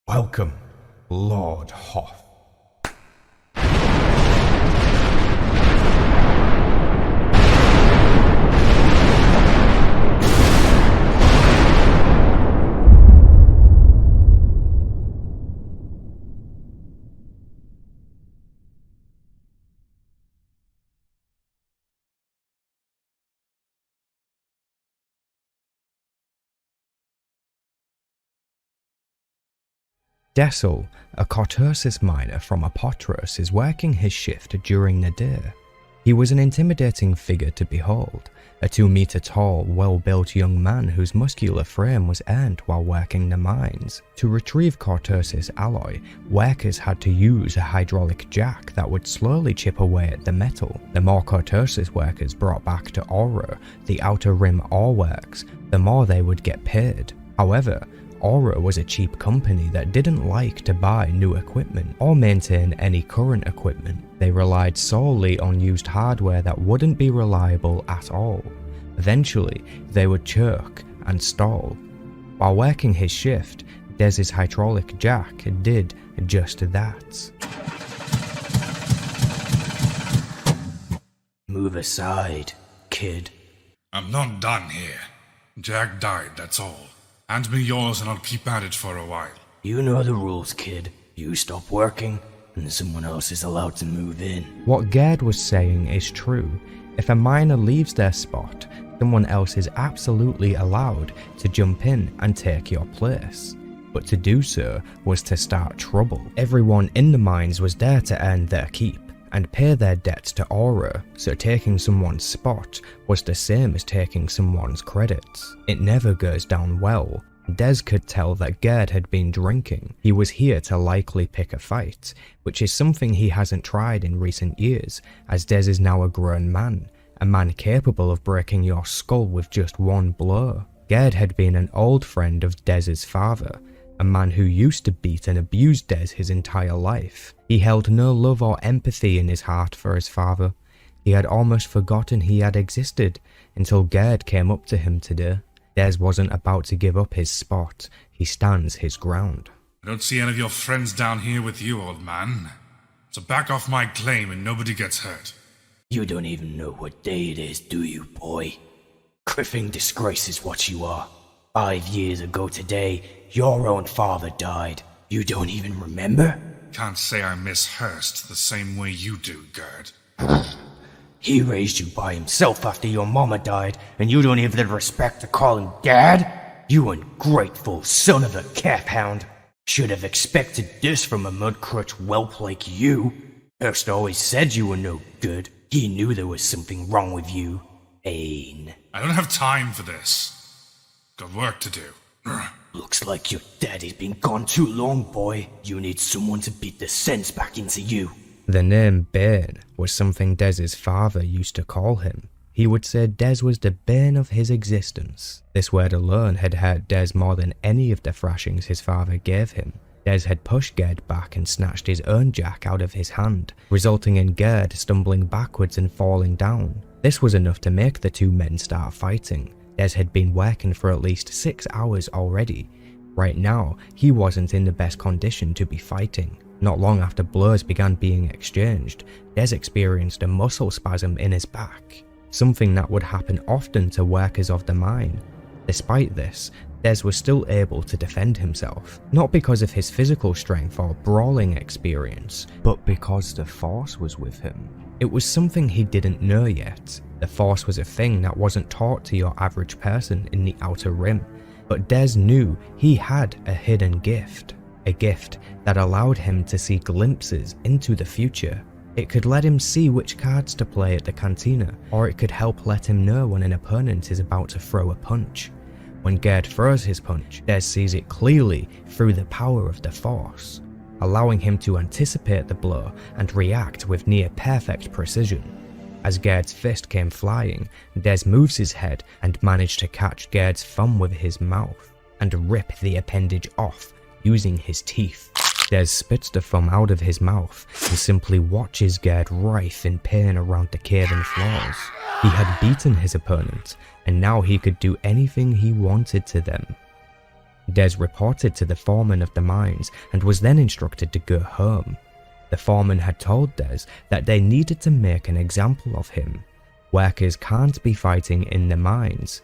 Welcome, Lord Hoth. Dessel, a Cartersis miner from Apotros, is working his shift during the day. He was an intimidating figure to behold, a 2-meter tall, well-built young man whose muscular frame was earned while working the mines. To retrieve Cartersis alloy, workers had to use a hydraulic jack that would slowly chip away at the metal. The more Cartersis workers brought back to Aura, the Outer Rim ore works, the more they would get paid. However, Aura was a cheap company that didn't like to buy new equipment or maintain any current equipment. They relied solely on used hardware that wouldn't be reliable at all. Eventually, they would choke and stall. While working his shift, Dez's hydraulic jack did just that. Move aside, kid. I'm not done here. Jack died, that's all. Hand me yours and I'll keep at it for a while. You know the rules, kid. You stop working, and someone else is allowed to move in. What Gerd was saying is true. If a miner leaves their spot, someone else is absolutely allowed to jump in and take your place. But to do so was to start trouble. Everyone in the mines was there to earn their keep and pay their debts to Aura, so taking someone's spot was the same as taking someone's credits. It never goes down well. Dez could tell that Gerd had been drinking. He was here to likely pick a fight, which is something he hasn't tried in recent years, as Dez is now a grown man, a man capable of breaking your skull with just one blow. Gerd had been an old friend of Dez's father, a man who used to beat and abuse Dez his entire life. He held no love or empathy in his heart for his father. He had almost forgotten he had existed until Gerd came up to him today. Dez wasn't about to give up his spot. He stands his ground. I don't see any of your friends down here with you, old man. So back off my claim and nobody gets hurt. You don't even know what day it is, do you, boy? Criffing disgrace is what you are. 5 years ago today, your own father died. You don't even remember? Can't say I miss Hurst the same way you do, Gerd. He raised you by himself after your mama died, and you don't have the respect to call him dad? You ungrateful son of a calf-hound. Should have expected this from a mud-crutch whelp like you. Hurst always said you were no good. He knew there was something wrong with you. Bane. I don't have time for this. Got work to do. Looks like your daddy's been gone too long, boy. You need someone to beat the sense back into you. The name Bane was something Dez's father used to call him. He would say Dez was the bane of his existence. This word alone had hurt Dez more than any of the thrashings his father gave him. Dez had pushed Gerd back and snatched his own jack out of his hand, resulting in Gerd stumbling backwards and falling down. This was enough to make the two men start fighting. Dez had been working for at least 6 hours already. Right now, he wasn't in the best condition to be fighting. Not long after blows began being exchanged, Dez experienced a muscle spasm in his back, something that would happen often to workers of the mine. Despite this, Dez was still able to defend himself, not because of his physical strength or brawling experience, but because the Force was with him. It was something he didn't know yet. The Force was a thing that wasn't taught to your average person in the Outer Rim, but Dez knew he had a hidden gift. A gift that allowed him to see glimpses into the future. It could let him see which cards to play at the cantina, or it could help let him know when an opponent is about to throw a punch. When Gerd throws his punch, Dez sees it clearly through the power of the Force, allowing him to anticipate the blow and react with near perfect precision. As Gerd's fist came flying, Dez moves his head and managed to catch Gerd's thumb with his mouth and rip the appendage off using his teeth. Dez spits the thumb out of his mouth and simply watches Gerd writhe in pain around the cavern floors. He had beaten his opponent, and now he could do anything he wanted to them. Des reported to the foreman of the mines and was then instructed to go home. The foreman had told Des that they needed to make an example of him. Workers can't be fighting in the mines.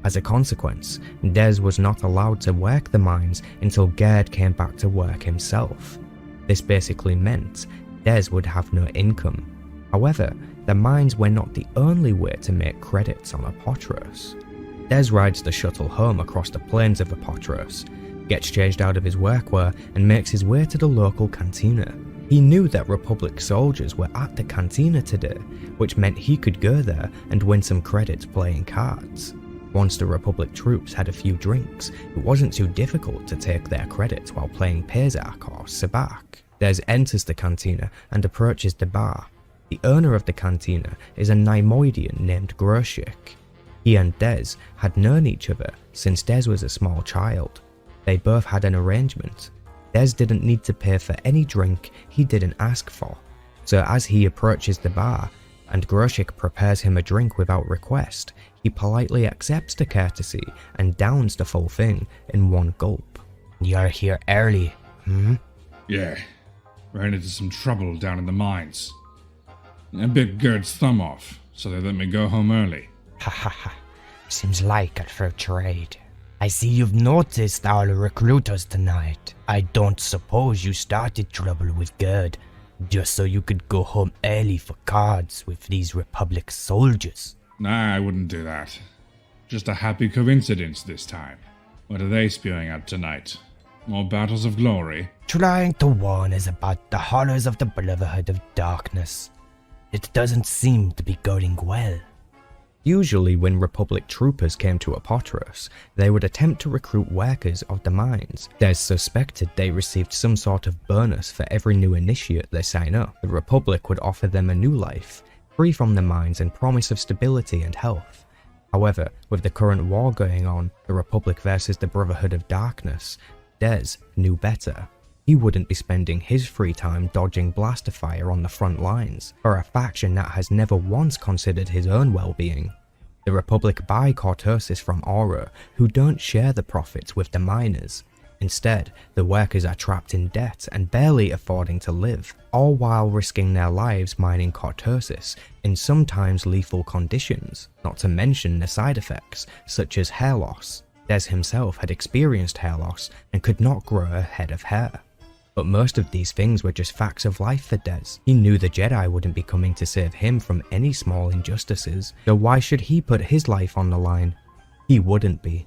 As a consequence, Des was not allowed to work the mines until Gerd came back to work himself. This basically meant Des would have no income. However, the mines were not the only way to make credits on Apotros. Des rides the shuttle home across the plains of Apotros, gets changed out of his workwear and makes his way to the local cantina. He knew that Republic soldiers were at the cantina today, which meant he could go there and win some credits playing cards. Once the Republic troops had a few drinks, it wasn't too difficult to take their credits while playing Pezak or Sabak. Des enters the cantina and approaches the bar. The owner of the cantina is a Neimoidian named Groshik. He and Des had known each other since Des was a small child. They both had an arrangement. Des didn't need to pay for any drink he didn't ask for. So as he approaches the bar and Groshik prepares him a drink without request, he politely accepts the courtesy and downs the full thing in one gulp. You're here early, Yeah, ran into some trouble down in the mines. I bit Gerd's thumb off, so they let me go home early. Ha ha ha. Seems like a fair trade. I see you've noticed our recruiters tonight. I don't suppose you started trouble with Gerd just so you could go home early for cards with these Republic soldiers. Nah, I wouldn't do that. Just a happy coincidence this time. What are they spewing out tonight? More battles of glory? Trying to warn us about the horrors of the Brotherhood of Darkness. It doesn't seem to be going well. Usually when Republic troopers came to Apotros, they would attempt to recruit workers of the mines. Des suspected they received some sort of bonus for every new initiate they sign up. The Republic would offer them a new life, free from the mines and promise of stability and health. However, with the current war going on, the Republic versus the Brotherhood of Darkness, Des knew better. He wouldn't be spending his free time dodging blaster fire on the front lines for a faction that has never once considered his own well-being. The Republic buy cortosis from Aura, who don't share the profits with the miners. Instead, the workers are trapped in debt and barely affording to live, all while risking their lives mining cortosis in sometimes lethal conditions, not to mention the side effects, such as hair loss. Des himself had experienced hair loss and could not grow a head of hair. But most of these things were just facts of life for Des. He knew the Jedi wouldn't be coming to save him from any small injustices, so why should he put his life on the line? He wouldn't be.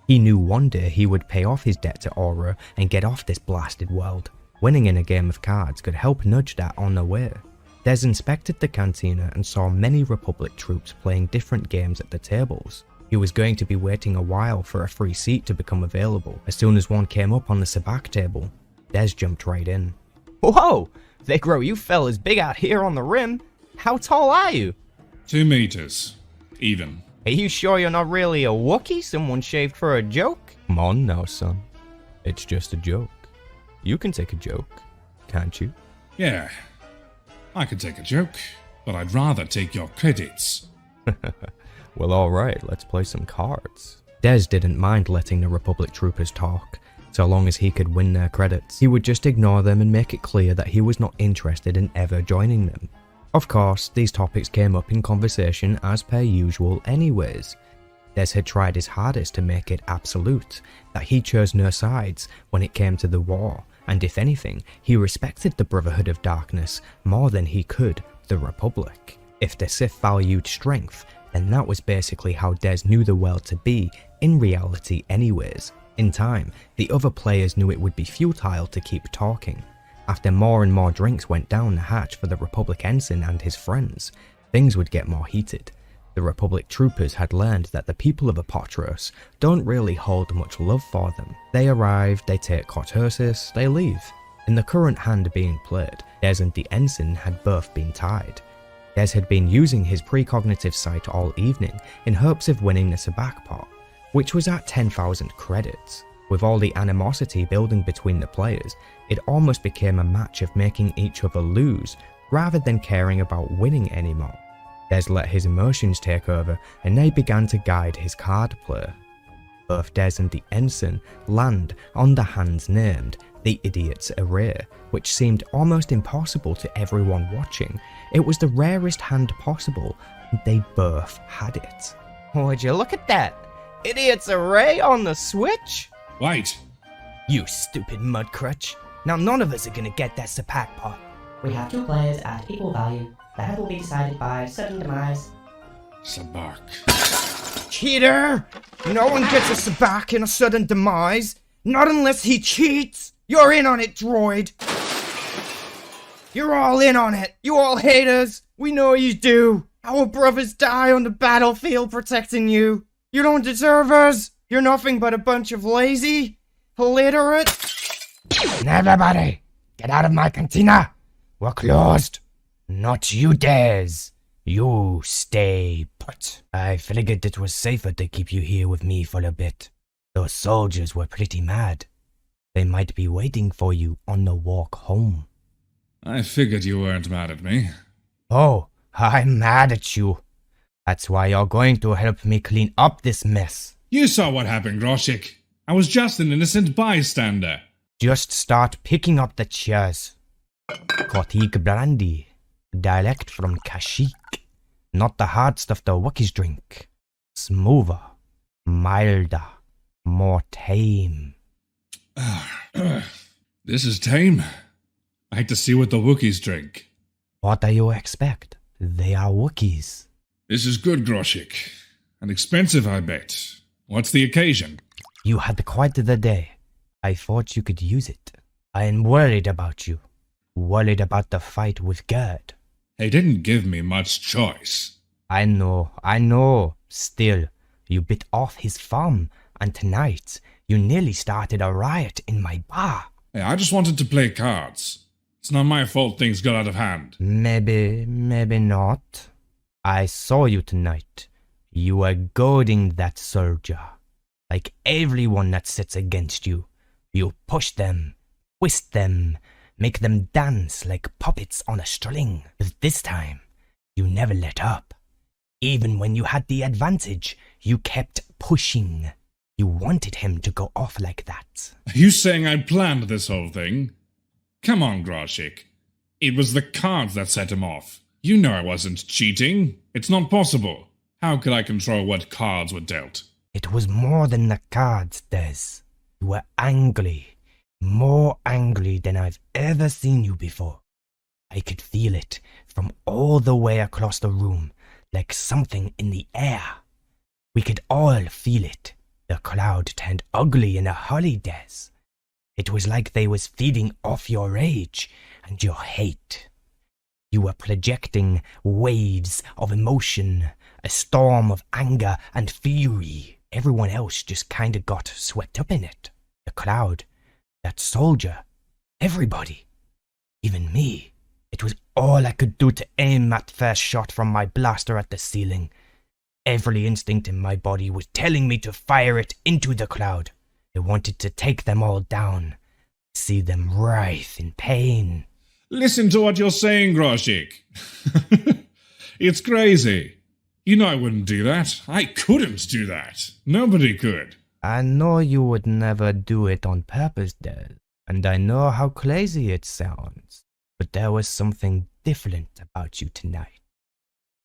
He knew one day he would pay off his debt to Aura and get off this blasted world. Winning in a game of cards could help nudge that on the way. Des inspected the cantina and saw many Republic troops playing different games at the tables. He was going to be waiting a while for a free seat to become available. As soon as one came up on the sabacc table, Des jumped right in. Whoa! They grow you fellas big out here on the rim. How tall are you? 2 meters. Even. Are you sure you're not really a Wookiee someone shaved for a joke? Come on now, son. It's just a joke. You can take a joke, can't you? Yeah. I could take a joke, but I'd rather take your credits. Well, alright, let's play some cards. Des didn't mind letting the Republic troopers talk, so long as he could win their credits. He would just ignore them and make it clear that he was not interested in ever joining them. Of course, these topics came up in conversation as per usual anyways. Des had tried his hardest to make it absolute, that he chose no sides when it came to the war, and if anything, he respected the Brotherhood of Darkness more than he could the Republic. If the Sith valued strength, then that was basically how Des knew the world to be in reality anyways. In time, the other players knew it would be futile to keep talking. After more and more drinks went down the hatch for the Republic ensign and his friends, things would get more heated. The Republic troopers had learned that the people of Apotros don't really hold much love for them. They arrive, they take cortosis, they leave. In the current hand being played, Des and the ensign had both been tied. Des had been using his precognitive sight all evening in hopes of winning the sabacc pot, which was at 10,000 credits. With all the animosity building between the players, it almost became a match of making each other lose rather than caring about winning anymore. Des let his emotions take over and they began to guide his card play. Both Des and the ensign land on the hands named the Idiot's Array, which seemed almost impossible to everyone watching. It was the rarest hand possible, and they both had it. Would you look at that? Idiot's Array on the Switch? Wait. You stupid mudcrutch. Now none of us are gonna get that Sapak pot. We have 2 players at equal value. The head will be decided by sudden demise. Sabak. Cheater! No one gets a Sapak in a sudden demise. Not unless he cheats. You're in on it, droid. You're all in on it. You all hate us. We know you do. Our brothers die on the battlefield protecting you. You don't deserve us. You're nothing but a bunch of lazy, illiterate... Everybody, get out of my cantina. We're closed. Not you, Des. You stay put. I figured it was safer to keep you here with me for a bit. Those soldiers were pretty mad. They might be waiting for you on the walk home. I figured you weren't mad at me. Oh, I'm mad at you. That's why you're going to help me clean up this mess. You saw what happened, Groshik. I was just an innocent bystander. Just start picking up the chairs. Kotik brandy. Dialect from Kashyyyk. Not the hard stuff the Wookiees drink. Smoother. Milder. More tame. This is tame. I hate to see what the Wookiees drink. What do you expect? They are Wookiees. This is good, Groshik. And expensive, I bet. What's the occasion? You had quite the day. I thought you could use it. I am worried about you. Worried about the fight with Gerd. They didn't give me much choice. I know. Still, you bit off his thumb, and tonight, you nearly started a riot in my bar. Hey, I just wanted to play cards. It's not my fault things got out of hand. Maybe not. I saw you tonight. You were goading that soldier. Like everyone that sits against you. You push them, twist them, make them dance like puppets on a string. But this time, you never let up. Even when you had the advantage, you kept pushing. You wanted him to go off like that. Are you saying I planned this whole thing? Come on, Groshik. It was the cards that set him off. You know I wasn't cheating. It's not possible. How could I control what cards were dealt? It was more than the cards, Des. You were angry. More angry than I've ever seen you before. I could feel it from all the way across the room, like something in the air. We could all feel it. The crowd turned ugly in a hurry, Des. It was like they was feeding off your rage and your hate. You were projecting waves of emotion, a storm of anger and fury. Everyone else just kinda got swept up in it. The crowd, that soldier, everybody, even me. It was all I could do to aim that first shot from my blaster at the ceiling. Every instinct in my body was telling me to fire it into the crowd. I wanted to take them all down, see them writhe in pain. Listen to what you're saying, Groshik. It's crazy. You know I wouldn't do that. I couldn't do that. Nobody could. I know you would never do it on purpose, Des, and I know how crazy it sounds, but there was something different about you tonight.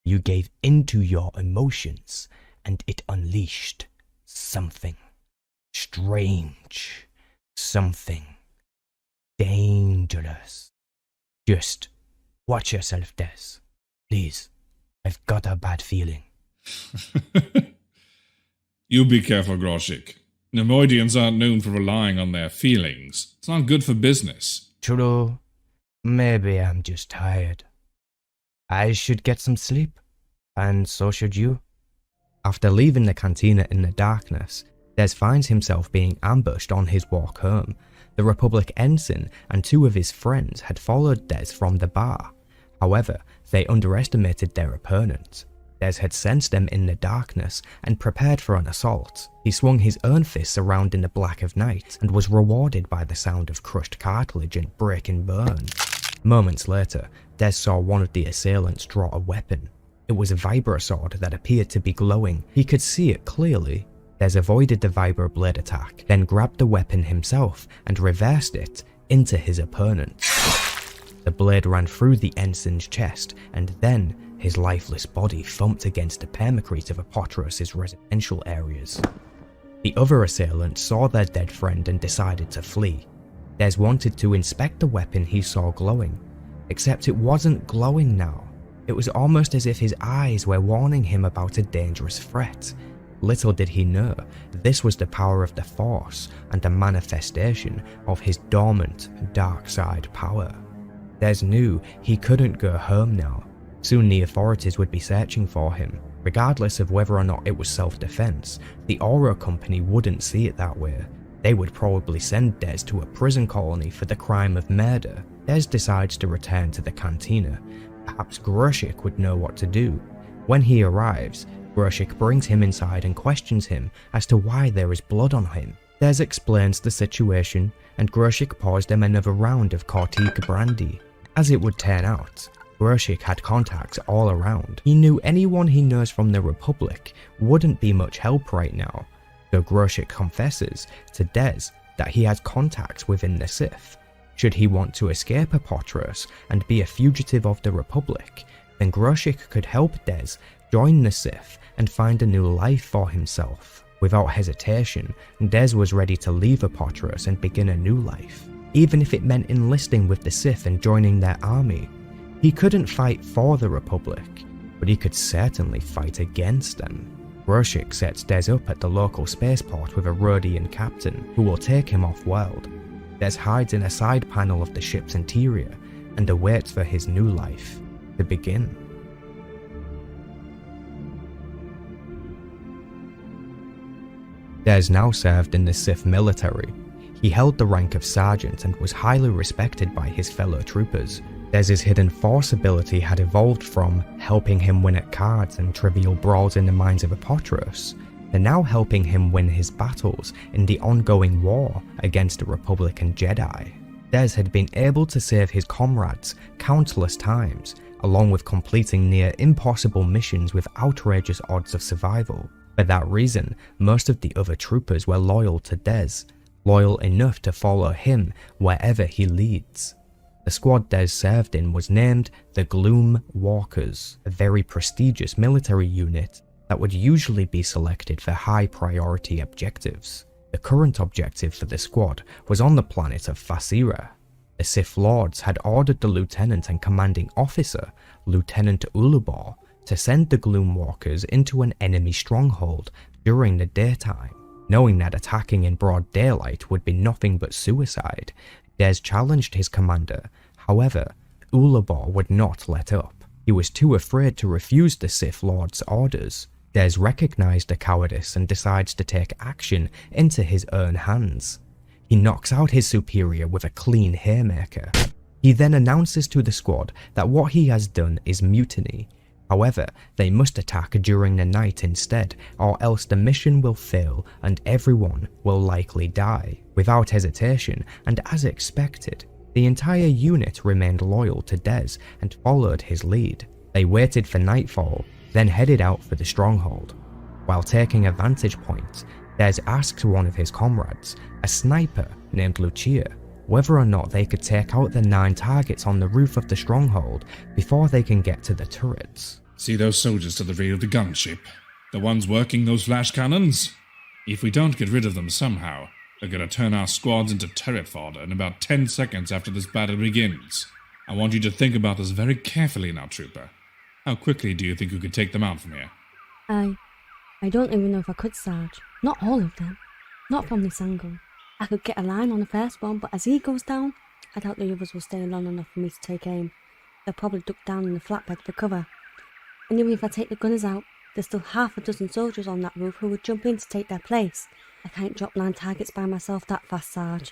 You gave into your emotions, and it unleashed something strange, something dangerous. Just watch yourself, Des. Please, I've got a bad feeling. You be careful, Groshik. Nemoidians aren't known for relying on their feelings. It's not good for business. True. Maybe I'm just tired. I should get some sleep, and so should you. After leaving the cantina in the darkness, Des finds himself being ambushed on his walk home. The Republic ensign and 2 of his friends had followed Des from the bar. However, they underestimated their opponent. Des had sensed them in the darkness and prepared for an assault. He swung his own fists around in the black of night and was rewarded by the sound of crushed cartilage and breaking bone. Moments later, Des saw one of the assailants draw a weapon. It was a vibrosword that appeared to be glowing. He could see it clearly. Des avoided the vibroblade attack, then grabbed the weapon himself and reversed it into his opponent. The blade ran through the ensign's chest, and then his lifeless body thumped against the permacrete of Apotros' residential areas. The other assailants saw their dead friend and decided to flee. Des wanted to inspect the weapon he saw glowing, except it wasn't glowing now. It was almost as if his eyes were warning him about a dangerous threat. Little did he know, this was the power of the Force and a manifestation of his dormant, dark side power. Des knew he couldn't go home now. Soon the authorities would be searching for him. Regardless of whether or not it was self-defense, the Aura Company wouldn't see it that way. They would probably send Des to a prison colony for the crime of murder. Des decides to return to the cantina. Perhaps Groshik would know what to do. When he arrives, Groshik brings him inside and questions him as to why there is blood on him. Des explains the situation, and Groshik pours them another round of Cortica brandy. As it would turn out, Groshik had contacts all around. He knew anyone he knows from the Republic wouldn't be much help right now, so Groshik confesses to Des that he has contacts within the Sith. Should he want to escape Apotros and be a fugitive of the Republic, then Groshik could help Des join the Sith and find a new life for himself. Without hesitation, Des was ready to leave Apotros and begin a new life, even if it meant enlisting with the Sith and joining their army. He couldn't fight for the Republic, but he could certainly fight against them. Groshik sets Des up at the local spaceport with a Rhodian captain who will take him off-world. Des hides in a side panel of the ship's interior and awaits for his new life to begin. Des now served in the Sith military. He held the rank of sergeant and was highly respected by his fellow troopers. Des's hidden force ability had evolved from helping him win at cards and trivial brawls in the mines of Apotros, to now helping him win his battles in the ongoing war against the Republic and Jedi. Des had been able to save his comrades countless times, along with completing near impossible missions with outrageous odds of survival. For that reason, most of the other troopers were loyal to Des, loyal enough to follow him wherever he leads. The squad Des served in was named the Gloom Walkers, a very prestigious military unit that would usually be selected for high priority objectives. The current objective for the squad was on the planet of Fasira. The Sith Lords had ordered the lieutenant and commanding officer, Lieutenant Ulubor, to send the Gloom Walkers into an enemy stronghold during the daytime. Knowing that attacking in broad daylight would be nothing but suicide, Des challenged his commander. However, Ulubor would not let up. He was too afraid to refuse the Sith Lord's orders. Des recognized the cowardice and decides to take action into his own hands. He knocks out his superior with a clean haymaker. He then announces to the squad that what he has done is mutiny. However, they must attack during the night instead, or else the mission will fail and everyone will likely die. Without hesitation, and as expected, the entire unit remained loyal to Des and followed his lead. They waited for nightfall, then headed out for the stronghold. While taking a vantage point, Des asks one of his comrades, a sniper named Lucia, whether or not they could take out the 9 targets on the roof of the stronghold before they can get to the turrets. See those soldiers to the rear of the gunship? The ones working those flash cannons? If we don't get rid of them somehow, they're gonna turn our squads into turret fodder in about 10 seconds after this battle begins. I want you to think about this very carefully now, trooper. How quickly do you think you could take them out from here? I don't even know if I could, Sarge. Not all of them. Not from this angle. I could get a line on the first one, but as he goes down, I doubt the others will stay long enough for me to take aim. They'll probably duck down in the flatbed for cover. And even if I take the gunners out, there's still half a dozen soldiers on that roof who would jump in to take their place. I can't drop 9 targets by myself that fast, Sarge.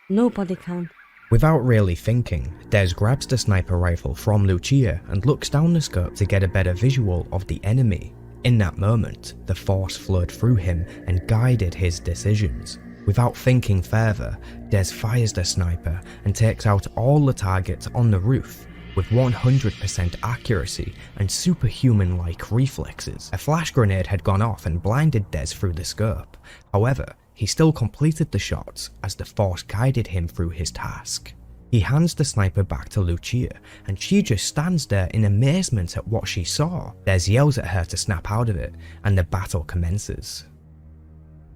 Nobody can. Without really thinking, Des grabs the sniper rifle from Lucia and looks down the scope to get a better visual of the enemy. In that moment, the Force flowed through him and guided his decisions. Without thinking further, Des fires the sniper and takes out all the targets on the roof. with 100% accuracy and superhuman-like reflexes. A flash grenade had gone off and blinded Des through the scope. However, he still completed the shots as the Force guided him through his task. He hands the sniper back to Lucia, and she just stands there in amazement at what she saw. Des yells at her to snap out of it, and the battle commences.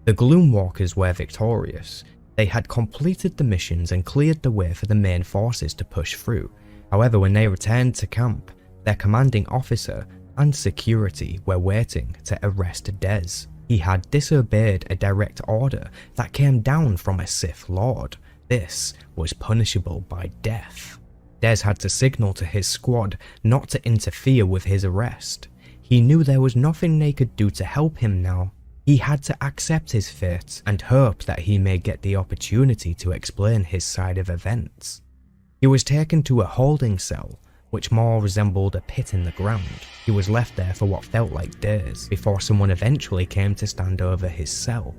The Gloomwalkers were victorious. They had completed the missions and cleared the way for the main forces to push through. However, when they returned to camp, their commanding officer and security were waiting to arrest Des. He had disobeyed a direct order that came down from a Sith Lord. This was punishable by death. Des had to signal to his squad not to interfere with his arrest. He knew there was nothing they could do to help him now. He had to accept his fate and hope that he may get the opportunity to explain his side of events. He was taken to a holding cell, which more resembled a pit in the ground. He was left there for what felt like days, before someone eventually came to stand over his cell.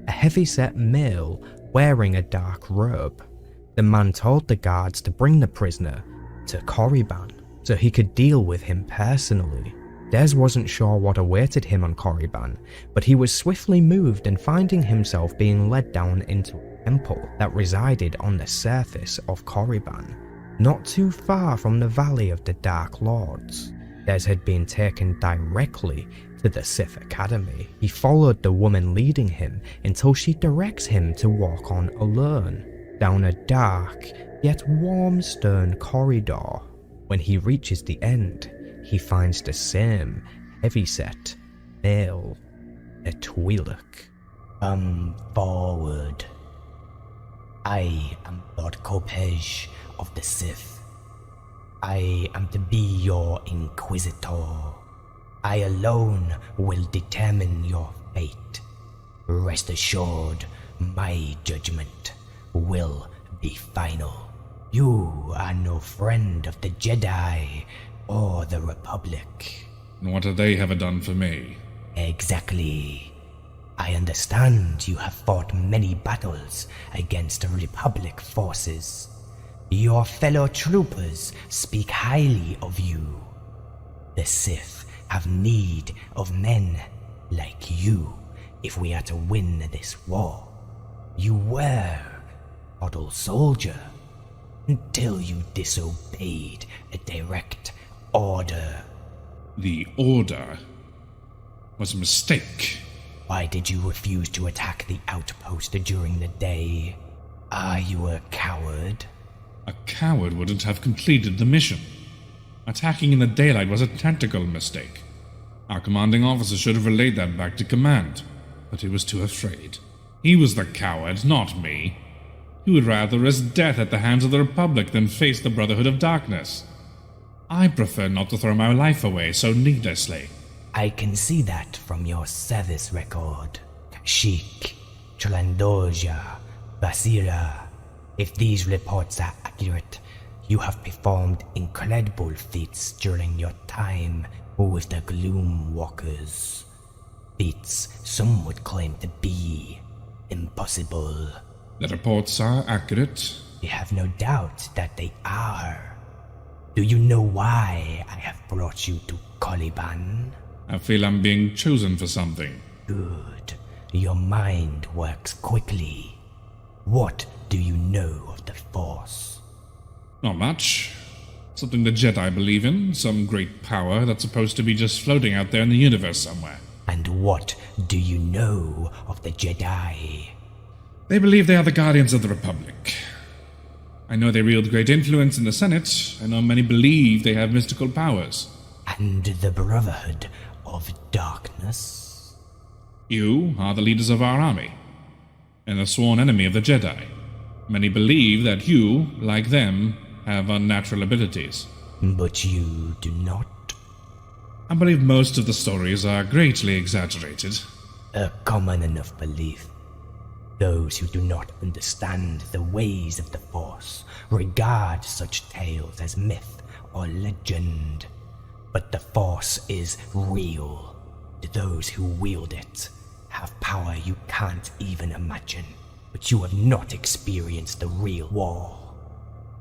A heavy-set male wearing a dark robe. The man told the guards to bring the prisoner to Korriban, so he could deal with him personally. Des wasn't sure what awaited him on Korriban, but he was swiftly moved and finding himself being led down into a temple that resided on the surface of Korriban, not too far from the Valley of the Dark Lords. Des had been taken directly to the Sith Academy. He followed the woman leading him until she directs him to walk on alone, down a dark yet warm stone corridor. When he reaches the end, he finds the same heavyset male, a Twi'lek. Come forward. I am Lord Kopej of the Sith. I am to be your Inquisitor. I alone will determine your fate. Rest assured, my judgment will be final. You are no friend of the Jedi or the Republic. What have they ever done for me? Exactly. I understand you have fought many battles against Republic forces. Your fellow troopers speak highly of you. The Sith have need of men like you if we are to win this war. You were model soldier until you disobeyed a direct order. The order was a mistake. Why did you refuse to attack the outpost during the day? Are you a coward? A coward wouldn't have completed the mission. Attacking in the daylight was a tactical mistake. Our commanding officer should have relayed that back to command, but he was too afraid. He was the coward, not me. He would rather risk death at the hands of the Republic than face the Brotherhood of Darkness. I prefer not to throw my life away so needlessly. I can see that from your service record. Kashyyyk, Cholandoja, Basira. If these reports are accurate, you have performed incredible feats during your time with the Gloomwalkers. Feats some would claim to be impossible. The reports are accurate. You have no doubt that they are. Do you know why I have brought you to Korriban? I feel I'm being chosen for something. Good. Your mind works quickly. What do you know of the Force? Not much. Something the Jedi believe in, some great power that's supposed to be just floating out there in the universe somewhere. And what do you know of the Jedi? They believe they are the guardians of the Republic. I know they wield great influence in the Senate. I know many believe they have mystical powers. And the Brotherhood of Darkness? You are the leaders of our army, and a sworn enemy of the Jedi. Many believe that you, like them, have unnatural abilities. But you do not? I believe most of the stories are greatly exaggerated. A common enough belief. Those who do not understand the ways of the Force regard such tales as myth or legend. But the Force is real. Those who wield it have power you can't even imagine. But you have not experienced the real war.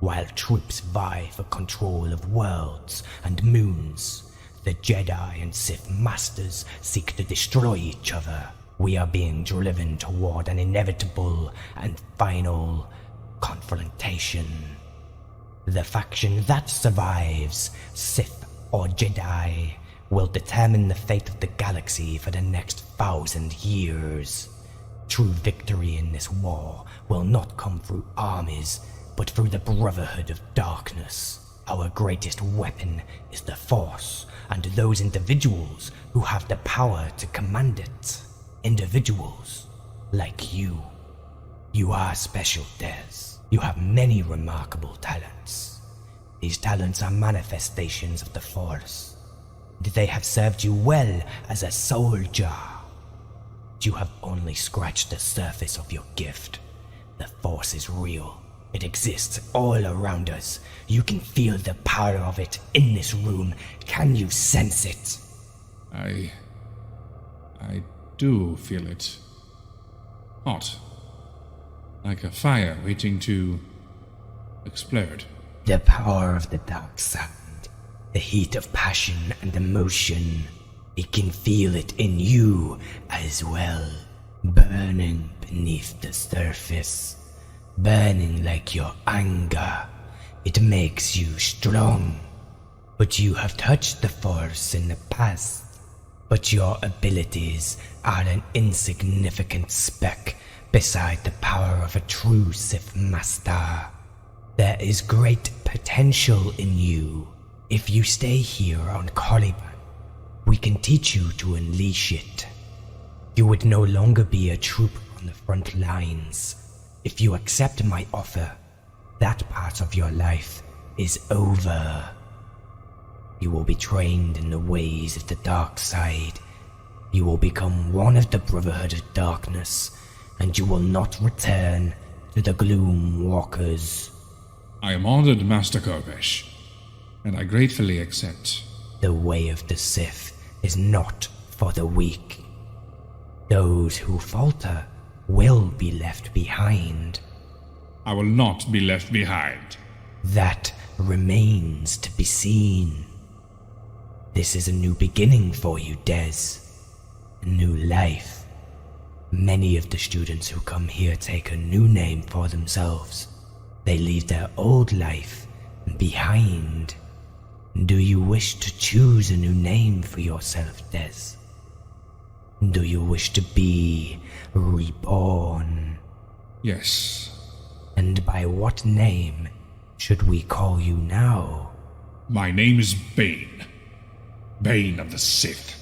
While troops vie for control of worlds and moons, the Jedi and Sith Masters seek to destroy each other. We are being driven toward an inevitable and final confrontation. The faction that survives, Sith or Jedi, will determine the fate of the galaxy for the next 1,000 years. True victory in this war will not come through armies, but through the Brotherhood of Darkness. Our greatest weapon is the Force, and those individuals who have the power to command it. Individuals like you. You are special, Des. You have many remarkable talents. These talents are manifestations of the Force. They have served you well as a soldier. You have only scratched the surface of your gift. The Force is real. It exists all around us. You can feel the power of it in this room. Can you sense it? I do feel it. Hot. Like a fire waiting to explode. The power of the dark side. The heat of passion and emotion. It can feel it in you as well. Burning beneath the surface. Burning like your anger. It makes you strong. But you have touched the Force in the past. But your abilities are an insignificant speck beside the power of a true Sith Master. There is great potential in you. If you stay here on Caliban, we can teach you to unleash it. You would no longer be a trooper on the front lines. If you accept my offer, that part of your life is over. You will be trained in the ways of the dark side. You will become one of the Brotherhood of Darkness, and you will not return to the Gloom Walkers. I am honored, Master Kopesh, and I gratefully accept. The way of the Sith is not for the weak. Those who falter will be left behind. I will not be left behind. That remains to be seen. This is a new beginning for you, Des. A new life. Many of the students who come here take a new name for themselves. They leave their old life behind. Do you wish to choose a new name for yourself, Des? Do you wish to be reborn? Yes. And by what name should we call you now? My name is Bane. Bane of the Sith.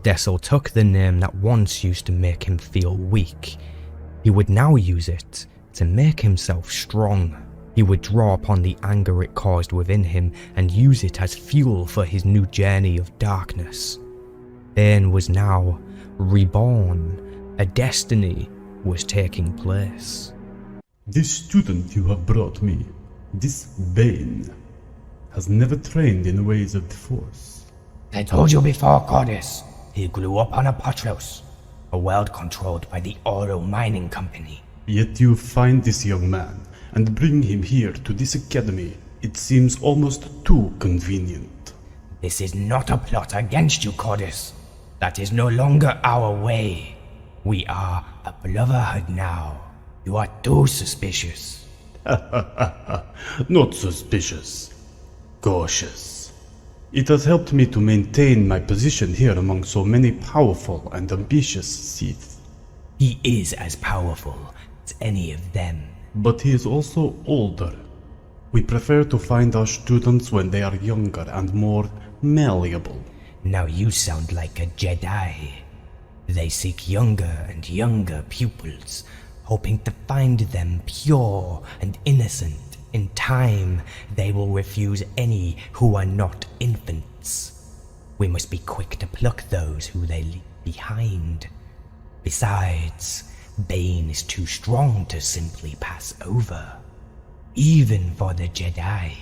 Dessel took the name that once used to make him feel weak. He would now use it to make himself strong. He would draw upon the anger it caused within him and use it as fuel for his new journey of darkness. Bane was now reborn. A destiny was taking place. This student you have brought me, this Bane, has never trained in the ways of the Force. I told you before, Goddess. He grew up on a potros, a world controlled by the Oro Mining Company. Yet you find this young man and bring him here to this academy. It seems almost too convenient. This is not a plot against you, Goddess. That is no longer our way. We are a brotherhood now. You are too suspicious. Not suspicious. Cautious. It has helped me to maintain my position here among so many powerful and ambitious Sith. He is as powerful as any of them. But he is also older. We prefer to find our students when they are younger and more malleable. Now you sound like a Jedi. They seek younger and younger pupils, hoping to find them pure and innocent. In time, they will refuse any who are not infants. We must be quick to pluck those who they leave behind. Besides, Bane is too strong to simply pass over. Even for the Jedi.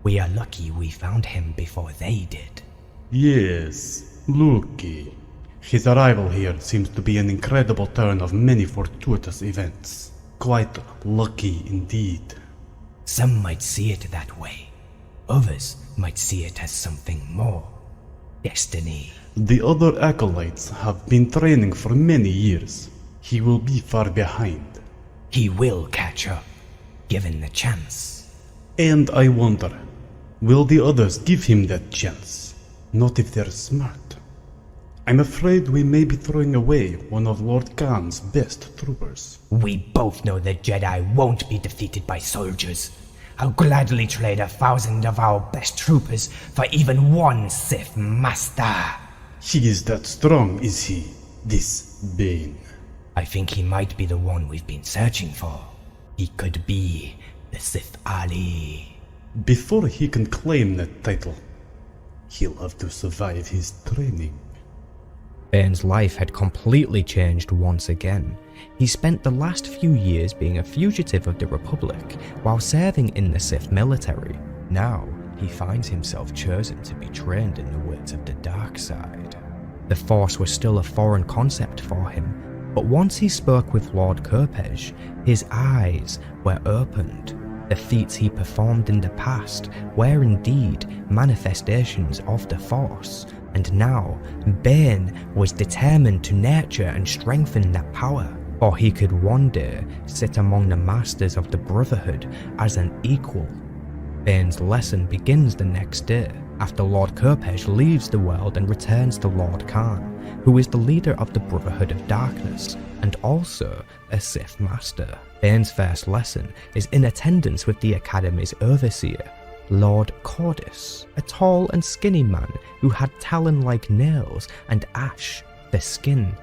We are lucky we found him before they did. Yes, lucky. His arrival here seems to be an incredible turn of many fortuitous events. Quite lucky indeed. Some might see it that way. Others might see it as something more. Destiny. The other acolytes have been training for many years. He will be far behind. He will catch up, given the chance. And I wonder, will the others give him that chance? Not if they're smart. I'm afraid we may be throwing away one of Lord Khan's best troopers. We both know the Jedi won't be defeated by soldiers. I'll gladly trade 1,000 of our best troopers for even one Sith Master. He is that strong, is he? This Bane. I think he might be the one we've been searching for. He could be the Sith Ali. Before he can claim that title, he'll have to survive his training. Bane's life had completely changed once again. He spent the last few years being a fugitive of the Republic while serving in the Sith military. Now, he finds himself chosen to be trained in the ways of the dark side. The Force was still a foreign concept for him, but once he spoke with Lord Kopej, his eyes were opened. The feats he performed in the past were indeed manifestations of the Force, and now Bane was determined to nurture and strengthen that power, for he could one day sit among the masters of the Brotherhood as an equal. Bane's lesson begins the next day, after Lord Kopej leaves the world and returns to Lord Khan, who is the leader of the Brotherhood of Darkness, and also a Sith Master. Bane's first lesson is in attendance with the Academy's overseer, Lord Cordis, a tall and skinny man who had talon-like nails and ash for skin.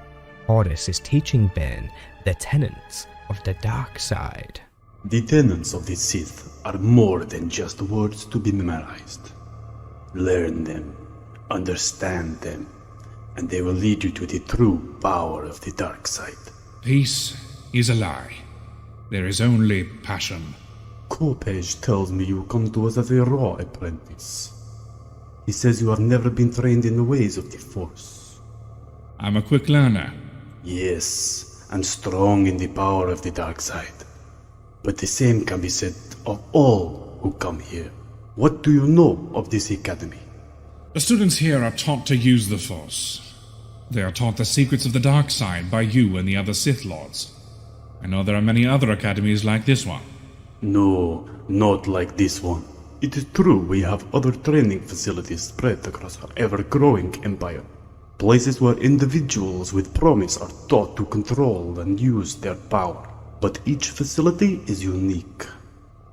Cordis is teaching Bane the tenets of the dark side. The tenets of the Sith are more than just words to be memorized. Learn them, understand them, and they will lead you to the true power of the dark side. Peace is a lie. There is only passion. Kopej tells me you come to us as a raw apprentice. He says you have never been trained in the ways of the Force. I'm a quick learner. Yes, and strong in the power of the dark side. But the same can be said of all who come here. What do you know of this academy? The students here are taught to use the Force. They are taught the secrets of the dark side by you and the other Sith Lords. I know there are many other academies like this one. No, not like this one. It is true we have other training facilities spread across our ever-growing empire. Places where individuals with promise are taught to control and use their power. But each facility is unique.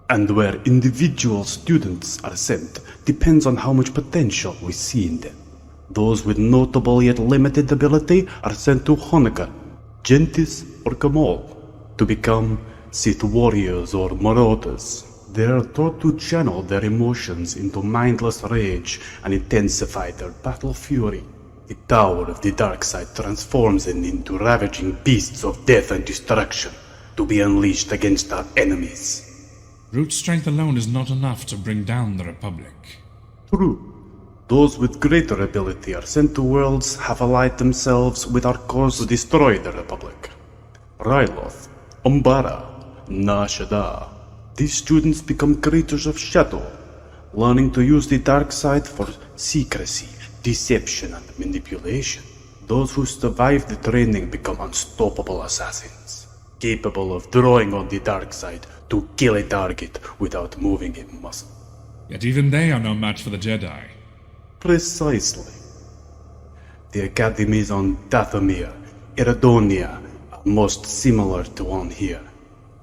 And where individual students are sent depends on how much potential we see in them. Those with notable yet limited ability are sent to Honecker, Gentis, or Kamal to become Sith warriors or marauders. They are taught to channel their emotions into mindless rage and intensify their battle fury. The power of the dark side transforms them into ravaging beasts of death and destruction to be unleashed against our enemies. Brute strength alone is not enough to bring down the Republic. True. Those with greater ability are sent to worlds have allied themselves with our cause to destroy the Republic. Ryloth, Umbara, Nashada. These students become creatures of shadow, learning to use the dark side for secrecy, deception, and manipulation. Those who survive the training become unstoppable assassins, capable of drawing on the dark side to kill a target without moving a muscle. Yet even they are no match for the Jedi. Precisely. The academies on Dathomir, Iradonia are most similar to one here.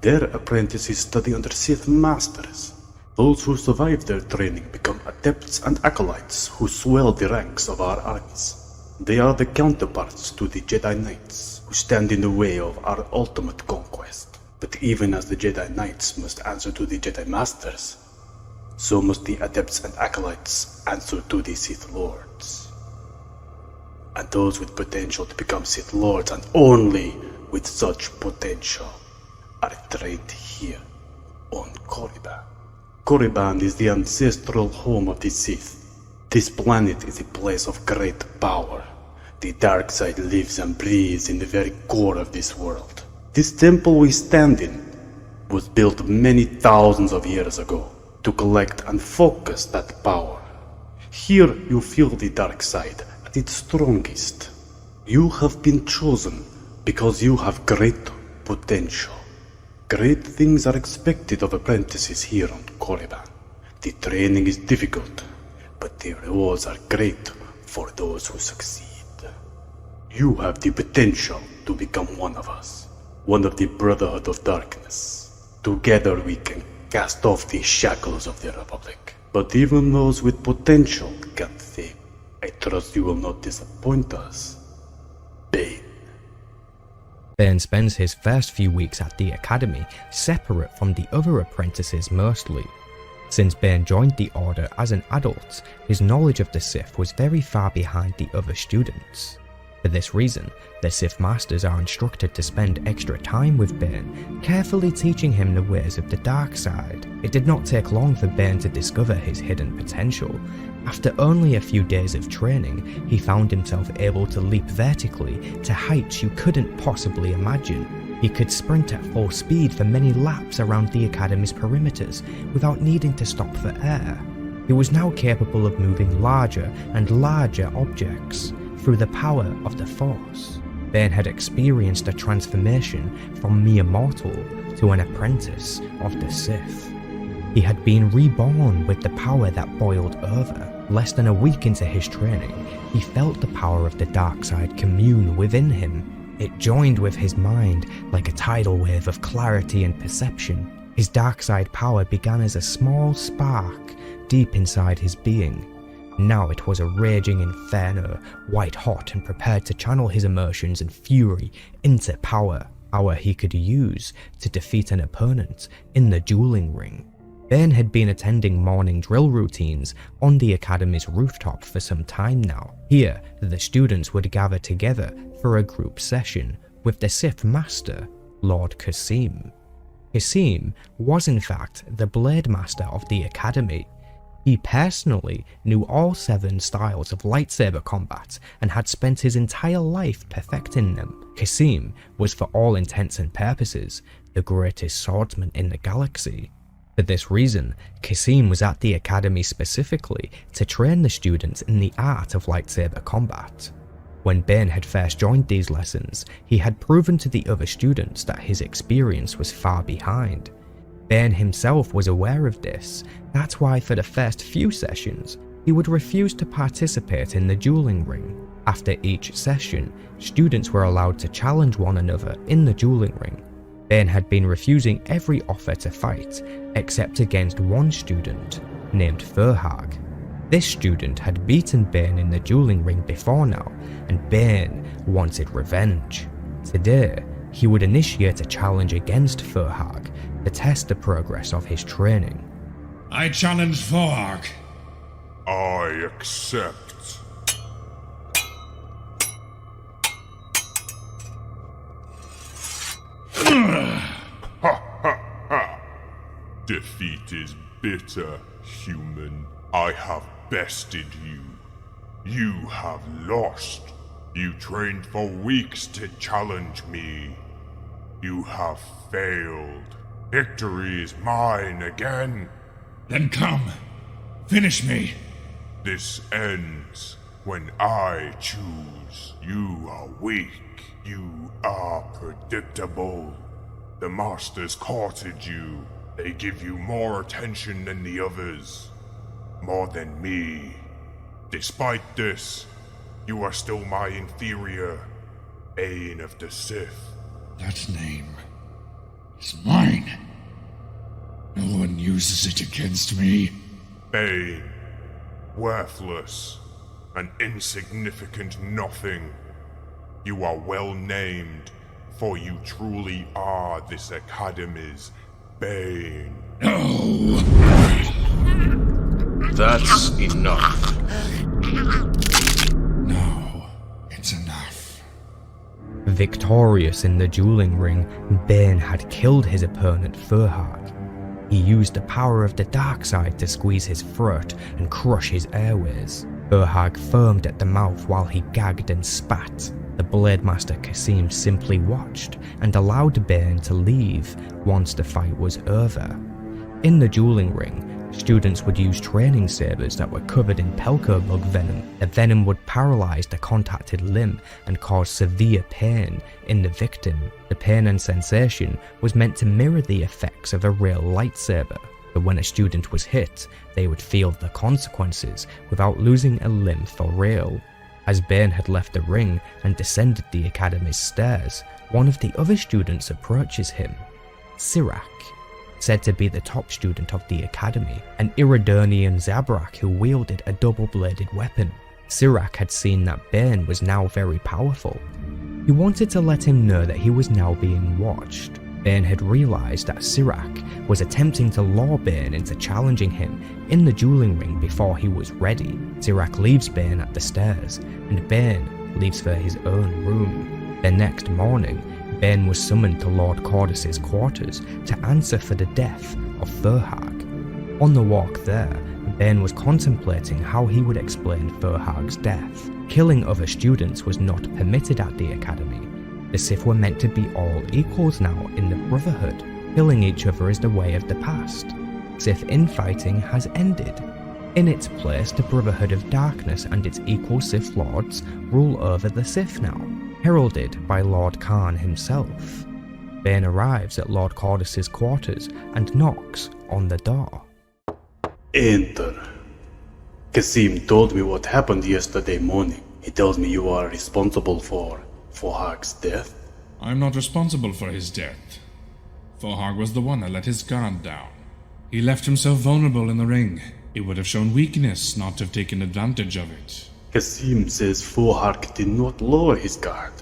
Their apprentices study under Sith Masters. Those who survive their training become adepts and acolytes who swell the ranks of our armies. They are the counterparts to the Jedi Knights, who stand in the way of our ultimate conquest. But even as the Jedi Knights must answer to the Jedi Masters, so must the adepts and acolytes answer to the Sith Lords. And those with potential to become Sith Lords, and only with such potential, are trained here on Korriban. Korriban is the ancestral home of the Sith. This planet is a place of great power. The dark side lives and breathes in the very core of this world. This temple we stand in, was built many thousands of years ago to collect and focus that power. Here you feel the dark side at its strongest. You have been chosen because you have great potential. Great things are expected of apprentices here on Korriban. The training is difficult, but the rewards are great for those who succeed. You have the potential to become one of us, one of the Brotherhood of Darkness. Together we can cast off the shackles of the Republic. But even those with potential can't fail. I trust you will not disappoint us, Bane. Bane spends his first few weeks at the academy separate from the other apprentices mostly. Since Bane joined the Order as an adult, his knowledge of the Sith was very far behind the other students. For this reason, the Sith Masters are instructed to spend extra time with Bane, carefully teaching him the ways of the dark side. It did not take long for Bane to discover his hidden potential. After only a few days of training, he found himself able to leap vertically to heights you couldn't possibly imagine. He could sprint at full speed for many laps around the Academy's perimeters without needing to stop for air. He was now capable of moving larger and larger objects through the power of the Force. Bane had experienced a transformation from mere mortal to an apprentice of the Sith. He had been reborn with the power that boiled over. Less than a week into his training, he felt the power of the dark side commune within him. It joined with his mind like a tidal wave of clarity and perception. His dark side power began as a small spark deep inside his being. Now it was a raging inferno, white hot and prepared to channel his emotions and fury into power he could use to defeat an opponent in the dueling ring. Bane had been attending morning drill routines on the Academy's rooftop for some time now. Here, the students would gather together for a group session with the Sith Master, Lord Kasim. Kasim was in fact the Blade Master of the Academy. He personally knew all 7 styles of lightsaber combat and had spent his entire life perfecting them. Kasim was for all intents and purposes the greatest swordsman in the galaxy. For this reason, Kasim was at the Academy specifically to train the students in the art of lightsaber combat. When Bane had first joined these lessons, he had proven to the other students that his experience was far behind. Bane himself was aware of this. That's why for the first few sessions, he would refuse to participate in the dueling ring. After each session, students were allowed to challenge one another in the dueling ring. Bane had been refusing every offer to fight, except against one student, named Furhag. This student had beaten Bane in the dueling ring before now, and Bane wanted revenge. Today, he would initiate a challenge against Furhag to test the progress of his training. I challenge Furhag. I accept. Defeat is bitter, human. I have bested you. You have lost. You trained for weeks to challenge me. You have failed. Victory is mine again. Then come. Finish me. This ends when I choose. You are weak. You are predictable. The Masters courted you. They give you more attention than the others. More than me. Despite this, you are still my inferior. Bane of the Sith. That name is mine. No one uses it against me. Bane. Worthless. An insignificant nothing. You are well named, for you truly are this Academy's Bane. No! That's enough. No, it's enough. Victorious in the dueling ring, Bane had killed his opponent Furhag. He used the power of the dark side to squeeze his throat and crush his airways. Furhag foamed at the mouth while he gagged and spat. The Blade Master Kasim simply watched and allowed Bane to leave once the fight was over. In the dueling ring, students would use training sabers that were covered in Pelco bug venom. The venom would paralyze the contacted limb and cause severe pain in the victim. The pain and sensation was meant to mirror the effects of a real lightsaber, but when a student was hit, they would feel the consequences without losing a limb for real. As Bane had left the ring and descended the academy's stairs, one of the other students approaches him. Sirac, said to be the top student of the academy, an Iridonian Zabrak who wielded a double-bladed weapon. Sirac had seen that Bane was now very powerful. He wanted to let him know that he was now being watched. Bane had realized that Sirac was attempting to lure Bane into challenging him in the dueling ring before he was ready. Sirac leaves Bane at the stairs, and Bane leaves for his own room. The next morning, Bane was summoned to Lord Cordis's quarters to answer for the death of Furhag. On the walk there, Bane was contemplating how he would explain Furhag's death. Killing other students was not permitted at the academy. The Sith were meant to be all equals now in the Brotherhood. Killing each other is the way of the past. Sith infighting has ended. In its place, the Brotherhood of Darkness and its equal Sith Lords rule over the Sith now, heralded by Lord Khan himself. Bane arrives at Lord Cordis's quarters and knocks on the door. Enter. Kasim told me what happened yesterday morning. He tells me you are responsible for Furhag's death. I'm not responsible for his death. Furhag was the one that let his guard down. He left himself vulnerable in the ring. It would have shown weakness not to have taken advantage of it. Kasim says Furhag did not lower his guard.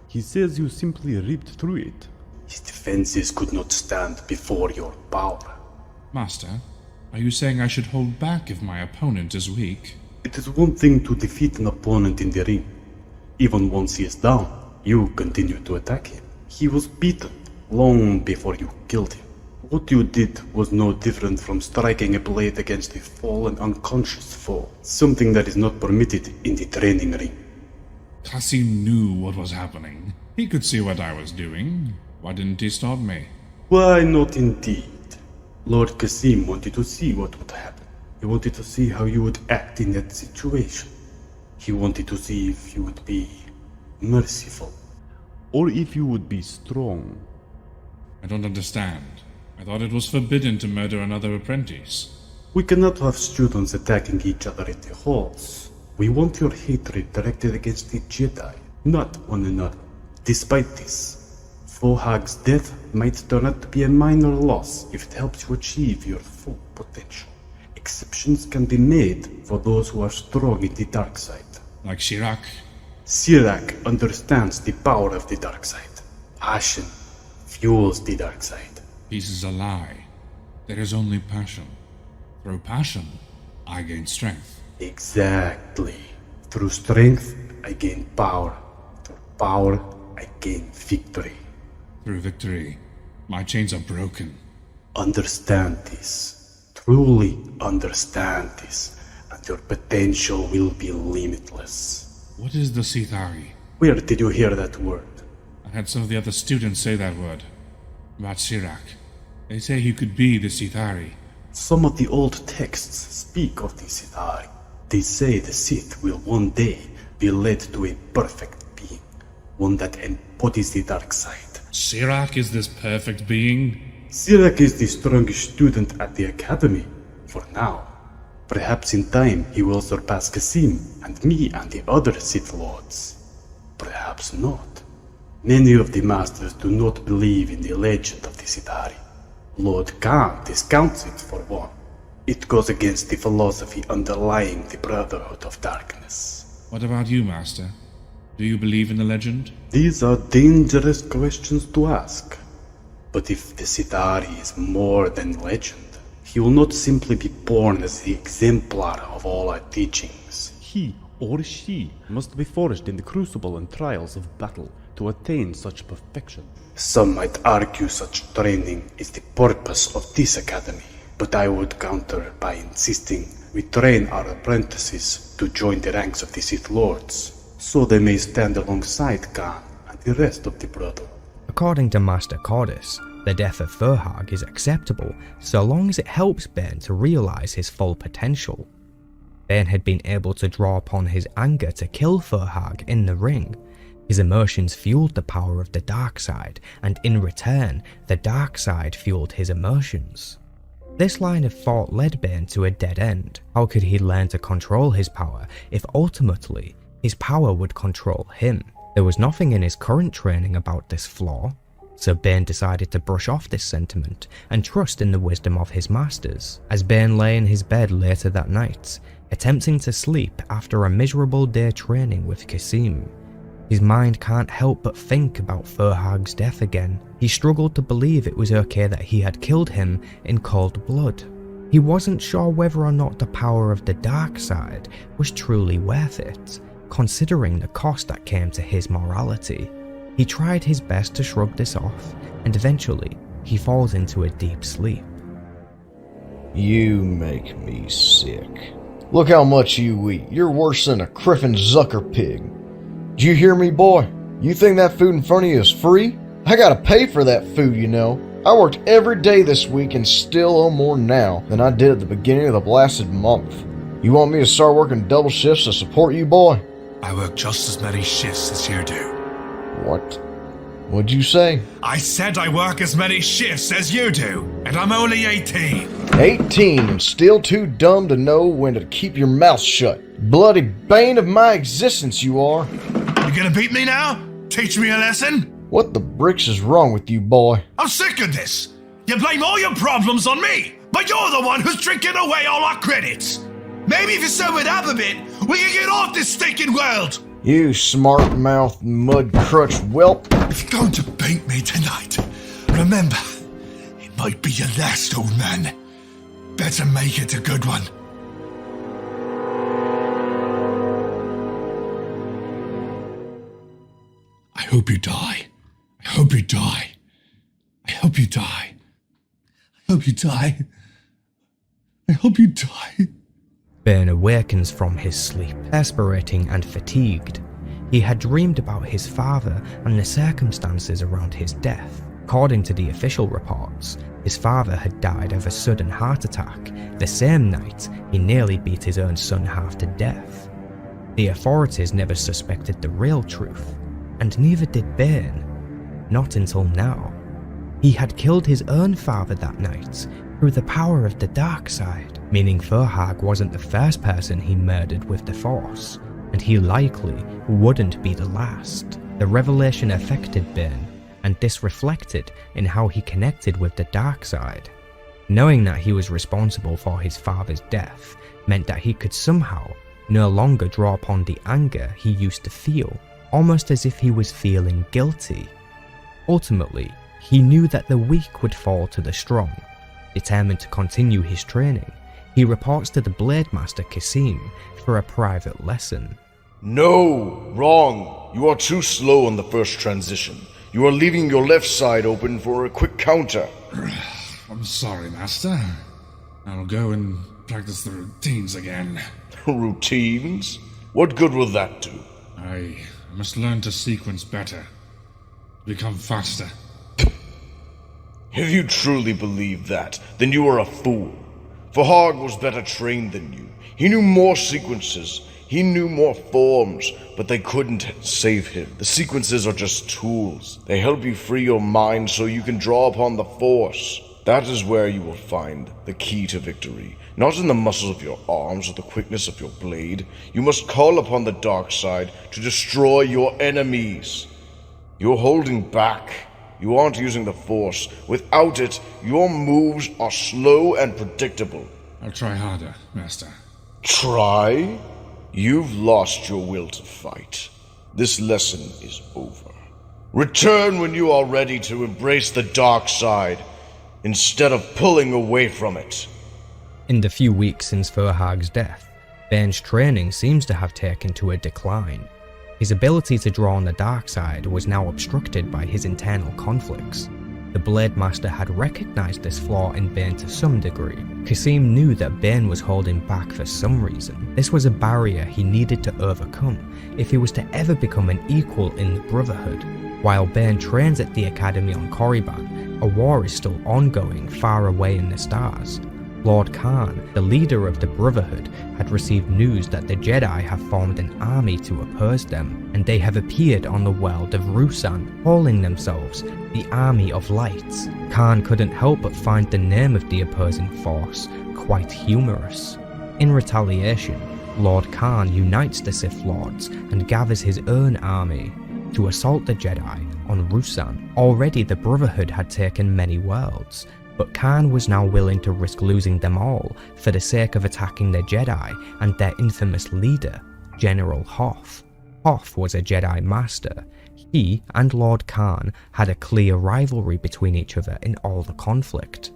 He says you simply ripped through it. His defenses could not stand before your power. Master, are you saying I should hold back if my opponent is weak? It is one thing to defeat an opponent in the ring. Even once he is down, you continue to attack him. He was beaten long before you killed him. What you did was no different from striking a blade against a fallen unconscious foe, something that is not permitted in the training ring. Kasim knew what was happening. He could see what I was doing. Why didn't he stop me? Why not indeed? Lord Kasim wanted to see what would happen. He wanted to see how you would act in that situation. He wanted to see if you would be merciful. Or if you would be strong. I don't understand. I thought it was forbidden to murder another apprentice. We cannot have students attacking each other in the halls. We want your hatred directed against the Jedi, not one another. Despite this, Furhag's death might turn out to be a minor loss if it helps you achieve your full potential. Exceptions can be made for those who are strong in the dark side. Like Sirac? Sirac understands the power of the dark side. Passion fuels the dark side. Peace is a lie. There is only passion. Through passion, I gain strength. Exactly. Through strength, I gain power. Through power, I gain victory. Through victory, my chains are broken. Understand this. Truly understand this, and your potential will be limitless. What is the Sithari? Where did you hear that word? I had some of the other students say that word. About Sirac. They say he could be the Sithari. Some of the old texts speak of the Sithari. They say the Sith will one day be led to a perfect being, one that embodies the dark side. Sirac is this perfect being? Sirac is the strongest student at the academy, for now. Perhaps in time he will surpass Kasim and me and the other Sith Lords. Perhaps not. Many of the Masters do not believe in the legend of the Sithari. Lord Khan discounts it for one. It goes against the philosophy underlying the Brotherhood of Darkness. What about you, Master? Do you believe in the legend? These are dangerous questions to ask. But if the Sithari is more than legend, he will not simply be born as the exemplar of all our teachings. He or she must be forged in the crucible and trials of battle to attain such perfection. Some might argue such training is the purpose of this academy, but I would counter by insisting we train our apprentices to join the ranks of the Sith Lords, so they may stand alongside Khan and the rest of the Brother. According to Master Cordis, the death of Furhag is acceptable so long as it helps Bane to realise his full potential. Bane had been able to draw upon his anger to kill Furhag in the ring. His emotions fueled the power of the dark side, and in return, the dark side fueled his emotions. This line of thought led Bane to a dead end. How could he learn to control his power if ultimately his power would control him? There was nothing in his current training about this flaw, so Bane decided to brush off this sentiment and trust in the wisdom of his masters. As Bane lay in his bed later that night, attempting to sleep after a miserable day training with Kasim, his mind can't help but think about Furhag's death again. He struggled to believe it was okay that he had killed him in cold blood. He wasn't sure whether or not the power of the dark side was truly worth it, considering the cost that came to his morality. He tried his best to shrug this off, and eventually he falls into a deep sleep. You make me sick. Look how much you eat. You're worse than a Criffin Zucker pig. Do you hear me, boy? You think that food in front of you is free? I gotta pay for that food, you know. I worked every day this week and still owe more now than I did at the beginning of the blasted month. You want me to start working double shifts to support you, boy? I work just as many shifts as you do. What? What'd you say? I said I work as many shifts as you do, and I'm only 18. 18 and still too dumb to know when to keep your mouth shut. Bloody bane of my existence you are. You gonna beat me now? Teach me a lesson? What the bricks is wrong with you, boy? I'm sick of this. You blame all your problems on me, but you're the one who's drinking away all our credits. Maybe if you sobered up a bit, we can get off this stinking world. You smart-mouthed mud-crutch whelp. If you're going to beat me tonight, remember, it might be your last, old man. Better make it a good one. I hope you die. I hope you die. I hope you die. I hope you die. I hope you die. Bane awakens from his sleep, perspirating and fatigued. He had dreamed about his father and the circumstances around his death. According to the official reports, his father had died of a sudden heart attack the same night he nearly beat his own son half to death. The authorities never suspected the real truth, and neither did Bane. Not until now. He had killed his own father that night through the power of the dark side, meaning Furhag wasn't the first person he murdered with the Force, and he likely wouldn't be the last. The revelation affected Bane, and this reflected in how he connected with the dark side. Knowing that he was responsible for his father's death meant that he could somehow no longer draw upon the anger he used to feel, almost as if he was feeling guilty. Ultimately, he knew that the weak would fall to the strong. Determined to continue his training, he reports to the Blade Master Kasim for a private lesson. No, wrong. You are too slow on the first transition. You are leaving your left side open for a quick counter. I'm sorry, Master. I'll go and practice the routines again. Routines? What good will that do? I must learn to sequence better. Become faster. If you truly believe that, then you are a fool. Furhag was better trained than you. He knew more sequences. He knew more forms, but they couldn't save him. The sequences are just tools. They help you free your mind so you can draw upon the Force. That is where you will find the key to victory. Not in the muscles of your arms or the quickness of your blade. You must call upon the dark side to destroy your enemies. You're holding back. You aren't using the Force. Without it, your moves are slow and predictable. I'll try harder, Master. Try? You've lost your will to fight. This lesson is over. Return when you are ready to embrace the dark side, instead of pulling away from it. In the few weeks since Furhag's death, Bane's training seems to have taken to a decline. His ability to draw on the dark side was now obstructed by his internal conflicts. The Blade Master had recognized this flaw in Bane to some degree, Kasim knew that Bane was holding back for some reason. This was a barrier he needed to overcome if he was to ever become an equal in the Brotherhood. While Bane trains at the Academy on Korriban, a war is still ongoing far away in the stars. Lord Khan, the leader of the Brotherhood, had received news that the Jedi have formed an army to oppose them, and they have appeared on the world of Ruusan, calling themselves the Army of Lights. Khan couldn't help but find the name of the opposing force quite humorous. In retaliation, Lord Khan unites the Sith Lords and gathers his own army to assault the Jedi on Ruusan. Already the Brotherhood had taken many worlds, but Khan was now willing to risk losing them all for the sake of attacking the Jedi and their infamous leader, General Hoth. Hoth was a Jedi Master. He and Lord Khan had a clear rivalry between each other in all the conflict.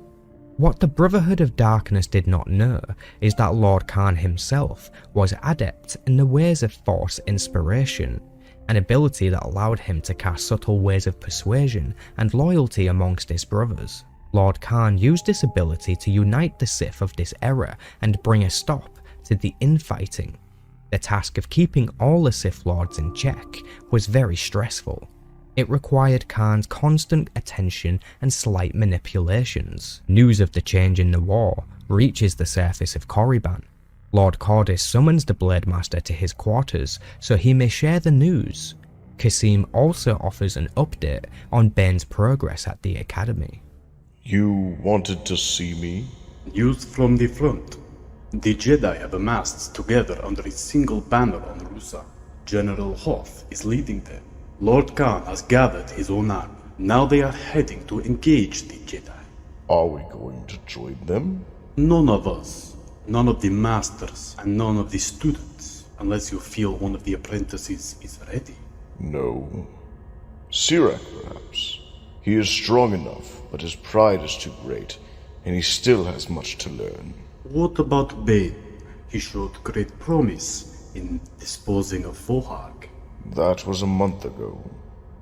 What the Brotherhood of Darkness did not know is that Lord Khan himself was adept in the ways of Force inspiration, an ability that allowed him to cast subtle ways of persuasion and loyalty amongst his brothers. Lord Khan used this ability to unite the Sith of this era and bring a stop to the infighting. The task of keeping all the Sith Lords in check was very stressful. It required Khan's constant attention and slight manipulations. News of the change in the war reaches the surface of Korriban. Lord Cordis summons the Blade Master to his quarters so he may share the news. Kasim also offers an update on Bane's progress at the Academy. You wanted to see me? News from the front. The Jedi have amassed together under a single banner on Ruusan. General Hoth is leading them. Lord Khan has gathered his own army. Now they are heading to engage the Jedi. Are we going to join them? None of us. None of the masters and none of the students, unless you feel one of the apprentices is ready. No. Sirak, perhaps. He is strong enough, but his pride is too great, and he still has much to learn. What about Bane? He showed great promise in disposing of Vohag. That was a month ago.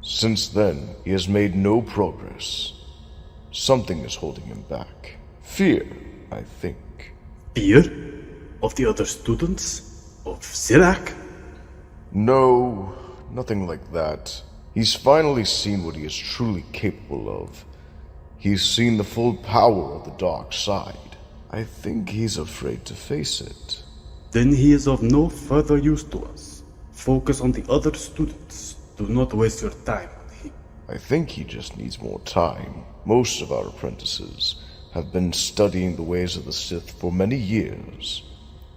Since then, he has made no progress. Something is holding him back. Fear, I think. Fear? Of the other students? Of Sirak? No, nothing like that. He's finally seen what he is truly capable of. He's seen the full power of the dark side. I think he's afraid to face it. Then he is of no further use to us. Focus on the other students. Do not waste your time on him. I think he just needs more time. Most of our apprentices have been studying the ways of the Sith for many years,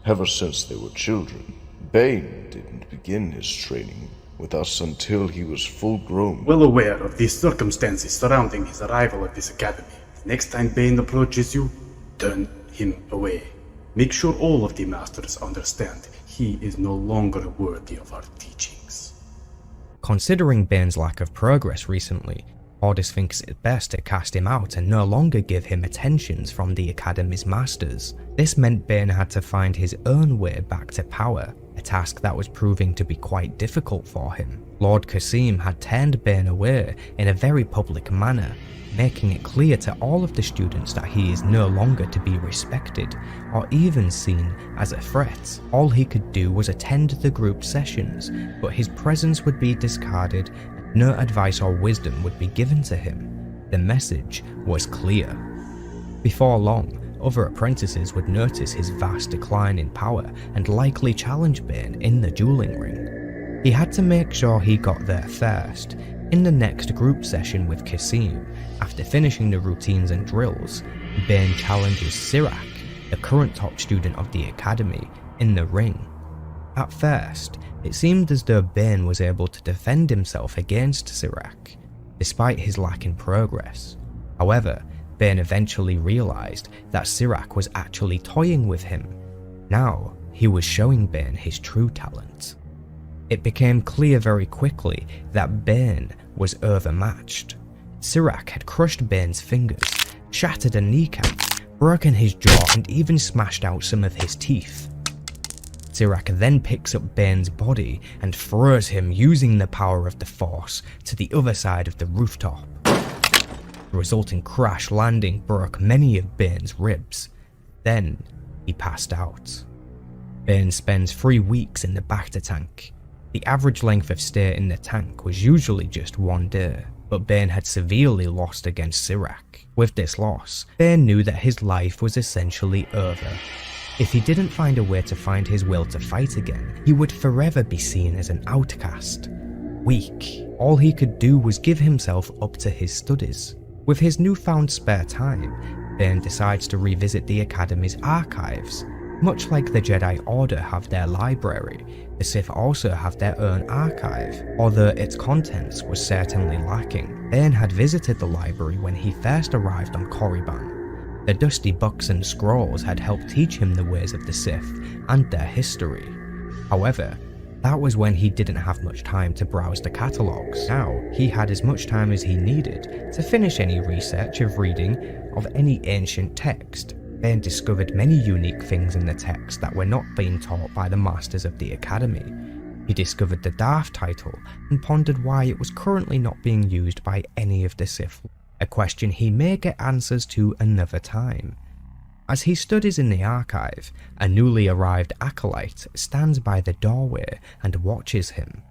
ever since they were children. Bane didn't begin his training with us until he was full grown. Well aware of the circumstances surrounding his arrival at this academy. Next time Bane approaches you, turn him away. Make sure all of the masters understand he is no longer worthy of our teachings. Considering Bane's lack of progress recently, Cordis thinks it best to cast him out and no longer give him attentions from the Academy's masters. This meant Bane had to find his own way back to power, a task that was proving to be quite difficult for him. Lord Kasim had turned Bane away in a very public manner, making it clear to all of the students that he is no longer to be respected or even seen as a threat. All he could do was attend the group sessions, but his presence would be discarded and no advice or wisdom would be given to him. The message was clear. Before long, other apprentices would notice his vast decline in power and likely challenge Bane in the dueling ring. He had to make sure he got there first. In the next group session with Kasim, after finishing the routines and drills, Bane challenges Sirak, the current top student of the academy, in the ring. At first, it seemed as though Bane was able to defend himself against Sirak, despite his lack in progress. However, Bane eventually realized that Sirak was actually toying with him. Now, he was showing Bane his true talent. It became clear very quickly that Bane was overmatched. Sirak had crushed Bane's fingers, shattered a kneecap, broken his jaw and even smashed out some of his teeth. Sirak then picks up Bane's body and throws him using the power of the Force to the other side of the rooftop. The resulting crash landing broke many of Bane's ribs. Then he passed out. Bane spends 3 weeks in the Bacta tank. The average length of stay in the tank was usually just 1 day, but Bane had severely lost against Sirac. With this loss, Bane knew that his life was essentially over. If he didn't find a way to find his will to fight again, he would forever be seen as an outcast. Weak, all he could do was give himself up to his studies. With his newfound spare time, Bane decides to revisit the Academy's archives. Much like the Jedi Order have their library, the Sith also have their own archive. Although its contents were certainly lacking, Bane had visited the library when he first arrived on Korriban. The dusty books and scrolls had helped teach him the ways of the Sith and their history. However, that was when he didn't have much time to browse the catalogues. Now, he had as much time as he needed to finish any research of reading of any ancient text. Bane discovered many unique things in the text that were not being taught by the Masters of the Academy. He discovered the Darth title and pondered why it was currently not being used by any of the Sith, a question he may get answers to another time. As he studies in the archive, a newly arrived acolyte stands by the doorway and watches him.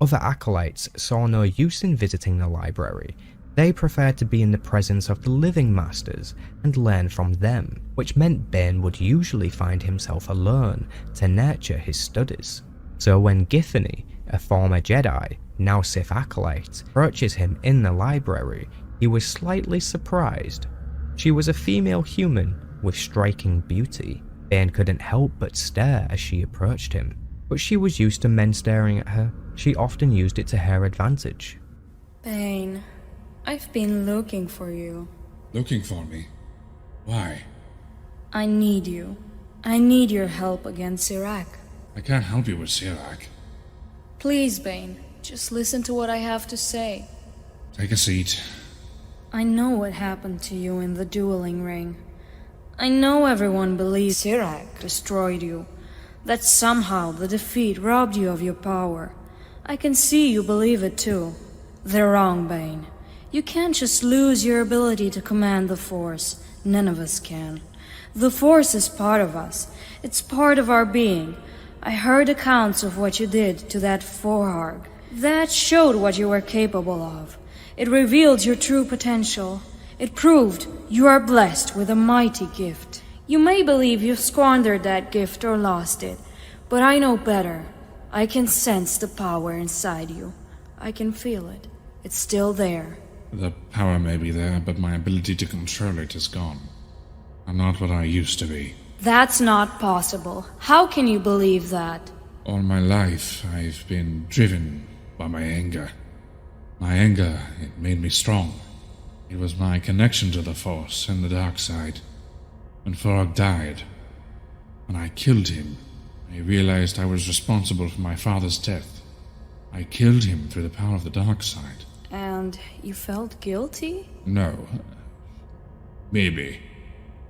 Other acolytes saw no use in visiting the library. They preferred to be in the presence of the living masters and learn from them, which meant Bane would usually find himself alone to nurture his studies. So when Githany, a former Jedi, now Sith acolyte, approaches him in the library, he was slightly surprised. She was a female human with striking beauty. Bane couldn't help but stare as she approached him, but she was used to men staring at her. She often used it to her advantage. Bane, I've been looking for you. Looking for me? Why? I need you. I need your help against Sirac. I can't help you with Sirac. Please, Bane, just listen to what I have to say. Take a seat. I know what happened to you in the dueling ring. I know everyone believes Sirac destroyed you, that somehow the defeat robbed you of your power. I can see you believe it too. They're wrong, Bane. You can't just lose your ability to command the Force. None of us can. The Force is part of us. It's part of our being. I heard accounts of what you did to that Forharg. That showed what you were capable of. It revealed your true potential. It proved you are blessed with a mighty gift. You may believe you've squandered that gift or lost it, but I know better. I can sense the power inside you. I can feel it. It's still there. The power may be there, but my ability to control it is gone. I'm not what I used to be. That's not possible. How can you believe that? All my life, I've been driven by my anger. My anger, it made me strong. It was my connection to the Force and the dark side. When Forog died, when I killed him, I realized I was responsible for my father's death. I killed him through the power of the dark side. And you felt guilty? No. Maybe.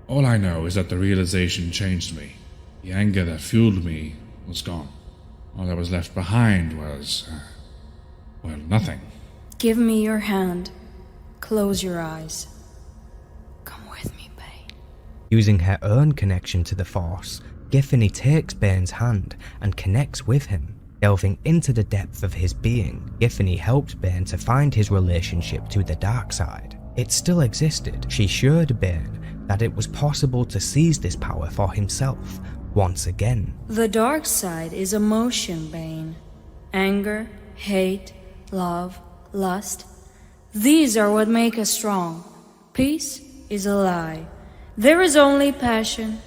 All I know is that the realization changed me. The anger that fueled me was gone. All that was left behind was, well, nothing. Give me your hand. Close your eyes. Come with me, Bane. Using her own connection to the Force, Githany takes Bane's hand and connects with him. Delving into the depth of his being, Githany helped Bane to find his relationship to the dark side. It still existed. She showed Bane that it was possible to seize this power for himself once again. The dark side is emotion, Bane. Anger, hate, love, lust. These are what make us strong. Peace is a lie. There is only passion.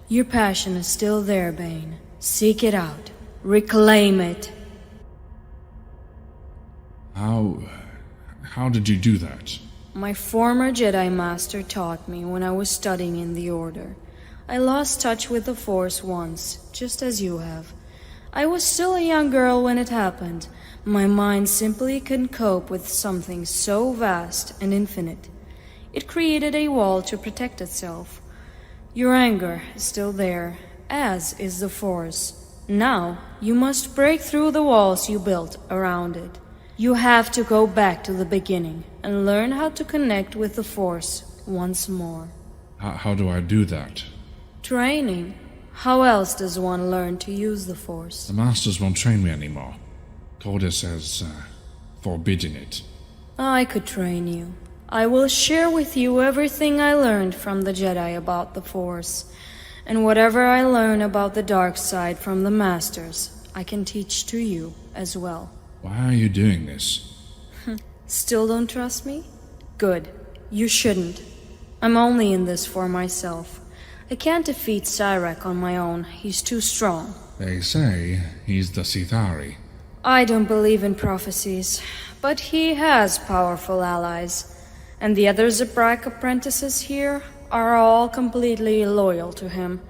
Your passion is still there, Bane. Seek it out. Reclaim it. How did you do that? My former Jedi Master taught me when I was studying in the Order. I lost touch with the Force once, just as you have. I was still a young girl when it happened. My mind simply couldn't cope with something so vast and infinite. It created a wall to protect itself. Your anger is still there, as is the Force. Now, you must break through the walls you built around it. You have to go back to the beginning and learn how to connect with the Force once more. How do I do that? Training? How else does one learn to use the Force? The Masters won't train me anymore. Cordis has, forbidden it. I could train you. I will share with you everything I learned from the Jedi about the Force. And whatever I learn about the dark side from the Masters, I can teach to you as well. Why are you doing this? Still don't trust me? Good. You shouldn't. I'm only in this for myself. I can't defeat Cyrak on my own. He's too strong. They say he's the Sithari. I don't believe in prophecies, but he has powerful allies. And the other Zabrak apprentices here are all completely loyal to him.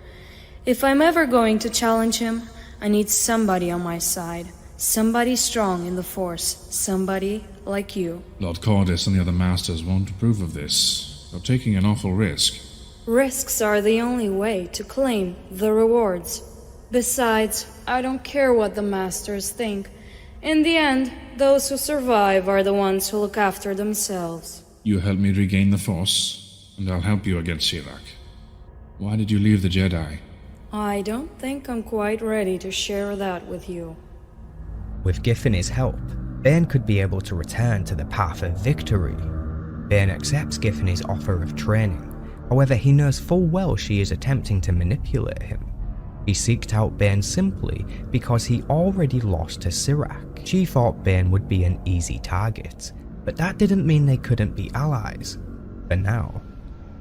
If I'm ever going to challenge him, I need somebody on my side. Somebody strong in the Force. Somebody like you. Lord Cordis and the other Masters won't approve of this. You're taking an awful risk. Risks are the only way to claim the rewards. Besides, I don't care what the Masters think. In the end, those who survive are the ones who look after themselves. You help me regain the Force, and I'll help you against Cyrak. Why did you leave the Jedi? I don't think I'm quite ready to share that with you. With Giffany's help, Bane could be able to return to the path of victory. Bane accepts Giffany's offer of training, however he knows full well she is attempting to manipulate him. He seeked out Bane simply because he already lost to Cyrak. She thought Bane would be an easy target, but that didn't mean they couldn't be allies, for now.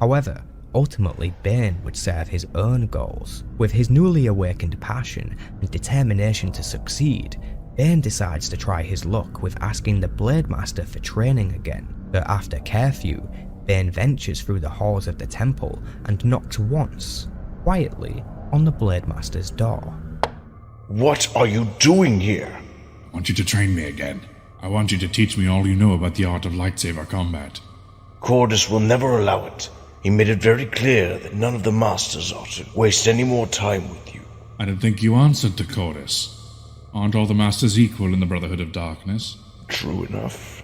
However, ultimately Bane would serve his own goals. With his newly awakened passion and determination to succeed, Bane decides to try his luck with asking the Blade Master for training again. But after curfew, Bane ventures through the halls of the temple and knocks once, quietly, on the Blade Master's door. What are you doing here? I want you to train me again. I want you to teach me all you know about the art of lightsaber combat. Cordis will never allow it. He made it very clear that none of the Masters ought to waste any more time with you. I don't think you answered to Cordis. Aren't all the Masters equal in the Brotherhood of Darkness? True enough.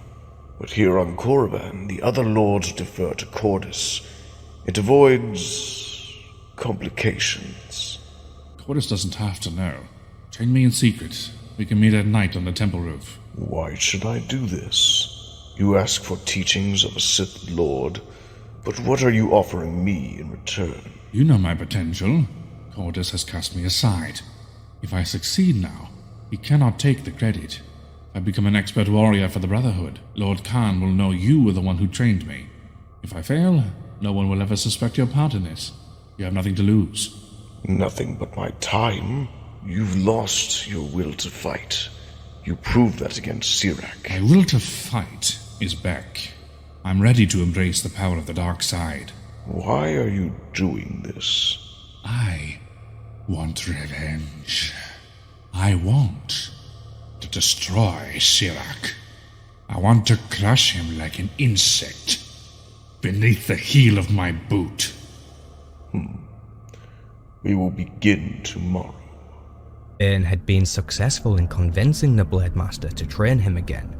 But here on Korriban, the other lords defer to Cordis. It avoids complications. Cordis doesn't have to know. Train me in secret. We can meet at night on the temple roof. Why should I do this? You ask for teachings of a Sith Lord, but what are you offering me in return? You know my potential. Cordis has cast me aside. If I succeed now, he cannot take the credit. If I become an expert warrior for the Brotherhood, Lord Khan will know you were the one who trained me. If I fail, no one will ever suspect your part in this. You have nothing to lose. Nothing but my time? You've lost your will to fight. You proved that against Cyrak. My will to fight is back. I'm ready to embrace the power of the dark side. Why are you doing this? I want revenge. I want to destroy Cyrak. I want to crush him like an insect beneath the heel of my boot. We will begin tomorrow. Bane had been successful in convincing the Blade Master to train him again.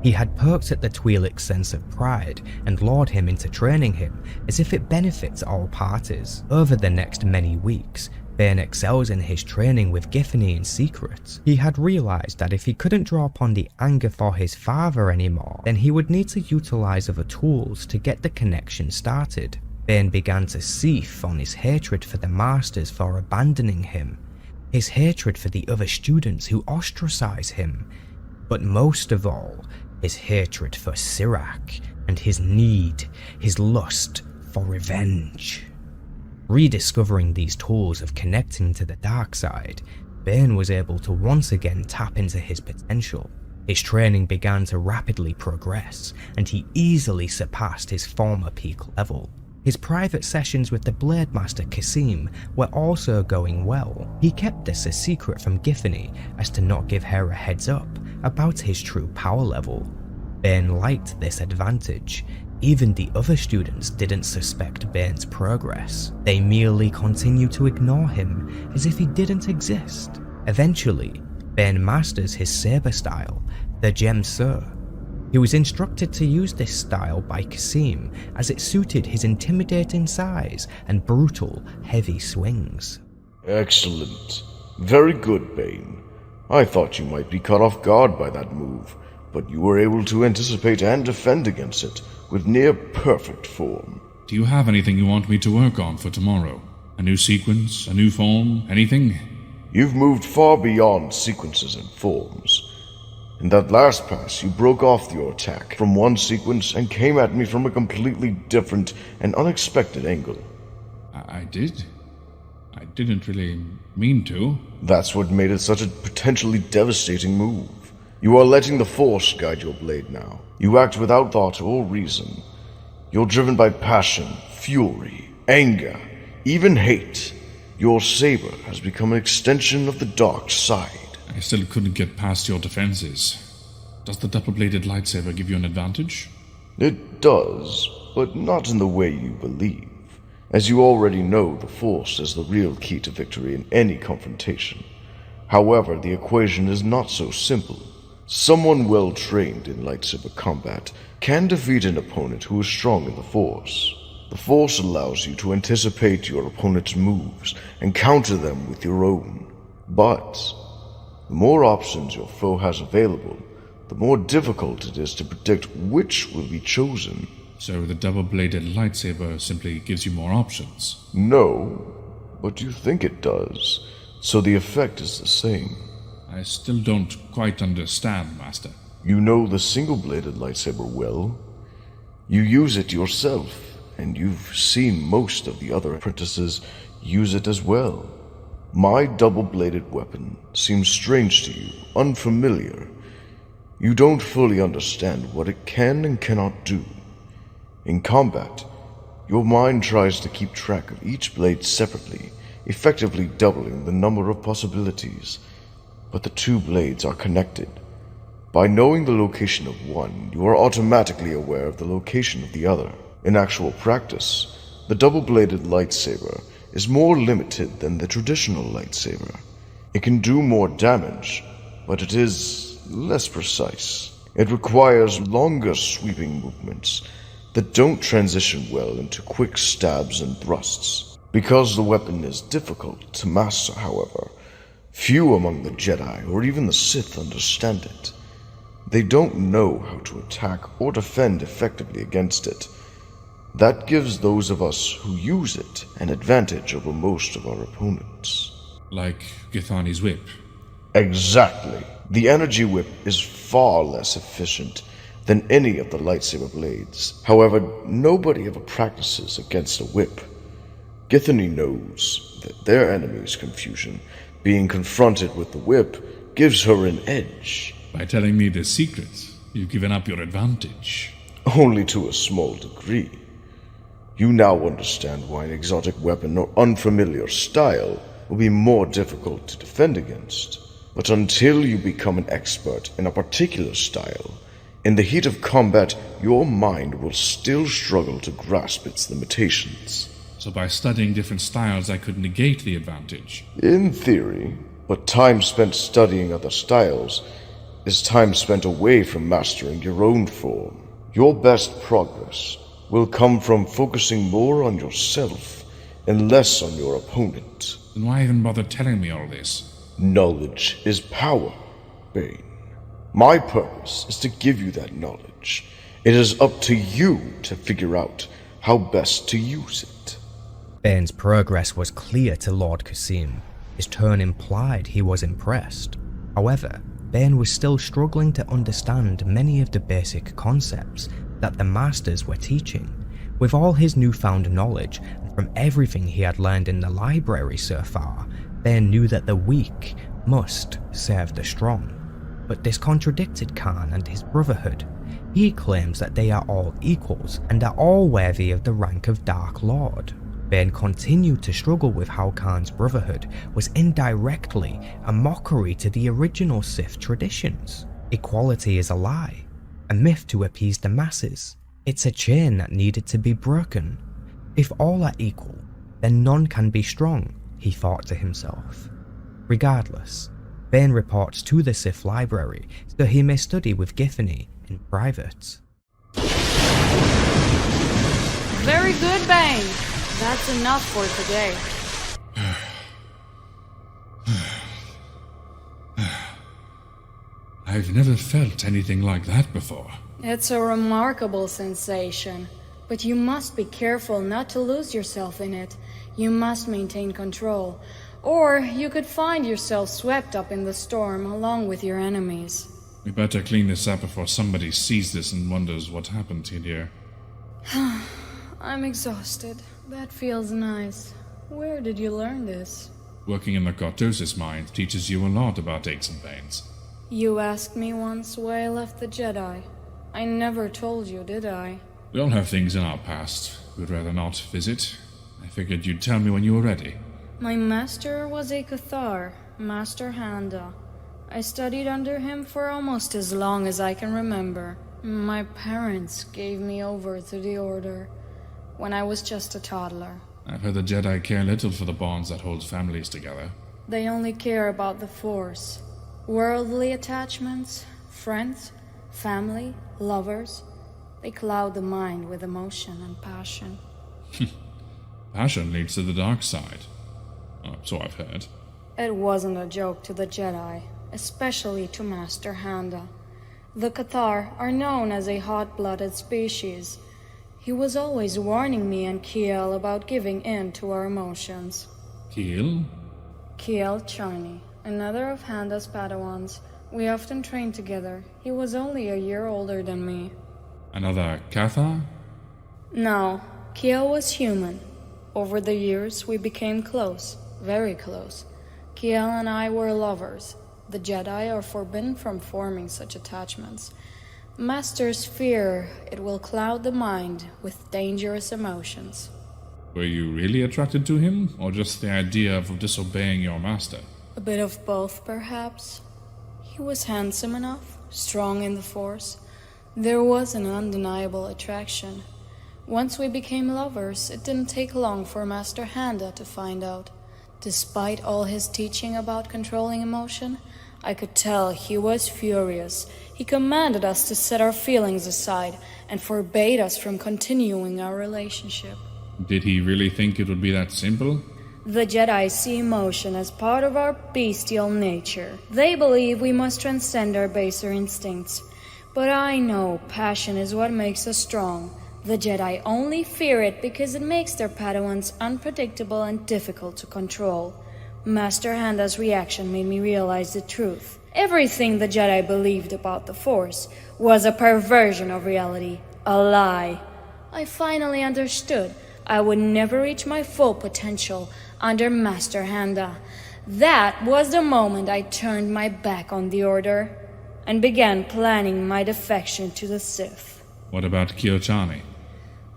He had poked at the Twi'lek's sense of pride and lured him into training him as if it benefits all parties. Over the next many weeks, Bane excels in his training with Giffany in secret. He had realized that if he couldn't draw upon the anger for his father anymore, then he would need to utilize other tools to get the connection started. Bane began to seethe on his hatred for the Masters for abandoning him, his hatred for the other students who ostracize him, but most of all, his hatred for Cyrak and his need, his lust for revenge. Rediscovering these tools of connecting to the dark side, Bane was able to once again tap into his potential. His training began to rapidly progress, and he easily surpassed his former peak level. His private sessions with the Blade Master Kasim were also going well. He kept this a secret from Giffany as to not give her a heads up about his true power level. Bane liked this advantage. Even the other students didn't suspect Bane's progress. They merely continued to ignore him as if he didn't exist. Eventually, Bane masters his saber style, the Gem Sur. He was instructed to use this style by Kasim as it suited his intimidating size and brutal, heavy swings. Excellent. Very good, Bane. I thought you might be caught off guard by that move, but you were able to anticipate and defend against it with near perfect form. Do you have anything you want me to work on for tomorrow? A new sequence, a new form, anything? You've moved far beyond sequences and forms. In that last pass, you broke off your attack from one sequence and came at me from a completely different and unexpected angle. I did? I didn't really mean to. That's what made it such a potentially devastating move. You are letting the Force guide your blade now. You act without thought or reason. You're driven by passion, fury, anger, even hate. Your saber has become an extension of the dark side. I still couldn't get past your defenses. Does the double-bladed lightsaber give you an advantage? It does, but not in the way you believe. As you already know, the Force is the real key to victory in any confrontation. However, the equation is not so simple. Someone well-trained in lightsaber combat can defeat an opponent who is strong in the Force. The Force allows you to anticipate your opponent's moves and counter them with your own. But the more options your foe has available, the more difficult it is to predict which will be chosen. So the double-bladed lightsaber simply gives you more options? No, but you think it does, so the effect is the same. I still don't quite understand, Master. You know the single-bladed lightsaber well. You use it yourself, and you've seen most of the other apprentices use it as well. My double-bladed weapon seems strange to you, unfamiliar. You don't fully understand what it can and cannot do. In combat, your mind tries to keep track of each blade separately, effectively doubling the number of possibilities. But the two blades are connected. By knowing the location of one, you are automatically aware of the location of the other. In actual practice, the double-bladed lightsaber is more limited than the traditional lightsaber. It can do more damage, but it is less precise. It requires longer sweeping movements that don't transition well into quick stabs and thrusts. Because the weapon is difficult to master, however, few among the Jedi or even the Sith understand it. They don't know how to attack or defend effectively against it. That gives those of us who use it an advantage over most of our opponents. Like Githani's whip? Exactly. The energy whip is far less efficient than any of the lightsaber blades. However, nobody ever practices against a whip. Githany knows that their enemy's confusion, being confronted with the whip, gives her an edge. By telling me this secret, you've given up your advantage. Only to a small degree. You now understand why an exotic weapon or unfamiliar style will be more difficult to defend against. But until you become an expert in a particular style, in the heat of combat, your mind will still struggle to grasp its limitations. So by studying different styles, I could negate the advantage? In theory, but time spent studying other styles is time spent away from mastering your own form. Your best progress will come from focusing more on yourself and less on your opponent. Then why even bother telling me all this? Knowledge is power, Bane. My purpose is to give you that knowledge. It is up to you to figure out how best to use it. Bane's progress was clear to Lord Kasim. His tone implied he was impressed. However, Bane was still struggling to understand many of the basic concepts that the masters were teaching. With all his newfound knowledge, and from everything he had learned in the library so far, Bane knew that the weak must serve the strong. But this contradicted Khan and his brotherhood. He claims that they are all equals and are all worthy of the rank of Dark Lord. Bane continued to struggle with how Khan's brotherhood was indirectly a mockery to the original Sith traditions. Equality is a lie, a myth to appease the masses. It's a chain that needed to be broken. If all are equal, then none can be strong, he thought to himself. Regardless, Bane reports to the Sith library so he may study with Githany in private. Very good, Bane. That's enough for today. I've never felt anything like that before. It's a remarkable sensation, but you must be careful not to lose yourself in it. You must maintain control, or you could find yourself swept up in the storm along with your enemies. We better clean this up before somebody sees this and wonders what happened here. I'm exhausted. That feels nice. Where did you learn this? Working in the Cortosis mind teaches you a lot about aches and pains. You asked me once why I left the Jedi. I never told you, did I? We all have things in our past we'd rather not visit. I figured you'd tell me when you were ready. My master was a Cathar, Master Handa. I studied under him for almost as long as I can remember. My parents gave me over to the Order when I was just a toddler. I've heard the Jedi care little for the bonds that hold families together. They only care about the Force. Worldly attachments, friends, family, lovers, they cloud the mind with emotion and passion. Passion leads to the dark side. So I've heard. It wasn't a joke to the Jedi, especially to Master Handa. The Cathar are known as a hot-blooded species. He was always warning me and Kiel about giving in to our emotions. Kiel? Kiel Charney, another of Handa's Padawans. We often trained together. He was only a year older than me. Another Cathar? No, Kiel was human. Over the years, we became close, very close. Kiel and I were lovers. The Jedi are forbidden from forming such attachments. Masters fear it will cloud the mind with dangerous emotions. Were you really attracted to him, or just the idea of disobeying your master? A bit of both, perhaps. He was handsome enough, strong in the Force. There was an undeniable attraction. Once we became lovers, it didn't take long for Master Handa to find out. Despite all his teaching about controlling emotion, I could tell he was furious. He commanded us to set our feelings aside and forbade us from continuing our relationship. Did he really think it would be that simple? The Jedi see emotion as part of our bestial nature. They believe we must transcend our baser instincts. But I know passion is what makes us strong. The Jedi only fear it because it makes their Padawans unpredictable and difficult to control. Master Handa's reaction made me realize the truth. Everything the Jedi believed about the Force was a perversion of reality, a lie. I finally understood I would never reach my full potential under Master Handa. That was the moment I turned my back on the Order and began planning my defection to the Sith. What about Kyochani?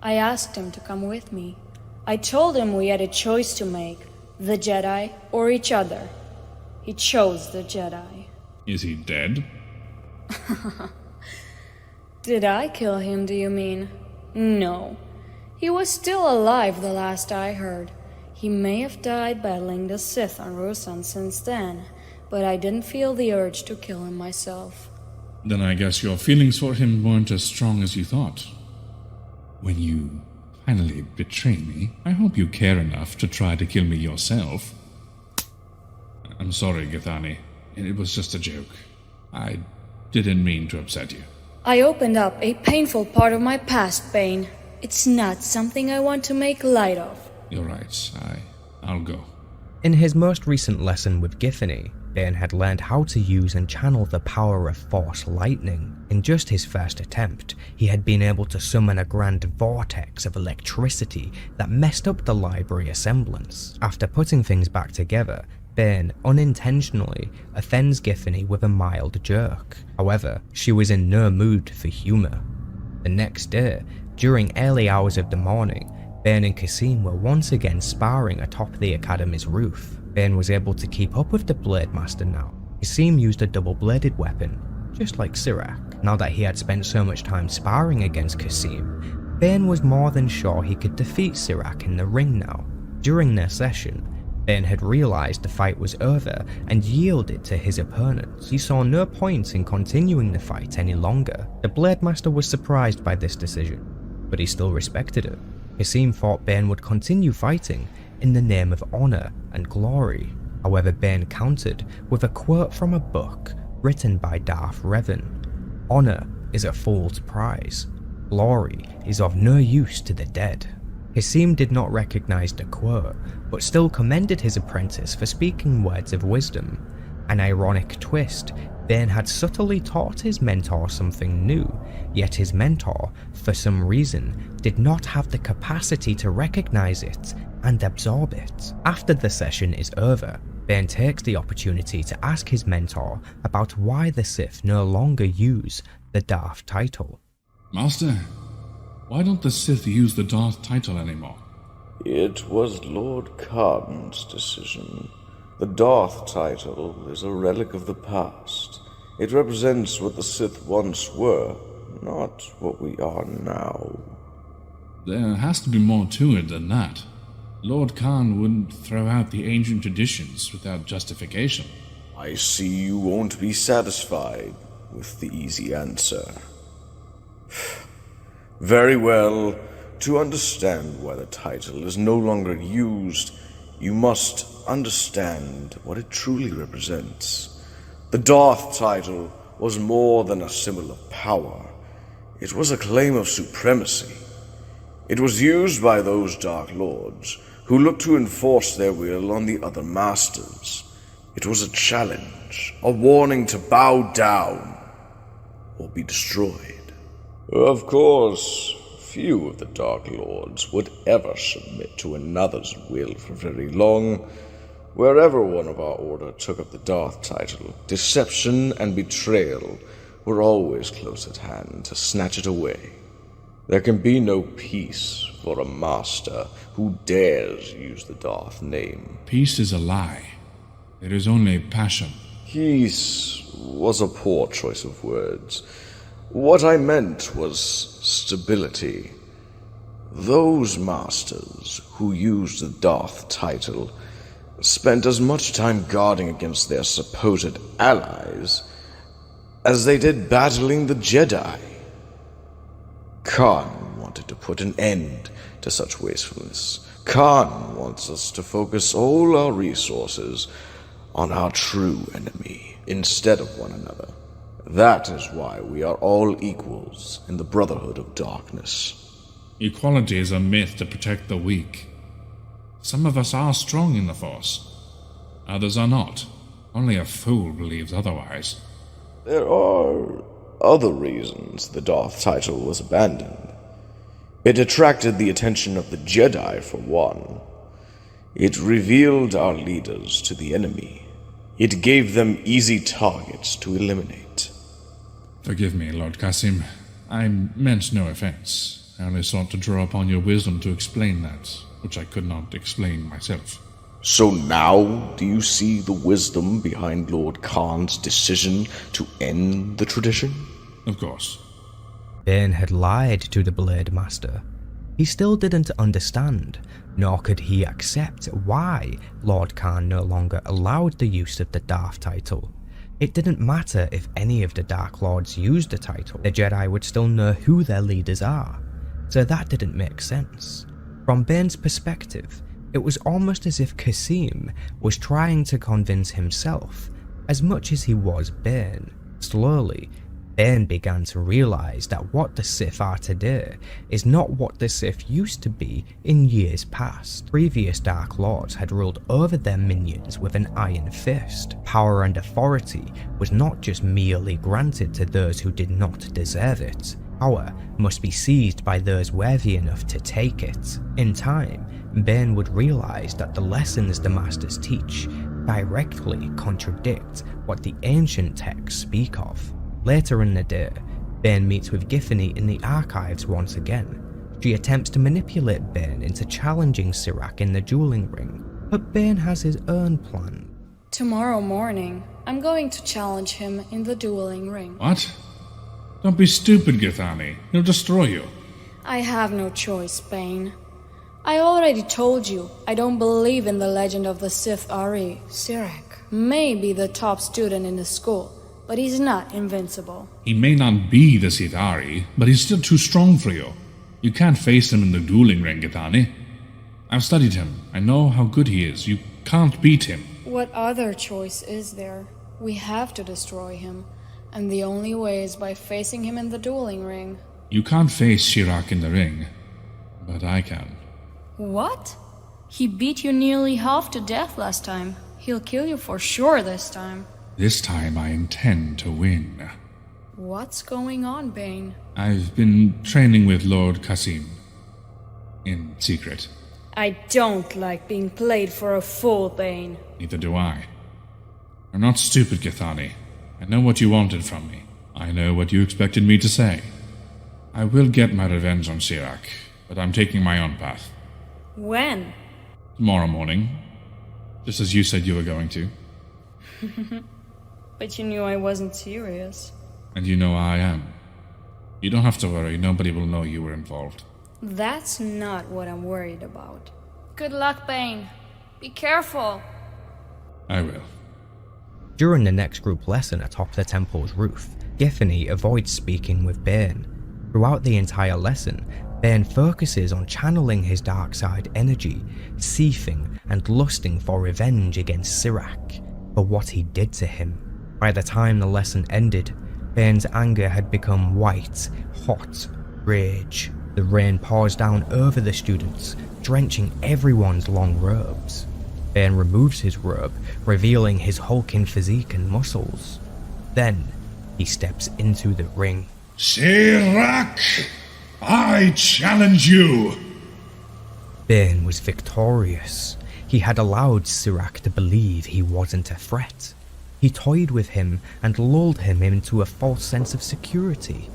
I asked him to come with me. I told him we had a choice to make, the Jedi or each other. He chose the Jedi. Is he dead? Did I kill him, do you mean? No. He was still alive the last I heard. He may have died battling the Sith on Rusan since then, but I didn't feel the urge to kill him myself. Then I guess your feelings for him weren't as strong as you thought. When you finally betray me, I hope you care enough to try to kill me yourself. I'm sorry, Githani. It was just a joke. I didn't mean to upset you. I opened up a painful part of my past, Bane. It's not something I want to make light of. You're right. I'll go. In his most recent lesson with Githany, Bane had learned how to use and channel the power of Force lightning. In just his first attempt, he had been able to summon a grand vortex of electricity that messed up the library assemblance. After putting things back together, Bane unintentionally offends Githany with a mild jerk. However, she was in no mood for humour. The next day, during early hours of the morning, Bane and Kasim were once again sparring atop the Academy's roof. Bane was able to keep up with the Blade Master now. Kasim used a double-bladed weapon, just like Sirac. Now that he had spent so much time sparring against Kasim, Bane was more than sure he could defeat Sirac in the ring now. During their session, Bane had realised the fight was over and yielded to his opponent. He saw no point in continuing the fight any longer. The Blade Master was surprised by this decision, but he still respected it. Kasim thought Bane would continue fighting in the name of honour and glory. However, Bane countered with a quote from a book written by Darth Revan. "Honour is a fool's prize. Glory is of no use to the dead." Kasim did not recognise the quote, but still commended his apprentice for speaking words of wisdom. An ironic twist, Bane had subtly taught his mentor something new, yet his mentor, for some reason, did not have the capacity to recognise it and absorb it. After the session is over, Bane takes the opportunity to ask his mentor about why the Sith no longer use the Darth title. Master, why don't the Sith use the Darth title anymore? It was Lord Khan's decision. The Darth title is a relic of the past. It represents what the Sith once were, not what we are now. There has to be more to it than that. Lord Khan wouldn't throw out the ancient traditions without justification. I see you won't be satisfied with the easy answer. Very well. To understand why the title is no longer used, you must understand what it truly represents. The Darth title was more than a symbol of power. It was a claim of supremacy. It was used by those Dark Lords who looked to enforce their will on the other masters. It was a challenge, a warning to bow down or be destroyed. Of course, few of the Dark Lords would ever submit to another's will for very long. Wherever one of our order took up the Darth title, deception and betrayal were always close at hand to snatch it away. There can be no peace for a master who dares use the Darth name. Peace is a lie. There is only passion. Peace was a poor choice of words. What I meant was stability. Those masters who used the Darth title spent as much time guarding against their supposed allies as they did battling the Jedi. Khan wanted to put an end to such wastefulness. Khan wants us to focus all our resources on our true enemy instead of one another. That is why we are all equals in the Brotherhood of Darkness. Equality is a myth to protect the weak. Some of us are strong in the Force. Others are not. Only a fool believes otherwise. There are other reasons the Darth title was abandoned. It attracted the attention of the Jedi, for one. It revealed our leaders to the enemy. It gave them easy targets to eliminate. Forgive me, Lord Qasim. I meant no offense. I only sought to draw upon your wisdom to explain that, which I could not explain myself. So now, do you see the wisdom behind Lord Khan's decision to end the tradition? Of course. Bane had lied to the Blade Master. He still didn't understand, nor could he accept why Lord Khan no longer allowed the use of the Darth title. It didn't matter if any of the Dark Lords used the title, the Jedi would still know who their leaders are, so that didn't make sense. From Bane's perspective, it was almost as if Qasim was trying to convince himself as much as he was Bane. Slowly, Bane began to realise that what the Sith are today is not what the Sith used to be in years past. Previous Dark Lords had ruled over their minions with an iron fist. Power and authority was not just merely granted to those who did not deserve it. Power must be seized by those worthy enough to take it. In time, Bane would realise that the lessons the Masters teach directly contradict what the ancient texts speak of. Later in the day, Bane meets with Githany in the archives once again. She attempts to manipulate Bane into challenging Sirac in the dueling ring, but Bane has his own plan. Tomorrow morning, I'm going to challenge him in the dueling ring. What? Don't be stupid, Githany. He'll destroy you. I have no choice, Bane. I already told you, I don't believe in the legend of the Sith Ari. Sirak may be the top student in the school, but he's not invincible. He may not be the Sith Ari, but he's still too strong for you. You can't face him in the dueling ring, Githani. I've studied him. I know how good he is. You can't beat him. What other choice is there? We have to destroy him, and the only way is by facing him in the dueling ring. You can't face Shirak in the ring, but I can. What? He beat you nearly half to death last time. He'll kill you for sure this time. This time I intend to win. What's going on, Bane? I've been training with Lord Qasim. In secret. I don't like being played for a fool, Bane. Neither do I. I'm not stupid, Githani. I know what you wanted from me. I know what you expected me to say. I will get my revenge on Shirak, but I'm taking my own path. When? Tomorrow morning. Just as you said you were going to. But you knew I wasn't serious. And you know I am. You don't have to worry, nobody will know you were involved. That's not what I'm worried about. Good luck, Bane. Be careful. I will. During the next group lesson atop the temple's roof, Githany avoids speaking with Bane. Throughout the entire lesson, Bane focuses on channeling his dark side energy, seething and lusting for revenge against Sirak for what he did to him. By the time the lesson ended, Bane's anger had become white, hot rage. The rain pours down over the students, drenching everyone's long robes. Bane removes his robe, revealing his hulking physique and muscles. Then, he steps into the ring. Sirak! I challenge you! Bane was victorious. He had allowed Sirak to believe he wasn't a threat. He toyed with him and lulled him into a false sense of security.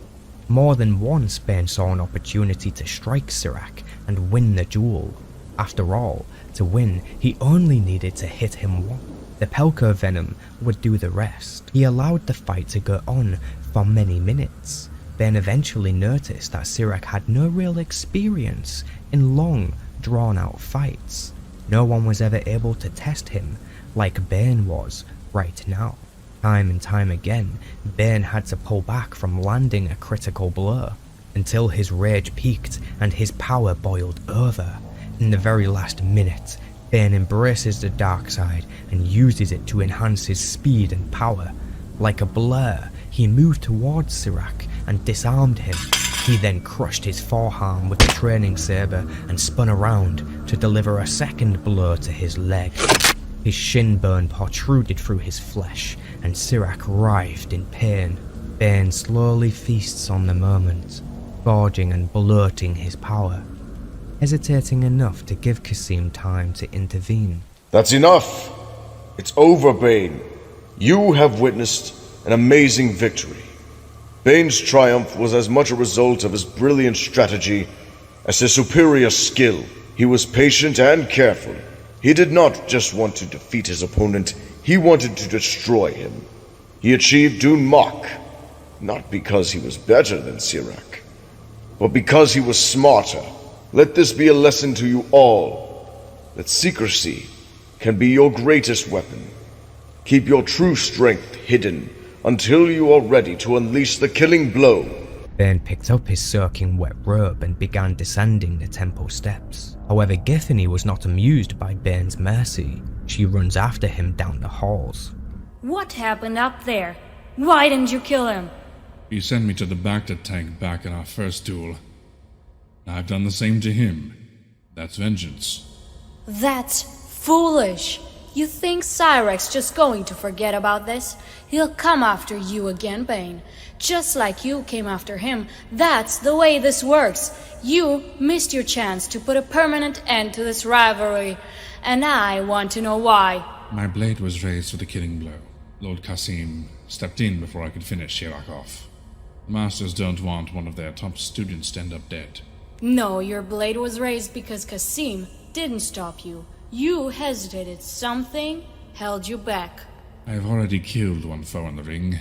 More than once Bane saw an opportunity to strike Sirak and win the duel. After all, to win, he only needed to hit him once. The Pelko venom would do the rest. He allowed the fight to go on for many minutes. Bane eventually noticed that Sirak had no real experience in long, drawn-out fights. No one was ever able to test him like Bane was right now. Time and time again, Bane had to pull back from landing a critical blow, until his rage peaked and his power boiled over. In the very last minute, Bane embraces the dark side and uses it to enhance his speed and power. Like a blur, he moved towards Sirak and disarmed him. He then crushed his forearm with the training saber and spun around to deliver a second blow to his leg. His shin bone protruded through his flesh, and Sirak writhed in pain. Bane slowly feasts on the moment, forging and bloating his power, hesitating enough to give Qasim time to intervene. That's enough! It's over, Bane. You have witnessed an amazing victory. Bane's triumph was as much a result of his brilliant strategy as his superior skill. He was patient and careful. He did not just want to defeat his opponent, he wanted to destroy him. He achieved Dun Mok, not because he was better than Sirak, but because he was smarter. Let this be a lesson to you all, that secrecy can be your greatest weapon. Keep your true strength hidden until you are ready to unleash the killing blow. Bane picked up his soaking wet robe and began descending the temple steps. However, Githany was not amused by Bane's mercy. She runs after him down the halls. What happened up there? Why didn't you kill him? He sent me to the Baghdad tank back in our first duel. I've done the same to him. That's vengeance. That's foolish. You think Cyrek's just going to forget about this? He'll come after you again, Bane. Just like you came after him. That's the way this works. You missed your chance to put a permanent end to this rivalry. And I want to know why. My blade was raised for the killing blow. Lord Qasim stepped in before I could finish Shirak off. The Masters don't want one of their top students to end up dead. No, your blade was raised because Qasim didn't stop you. You hesitated. Something held you back. I've already killed one foe in the ring.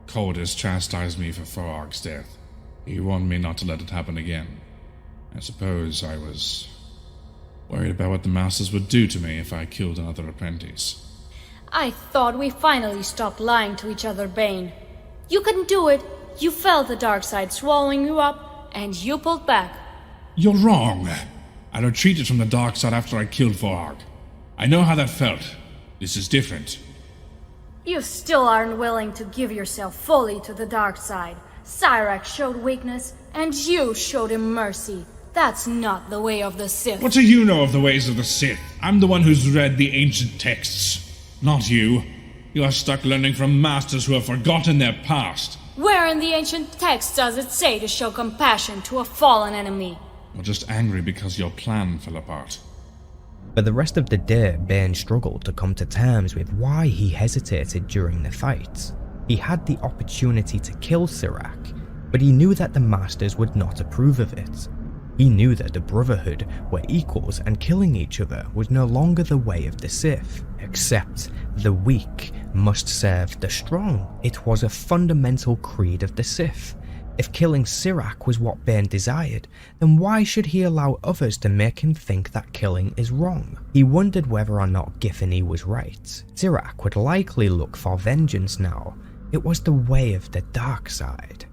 Cordis chastised me for Farag's death. He warned me not to let it happen again. I suppose I was Worried about what the Masters would do to me if I killed another apprentice. I thought we finally stopped lying to each other, Bane. You couldn't do it. You felt the dark side swallowing you up, and you pulled back. You're wrong. I retreated from the dark side after I killed Varg. I know how that felt. This is different. You still aren't willing to give yourself fully to the dark side. Cyrax showed weakness, and you showed him mercy. That's not the way of the Sith. What do you know of the ways of the Sith? I'm the one who's read the ancient texts. Not you. You are stuck learning from masters who have forgotten their past. Where in the ancient texts does it say to show compassion to a fallen enemy? Or just angry because your plan fell apart. For the rest of the day, Bane struggled to come to terms with why he hesitated during the fight. He had the opportunity to kill Cyrax, but he knew that the Masters would not approve of it. He knew that the Brotherhood were equals and killing each other was no longer the way of the Sith. Except the weak must serve the strong. It was a fundamental creed of the Sith. If killing Cyrax was what Bane desired, then why should he allow others to make him think that killing is wrong? He wondered whether or not Githany was right. Cyrax would likely look for vengeance now. It was the way of the dark side.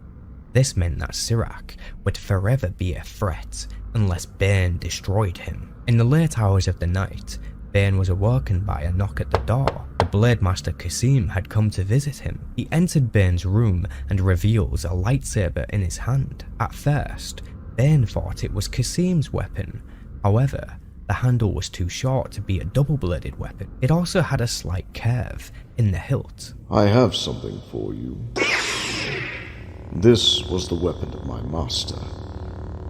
This meant that Cyrax would forever be a threat unless Bane destroyed him. In the late hours of the night, Bane was awoken by a knock at the door. The Blade Master Kasim had come to visit him. He entered Bane's room and reveals a lightsaber in his hand. At first, Bane thought it was Kasim's weapon. However, the handle was too short to be a double-bladed weapon. It also had a slight curve in the hilt. I have something for you. This was the weapon of my master.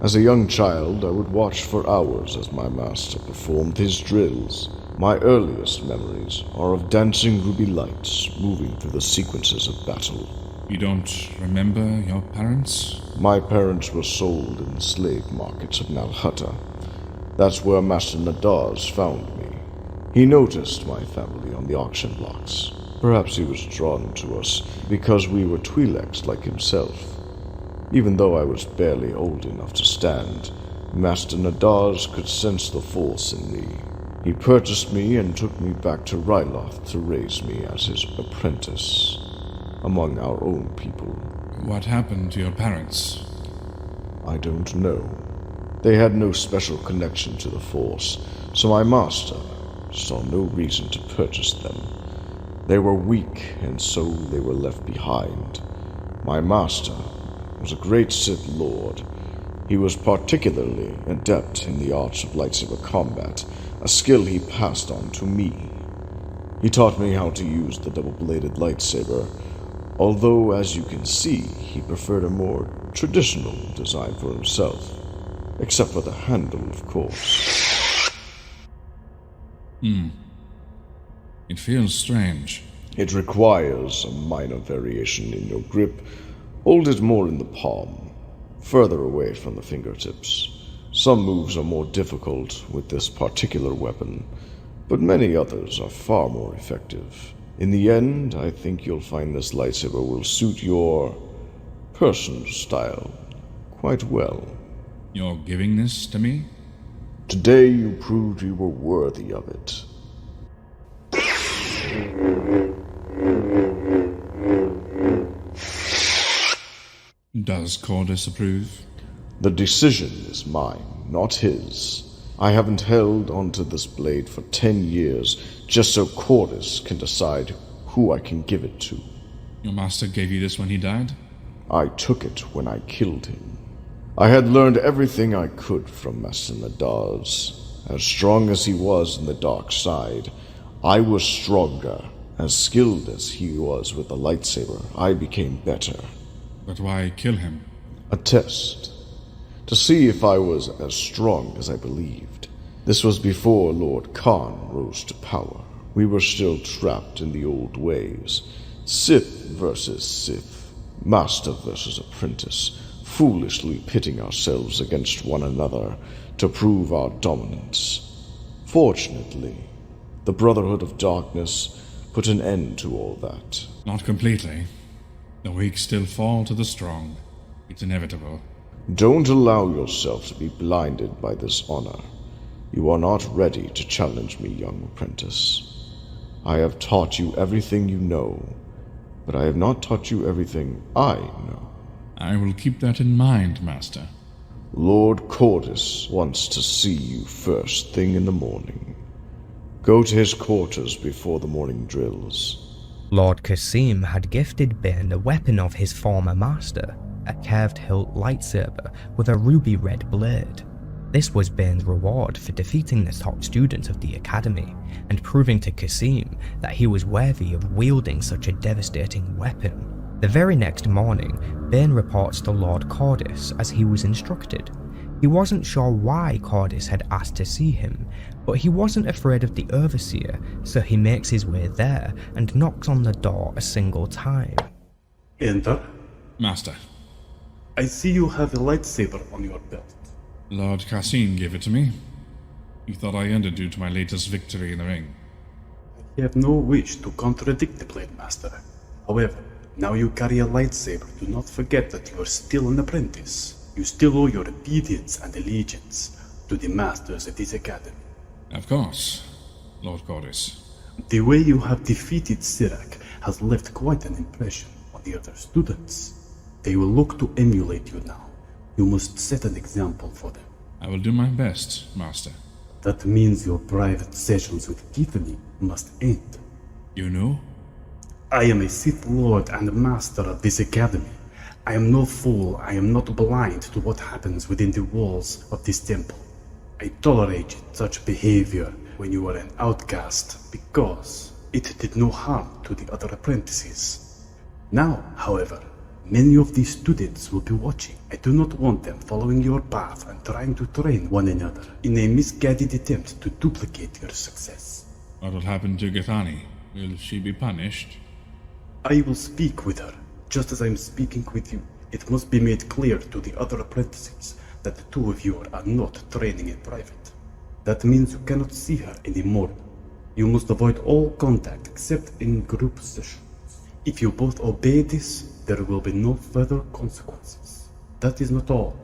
As a young child, I would watch for hours as my master performed his drills. My earliest memories are of dancing ruby lights moving through the sequences of battle. You don't remember your parents? My parents were sold in the slave markets of Nalhutta. That's where Master Nadaz found me. He noticed my family on the auction blocks. Perhaps he was drawn to us because we were Twi'leks like himself. Even though I was barely old enough to stand, Master Nadaz could sense the Force in me. He purchased me and took me back to Ryloth to raise me as his apprentice, among our own people. What happened to your parents? I don't know. They had no special connection to the Force, so my master saw no reason to purchase them. They were weak, and so they were left behind. My master was a great Sith Lord. He was particularly adept in the arts of lightsaber combat, a skill he passed on to me. He taught me how to use the double-bladed lightsaber, although, as you can see, he preferred a more traditional design for himself. Except for the handle, of course. It feels strange. It requires a minor variation in your grip. Hold it more in the palm, further away from the fingertips. Some moves are more difficult with this particular weapon, but many others are far more effective. In the end, I think you'll find this lightsaber will suit your personal style quite well. You're giving this to me? Today you proved you were worthy of it. Does Cordis approve? The decision is mine, not his. I haven't held onto this blade for 10 years just so Cordis can decide who I can give it to. Your master gave you this when he died? I took it when I killed him. I had learned everything I could from Master Nadaz. As strong as he was in the dark side, I was stronger. As skilled as he was with the lightsaber, I became better. But why kill him? A test. To see if I was as strong as I believed. This was before Lord Khan rose to power. We were still trapped in the old ways. Sith versus Sith. Master versus apprentice. Foolishly pitting ourselves against one another to prove our dominance. Fortunately, the Brotherhood of Darkness put an end to all that. Not completely. The weak still fall to the strong. It's inevitable. Don't allow yourself to be blinded by this honor. You are not ready to challenge me, young apprentice. I have taught you everything you know, but I have not taught you everything I know. I will keep that in mind, Master. Lord Cordis wants to see you first thing in the morning. Go to his quarters before the morning drills. Lord Kasim had gifted Bane the weapon of his former master, a curved hilt lightsaber with a ruby red blade. This was Bane's reward for defeating the top student of the academy and proving to Kasim that he was worthy of wielding such a devastating weapon. The very next morning, Bane reports to Lord Cordis as he was instructed. He wasn't sure why Cordis had asked to see him, but he wasn't afraid of the Overseer, so he makes his way there and knocks on the door a single time. Enter. Master. I see you have a lightsaber on your belt. Lord Kasim gave it to me. He thought I earned it due to my latest victory in the ring. I have no wish to contradict the Blade Master. However, now you carry a lightsaber, do not forget that you are still an apprentice. You still owe your obedience and allegiance to the masters of this academy. Of course, Lord Cordis. The way you have defeated Sirak has left quite an impression on the other students. They will look to emulate you now. You must set an example for them. I will do my best, Master. That means your private sessions with Tiffany must end. You know? I am a Sith Lord and Master of this academy. I am no fool, I am not blind to what happens within the walls of this temple. I tolerate such behavior when you are an outcast because it did no harm to the other apprentices. Now, however, many of these students will be watching. I do not want them following your path and trying to train one another in a misguided attempt to duplicate your success. What will happen to Gathani? Will she be punished? I will speak with her, just as I am speaking with you. It must be made clear to the other apprentices that the two of you are not training in private. That means you cannot see her anymore. You must avoid all contact except in group sessions. If you both obey this, there will be no further consequences. That is not all.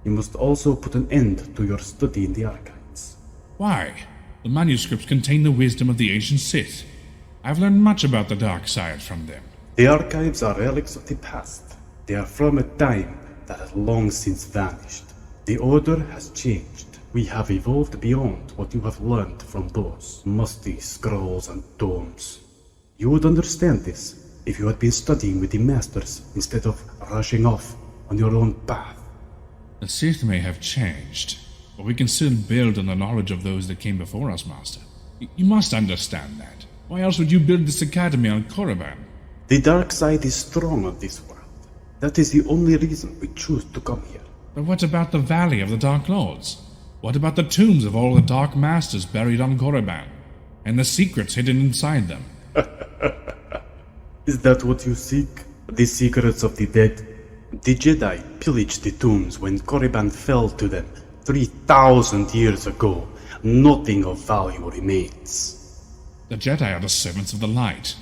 You must also put an end to your study in the archives. Why? The manuscripts contain the wisdom of the ancient Sith. I've learned much about the dark side from them. The archives are relics of the past. They are from a time that has long since vanished. The order has changed. We have evolved beyond what you have learned from those musty scrolls and tomes. You would understand this if you had been studying with the masters instead of rushing off on your own path. The Sith may have changed, but we can still build on the knowledge of those that came before us, Master. You must understand that. Why else would you build this academy on Korriban? The dark side is strong on this world. That is the only reason we choose to come here. But what about the Valley of the Dark Lords? What about the tombs of all the Dark Masters buried on Korriban? And the secrets hidden inside them? Is that what you seek? The secrets of the dead? The Jedi pillaged the tombs when Korriban fell to them 3,000 years ago. Nothing of value remains. The Jedi are the servants of the light.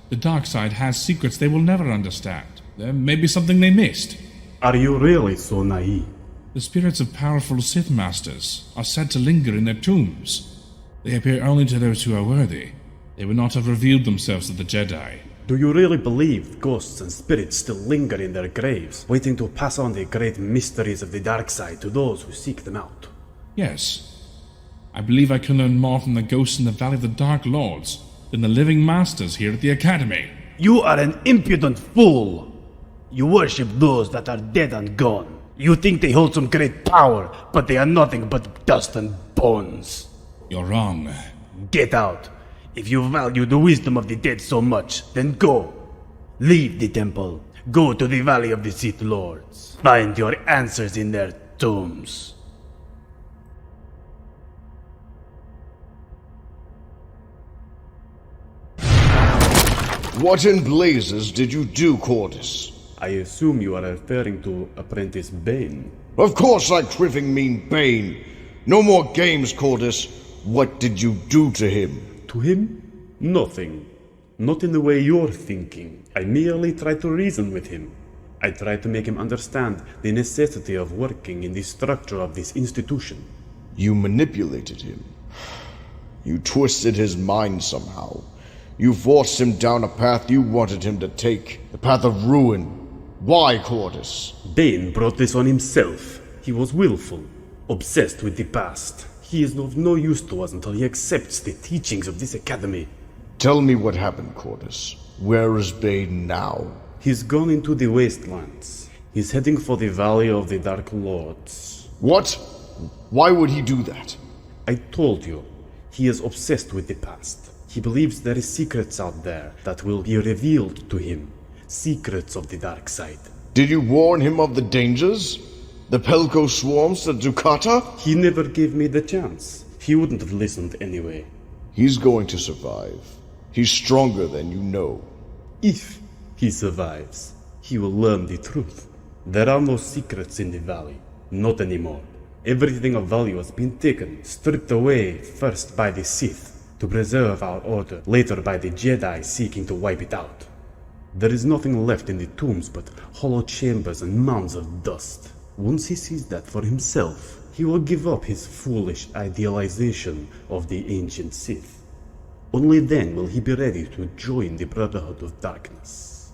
The dark side has secrets they will never understand. There may be something they missed. Are you really so naive? The spirits of powerful Sith Masters are said to linger in their tombs. They appear only to those who are worthy. They would not have revealed themselves to the Jedi. Do you really believe ghosts and spirits still linger in their graves, waiting to pass on the great mysteries of the dark side to those who seek them out? Yes. I believe I can learn more from the ghosts in the Valley of the Dark Lords than the living masters here at the Academy. You are an impudent fool! You worship those that are dead and gone. You think they hold some great power, but they are nothing but dust and bones. You're wrong. Get out. If you value the wisdom of the dead so much, then go. Leave the temple. Go to the Valley of the Sith Lords. Find your answers in their tombs. What in blazes did you do, Cordis? I assume you are referring to Apprentice Bane. Of course I criffing mean Bane. No more games, Cordis. What did you do to him? To him? Nothing. Not in the way you're thinking. I merely tried to reason with him. I tried to make him understand the necessity of working in the structure of this institution. You manipulated him. You twisted his mind somehow. You forced him down a path you wanted him to take, the path of ruin. Why, Cordis? Bane brought this on himself. He was willful, obsessed with the past. He is of no use to us until he accepts the teachings of this academy. Tell me what happened, Cordis. Where is Bane now? He's gone into the wastelands. He's heading for the Valley of the Dark Lords. What? Why would he do that? I told you. He is obsessed with the past. He believes there is secrets out there that will be revealed to him. Secrets of the dark side. Did you warn him of the dangers? The Pelko swarms, the Ducata? He never gave me the chance. He wouldn't have listened anyway. He's going to survive. He's stronger than you know. If he survives, he will learn the truth. There are no secrets in the valley. Not anymore. Everything of value has been taken, stripped away first by the Sith to preserve our order, later by the Jedi seeking to wipe it out. There is nothing left in the tombs but hollow chambers and mounds of dust. Once he sees that for himself, he will give up his foolish idealization of the ancient Sith. Only then will he be ready to join the Brotherhood of Darkness.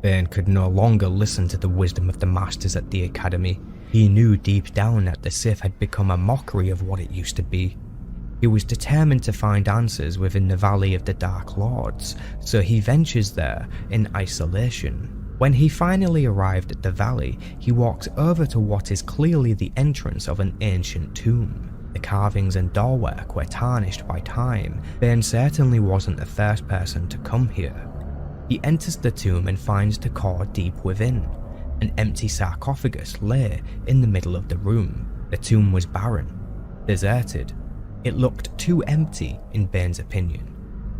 Bane could no longer listen to the wisdom of the masters at the academy. He knew deep down that the Sith had become a mockery of what it used to be. He was determined to find answers within the Valley of the Dark Lords, so he ventures there in isolation. When he finally arrived at the valley, he walks over to what is clearly the entrance of an ancient tomb. The carvings and doorwork were tarnished by time. Bane certainly wasn't the first person to come here. He enters the tomb and finds the core deep within. An empty sarcophagus lay in the middle of the room. The tomb was barren, deserted. It looked too empty in Bane's opinion.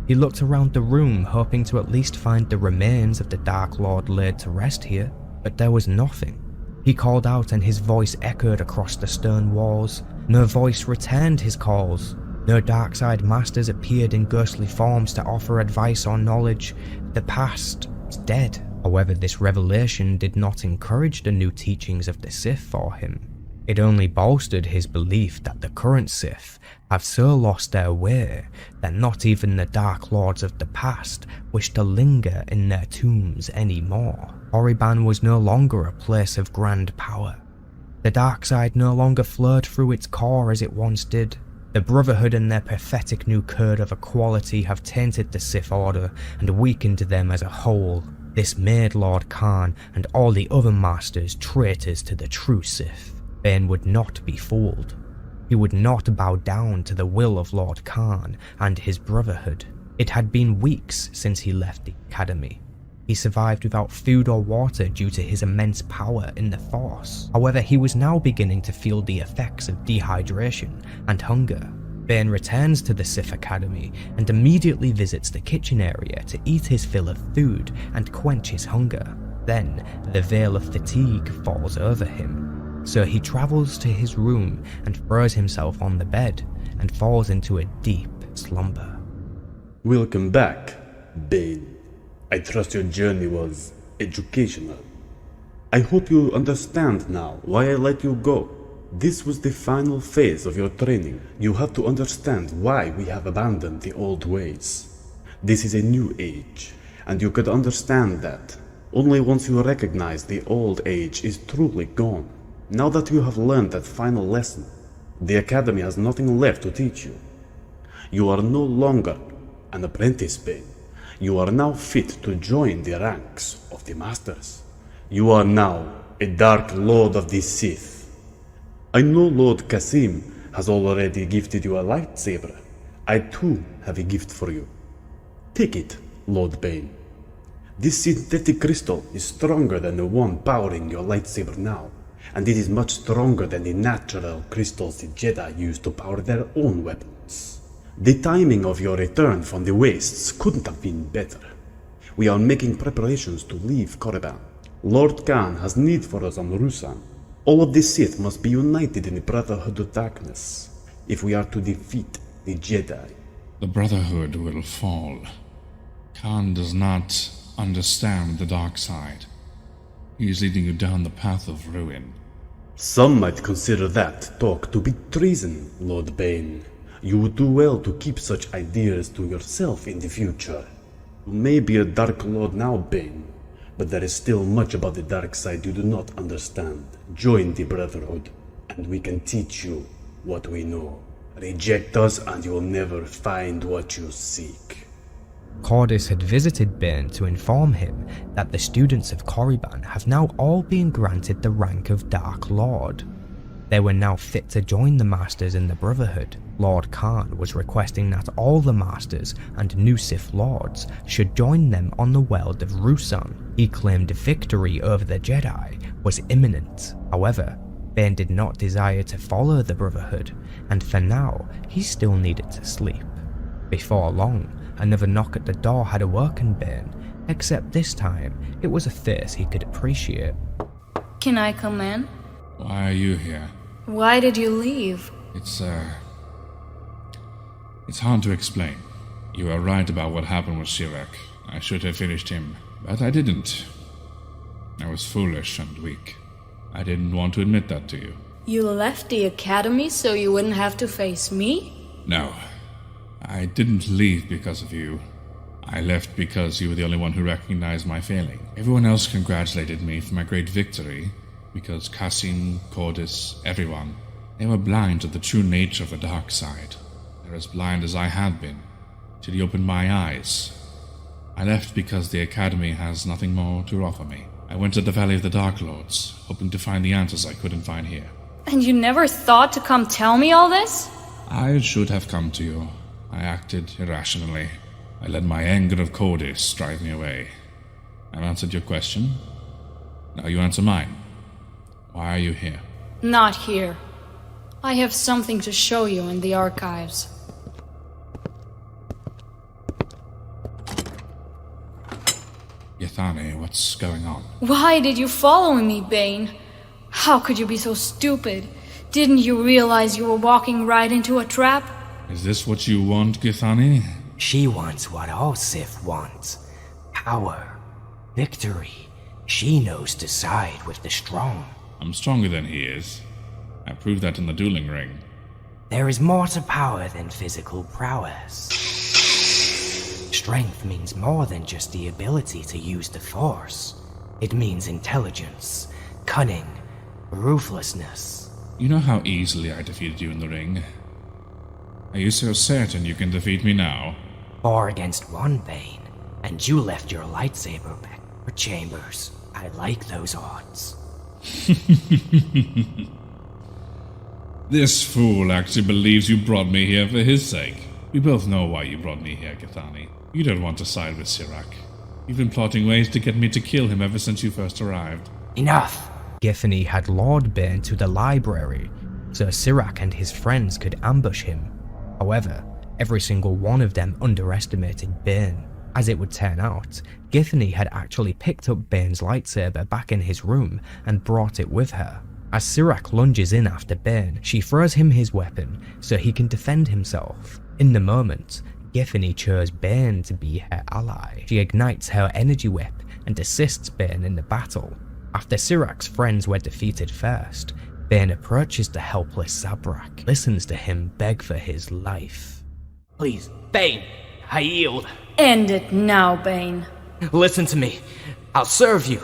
He looked around the room, hoping to at least find the remains of the Dark Lord laid to rest here, but there was nothing. He called out and his voice echoed across the stone walls. No voice returned his calls. No dark side masters appeared in ghostly forms to offer advice or knowledge. The past was dead. However, this revelation did not encourage the new teachings of the Sith for him. It only bolstered his belief that the current Sith have so lost their way that not even the Dark Lords of the past wish to linger in their tombs anymore. Korriban was no longer a place of grand power. The dark side no longer flowed through its core as it once did. The Brotherhood and their pathetic new code of equality have tainted the Sith Order and weakened them as a whole. This made Lord Khan and all the other masters traitors to the true Sith. Bane would not be fooled. He would not bow down to the will of Lord Khan and his Brotherhood. It had been weeks since he left the academy. He survived without food or water due to his immense power in the Force. However, he was now beginning to feel the effects of dehydration and hunger. Bane returns to the Sith Academy and immediately visits the kitchen area to eat his fill of food and quench his hunger. Then, the veil of fatigue falls over him. So he travels to his room and throws himself on the bed and falls into a deep slumber. Welcome back, Bane. I trust your journey was educational. I hope you understand now why I let you go. This was the final phase of your training. You have to understand why we have abandoned the old ways. This is a new age, and you could understand that only once you recognize the old age is truly gone. Now that you have learned that final lesson, the Academy has nothing left to teach you. You are no longer an apprentice, Bane. You are now fit to join the ranks of the Masters. You are now a Dark Lord of the Sith. I know Lord Kasim has already gifted you a lightsaber. I too have a gift for you. Take it, Lord Bane. This synthetic crystal is stronger than the one powering your lightsaber now, and it is much stronger than the natural crystals the Jedi use to power their own weapons. The timing of your return from the wastes couldn't have been better. We are making preparations to leave Korriban. Lord Khan has need for us on Rusan. All of the Sith must be united in the Brotherhood of Darkness if we are to defeat the Jedi. The Brotherhood will fall. Khan does not understand the dark side. He is leading you down the path of ruin. Some might consider that talk to be treason, Lord Bane. You would do well to keep such ideas to yourself in the future. You may be a Dark Lord now, Bane, but there is still much about the dark side you do not understand. Join the Brotherhood, and we can teach you what we know. Reject us and you will never find what you seek. Cordis had visited Bane to inform him that the students of Korriban have now all been granted the rank of Dark Lord. They were now fit to join the Masters in the Brotherhood. Lord Khan was requesting that all the Masters and new Sith Lords should join them on the world of Rusan. He claimed victory over the Jedi was imminent. However, Bane did not desire to follow the Brotherhood, and for now, he still needed to sleep. Before long, another knock at the door had awoken Bane, except this time, it was a face he could appreciate. Can I come in? Why are you here? Why did you leave? It's hard to explain. You are right about what happened with Shirak. I should have finished him, but I didn't. I was foolish and weak. I didn't want to admit that to you. You left the academy so you wouldn't have to face me? No. I didn't leave because of you. I left because you were the only one who recognized my failing. Everyone else congratulated me for my great victory, because Qasim, Cordis, everyone, they were blind to the true nature of the dark side. They're as blind as I had been, till he opened my eyes. I left because the Academy has nothing more to offer me. I went to the Valley of the Dark Lords, hoping to find the answers I couldn't find here. And you never thought to come tell me all this? I should have come to you. I acted irrationally. I let my anger of Cordis drive me away. I've answered your question. Now you answer mine. Why are you here? Not here. I have something to show you in the archives. Yathane, what's going on? Why did you follow me, Bane? How could you be so stupid? Didn't you realize you were walking right into a trap? Is this what you want, Githani? She wants what all Sith wants. Power. Victory. She knows to side with the strong. I'm stronger than he is. I proved that in the dueling ring. There is more to power than physical prowess. Strength means more than just the ability to use the Force. It means intelligence, cunning, ruthlessness. You know how easily I defeated you in the ring. Are you so certain you can defeat me now? 4 against 1, Bane, and you left your lightsaber back for Chambers. I like those odds. This fool actually believes you brought me here for his sake. We both know why you brought me here, Githani. You don't want to side with Shirak. You've been plotting ways to get me to kill him ever since you first arrived. Enough! Githany had lured Bane to the library, so Shirak and his friends could ambush him. However, every single one of them underestimated Bane. As it would turn out, Githany had actually picked up Bane's lightsaber back in his room and brought it with her. As Shirak lunges in after Bane, she throws him his weapon so he can defend himself. In the moment, Githany chose Bane to be her ally. She ignites her energy whip and assists Bane in the battle. After Shirak's friends were defeated first, Bane approaches the helpless Zabrak, listens to him beg for his life. Please, Bane, I yield. End it now, Bane. Listen to me. I'll serve you.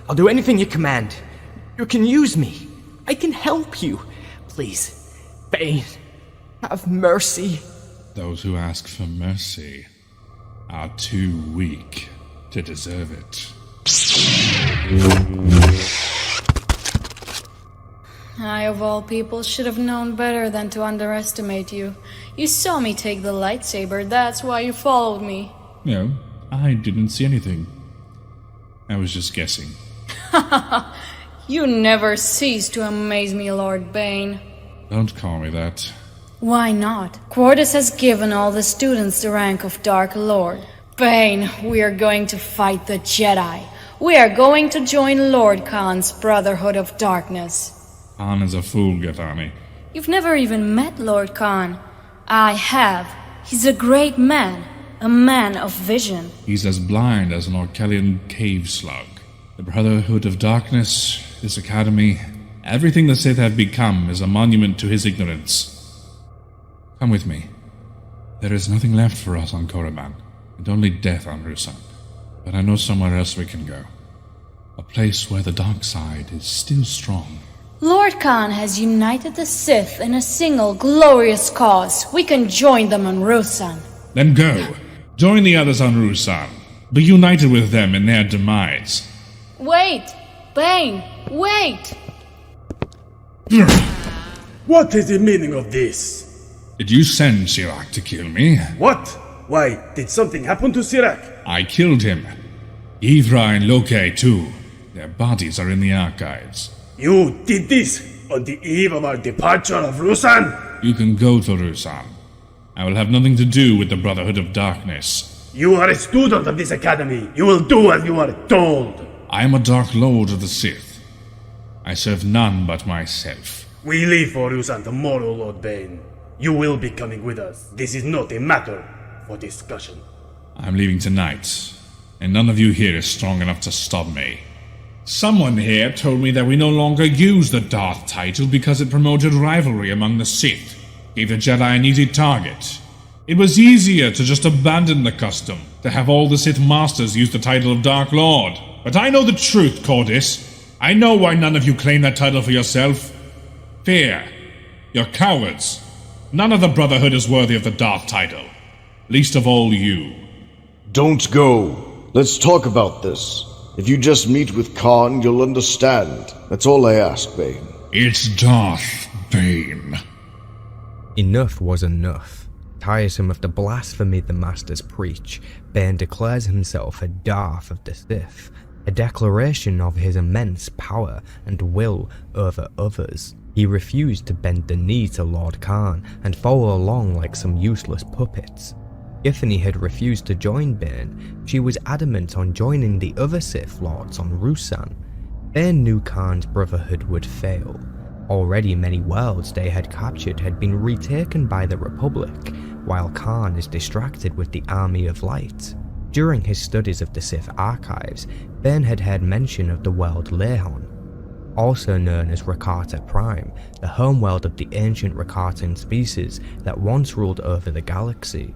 I'll do anything you command. You can use me. I can help you. Please, Bane, have mercy. Those who ask for mercy are too weak to deserve it. I, of all people, should have known better than to underestimate you. You saw me take the lightsaber, that's why you followed me. No, I didn't see anything. I was just guessing. You never cease to amaze me, Lord Bane. Don't call me that. Why not? Quartus has given all the students the rank of Dark Lord. Bane, we are going to fight the Jedi. We are going to join Lord Khan's Brotherhood of Darkness. Khan is a fool, Githani. You've never even met Lord Khan. I have. He's a great man. A man of vision. He's as blind as an Orkellian cave slug. The Brotherhood of Darkness, this academy, Everything the Sith have become is a monument to his ignorance. Come with me. There is nothing left for us on Korriban, and only death on Ruusan. But I know somewhere else we can go. A place where the dark side is still strong. Lord Khan has united the Sith in a single glorious cause. We can join them on Ruusan. Then go. Join the others on Ruusan. Be united with them in their demise. Wait! Bane! Wait! What is the meaning of this? Did you send Sirak to kill me? What? Why, did something happen to Sirak? I killed him. Ivra and Loke too. Their bodies are in the archives. You did this on the eve of our departure of Ruusan? You can go to Ruusan. I will have nothing to do with the Brotherhood of Darkness. You are a student of this academy. You will do as you are told. I am a Dark Lord of the Sith. I serve none but myself. We leave for Ruusan tomorrow, Lord Bane. You will be coming with us. This is not a matter for discussion. I'm leaving tonight, and none of you here is strong enough to stop me. Someone here told me that we no longer use the Darth title because it promoted rivalry among the Sith, gave the Jedi an easy target. It was easier to just abandon the custom, to have all the Sith Masters use the title of Dark Lord. But I know the truth, Cordis. I know why none of you claim that title for yourself. Fear. You're cowards. None of the Brotherhood is worthy of the Darth title. Least of all you. Don't go. Let's talk about this. If you just meet with Khan, you'll understand. That's all I ask, Bane. It's Darth Bane. Enough was enough. Tiresome of the blasphemy the Masters preach, Bane declares himself a Darth of the Sith, a declaration of his immense power and will over others. He refused to bend the knee to Lord Khan and follow along like some useless puppets. Githany had refused to join Bane. She was adamant on joining the other Sith Lords on Ruusan. Bane knew Khan's Brotherhood would fail. Already many worlds they had captured had been retaken by the Republic, while Khan is distracted with the Army of Light. During his studies of the Sith archives, Bane had heard mention of the world Lehon, also known as Rakata Prime, the homeworld of the ancient Rakatan species that once ruled over the galaxy.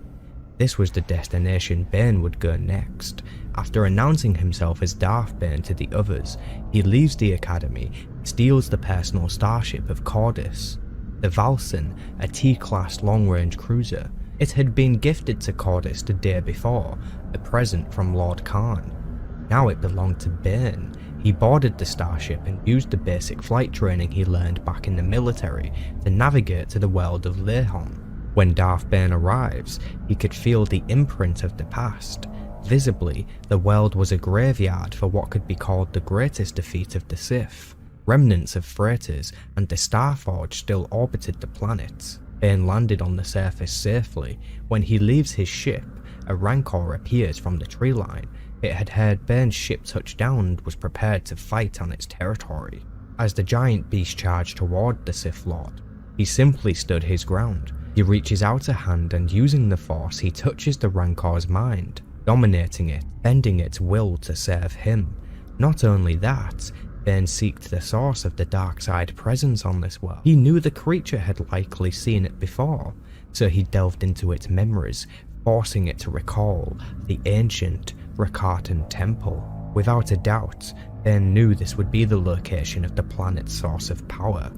This was the destination Bane would go next. After announcing himself as Darth Bane to the others, he leaves the academy, steals the personal starship of Cordis, the Valsin, a T-class long-range cruiser. It had been gifted to Cordis the day before, a present from Lord Khan. Now it belonged to Bane. He boarded the starship and used the basic flight training he learned back in the military to navigate to the world of Lehon. When Darth Bane arrives, he could feel the imprint of the past. Visibly, the world was a graveyard for what could be called the greatest defeat of the Sith. Remnants of freighters and the Starforge still orbited the planet. Bane landed on the surface safely. When he leaves his ship, a Rancor appears from the tree line. It had heard Bane's ship touch down and was prepared to fight on its territory. As the giant beast charged toward the Sith Lord, he simply stood his ground. He reaches out a hand and using the Force he touches the Rancor's mind, dominating it, bending its will to serve him. Not only that, Bane seeked the source of the dark side presence on this world. He knew the creature had likely seen it before, so he delved into its memories, forcing it to recall the ancient Rakatan temple. Without a doubt, Bane knew this would be the location of the planet's source of power.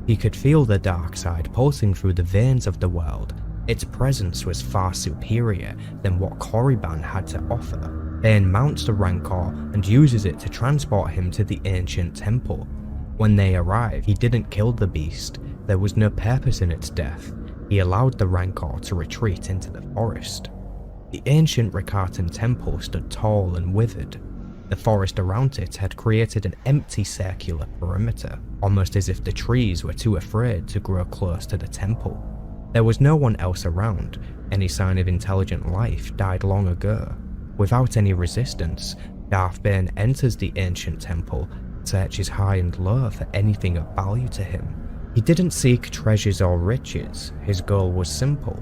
He could feel the dark side pulsing through the veins of the world. Its presence was far superior than what Korriban had to offer. Bane mounts the Rancor and uses it to transport him to the ancient temple. When they arrive, he didn't kill the beast. There was no purpose in its death. He allowed the Rancor to retreat into the forest. The ancient Rakatan temple stood tall and withered. The forest around it had created an empty circular perimeter, almost as if the trees were too afraid to grow close to the temple. There was no one else around. Any sign of intelligent life died long ago. Without any resistance, Darth Bane enters the ancient temple, searches high and low for anything of value to him. He didn't seek treasures or riches. His goal was simple: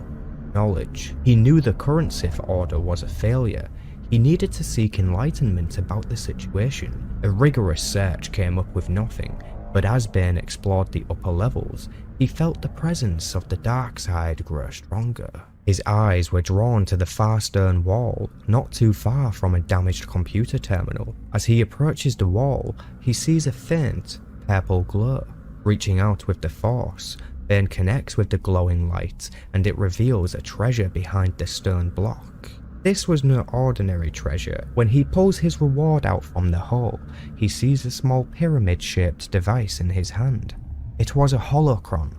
knowledge. He knew the current Sith Order was a failure. He needed to seek enlightenment about the situation. A rigorous search came up with nothing. But as Bane explored the upper levels, he felt the presence of the dark side grow stronger. His eyes were drawn to the far stern wall, not too far from a damaged computer terminal. As he approaches the wall, he sees a faint, purple glow. Reaching out with the force, Bane connects with the glowing light, and it reveals a treasure behind the stone block. This was no ordinary treasure. When he pulls his reward out from the hole, he sees a small pyramid-shaped device in his hand. It was a holocron.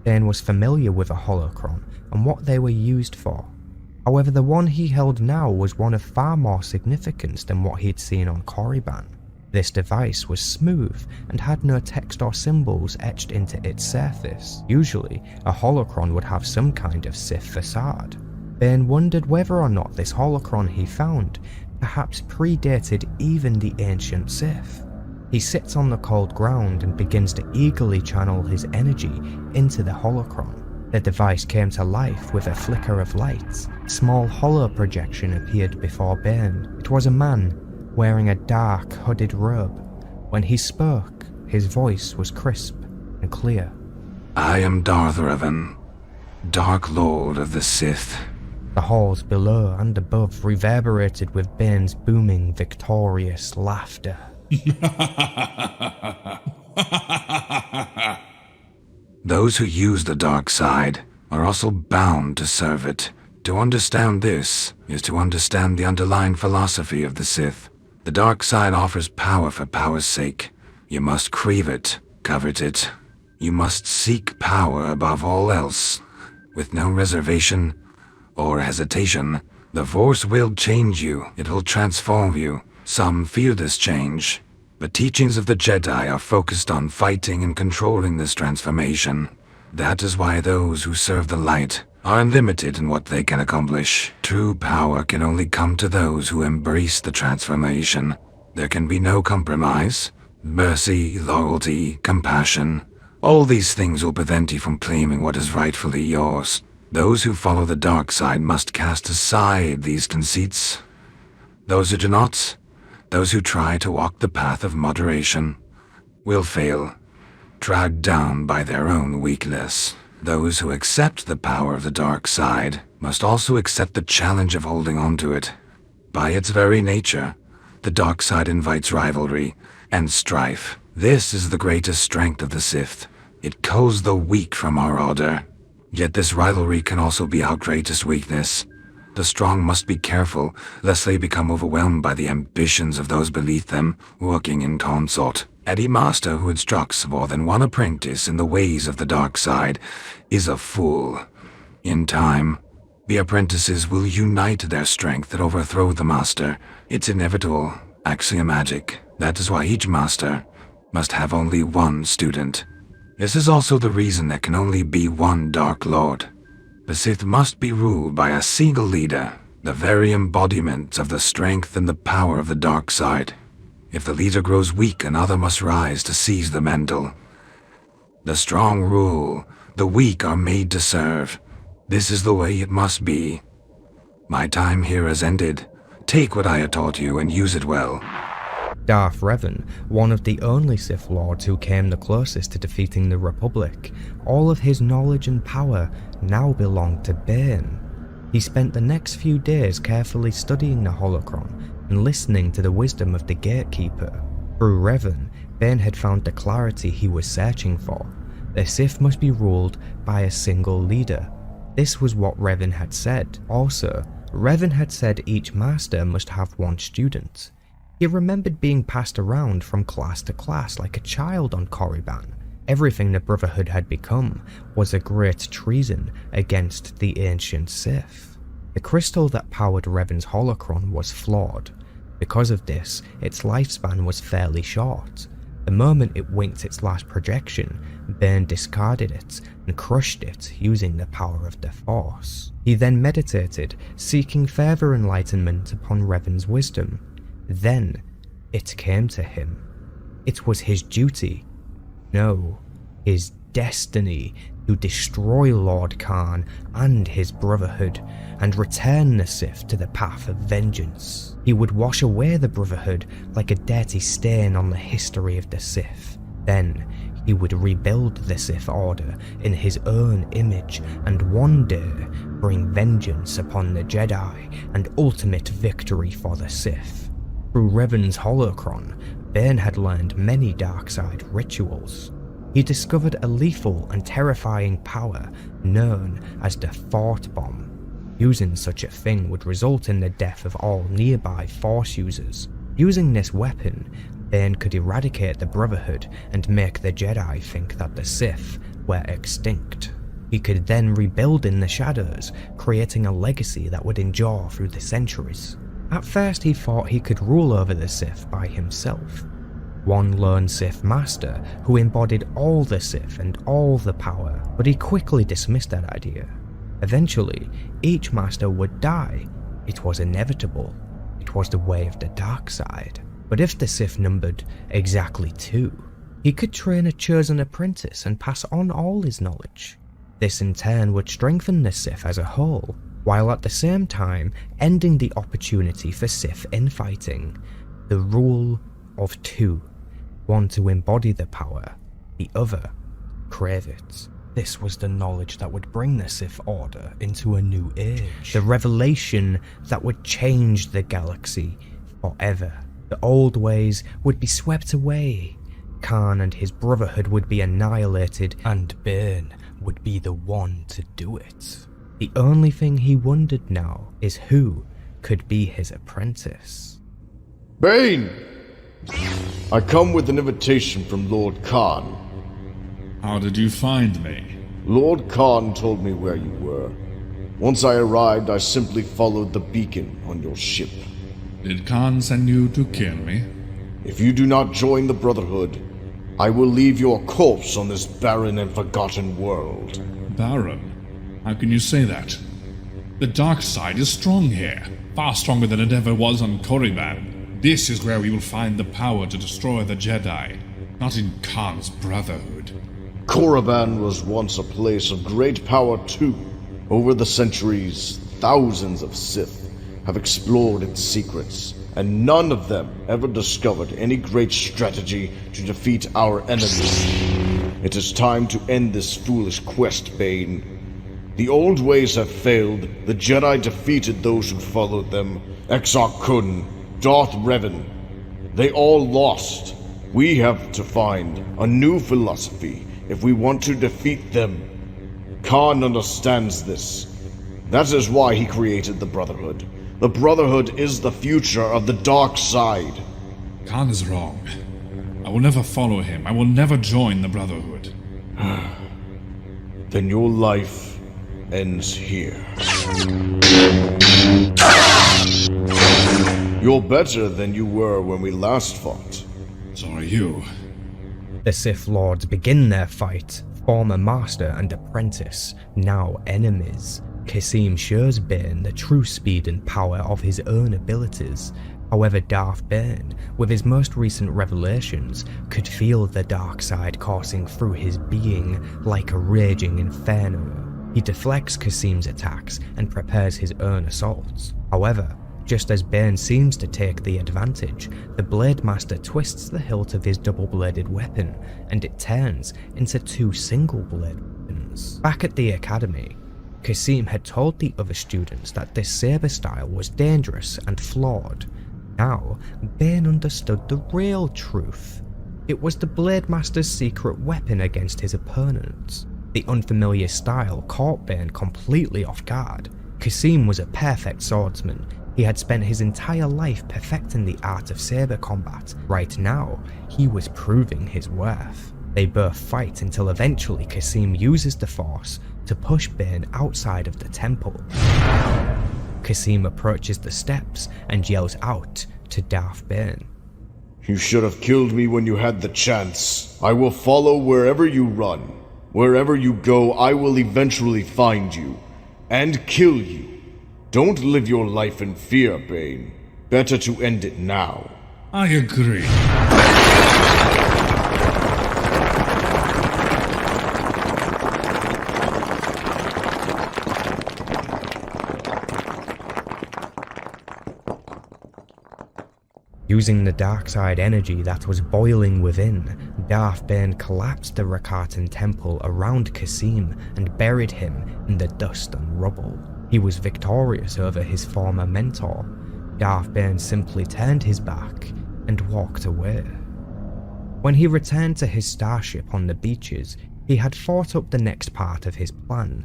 Bane was familiar with a holocron and what they were used for. However, the one he held now was one of far more significance than what he'd seen on Korriban. This device was smooth and had no text or symbols etched into its surface. Usually, a holocron would have some kind of Sith facade. Bane wondered whether or not this holocron he found perhaps predated even the ancient Sith. He sits on the cold ground and begins to eagerly channel his energy into the holocron. The device came to life with a flicker of light. A small hollow projection appeared before Bane. It was a man wearing a dark hooded robe. When he spoke, his voice was crisp and clear. I am Darth Revan, Dark Lord of the Sith. The halls below and above reverberated with Bane's booming, victorious laughter. Those who use the dark side are also bound to serve it. To understand this is to understand the underlying philosophy of the Sith. The dark side offers power for power's sake. You must crave it, covet it. You must seek power above all else, with no reservation or hesitation. The Force will change you. It will transform you. Some fear this change. The teachings of the Jedi are focused on fighting and controlling this transformation. That is why those who serve the light are unlimited in what they can accomplish. True power can only come to those who embrace the transformation. There can be no compromise. Mercy, loyalty, compassion. All these things will prevent you from claiming what is rightfully yours. Those who follow the dark side must cast aside these conceits. Those who do not, those who try to walk the path of moderation, will fail, dragged down by their own weakness. Those who accept the power of the dark side must also accept the challenge of holding on to it. By its very nature, the dark side invites rivalry and strife. This is the greatest strength of the Sith. It culls the weak from our order. Yet this rivalry can also be our greatest weakness. The strong must be careful, lest they become overwhelmed by the ambitions of those beneath them, working in consort. Any master who instructs more than one apprentice in the ways of the dark side is a fool. In time, the apprentices will unite their strength and overthrow the master. It's inevitable, axiomatic. That is why each master must have only one student. This is also the reason there can only be one Dark Lord. The Sith must be ruled by a single leader, the very embodiment of the strength and the power of the dark side. If the leader grows weak, another must rise to seize the mantle. The strong rule, the weak are made to serve. This is the way it must be. My time here has ended. Take what I have taught you and use it well. Darth Revan, one of the only Sith Lords who came the closest to defeating the Republic, all of his knowledge and power now belonged to Bane. He spent the next few days carefully studying the holocron and listening to the wisdom of the Gatekeeper. Through Revan, Bane had found the clarity he was searching for. The Sith must be ruled by a single leader. This was what Revan had said. Also, Revan had said each master must have one student. He remembered being passed around from class to class like a child on Korriban. Everything the Brotherhood had become was a great treason against the ancient Sith. The crystal that powered Revan's holocron was flawed. Because of this, its lifespan was fairly short. The moment it winked its last projection, Bane discarded it and crushed it using the power of the Force. He then meditated, seeking further enlightenment upon Revan's wisdom. Then, it came to him. It was his duty, no, his destiny, to destroy Lord Khan and his Brotherhood and return the Sith to the path of vengeance. He would wash away the Brotherhood like a dirty stain on the history of the Sith. Then he would rebuild the Sith Order in his own image and one day bring vengeance upon the Jedi and ultimate victory for the Sith. Through Revan's holocron, Bane had learned many dark-side rituals. He discovered a lethal and terrifying power known as the Thought Bomb. Using such a thing would result in the death of all nearby Force users. Using this weapon, Bane could eradicate the Brotherhood and make the Jedi think that the Sith were extinct. He could then rebuild in the shadows, creating a legacy that would endure through the centuries. At first he thought he could rule over the Sith by himself. One lone Sith master who embodied all the Sith and all the power, but he quickly dismissed that idea. Eventually, each master would die. It was inevitable. It was the way of the dark side. But if the Sith numbered exactly 2, he could train a chosen apprentice and pass on all his knowledge. This in turn would strengthen the Sith as a whole, while at the same time ending the opportunity for Sith infighting. The rule of 2. One to embody the power, the other crave it. This was the knowledge that would bring the Sith Order into a new age. The revelation that would change the galaxy forever. The old ways would be swept away. Khan and his Brotherhood would be annihilated, and Bane would be the one to do it. The only thing he wondered now is who could be his apprentice. Bane! I come with an invitation from Lord Khan. How did you find me? Lord Khan told me where you were. Once I arrived, I simply followed the beacon on your ship. Did Khan send you to kill me? If you do not join the Brotherhood, I will leave your corpse on this barren and forgotten world. Barren? How can you say that? The dark side is strong here, far stronger than it ever was on Korriban. This is where we will find the power to destroy the Jedi, not in Khan's Brotherhood. Korriban was once a place of great power too. Over the centuries, thousands of Sith have explored its secrets, and none of them ever discovered any great strategy to defeat our enemies. It is time to end this foolish quest, Bane. The old ways have failed. The Jedi defeated those who followed them. Exar Kun, Darth Revan. They all lost. We have to find a new philosophy if we want to defeat them. Khan understands this. That is why he created the Brotherhood. The Brotherhood is the future of the dark side. Khan is wrong. I will never follow him. I will never join the Brotherhood. Then your life ends here. You're better than you were when we last fought. So are you. The Sith Lords begin their fight, former master and apprentice, now enemies. Kasim shows Bane the true speed and power of his own abilities. However, Darth Bane, with his most recent revelations, could feel the dark side coursing through his being like a raging inferno. He deflects Kasim's attacks and prepares his own assaults. However, just as Bane seems to take the advantage, the Blade Master twists the hilt of his double-bladed weapon, and it turns into 2 single-blade weapons. Back at the academy, Kasim had told the other students that this saber style was dangerous and flawed. Now, Bane understood the real truth. It was the Blade Master's secret weapon against his opponents. The unfamiliar style caught Bane completely off guard. Kasim was a perfect swordsman. He had spent his entire life perfecting the art of saber combat. Right now, he was proving his worth. They both fight until eventually Kasim uses the Force to push Bane outside of the temple. Kasim approaches the steps and yells out to Darth Bane. You should have killed me when you had the chance. I will follow wherever you run. Wherever you go, I will eventually find you and kill you. Don't live your life in fear, Bane. Better to end it now. I agree. Using the dark side energy that was boiling within, Darth Bane collapsed the Rakatan temple around Kasim and buried him in the dust and rubble. He was victorious over his former mentor. Darth Bane simply turned his back and walked away. When he returned to his starship on the beaches, he had thought up the next part of his plan.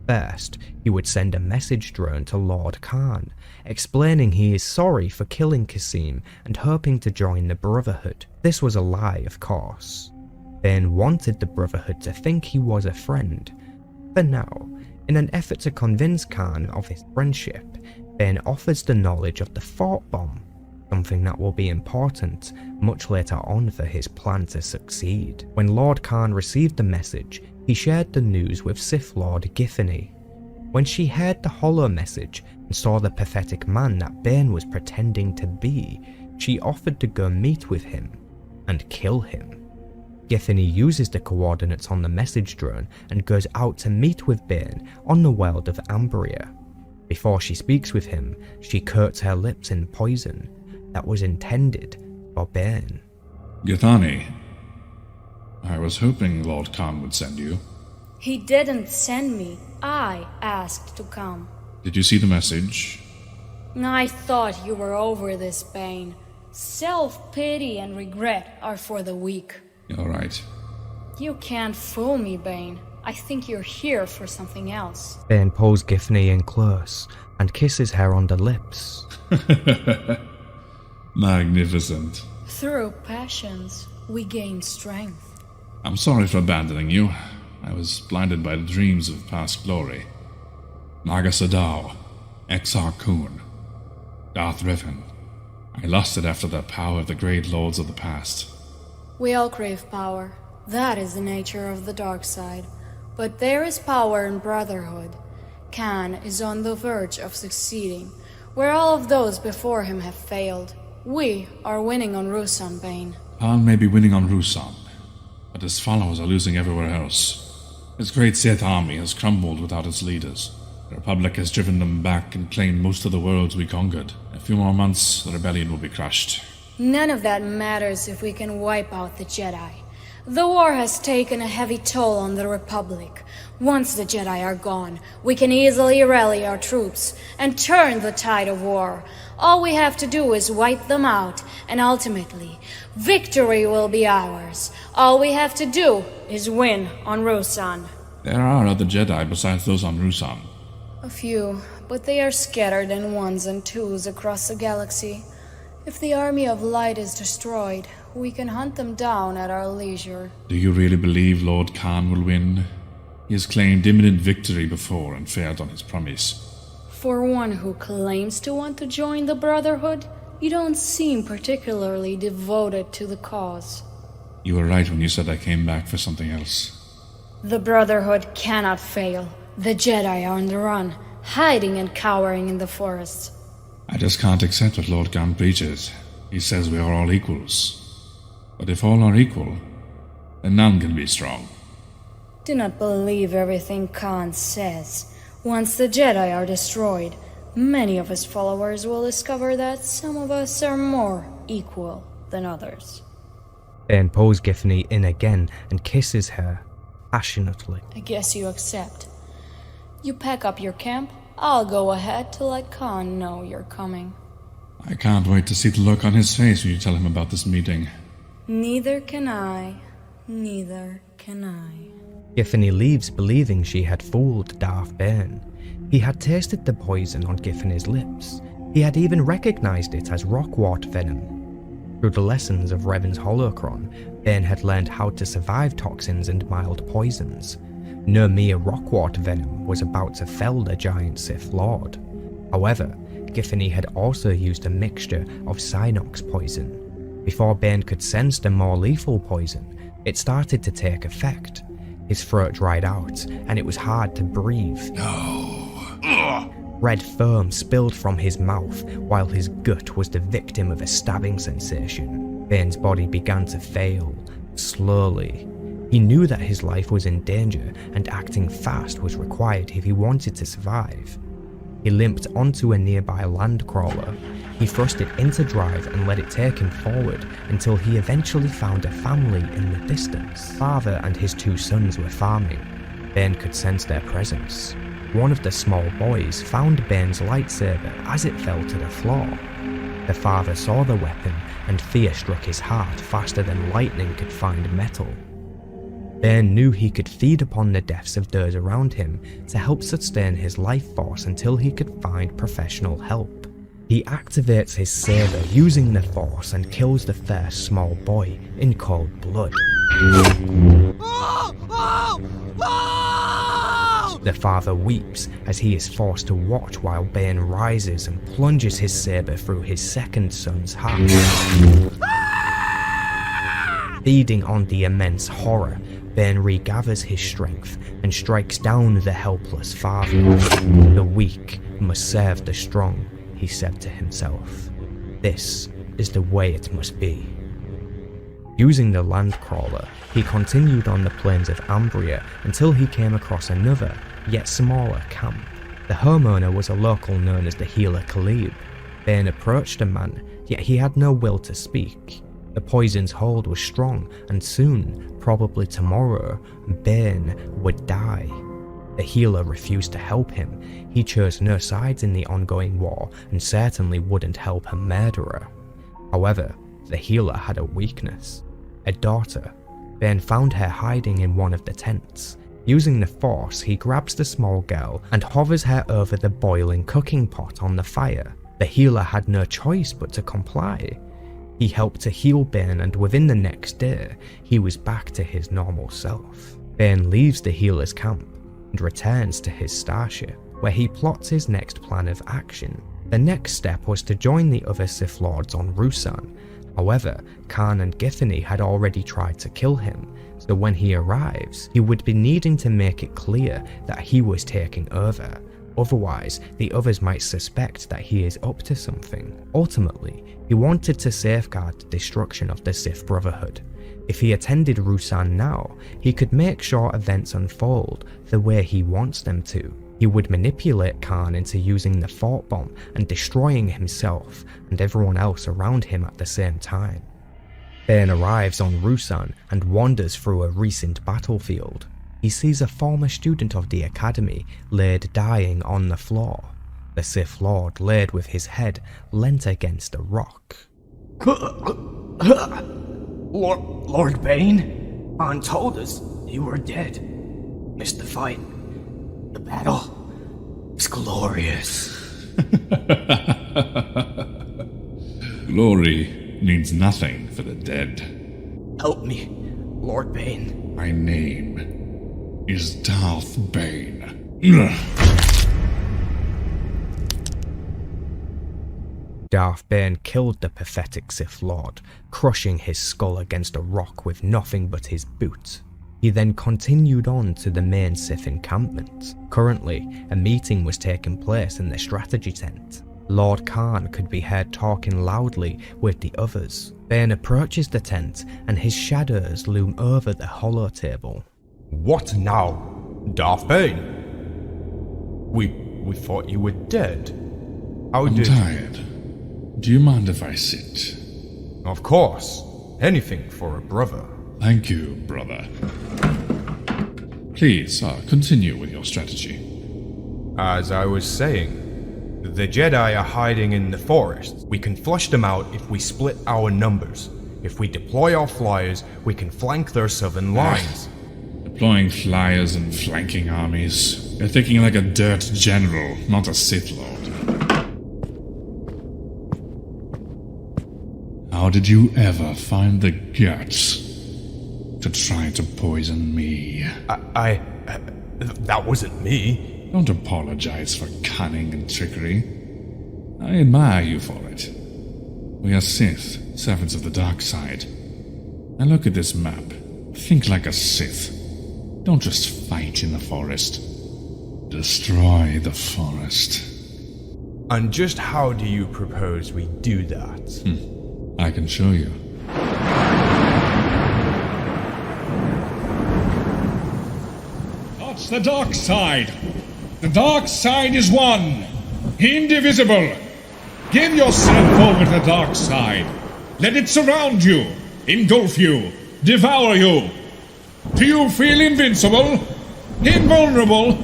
First, he would send a message drone to Lord Khan, explaining he is sorry for killing Kasim and hoping to join the Brotherhood. This was a lie, of course. Bane wanted the Brotherhood to think he was a friend. For now, in an effort to convince Khan of his friendship, Bane offers the knowledge of the thought bomb, something that will be important much later on for his plan to succeed. When Lord Khan received the message, he shared the news with Sith Lord Githany. When she heard the holo message and saw the pathetic man that Bane was pretending to be, she offered to go meet with him and kill him. Githany uses the coordinates on the message drone and goes out to meet with Bane on the world of Ambria. Before she speaks with him, she coats her lips in poison that was intended for Bane. Githany, I was hoping Lord Khan would send you. He didn't send me. I asked to come. Did you see the message? I thought you were over this, Bane. Self-pity and regret are for the weak. All right. You can't fool me, Bane. I think you're here for something else. Bane pulls Githany in close and kisses her on the lips. Magnificent. Through passions, we gain strength. I'm sorry for abandoning you. I was blinded by the dreams of past glory. Naga Sadao, Exar Kun, Darth Revan. I lost it after the power of the great lords of the past. We all crave power. That is the nature of the dark side. But there is power in brotherhood. Khan is on the verge of succeeding, where all of those before him have failed. We are winning on Ruusan, Bane. Khan may be winning on Ruusan, but his followers are losing everywhere else. His great Sith army has crumbled without its leaders. The Republic has driven them back and claimed most of the worlds we conquered. In a few more months, the rebellion will be crushed. None of that matters if we can wipe out the Jedi. The war has taken a heavy toll on the Republic. Once the Jedi are gone, we can easily rally our troops and turn the tide of war. All we have to do is wipe them out, and ultimately, victory will be ours. All we have to do is win on Ruusan. There are other Jedi besides those on Ruusan. A few, but they are scattered in ones and twos across the galaxy. If the Army of Light is destroyed, we can hunt them down at our leisure. Do you really believe Lord Khan will win? He has claimed imminent victory before and failed on his promise. For one who claims to want to join the Brotherhood, you don't seem particularly devoted to the cause. You were right when you said I came back for something else. The Brotherhood cannot fail. The Jedi are on the run, hiding and cowering in the forests. I just can't accept what Lord Khan preaches. He says we are all equals. But if all are equal, then none can be strong. Do not believe everything Khan says. Once the Jedi are destroyed, many of his followers will discover that some of us are more equal than others. Bane pulls Githany in again and kisses her passionately. I guess you accept. You pack up your camp. I'll go ahead to let Khan know you're coming. I can't wait to see the look on his face when you tell him about this meeting. Neither can I. Neither can I. Githany leaves believing she had fooled Darth Bane. He had tasted the poison on Githany's lips. He had even recognized it as rockwort venom. Through the lessons of Revan's holocron, Bane had learned how to survive toxins and mild poisons. No mere rockwort venom was about to fell the giant Sith Lord. However, Githany had also used a mixture of Synox poison. Before Bane could sense the more lethal poison, it started to take effect. His throat dried out, and it was hard to breathe. No. Red foam spilled from his mouth, while his gut was the victim of a stabbing sensation. Bane's body began to fail, slowly. He knew that his life was in danger, and acting fast was required if he wanted to survive. He limped onto a nearby land crawler. He thrust it into drive and let it take him forward until he eventually found a family in the distance. Father and his 2 sons were farming. Bane could sense their presence. One of the small boys found Bane's lightsaber as it fell to the floor. The father saw the weapon and fear struck his heart faster than lightning could find metal. Bane knew he could feed upon the deaths of those around him to help sustain his life force until he could find professional help. He activates his saber using the force and kills the first small boy in cold blood. The father weeps as he is forced to watch while Bane rises and plunges his saber through his second son's heart. Feeding on the immense horror, Bane regathers his strength and strikes down the helpless father. The weak must serve the strong, he said to himself. This is the way it must be. Using the landcrawler, he continued on the plains of Ambria until he came across another, yet smaller camp. The homeowner was a local known as the Healer Khalib. Bane approached the man, yet he had no will to speak. The poison's hold was strong, and soon, probably tomorrow, Bane would die. The healer refused to help him. He chose no sides in the ongoing war and certainly wouldn't help a murderer. However, the healer had a weakness. A daughter. Bane found her hiding in one of the tents. Using the force, he grabs the small girl and hovers her over the boiling cooking pot on the fire. The healer had no choice but to comply. He helped to heal Bane, and within the next day, he was back to his normal self. Bane leaves the healer's camp and returns to his starship, where he plots his next plan of action. The next step was to join the other Sith Lords on Ruusan. However, Khan and Githany had already tried to kill him, so when he arrives, he would be needing to make it clear that he was taking over. Otherwise, the others might suspect that he is up to something. Ultimately, he wanted to safeguard the destruction of the Sith Brotherhood. If he attended Ruusan now, he could make sure events unfold the way he wants them to. He would manipulate Khan into using the fort bomb and destroying himself and everyone else around him at the same time. Bane arrives on Ruusan and wanders through a recent battlefield. He sees a former student of the academy laid dying on the floor. The Sith Lord laid with his head leant against a rock. Lord Bane? Han told us you were dead. Missed the fight. The battle is glorious. Glory means nothing for the dead. Help me, Lord Bane. My name is Darth Bane. Darth Bane killed the pathetic Sith Lord, crushing his skull against a rock with nothing but his boot. He then continued on to the main Sith encampment. Currently, a meeting was taking place in the strategy tent. Lord Khan could be heard talking loudly with the others. Bane approaches the tent and his shadows loom over the holo table. What now, Darth Bane? We thought you were dead. I'm tired. Do you mind if I sit? Of course. Anything for a brother. Thank you, brother. Please, continue with your strategy. As I was saying, the Jedi are hiding in the forest. We can flush them out if we split our numbers. If we deploy our flyers, we can flank their southern lines. Deploying flyers and flanking armies. You're thinking like a dirt general, not a Sith Lord. How did you ever find the guts to try to poison me? That wasn't me. Don't apologize for cunning and trickery. I admire you for it. We are Sith, servants of the dark side. Now look at this map. Think like a Sith. Don't just fight in the forest. Destroy the forest. And just how do you propose we do that? I can show you. That's the dark side. The dark side is one. Indivisible! Give yourself over to the dark side. Let it surround you, engulf you, devour you. Do you feel invincible? Invulnerable?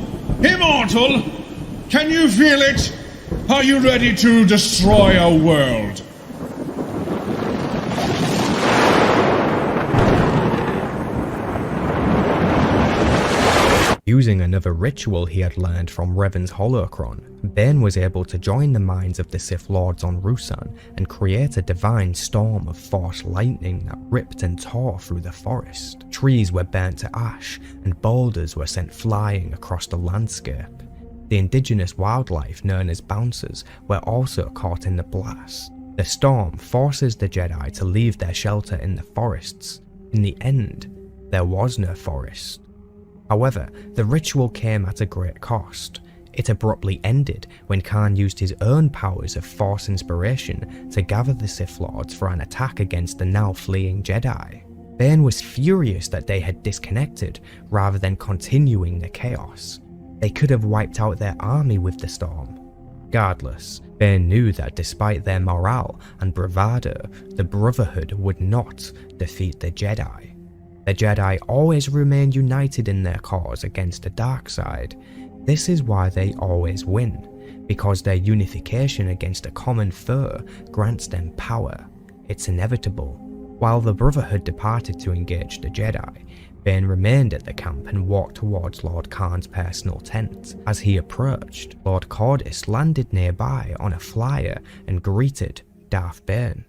Immortal? Can you feel it? Are you ready to destroy a world? Using another ritual he had learned from Revan's holocron, Bane was able to join the minds of the Sith Lords on Ruusan and create a divine storm of force lightning that ripped and tore through the forest. Trees were burnt to ash and boulders were sent flying across the landscape. The indigenous wildlife known as bouncers were also caught in the blast. The storm forces the Jedi to leave their shelter in the forests. In the end, there was no forest. However, the ritual came at a great cost. It abruptly ended when Khan used his own powers of Force inspiration to gather the Sith Lords for an attack against the now fleeing Jedi. Bane was furious that they had disconnected rather than continuing the chaos. They could have wiped out their army with the storm. Regardless, Bane knew that despite their morale and bravado, the Brotherhood would not defeat the Jedi. The Jedi always remain united in their cause against the dark side. This is why they always win, because their unification against a common foe grants them power. It's inevitable. While the Brotherhood departed to engage the Jedi, Bane remained at the camp and walked towards Lord Khan's personal tent. As he approached, Lord Cordis landed nearby on a flyer and greeted Darth Bane.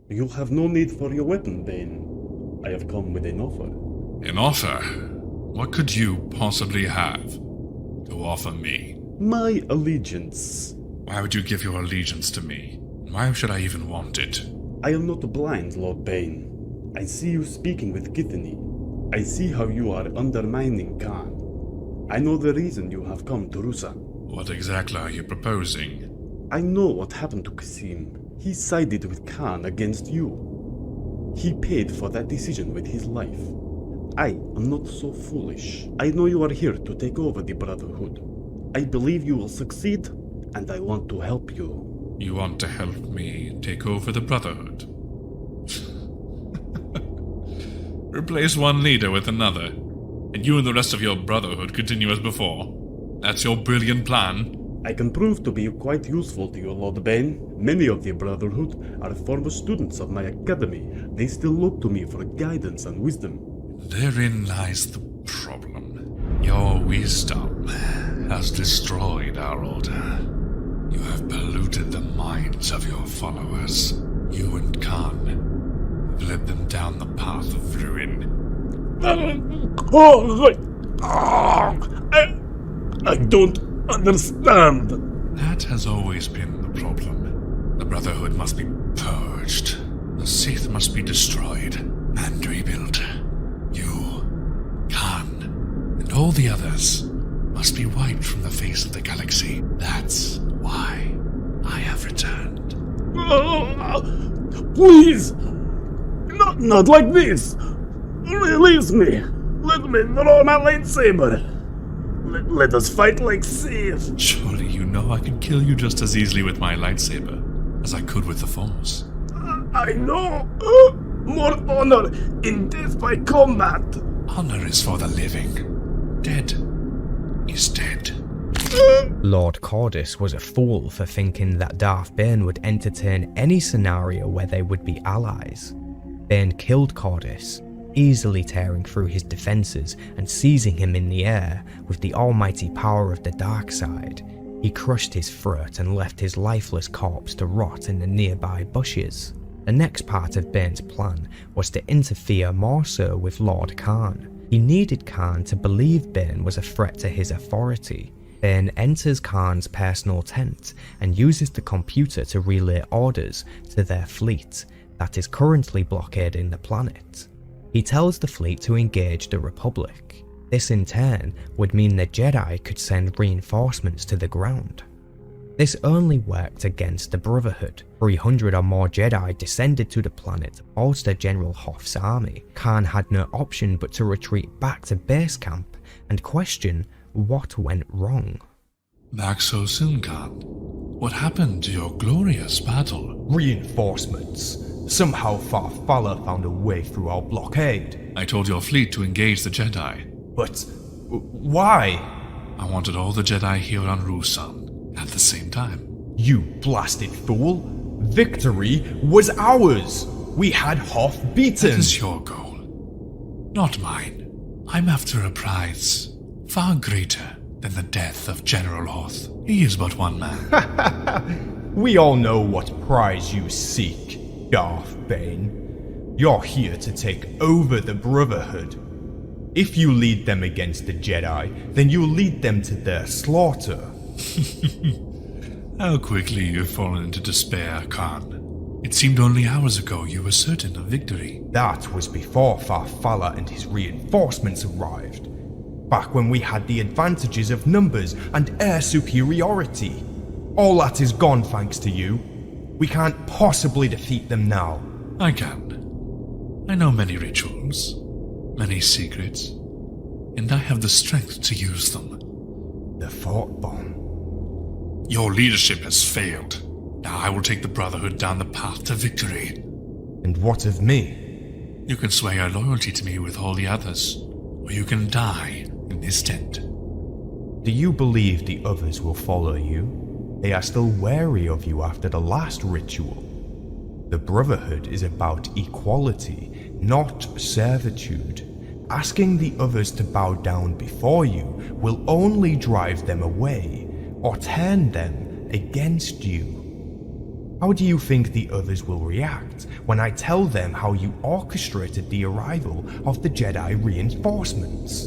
You have no need for your weapon, Bane. I have come with an offer. An offer? What could you possibly have to offer me? My allegiance. Why would you give your allegiance to me? Why should I even want it? I am not blind, Lord Bane. I see you speaking with Githany. I see how you are undermining Khan. I know the reason you have come to Ruusan. What exactly are you proposing? I know what happened to Qasim. He sided with Khan against you. He paid for that decision with his life. I am not so foolish. I know you are here to take over the Brotherhood. I believe you will succeed, and I want to help you. You want to help me take over the Brotherhood? Replace one leader with another, and you and the rest of your Brotherhood continue as before. That's your brilliant plan? I can prove to be quite useful to you, Lord Bane. Many of the Brotherhood are former students of my academy. They still look to me for guidance and wisdom. Therein lies the problem. Your wisdom has destroyed our order. You have polluted the minds of your followers. You and Khan have led them down the path of ruin. I don't understand. That has always been the problem. The Brotherhood must be purged. The Sith must be destroyed and rebuilt. You, Khan, and all the others must be wiped from the face of the galaxy. That's why I have returned. Please! Not like this! Release me! Let me draw my lightsaber! Let us fight like Sith! Surely you know I can kill you just as easily with my lightsaber as I could with the Force. I know! More honor in death by combat! Honor is for the living. Dead is dead. Lord Cordis was a fool for thinking that Darth Bane would entertain any scenario where they would be allies. Bane killed Cordis, easily tearing through his defenses and seizing him in the air with the almighty power of the dark side. He crushed his throat and left his lifeless corpse to rot in the nearby bushes. The next part of Bane's plan was to interfere more so with Lord Khan. He needed Khan to believe Bane was a threat to his authority. Bane enters Khan's personal tent and uses the computer to relay orders to their fleet that is currently blockading the planet. He tells the fleet to engage the Republic. This in turn would mean the Jedi could send reinforcements to the ground. This only worked against the Brotherhood. 300 or more Jedi descended to the planet to bolster General Hoth's army. Khan had no option but to retreat back to base camp and question what went wrong. Back so soon, Khan? What happened to your glorious battle? Reinforcements. Somehow Farfalla found a way through our blockade. I told your fleet to engage the Jedi. But why? I wanted all the Jedi here on Ruusan at the same time. You blasted fool! Victory was ours! We had Hoth beaten! That is your goal, not mine. I'm after a prize far greater than the death of General Hoth. He is but one man. We all know what prize you seek, Darth Bane. You're here to take over the Brotherhood. If you lead them against the Jedi, then you'll lead them to their slaughter. How quickly you've fallen into despair, Khan. It seemed only hours ago you were certain of victory. That was before Farfalla and his reinforcements arrived. Back when we had the advantages of numbers and air superiority. All that is gone thanks to you. We can't possibly defeat them now. I can. I know many rituals, many secrets, and I have the strength to use them. The Fort Bomb. Your leadership has failed. Now I will take the Brotherhood down the path to victory. And what of me? You can swear your loyalty to me with all the others, or you can die in this tent. Do you believe the others will follow you? They are still wary of you after the last ritual. The Brotherhood is about equality, not servitude. Asking the others to bow down before you will only drive them away, or turn them against you. How do you think the others will react when I tell them how you orchestrated the arrival of the Jedi reinforcements?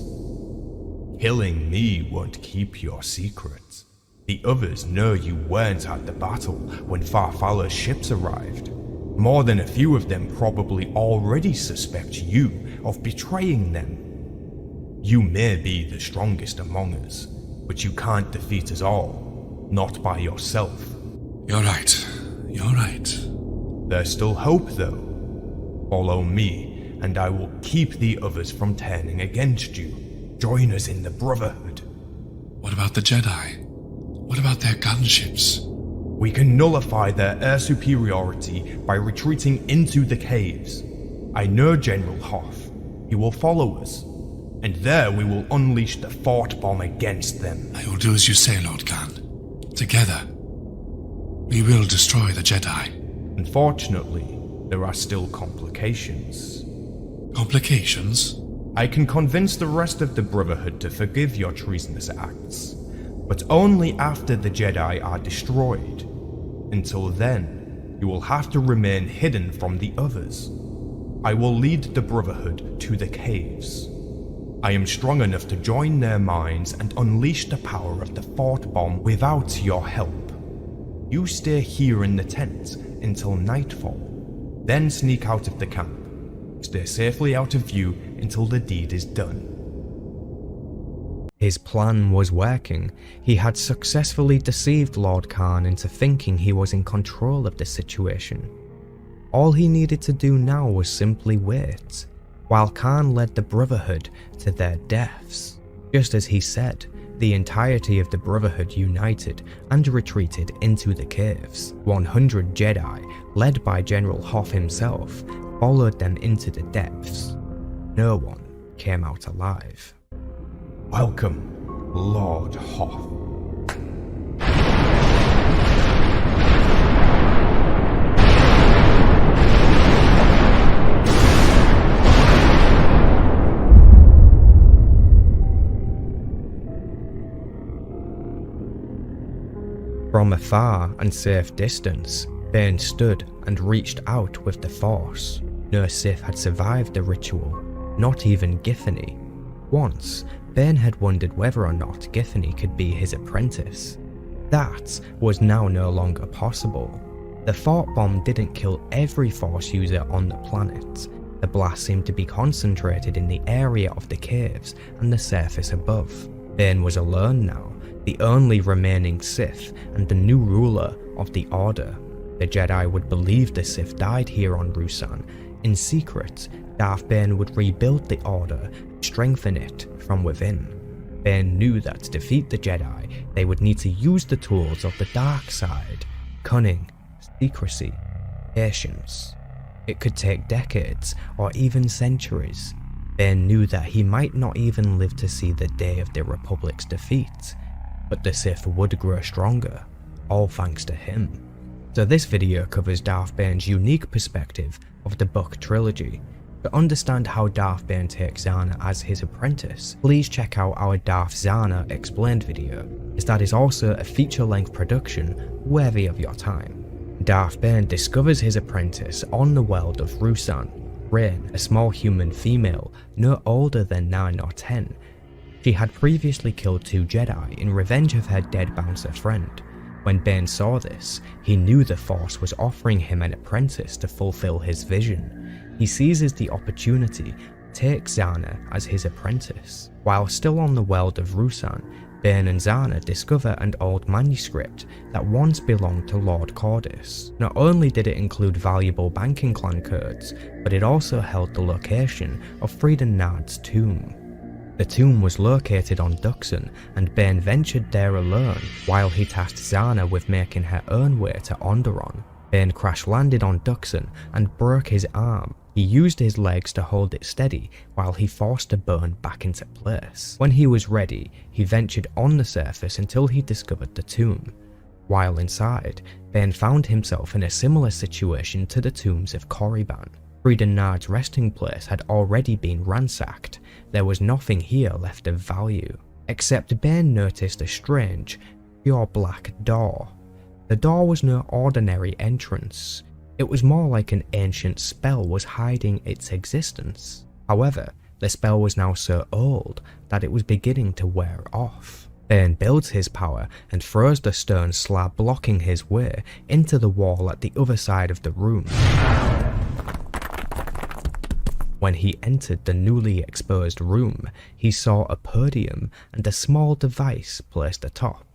Killing me won't keep your secret. The others know you weren't at the battle when Farfalla's ships arrived. More than a few of them probably already suspect you of betraying them. You may be the strongest among us, but you can't defeat us all. Not by yourself. You're right. You're right. There's still hope, though. Follow me, and I will keep the others from turning against you. Join us in the Brotherhood. What about the Jedi? What about their gunships? We can nullify their air superiority by retreating into the caves. I know General Hoth. He will follow us, and there we will unleash the Fort Bomb against them. I will do as you say, Lord Khan. Together, we will destroy the Jedi. Unfortunately, there are still complications. Complications? I can convince the rest of the Brotherhood to forgive your treasonous acts, but only after the Jedi are destroyed. Until then, you will have to remain hidden from the others. I will lead the Brotherhood to the caves. I am strong enough to join their minds and unleash the power of the Fort Bomb without your help. You stay here in the tent until nightfall, then sneak out of the camp. Stay safely out of view until the deed is done. His plan was working. He had successfully deceived Lord Khan into thinking he was in control of the situation. All he needed to do now was simply wait, while Khan led the Brotherhood to their deaths. Just as he said, the entirety of the Brotherhood united and retreated into the caves. 100 Jedi, led by General Hoth himself, followed them into the depths. No one came out alive. Welcome, Lord Hoth. From a far and safe distance, Bane stood and reached out with the Force. No Sith had survived the ritual, not even Githany. Once, Bane had wondered whether or not Githany could be his apprentice. That was now no longer possible. The Fort Bomb didn't kill every Force user on the planet. The blast seemed to be concentrated in the area of the caves and the surface above. Bane was alone now, the only remaining Sith and the new ruler of the Order. The Jedi would believe the Sith died here on Ruusan. In secret, Darth Bane would rebuild the Order, strengthen it from within. Bane knew that to defeat the Jedi, they would need to use the tools of the dark side: cunning, secrecy, patience. It could take decades or even centuries. Bane knew that he might not even live to see the day of the Republic's defeat, but the Sith would grow stronger, all thanks to him. So this video covers Darth Bane's unique perspective of the book trilogy. To understand how Darth Bane takes Zannaah as his apprentice, please check out our Darth Zannaah Explained video, as that is also a feature-length production worthy of your time. Darth Bane discovers his apprentice on the world of Ruusan. Rain, a small human female, no older than 9 or 10. She had previously killed 2 Jedi in revenge of her dead bouncer friend. When Bane saw this, he knew the Force was offering him an apprentice to fulfill his vision. He seizes the opportunity to take Zannaah as his apprentice. While still on the world of Ruusan, Bane and Zannaah discover an old manuscript that once belonged to Lord Cordis. Not only did it include valuable banking clan codes, but it also held the location of Freedon Nard's tomb. The tomb was located on Duxon, and Bane ventured there alone while he tasked Zannaah with making her own way to Onderon. Bane crash-landed on Duxon and broke his arm. He used his legs to hold it steady while he forced a bone back into place. When he was ready, he ventured on the surface until he discovered the tomb. While inside, Bane found himself in a similar situation to the tombs of Korriban. Freedon Nard's resting place had already been ransacked. There was nothing here left of value, except Bane noticed a strange, pure black door. The door was no ordinary entrance. It was more like an ancient spell was hiding its existence. However, the spell was now so old that it was beginning to wear off. Bane builds his power and throws the stone slab blocking his way into the wall at the other side of the room. When he entered the newly exposed room, he saw a podium and a small device placed atop,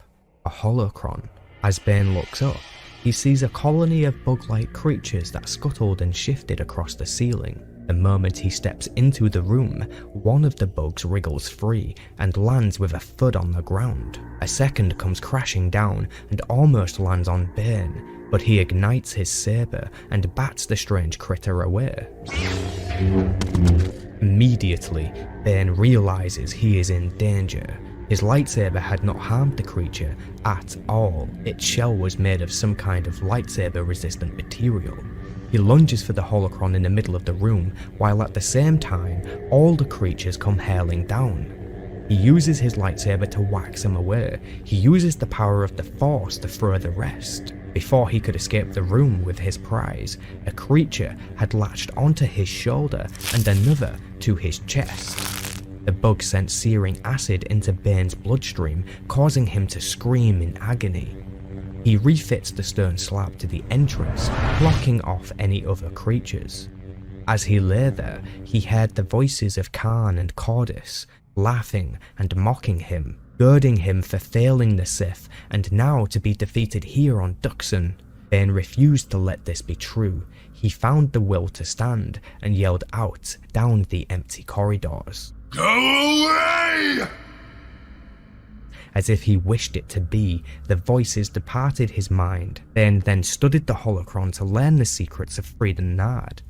a holocron. As Bane looks up, he sees a colony of bug-like creatures that scuttled and shifted across the ceiling. The moment he steps into the room, one of the bugs wriggles free and lands with a thud on the ground. A second comes crashing down and almost lands on Bane, but he ignites his saber and bats the strange critter away. Immediately, Bane realizes he is in danger. His lightsaber had not harmed the creature at all. Its shell was made of some kind of lightsaber-resistant material. He lunges for the holocron in the middle of the room, while at the same time, all the creatures come hurling down. He uses his lightsaber to wax them away. He uses the power of the Force to throw the rest. Before he could escape the room with his prize, a creature had latched onto his shoulder and another to his chest. The bug sent searing acid into Bane's bloodstream, causing him to scream in agony. He refits the stone slab to the entrance, blocking off any other creatures. As he lay there, he heard the voices of Khan and Cordis, laughing and mocking him, goading him for failing the Sith and now to be defeated here on Duxon. Bane refused to let this be true. He found the will to stand and yelled out down the empty corridors. Go away! As if he wished it to be, the voices departed his mind. Bane then studied the holocron to learn the secrets of Freedon Nard.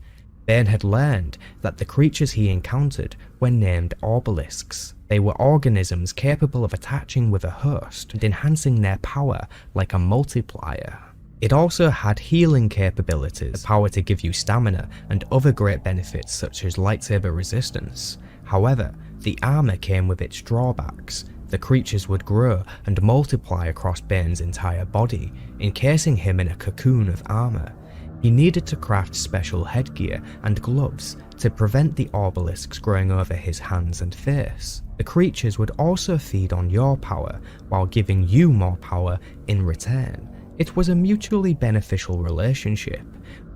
Bane had learned that the creatures he encountered were named obelisks. They were organisms capable of attaching with a host and enhancing their power like a multiplier. It also had healing capabilities, the power to give you stamina and other great benefits such as lightsaber resistance. However, the armor came with its drawbacks. The creatures would grow and multiply across Bane's entire body, encasing him in a cocoon of armor. He needed to craft special headgear and gloves to prevent the obelisks growing over his hands and face. The creatures would also feed on your power while giving you more power in return. It was a mutually beneficial relationship,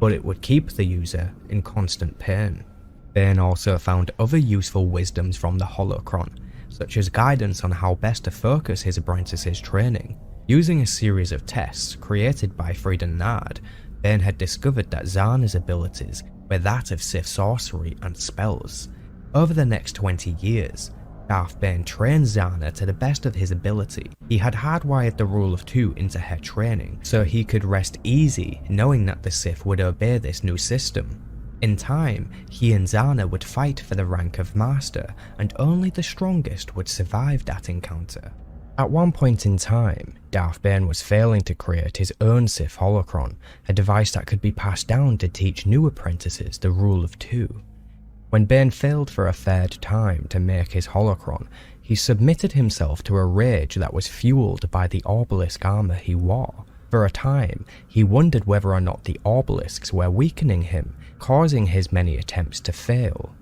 but it would keep the user in constant pain. Bane also found other useful wisdoms from the holocron, such as guidance on how best to focus his apprentice's training. Using a series of tests created by Freedon Nard, Bane had discovered that Zannaah's abilities were that of Sith sorcery and spells. Over the next 20 years, Darth Bane trained Zannaah to the best of his ability. He had hardwired the rule of 2 into her training, so he could rest easy knowing that the Sith would obey this new system. In time, he and Zannaah would fight for the rank of Master, and only the strongest would survive that encounter. At one point in time, Darth Bane was failing to create his own Sith holocron, a device that could be passed down to teach new apprentices the rule of 2. When Bane failed for a third time to make his holocron, he submitted himself to a rage that was fueled by the obelisk armor he wore. For a time, he wondered whether or not the obelisks were weakening him, causing his many attempts to fail.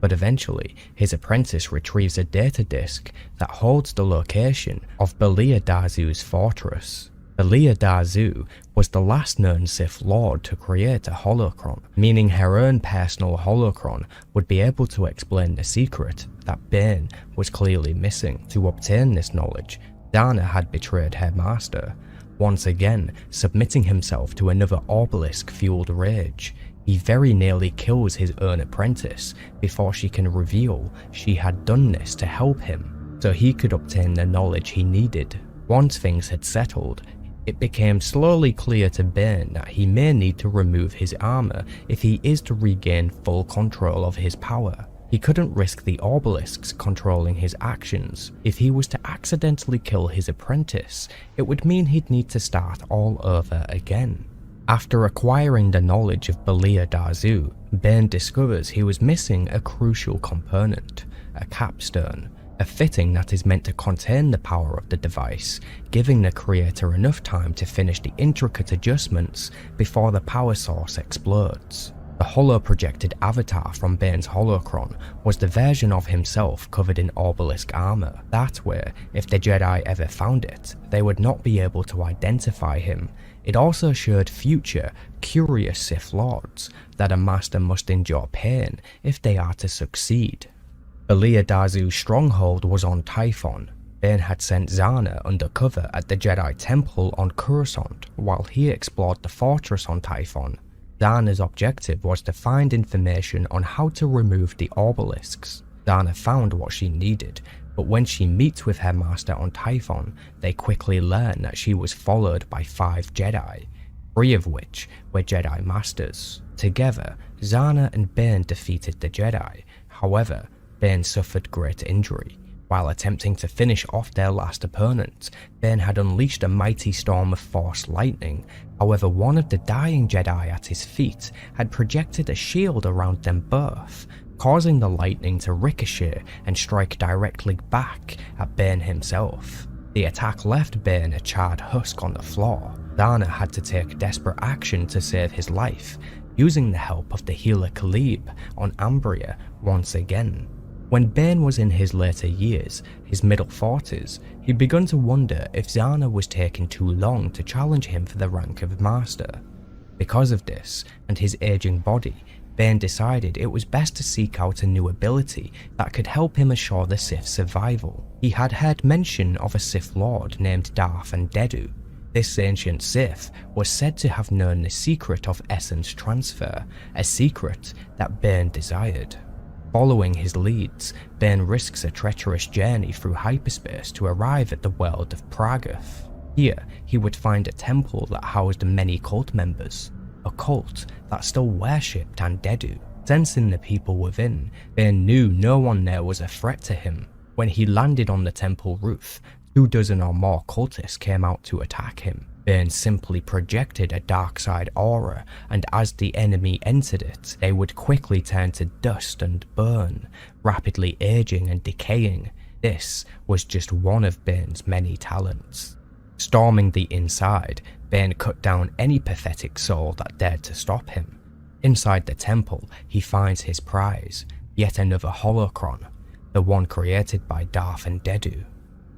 But eventually, his apprentice retrieves a data disk that holds the location of Belia Darzu's fortress. Belia Darzu was the last known Sith Lord to create a holocron, meaning her own personal holocron would be able to explain the secret that Bane was clearly missing. To obtain this knowledge, Zannaah had betrayed her master, once again submitting himself to another obelisk-fueled rage. He very nearly kills his own apprentice before she can reveal she had done this to help him, so he could obtain the knowledge he needed. Once things had settled, it became slowly clear to Bane that he may need to remove his armor if he is to regain full control of his power. He couldn't risk the obelisks controlling his actions. If he was to accidentally kill his apprentice, it would mean he'd need to start all over again. After acquiring the knowledge of Belia Darzu, Bane discovers he was missing a crucial component, a capstone, a fitting that is meant to contain the power of the device, giving the creator enough time to finish the intricate adjustments before the power source explodes. The holo-projected avatar from Bane's holocron was the version of himself covered in obelisk armor. That way, if the Jedi ever found it, they would not be able to identify him. It also showed future, curious Sith Lords that a master must endure pain if they are to succeed. Belia Darzu's stronghold was on Typhon. Bane had sent Zannaah undercover at the Jedi Temple on Coruscant while he explored the fortress on Typhon. Zannaah's objective was to find information on how to remove the obelisks. Zannaah found what she needed, but when she meets with her master on Typhon, they quickly learn that she was followed by 5 Jedi, 3 of which were Jedi Masters. Together, Zannaah and Bane defeated the Jedi. However, Bane suffered great injury. While attempting to finish off their last opponent, Bane had unleashed a mighty storm of Force lightning. However, one of the dying Jedi at his feet had projected a shield around them both, causing the lightning to ricochet and strike directly back at Bane himself. The attack left Bane a charred husk on the floor. Zannaah had to take desperate action to save his life, using the help of the healer Khalib on Ambria once again. When Bane was in his later years, his middle 40s, he'd begun to wonder if Zannaah was taking too long to challenge him for the rank of Master. Because of this, and his aging body, Bane decided it was best to seek out a new ability that could help him assure the Sith's survival. He had heard mention of a Sith Lord named Darth Banedart. This ancient Sith was said to have known the secret of essence transfer, a secret that Bane desired. Following his leads, Bane risks a treacherous journey through hyperspace to arrive at the world of Pragoth. Here, he would find a temple that housed many cult members, a cult that still worshipped Banedart. Sensing the people within, Bane knew no one there was a threat to him. When he landed on the temple roof, 2 dozen or more cultists came out to attack him. Bane simply projected a dark side aura, and as the enemy entered it, they would quickly turn to dust and burn, rapidly aging and decaying. This was just one of Bane's many talents. Storming the inside, Bane cut down any pathetic soul that dared to stop him. Inside the temple, he finds his prize, yet another holocron, the one created by Darth Banedart.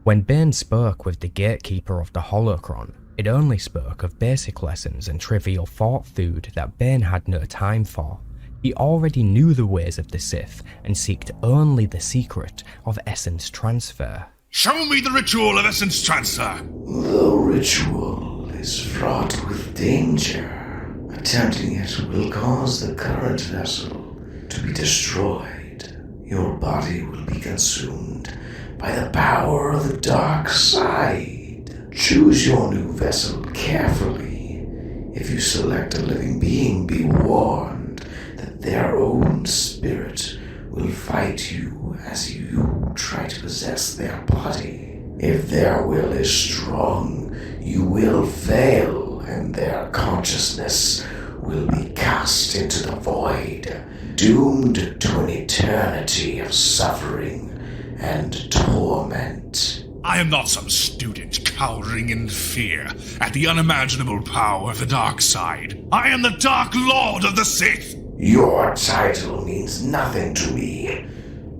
When Bane spoke with the gatekeeper of the holocron, it only spoke of basic lessons and trivial thought food that Bane had no time for. He already knew the ways of the Sith and sought only the secret of essence transfer. Show me the ritual of essence transfer! The ritual is fraught with danger. Attempting it will cause the current vessel to be destroyed. your body will be consumed by the power of the dark side. Choose your new vessel carefully. If you select a living being, be warned that their own spirit will fight you as you try to possess their body. If their will is strong, you will fail, and their consciousness will be cast into the void, doomed to an eternity of suffering and torment. I am not some student cowering in fear at the unimaginable power of the dark side. I am the Dark Lord of the Sith. Your title means nothing to me.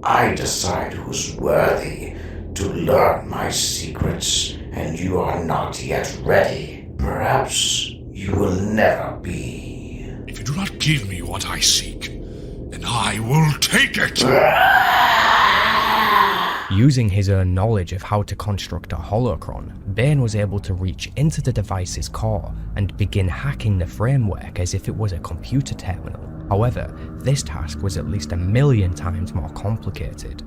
I decide who's worthy to learn my secrets, and you are not yet ready. Perhaps you will never be. If you do not give me what I seek, then I will take it! Using his own knowledge of how to construct a holocron, Bane was able to reach into the device's core and begin hacking the framework as if it was a computer terminal. However, this task was at least 1,000,000 times more complicated.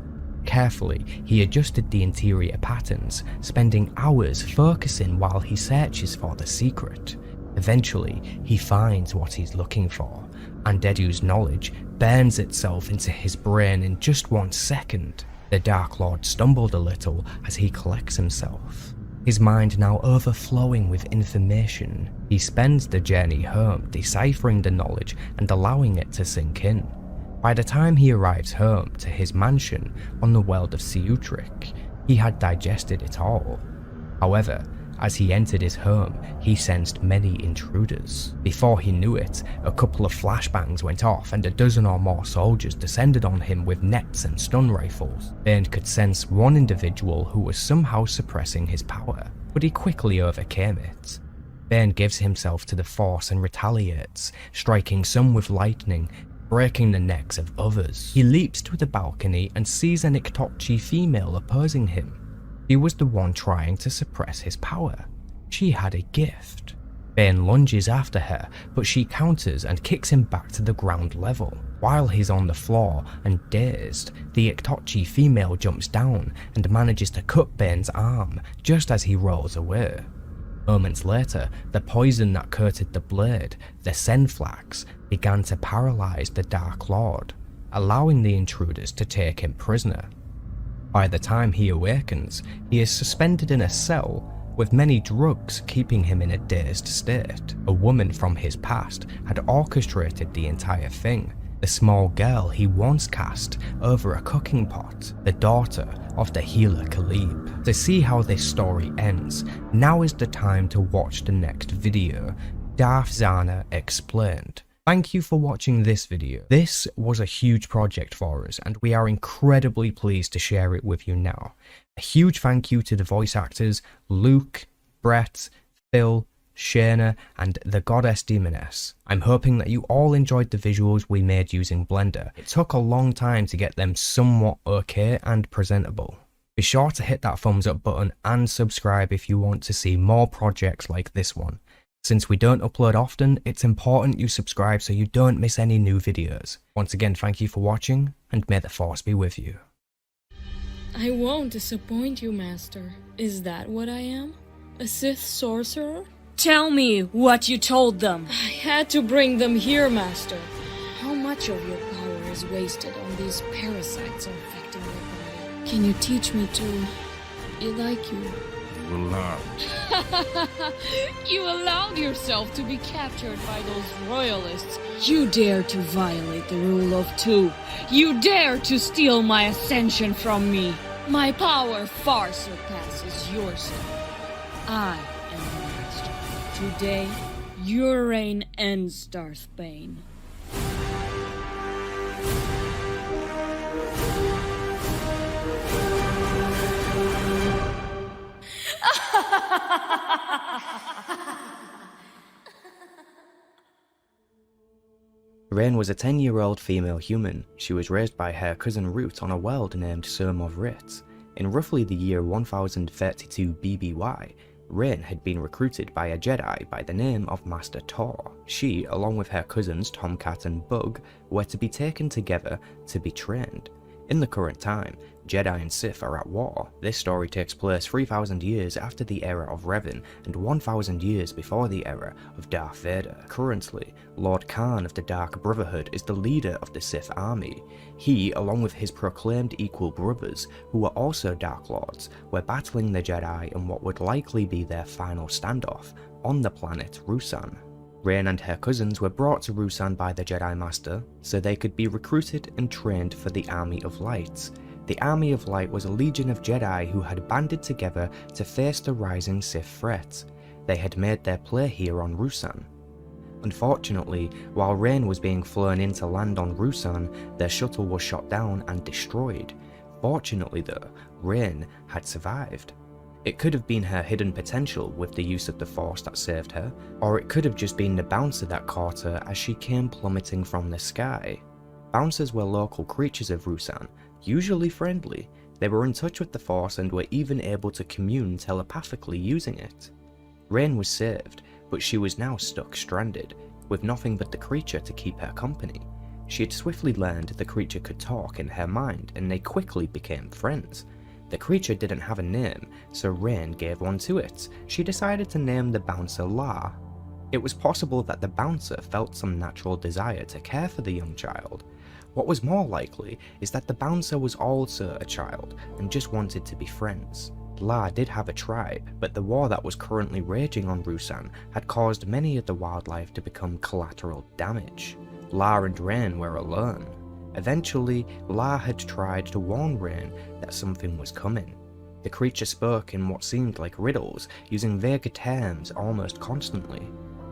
Carefully, he adjusted the interior patterns, spending hours focusing while he searches for the secret. Eventually, he finds what he's looking for, and Dedu's knowledge burns itself into his brain in just 1 second. The Dark Lord stumbled a little as he collects himself, his mind now overflowing with information. He spends the journey home deciphering the knowledge and allowing it to sink in. By the time he arrives home to his mansion on the world of Seutric, he had digested it all. However, as he entered his home, he sensed many intruders. Before he knew it, a couple of flashbangs went off and a dozen or more soldiers descended on him with nets and stun rifles. Bane could sense one individual who was somehow suppressing his power, but he quickly overcame it. Bane gives himself to the Force and retaliates, striking some with lightning, breaking the necks of others. He leaps to the balcony and sees an Iktochi female opposing him. She was the one trying to suppress his power. She had a gift. Bane lunges after her, but she counters and kicks him back to the ground level. While he's on the floor and dazed, the Iktochi female jumps down and manages to cut Bane's arm just as he rolls away. Moments later, the poison that coated the blade, the Senflax, began to paralyze the Dark Lord, allowing the intruders to take him prisoner. By the time he awakens, he is suspended in a cell, with many drugs keeping him in a dazed state. A woman from his past had orchestrated the entire thing, the small girl he once cast over a cooking pot, the daughter of the healer Khalib. To see how this story ends, now is the time to watch the next video, Darth Zannaah Explained. Thank you for watching this video. This was a huge project for us and we are incredibly pleased to share it with you now. A huge thank you to the voice actors Luke, Brett, Phil, Shana and the Goddess Demoness. I'm hoping that you all enjoyed the visuals we made using Blender. It took a long time to get them somewhat okay and presentable. Be sure to hit that thumbs up button and subscribe if you want to see more projects like this one. Since we don't upload often, it's important you subscribe so you don't miss any new videos. Once again, thank you for watching, and may the Force be with you. I won't disappoint you, Master. Is that what I am? A Sith sorcerer? Tell me what you told them. I had to bring them here, Master. How much of your power is wasted on these parasites infecting your body? Can you teach me to be like you? Will not. You allowed yourself to be captured by those royalists. You dare to violate the rule of two. You dare to steal my ascension from me. My power far surpasses yours. I am the master. Today, your reign ends, Darth Bane. Rain was a 10-year-old female human. She was raised by her cousin Root on a world named Sermov Rit. In roughly the year 1032 BBY, Rain had been recruited by a Jedi by the name of Master Tor. She, along with her cousins Tomcat and Bug, were to be taken together to be trained. In the current time, Jedi and Sith are at war. This story takes place 3,000 years after the era of Revan and 1,000 years before the era of Darth Vader. Currently, Lord Khan of the Dark Brotherhood is the leader of the Sith army. He, along with his proclaimed equal brothers, who are also Dark Lords, were battling the Jedi in what would likely be their final standoff on the planet Ruusan. Rain and her cousins were brought to Ruusan by the Jedi Master so they could be recruited and trained for the Army of Light. The Army of Light was a legion of Jedi who had banded together to face the rising Sith threat. They had made their play here on Ruusan. Unfortunately, while Rain was being flown in to land on Ruusan, their shuttle was shot down and destroyed. Fortunately though, Rain had survived. It could have been her hidden potential with the use of the Force that saved her, or it could have just been the bouncer that caught her as she came plummeting from the sky. Bouncers were local creatures of Ruusan, usually friendly. They were in touch with the Force and were even able to commune telepathically using it. Rain was saved, but she was now stuck stranded, with nothing but the creature to keep her company. She had swiftly learned the creature could talk in her mind, and they quickly became friends. The creature didn't have a name, so Rain gave one to it. She decided to name the bouncer La. It was possible that the bouncer felt some natural desire to care for the young child. What was more likely is that the bouncer was also a child and just wanted to be friends. La did have a tribe, but the war that was currently raging on Ruusan had caused many of the wildlife to become collateral damage. La and Rain were alone. Eventually, La had tried to warn Rain that something was coming. The creature spoke in what seemed like riddles, using vague terms almost constantly.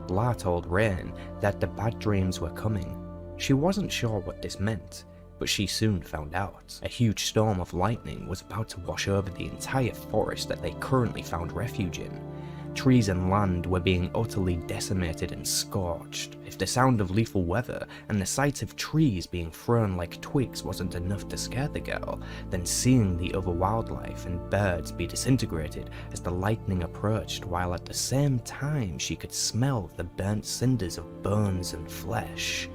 La told Rain that the bad dreams were coming. She wasn't sure what this meant, but she soon found out. A huge storm of lightning was about to wash over the entire forest that they currently found refuge in. Trees and land were being utterly decimated and scorched. If the sound of lethal weather and the sight of trees being thrown like twigs wasn't enough to scare the girl, then seeing the other wildlife and birds be disintegrated as the lightning approached, while at the same time she could smell the burnt cinders of bones and flesh,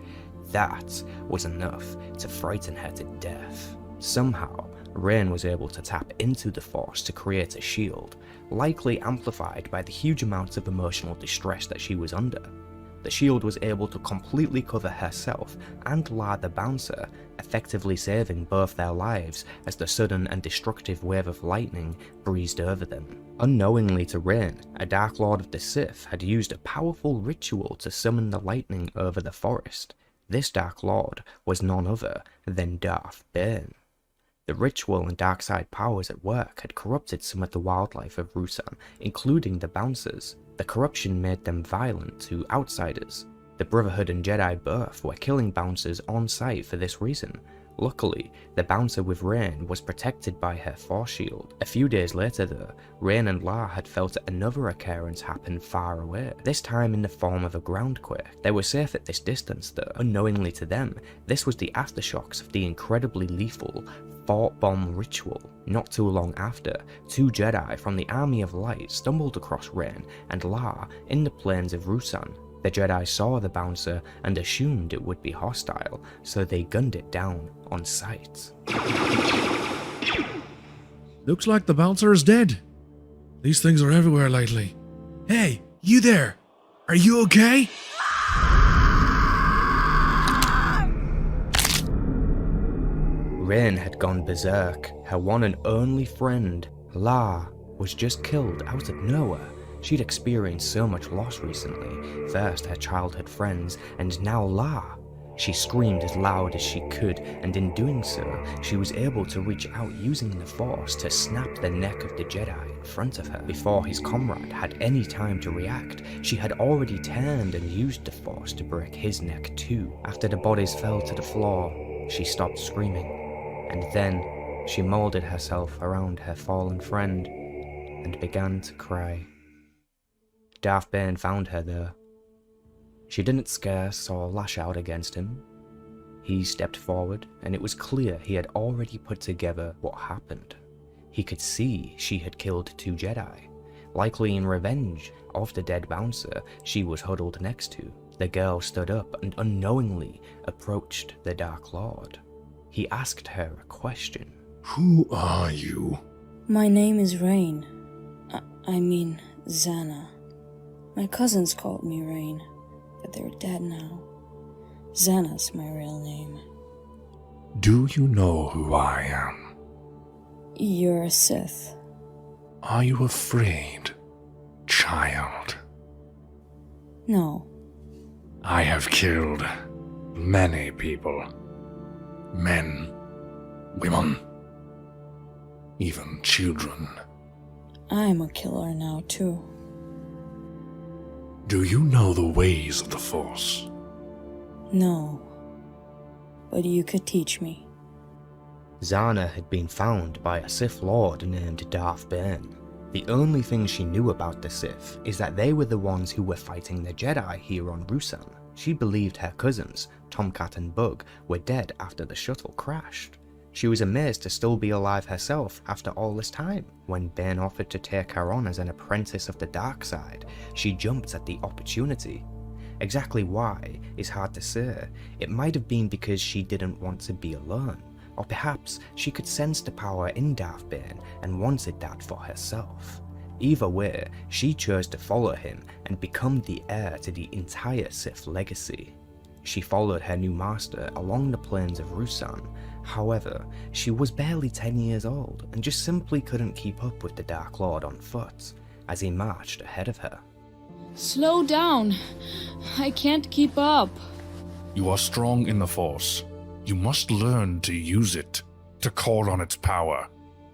that was enough to frighten her to death. Somehow, Rain was able to tap into the Force to create a shield, likely amplified by the huge amounts of emotional distress that she was under. The shield was able to completely cover herself and La the bouncer, effectively saving both their lives as the sudden and destructive wave of lightning breezed over them. Unknowingly to Rain, a Dark Lord of the Sith had used a powerful ritual to summon the lightning over the forest. This Dark Lord was none other than Darth Bane. The ritual and dark side powers at work had corrupted some of the wildlife of Ruusan, including the bouncers. The corruption made them violent to outsiders. The Brotherhood and Jedi both were killing bouncers on sight for this reason. Luckily, the bouncer with Rain was protected by her Force shield. A few days later though, Rain and La had felt another occurrence happen far away, this time in the form of a groundquake. They were safe at this distance though. Unknowingly to them, this was the aftershocks of the incredibly lethal Fort Bomb ritual. Not too long after, two Jedi from the Army of Light stumbled across Rain and La in the plains of Ruusan. The Jedi saw the bouncer and assumed it would be hostile, so they gunned it down on sight. Looks like the bouncer is dead. These things are everywhere lately. Hey, you there! Are you okay? Rain had gone berserk. Her one and only friend, La, was just killed out of nowhere. She'd experienced so much loss recently. First her childhood friends, and now La. She screamed as loud as she could, and in doing so, she was able to reach out using the Force to snap the neck of the Jedi in front of her. Before his comrade had any time to react, she had already turned and used the Force to break his neck too. After the bodies fell to the floor, she stopped screaming, and then she molded herself around her fallen friend and began to cry. Darth Bane found her there. She didn't scarce or lash out against him. He stepped forward, and it was clear he had already put together what happened. He could see she had killed two Jedi, likely in revenge of the dead bouncer she was huddled next to. The girl stood up and unknowingly approached the Dark Lord. he asked her a question. Who are you? My name is Rain. I mean, Zanna. My cousins called me Rain, but they're dead now. Zanna's my real name. Do you know who I am? You're a Sith. Are you afraid, child? No. I have killed many people. Men, women, even children. I'm a killer now, too. Do you know the ways of the Force? No. But you could teach me. Zanna had been found by a Sith Lord named Darth Bane. The only thing she knew about the Sith is that they were the ones who were fighting the Jedi here on Ruusan. She believed her cousins, Tomcat and Bug, were dead after the shuttle crashed. She was amazed to still be alive herself after all this time. When Bane offered to take her on as an apprentice of the dark side, she jumped at the opportunity. Exactly why is hard to say. It might have been because she didn't want to be alone, or perhaps she could sense the power in Darth Bane and wanted that for herself. Either way, she chose to follow him and become the heir to the entire Sith legacy. She followed her new master along the plains of Ruusan. However, she was barely 10 years old and just simply couldn't keep up with the Dark Lord on foot as he marched ahead of her. Slow down. I can't keep up. You are strong in the Force. You must learn to use it, to call on its power,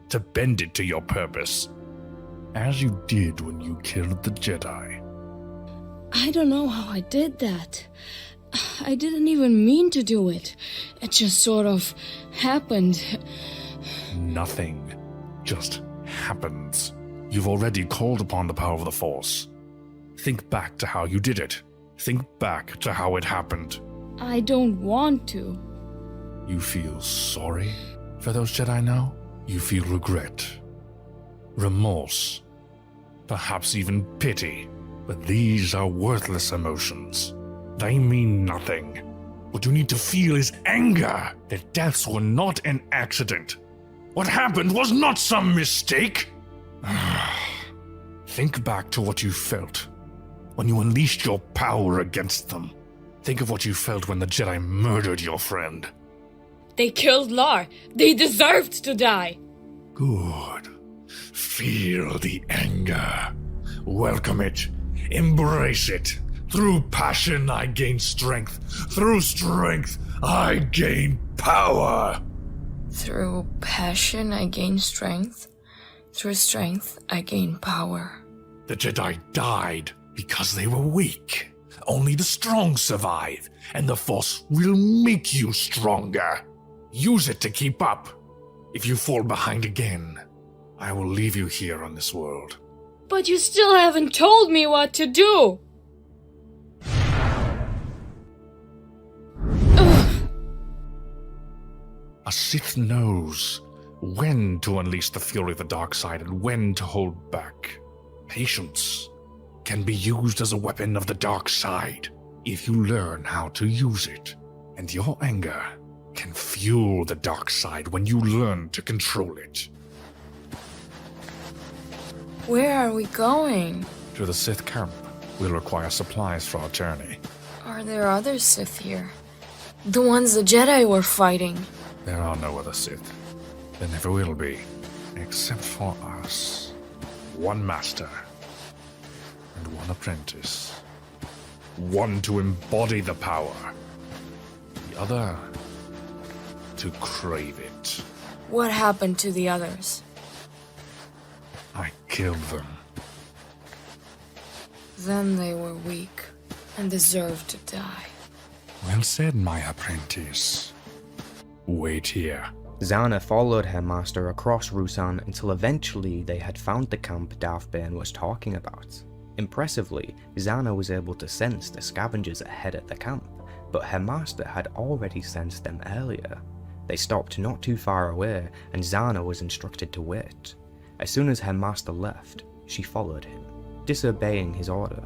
to bend it to your purpose, as you did when you killed the Jedi. I don't know how I did that. I didn't even mean to do it. It just sort of happened. Nothing just happens. You've already called upon the power of the Force. Think back to how you did it. Think back to how it happened. I don't want to. You feel sorry for those Jedi now? You feel regret, remorse, perhaps even pity. But these are worthless emotions. They mean nothing. What you need to feel is anger. Their deaths were not an accident. What happened was not some mistake. Think back to what you felt when you unleashed your power against them. Think of what you felt when the Jedi murdered your friend. They killed Lar. They deserved to die. Good. Feel the anger. Welcome it. Embrace it. Through passion, I gain strength. Through strength, I gain power. Through passion, I gain strength. Through strength, I gain power. The Jedi died because they were weak. Only the strong survive, and the Force will make you stronger. Use it to keep up. If you fall behind again, I will leave you here on this world. But you still haven't told me what to do. A Sith knows when to unleash the fury of the dark side and when to hold back. Patience can be used as a weapon of the dark side if you learn how to use it. And your anger can fuel the dark side when you learn to control it. Where are we going? To the Sith camp. We'll require supplies for our journey. Are there other Sith here? The ones the Jedi were fighting. There are no other Sith. There never will be. Except for us. One master. And one apprentice. One to embody the power. The other to crave it. What happened to the others? I killed them. Then they were weak and deserved to die. Well said, my apprentice. Wait here. Zanna followed her master across Ruusan until eventually they had found the camp Darth Bane was talking about. Impressively, Zanna was able to sense the scavengers ahead at the camp, but her master had already sensed them earlier. They stopped not too far away, and Zanna was instructed to wait. As soon as her master left, she followed him, disobeying his order.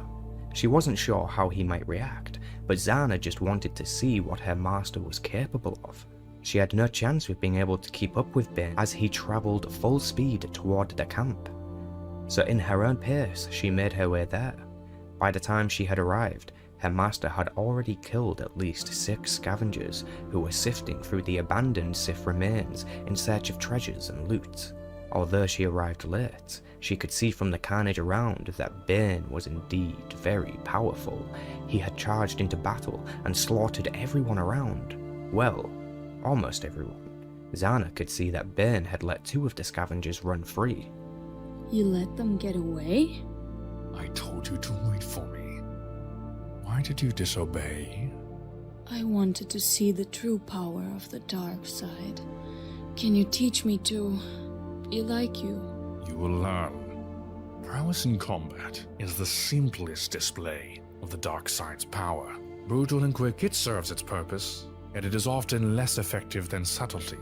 She wasn't sure how he might react, but Zanna just wanted to see what her master was capable of. She had no chance of being able to keep up with Bane as he travelled full speed toward the camp. So in her own pace, she made her way there. By the time she had arrived, her master had already killed at least 6 scavengers who were sifting through the abandoned Sith remains in search of treasures and loot. Although she arrived late, she could see from the carnage around that Bane was indeed very powerful. He had charged into battle and slaughtered everyone around. Well, almost everyone. Zannaah could see that Bane had let 2 of the scavengers run free. You let them get away? I told you to wait for me. Why did you disobey? I wanted to see the true power of the dark side. Can you teach me to be like you? You will learn. Prowess in combat is the simplest display of the dark side's power. Brutal and quick, it serves its purpose, yet it is often less effective than subtlety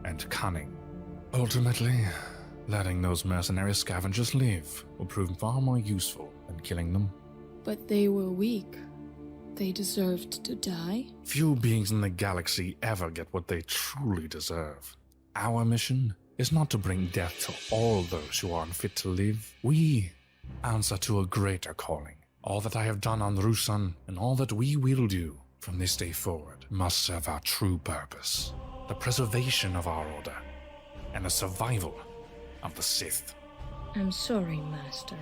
and cunning. Ultimately, letting those mercenary scavengers live will prove far more useful than killing them. But they were weak. They deserved to die? Few beings in the galaxy ever get what they truly deserve. Our mission is not to bring death to all those who are unfit to live. We answer to a greater calling. All that I have done on Ruusan and all that we will do from this day forward must serve our true purpose, the preservation of our order and the survival of the Sith. I'm sorry, Master.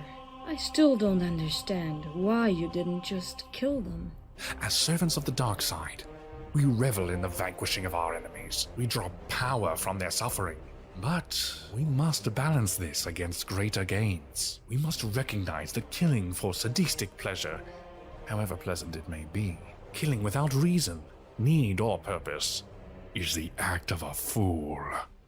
I still don't understand why you didn't just kill them. As servants of the dark side, we revel in the vanquishing of our enemies. We draw power from their suffering. But we must balance this against greater gains. We must recognize that killing for sadistic pleasure, however pleasant it may be, killing without reason, need, or purpose, is the act of a fool.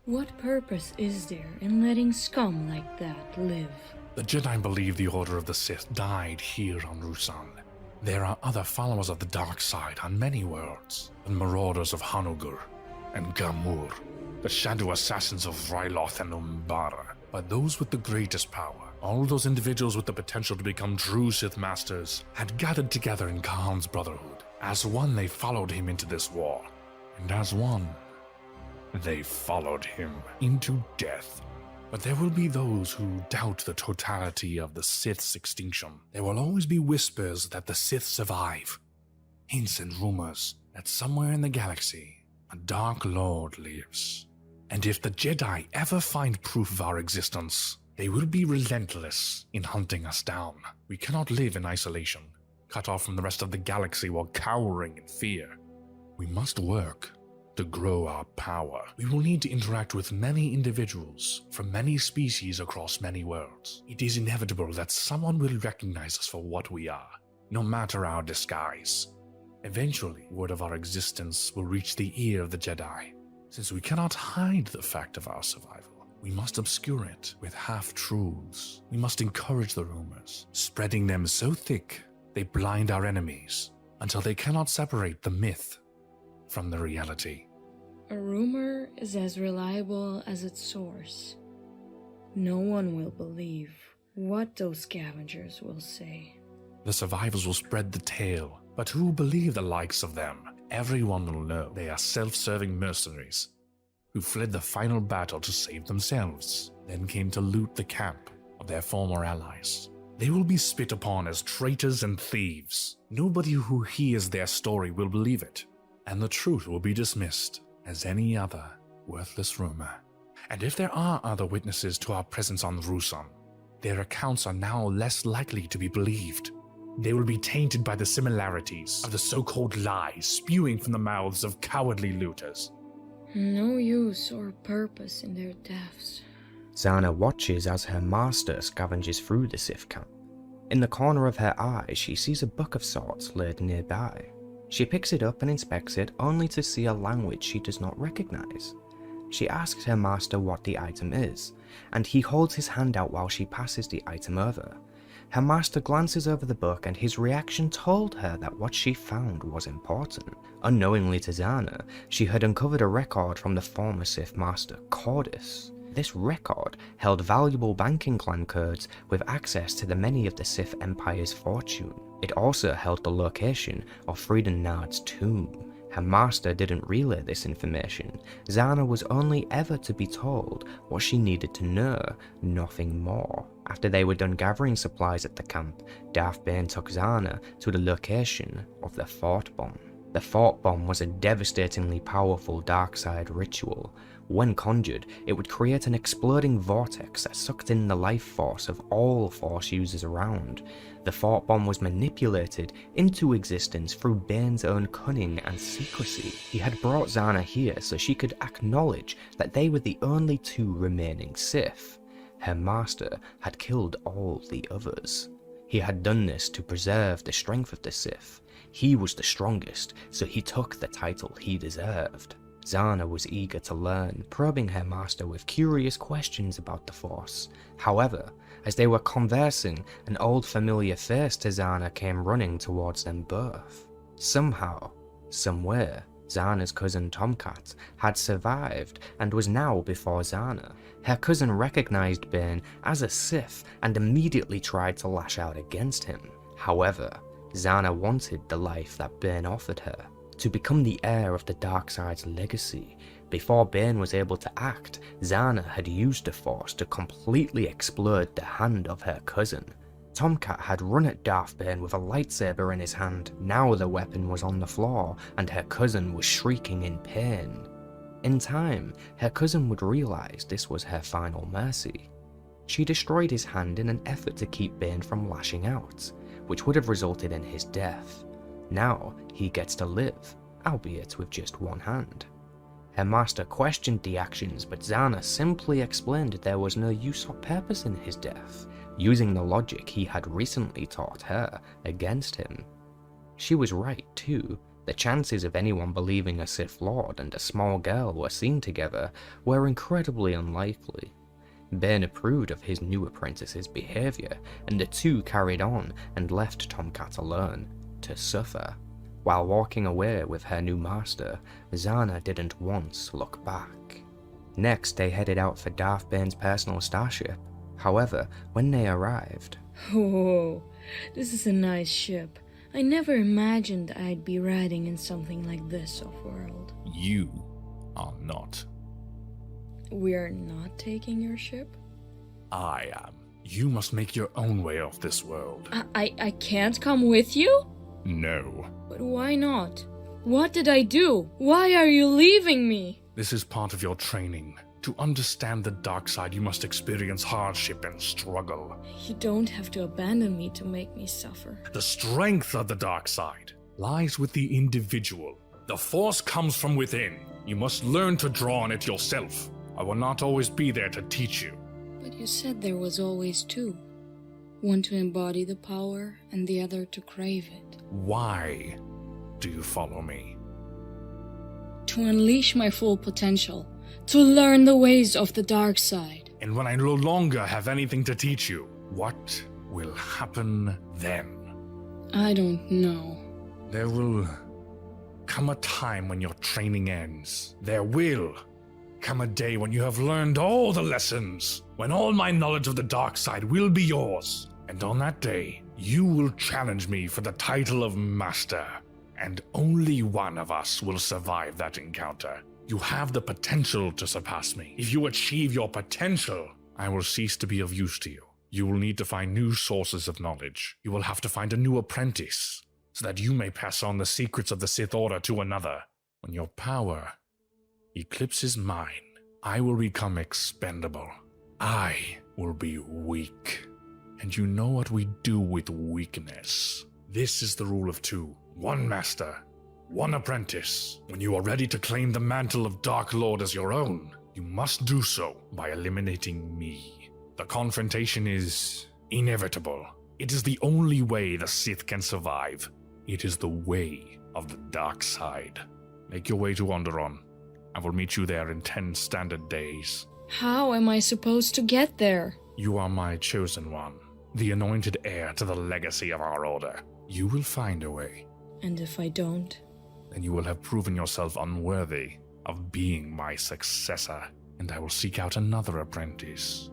What purpose is there in letting scum like that live? The Jedi believe the Order of the Sith died here on Ruusan. There are other followers of the dark side on many worlds, the Marauders of Hanugur and Gamur, the shadow assassins of Ryloth and Umbara. But those with the greatest power, all those individuals with the potential to become true Sith Masters, had gathered together in Khan's Brotherhood. As one, they followed him into this war, and as one, they followed him into death. But there will be those who doubt the totality of the Sith's extinction. There will always be whispers that the Sith survive, hints and rumors that somewhere in the galaxy, a Dark Lord lives. And if the Jedi ever find proof of our existence, they will be relentless in hunting us down. We cannot live in isolation, cut off from the rest of the galaxy while cowering in fear. We must work to grow our power. We will need to interact with many individuals from many species across many worlds. It is inevitable that someone will recognize us for what we are, no matter our disguise. Eventually, word of our existence will reach the ear of the Jedi. Since we cannot hide the fact of our survival, we must obscure it with half-truths. We must encourage the rumors, spreading them so thick they blind our enemies until they cannot separate the myth from the reality. A rumor is as reliable as its source. No one will believe what those scavengers will say. The survivors will spread the tale, but who will believe the likes of them? Everyone will know they are self-serving mercenaries who fled the final battle to save themselves, then came to loot the camp of their former allies. They will be spit upon as traitors and thieves. Nobody who hears their story will believe it, and the truth will be dismissed as any other worthless rumor. And if there are other witnesses to our presence on Ruusan, their accounts are now less likely to be believed. They will be tainted by the similarities of the so-called lies spewing from the mouths of cowardly looters. No use or purpose in their deaths. Zannaah watches as her master scavenges through the Sith camp. In the corner of her eye, she sees a book of sorts laid nearby. She picks it up and inspects it, only to see a language she does not recognize. She asks her master what the item is, and he holds his hand out while she passes the item over. Her master glances over the book, and his reaction told her that what she found was important. Unknowingly to Zannaah, she had uncovered a record from the former Sith Master, Cordis. This record held valuable banking clan codes with access to the many of the Sith Empire's fortune. It also held the location of Freedon Nard's tomb. Her master didn't relay this information. Zanna was only ever to be told what she needed to know, nothing more. After they were done gathering supplies at the camp, Darth Bane took Zanna to the location of the Thought Bomb. The Thought Bomb was a devastatingly powerful dark side ritual. When conjured, it would create an exploding vortex that sucked in the life force of all Force users around. The Thought Bomb was manipulated into existence through Bane's own cunning and secrecy. He had brought Zanna here so she could acknowledge that they were the only two remaining Sith. Her master had killed all the others. He had done this to preserve the strength of the Sith. He was the strongest, so he took the title he deserved. Zanna was eager to learn, probing her master with curious questions about the Force. However, as they were conversing, an old familiar face to Zanna came running towards them both. Somehow, somewhere, Zanna's cousin Tomcat had survived and was now before Zanna. Her cousin recognized Bane as a Sith and immediately tried to lash out against him. However, Zanna wanted the life that Bane offered her, to become the heir of the dark side's legacy. Before Bane was able to act, Zanna had used the Force to completely explode the hand of her cousin. Tomcat had run at Darth Bane with a lightsaber in his hand. Now the weapon was on the floor, and her cousin was shrieking in pain. In time, her cousin would realize this was her final mercy. She destroyed his hand in an effort to keep Bane from lashing out, which would have resulted in his death. Now he gets to live, albeit with just one hand. Her master questioned the actions, but Zanna simply explained there was no use or purpose in his death, using the logic he had recently taught her against him. She was right too. The chances of anyone believing a Sith Lord and a small girl were seen together were incredibly unlikely. Bane approved of his new apprentice's behavior, and the two carried on and left Tomcat alone to suffer. While walking away with her new master, Zanna didn't once look back. Next, they headed out for Darth Bane's personal starship. However, when they arrived... Oh, this is a nice ship. I never imagined I'd be riding in something like this off-world. You are not. We're not taking your ship? I am. You must make your own way off this world. I can't come with you? No. But why not? What did I do? Why are you leaving me? This is part of your training. To understand the dark side, you must experience hardship and struggle. You don't have to abandon me to make me suffer. The strength of the dark side lies with the individual. The Force comes from within. You must learn to draw on it yourself. I will not always be there to teach you. But you said there was always two. One to embody the power and the other to crave it. Why do you follow me? To unleash my full potential. To learn the ways of the dark side. And when I no longer have anything to teach you, what will happen then? I don't know. There will come a time when your training ends. There will come a day when you have learned all the lessons, when all my knowledge of the dark side will be yours. And on that day, you will challenge me for the title of Master. And only one of us will survive that encounter. You have the potential to surpass me. If you achieve your potential, I will cease to be of use to you. You will need to find new sources of knowledge. You will have to find a new apprentice, so that you may pass on the secrets of the Sith Order to another. When your power eclipses mine, I will become expendable. I will be weak. And you know what we do with weakness. This is the rule of two. One master, one apprentice. When you are ready to claim the mantle of Dark Lord as your own, you must do so by eliminating me. The confrontation is inevitable. It is the only way the Sith can survive. It is the way of the dark side. Make your way to Onderon. I will meet you there in 10 standard days. How am I supposed to get there? You are my chosen one, the anointed heir to the legacy of our order. You will find a way. And if I don't? Then you will have proven yourself unworthy of being my successor, and I will seek out another apprentice.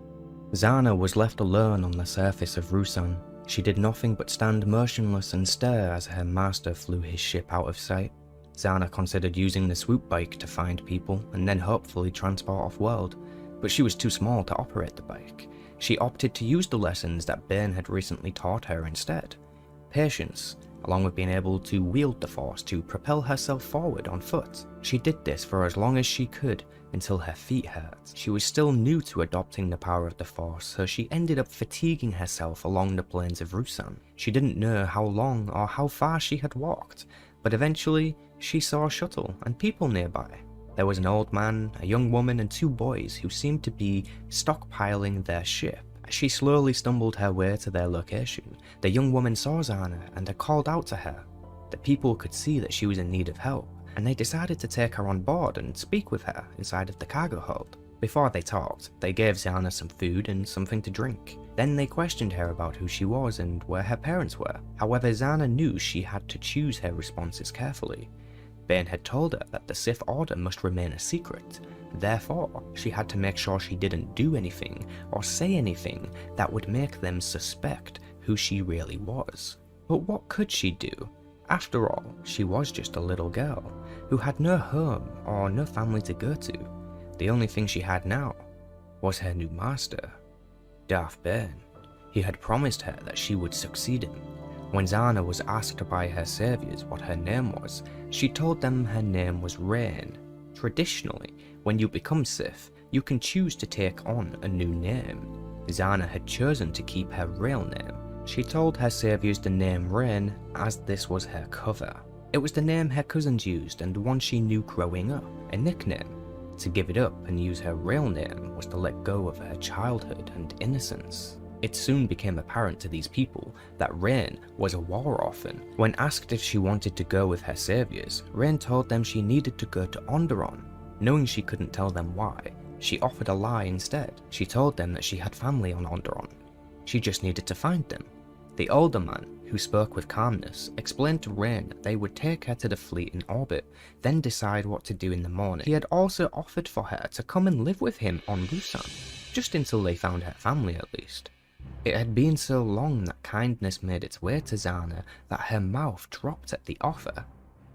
Zanna was left alone on the surface of Ruusan. She did nothing but stand motionless and stare as her master flew his ship out of sight. Zannaah considered using the swoop bike to find people and then hopefully transport off-world, but she was too small to operate the bike. She opted to use the lessons that Bane had recently taught her instead. Patience, along with being able to wield the Force to propel herself forward on foot. She did this for as long as she could, until her feet hurt. She was still new to adopting the power of the Force, so she ended up fatiguing herself along the plains of Rusan. She didn't know how long or how far she had walked, but eventually she saw a shuttle and people nearby. There was an old man, a young woman, and 2 boys who seemed to be stockpiling their ship. As she slowly stumbled her way to their location, the young woman saw Zannaah and had called out to her. The people could see that she was in need of help, and they decided to take her on board and speak with her inside of the cargo hold. Before they talked, they gave Zannaah some food and something to drink. Then they questioned her about who she was and where her parents were. However, Zannaah knew she had to choose her responses carefully. Bane had told her that the Sith Order must remain a secret. Therefore, she had to make sure she didn't do anything or say anything that would make them suspect who she really was. But what could she do? After all, she was just a little girl who had no home or no family to go to. The only thing she had now was her new master, Darth Bane. He had promised her that she would succeed him. When Zannaah was asked by her saviors what her name was, she told them her name was Rain. Traditionally, when you become Sith, you can choose to take on a new name. Zannaah had chosen to keep her real name. She told her saviors the name Rain as this was her cover. It was the name her cousins used and one she knew growing up, a nickname. To give it up and use her real name was to let go of her childhood and innocence. It soon became apparent to these people that Rain was a war orphan. When asked if she wanted to go with her saviors, Rain told them she needed to go to Onderon. Knowing she couldn't tell them why, she offered a lie instead. She told them that she had family on Onderon. She just needed to find them. The older man, who spoke with calmness, explained to Rain that they would take her to the fleet in orbit, then decide what to do in the morning. He had also offered for her to come and live with him on Rusan, just until they found her family at least. It had been so long that kindness made its way to Zannaah that her mouth dropped at the offer.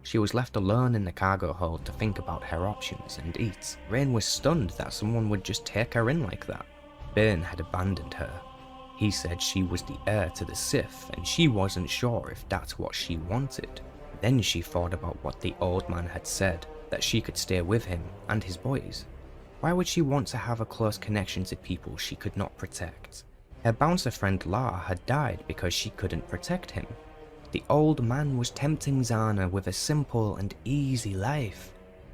She was left alone in the cargo hold to think about her options and eat. Rain was stunned that someone would just take her in like that. Bane had abandoned her. He said she was the heir to the Sith and she wasn't sure if that's what she wanted. Then she thought about what the old man had said, that she could stay with him and his boys. Why would she want to have a close connection to people she could not protect? Her bouncer friend La had died because she couldn't protect him. The old man was tempting Zannaah with a simple and easy life.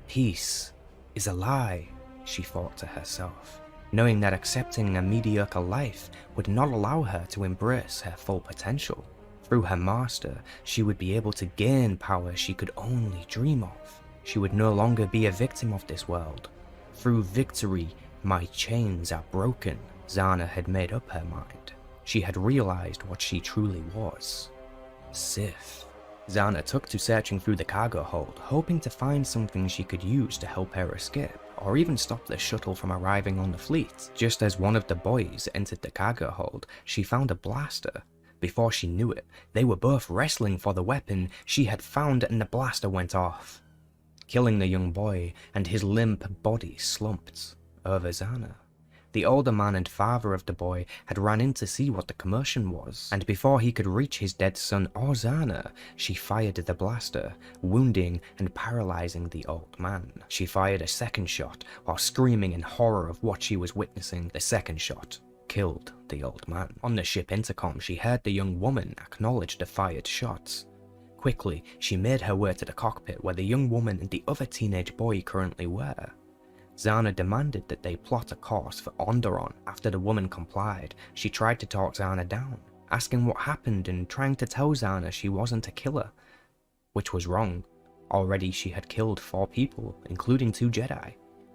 Peace is a lie, she thought to herself, knowing that accepting a mediocre life would not allow her to embrace her full potential. Through her master, she would be able to gain power she could only dream of. She would no longer be a victim of this world. Through victory, my chains are broken. Zannaah had made up her mind. She had realized what she truly was. Sith. Zannaah took to searching through the cargo hold, hoping to find something she could use to help her escape, or even stop the shuttle from arriving on the fleet. Just as one of the boys entered the cargo hold, she found a blaster. Before she knew it, they were both wrestling for the weapon she had found and the blaster went off, killing the young boy, and his limp body slumped over Zannaah. The older man and father of the boy had ran in to see what the commotion was, and before he could reach his dead son or Zannaah, she fired the blaster, wounding and paralyzing the old man. She fired a second shot while screaming in horror of what she was witnessing. The second shot killed the old man. On the ship intercom, she heard the young woman acknowledge the fired shots. Quickly, she made her way to the cockpit where the young woman and the other teenage boy currently were. Zannaah demanded that they plot a course for Onderon. After the woman complied, she tried to talk Zannaah down, asking what happened and trying to tell Zannaah she wasn't a killer, which was wrong. Already she had killed 4 people, including 2 Jedi,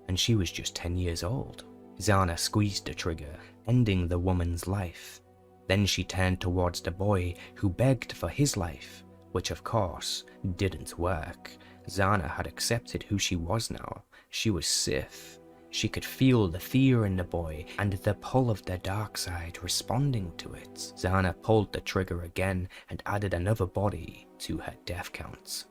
and she was just 10 years old. Zannaah squeezed the trigger, ending the woman's life. Then she turned towards the boy, who begged for his life, which of course didn't work. Zannaah had accepted who she was now. She was Sith. She could feel the fear in the boy and the pull of the dark side responding to it. Zannaah pulled the trigger again and added another body to her death counts.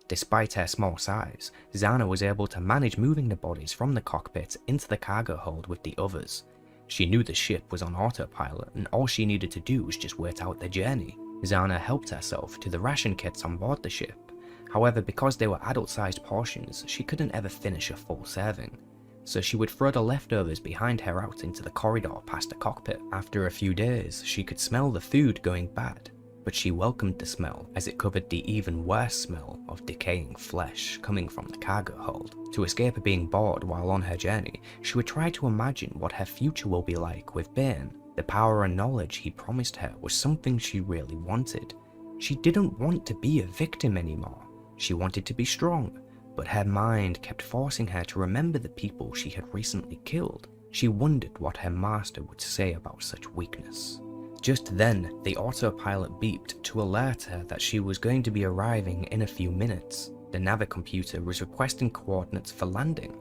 Despite her small size, Zanna was able to manage moving the bodies from the cockpit into the cargo hold with the others. She knew the ship was on autopilot and all she needed to do was just wait out their journey. Zanna helped herself to the ration kits on board the ship. However, because they were adult-sized portions, she couldn't ever finish a full serving. So she would throw the leftovers behind her out into the corridor past the cockpit. After a few days, she could smell the food going bad, but she welcomed the smell as it covered the even worse smell of decaying flesh coming from the cargo hold. To escape being bored while on her journey, she would try to imagine what her future will be like with Bane. The power and knowledge he promised her was something she really wanted. She didn't want to be a victim anymore. She wanted to be strong, but her mind kept forcing her to remember the people she had recently killed. She wondered what her master would say about such weakness. Just then, the autopilot beeped to alert her that she was going to be arriving in a few minutes. The navicomputer was requesting coordinates for landing.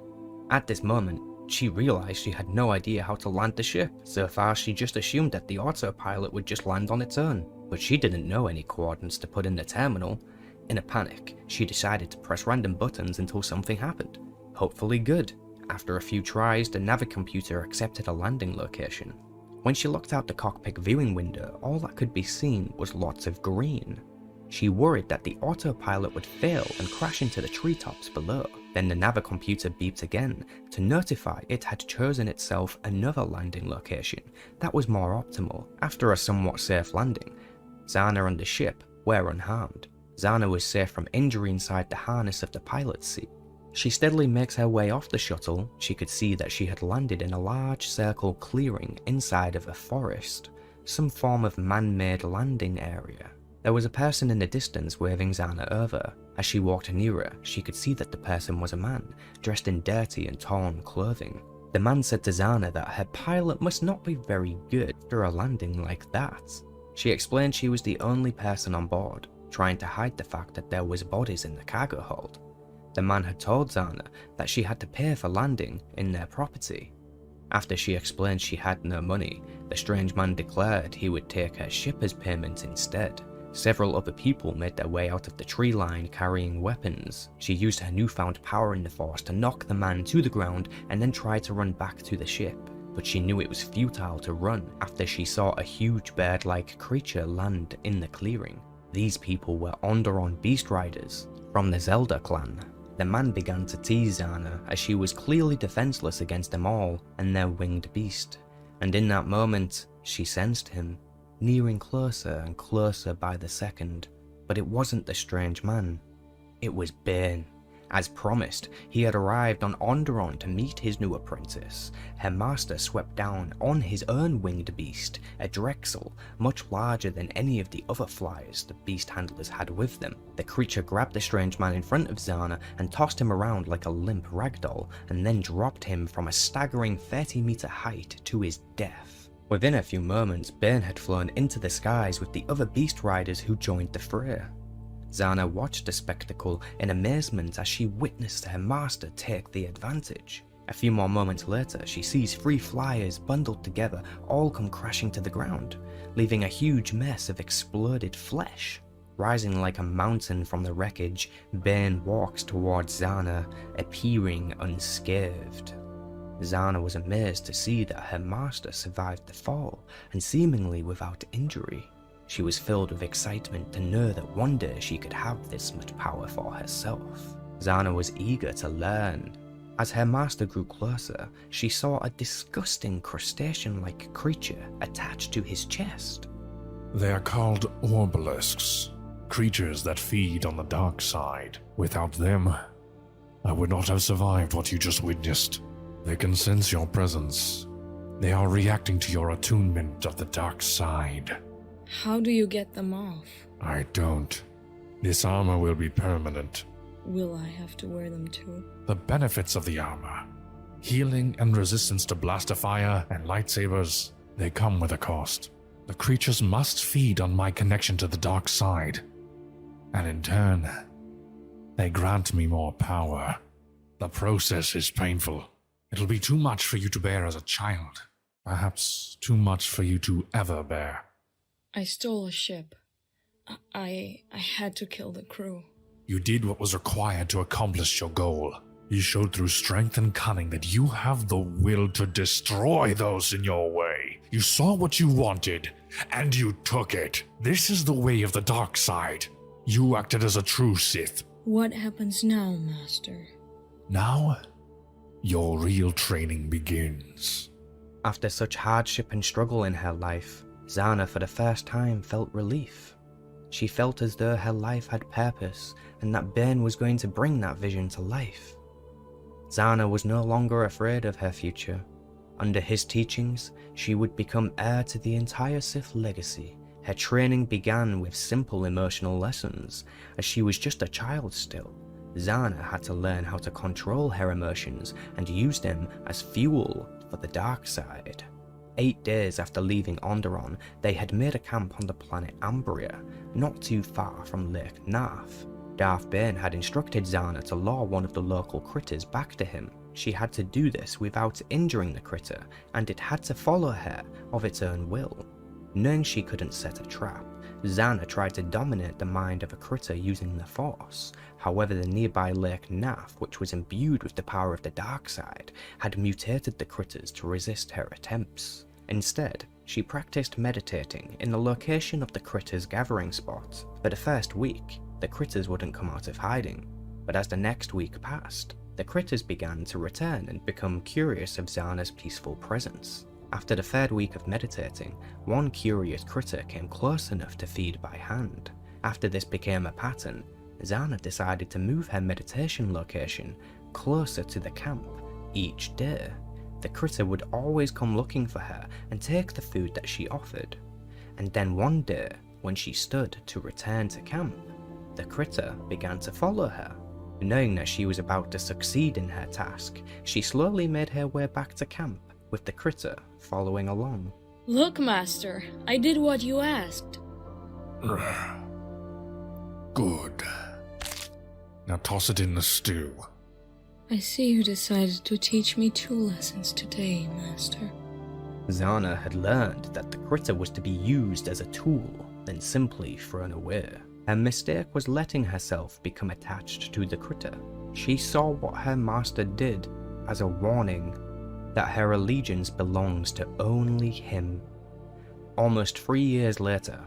At this moment, she realized she had no idea how to land the ship. So far, she just assumed that the autopilot would just land on its own, but she didn't know any coordinates to put in the terminal. In a panic, she decided to press random buttons until something happened. Hopefully good. After a few tries, the navicomputer accepted a landing location. When she looked out the cockpit viewing window, all that could be seen was lots of green. She worried that the autopilot would fail and crash into the treetops below. Then the navicomputer beeped again to notify it had chosen itself another landing location that was more optimal. After a somewhat safe landing, Zanna and the ship were unharmed. Zanna was safe from injury inside the harness of the pilot's seat. She steadily makes her way off the shuttle. She could see that she had landed in a large circle clearing inside of a forest, some form of man-made landing area. There was a person in the distance waving Zanna over. As she walked nearer, she could see that the person was a man, dressed in dirty and torn clothing. The man said to Zanna that her pilot must not be very good after a landing like that. She explained she was the only person on board, trying to hide the fact that there was bodies in the cargo hold. The man had told Zanna that she had to pay for landing in their property. After she explained she had no money, the strange man declared he would take her ship as payment instead. Several other people made their way out of the tree line carrying weapons. She used her newfound power in the force to knock the man to the ground and then tried to run back to the ship. But she knew it was futile to run after she saw a huge bird-like creature land in the clearing. These people were Onderon beast riders from the Zelda clan. The man began to tease Zanna as she was clearly defenseless against them all and their winged beast. And in that moment, she sensed him, nearing closer and closer by the second. But it wasn't the strange man. It was Bane. As promised, he had arrived on Onderon to meet his new apprentice. Her master swept down on his own winged beast, a Drexel, much larger than any of the other flyers the beast handlers had with them. The creature grabbed the strange man in front of Zanna and tossed him around like a limp ragdoll, and then dropped him from a staggering 30-meter height to his death. Within a few moments, Bane had flown into the skies with the other beast riders who joined the fray. Zanna watched the spectacle in amazement as she witnessed her master take the advantage. A few more moments later, she sees 3 flyers bundled together all come crashing to the ground, leaving a huge mess of exploded flesh. Rising like a mountain from the wreckage, Bane walks towards Zanna, appearing unscathed. Zanna was amazed to see that her master survived the fall, and seemingly without injury. She was filled with excitement to know that one day she could have this much power for herself. Zanna was eager to learn. As her master grew closer, she saw a disgusting crustacean-like creature attached to his chest. They are called obelisks, creatures that feed on the dark side. Without them, I would not have survived what you just witnessed. They can sense your presence. They are reacting to your attunement of the dark side. How do you get them off? I don't. This armor will be permanent. Will I have to wear them too? The benefits of the armor. Healing and resistance to blaster fire and lightsabers, they come with a cost. The creatures must feed on my connection to the dark side. And in turn, they grant me more power. The process is painful. It'll be too much for you to bear as a child. Perhaps too much for you to ever bear. I stole a ship. I had to kill the crew. You did what was required to accomplish your goal. You showed through strength and cunning that you have the will to destroy those in your way. You saw what you wanted, and you took it. This is the way of the dark side. You acted as a true Sith. What happens now, Master? Now, your real training begins. After such hardship and struggle in her life, Zanna for the first time felt relief. She felt as though her life had purpose and that Bane was going to bring that vision to life. Zanna was no longer afraid of her future. Under his teachings, she would become heir to the entire Sith legacy. Her training began with simple emotional lessons. As she was just a child still, Zanna had to learn how to control her emotions and use them as fuel for the dark side. 8 days after leaving Onderon, they had made a camp on the planet Ambria, not too far from Lake Narth. Darth Bane had instructed Zanna to lure one of the local critters back to him. She had to do this without injuring the critter, and it had to follow her of its own will. Knowing she couldn't set a trap, Zanna tried to dominate the mind of a critter using the Force. However, the nearby Lake Narth, which was imbued with the power of the dark side, had mutated the critters to resist her attempts. Instead, she practiced meditating in the location of the critters' gathering spot. For the first week, the critters wouldn't come out of hiding, but as the next week passed, the critters began to return and become curious of Zanna's peaceful presence. After the 3rd week of meditating, one curious critter came close enough to feed by hand. After this became a pattern, Zanna decided to move her meditation location closer to the camp each day. The critter would always come looking for her and take the food that she offered. And then one day, when she stood to return to camp, the critter began to follow her. Knowing that she was about to succeed in her task, she slowly made her way back to camp, with the critter following along. Look, Master, I did what you asked. Good. Now toss it in the stew. I see you decided to teach me 2 lessons today, Master. Zanna had learned that the critter was to be used as a tool, then simply thrown away. Her mistake was letting herself become attached to the critter. She saw what her master did as a warning that her allegiance belongs to only him. Almost 3 years later,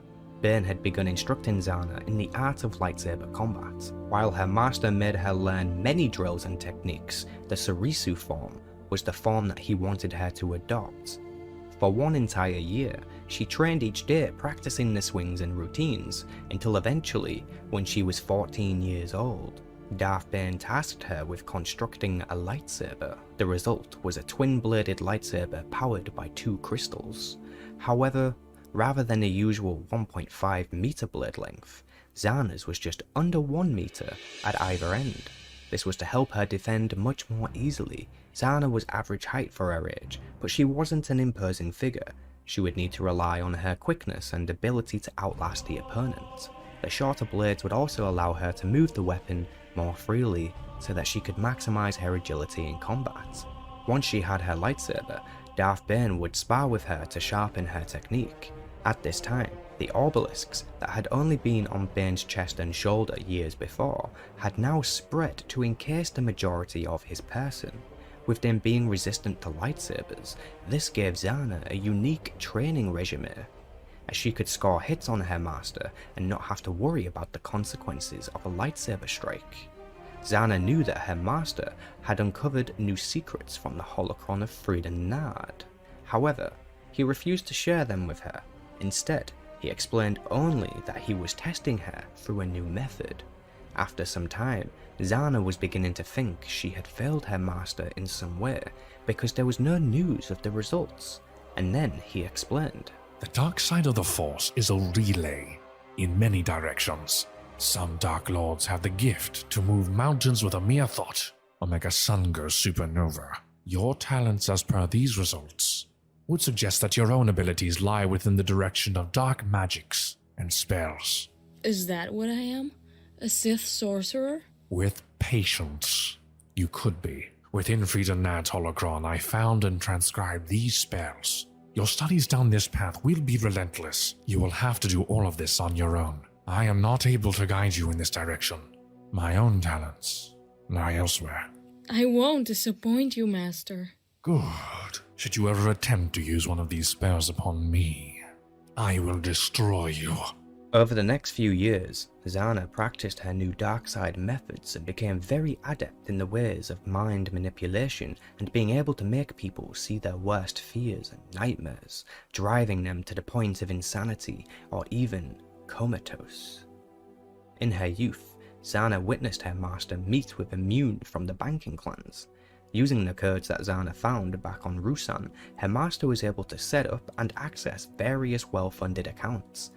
Bane had begun instructing Zanna in the art of lightsaber combat. While her master made her learn many drills and techniques, the Sarisu form was the form that he wanted her to adopt. For 1 entire year, she trained each day practicing the swings and routines, until eventually, when she was 14 years old, Darth Bane tasked her with constructing a lightsaber. The result was a twin-bladed lightsaber powered by 2 crystals. However, rather than the usual 1.5 meter blade length, Zanna's was just under 1 meter at either end. This was to help her defend much more easily. Zanna was average height for her age, but she wasn't an imposing figure. She would need to rely on her quickness and ability to outlast the opponent. The shorter blades would also allow her to move the weapon more freely so that she could maximize her agility in combat. Once she had her lightsaber, Darth Bane would spar with her to sharpen her technique. At this time, the obelisks that had only been on Bane's chest and shoulder years before had now spread to encase the majority of his person. With them being resistant to lightsabers, this gave Zanna a unique training regimen, as she could score hits on her master and not have to worry about the consequences of a lightsaber strike. Zanna knew that her master had uncovered new secrets from the holocron of Freedom Nard. However, he refused to share them with her. Instead, he explained only that he was testing her through a new method. After some time, Zanna was beginning to think she had failed her master in some way because there was no news of the results. And then he explained. The dark side of the Force is a relay in many directions. Some Dark Lords have the gift to move mountains with a mere thought, or make a sun go supernova. Your talents as per these results would suggest that your own abilities lie within the direction of dark magics and spells. Is that what I am? A Sith sorcerer? With patience, you could be. Within Freedom Nard's holocron, I found and transcribed these spells. Your studies down this path will be relentless. You will have to do all of this on your own. I am not able to guide you in this direction. My own talents lie elsewhere. I won't disappoint you, Master. Good. Should you ever attempt to use one of these spells upon me, I will destroy you. Over the next few years, Zanna practiced her new dark side methods and became very adept in the ways of mind manipulation and being able to make people see their worst fears and nightmares, driving them to the point of insanity or even comatose. In her youth, Zanna witnessed her master meet with Immune from the banking clans. Using the codes that Zanna found back on Rusan, her master was able to set up and access various well-funded accounts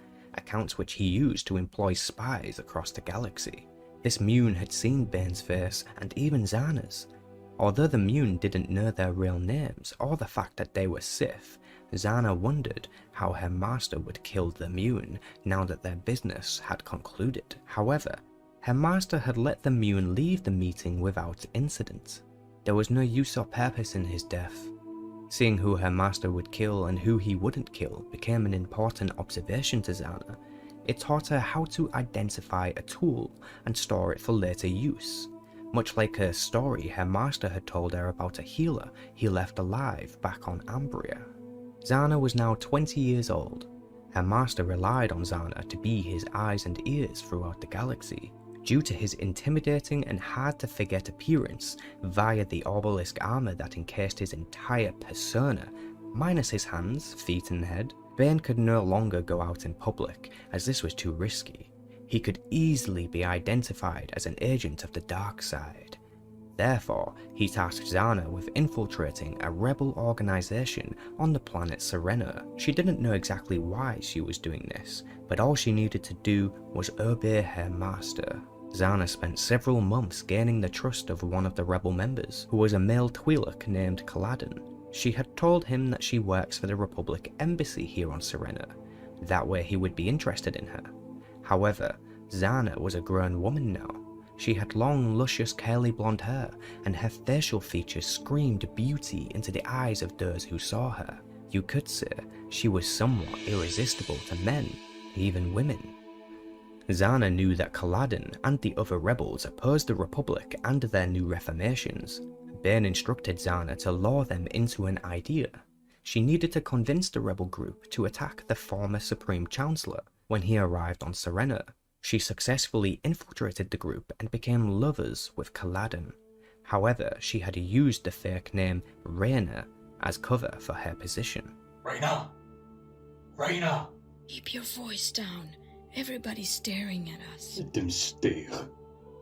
which he used to employ spies across the galaxy. This Mune had seen Bane's face and even Zanna's. Although the Mune didn't know their real names or the fact that they were Sith, Zanna wondered how her master would kill the Mune now that their business had concluded. However, her master had let the Mune leave the meeting without incident. There was no use or purpose in his death. Seeing who her master would kill and who he wouldn't kill became an important observation to Zanna. It taught her how to identify a tool and store it for later use. Much like her story her master had told her about a healer he left alive back on Ambria. Zanna was now 20 years old. Her master relied on Zanna to be his eyes and ears throughout the galaxy, due to his intimidating and hard-to-forget appearance via the obelisk armor that encased his entire persona, minus his hands, feet and head. Bane could no longer go out in public, as this was too risky. He could easily be identified as an agent of the dark side. Therefore, he tasked Zanna with infiltrating a rebel organization on the planet Serena. She didn't know exactly why she was doing this, but all she needed to do was obey her master. Zanna spent several months gaining the trust of one of the rebel members, who was a male Twi'lek named Kaladin. She had told him that she works for the Republic Embassy here on Serena. That way he would be interested in her. However, Zanna was a grown woman now. She had long, luscious, curly blonde hair, and her facial features screamed beauty into the eyes of those who saw her. You could say she was somewhat irresistible to men, even women. Zanna knew that Kaladin and the other rebels opposed the Republic and their new reformations. Bane instructed Zanna to lure them into an idea. She needed to convince the rebel group to attack the former Supreme Chancellor. When he arrived on Serena, she successfully infiltrated the group and became lovers with Kaladin. However, she had used the fake name Reyna as cover for her position. Reyna! Reyna! Keep your voice down. Everybody's staring at us. Let them stare.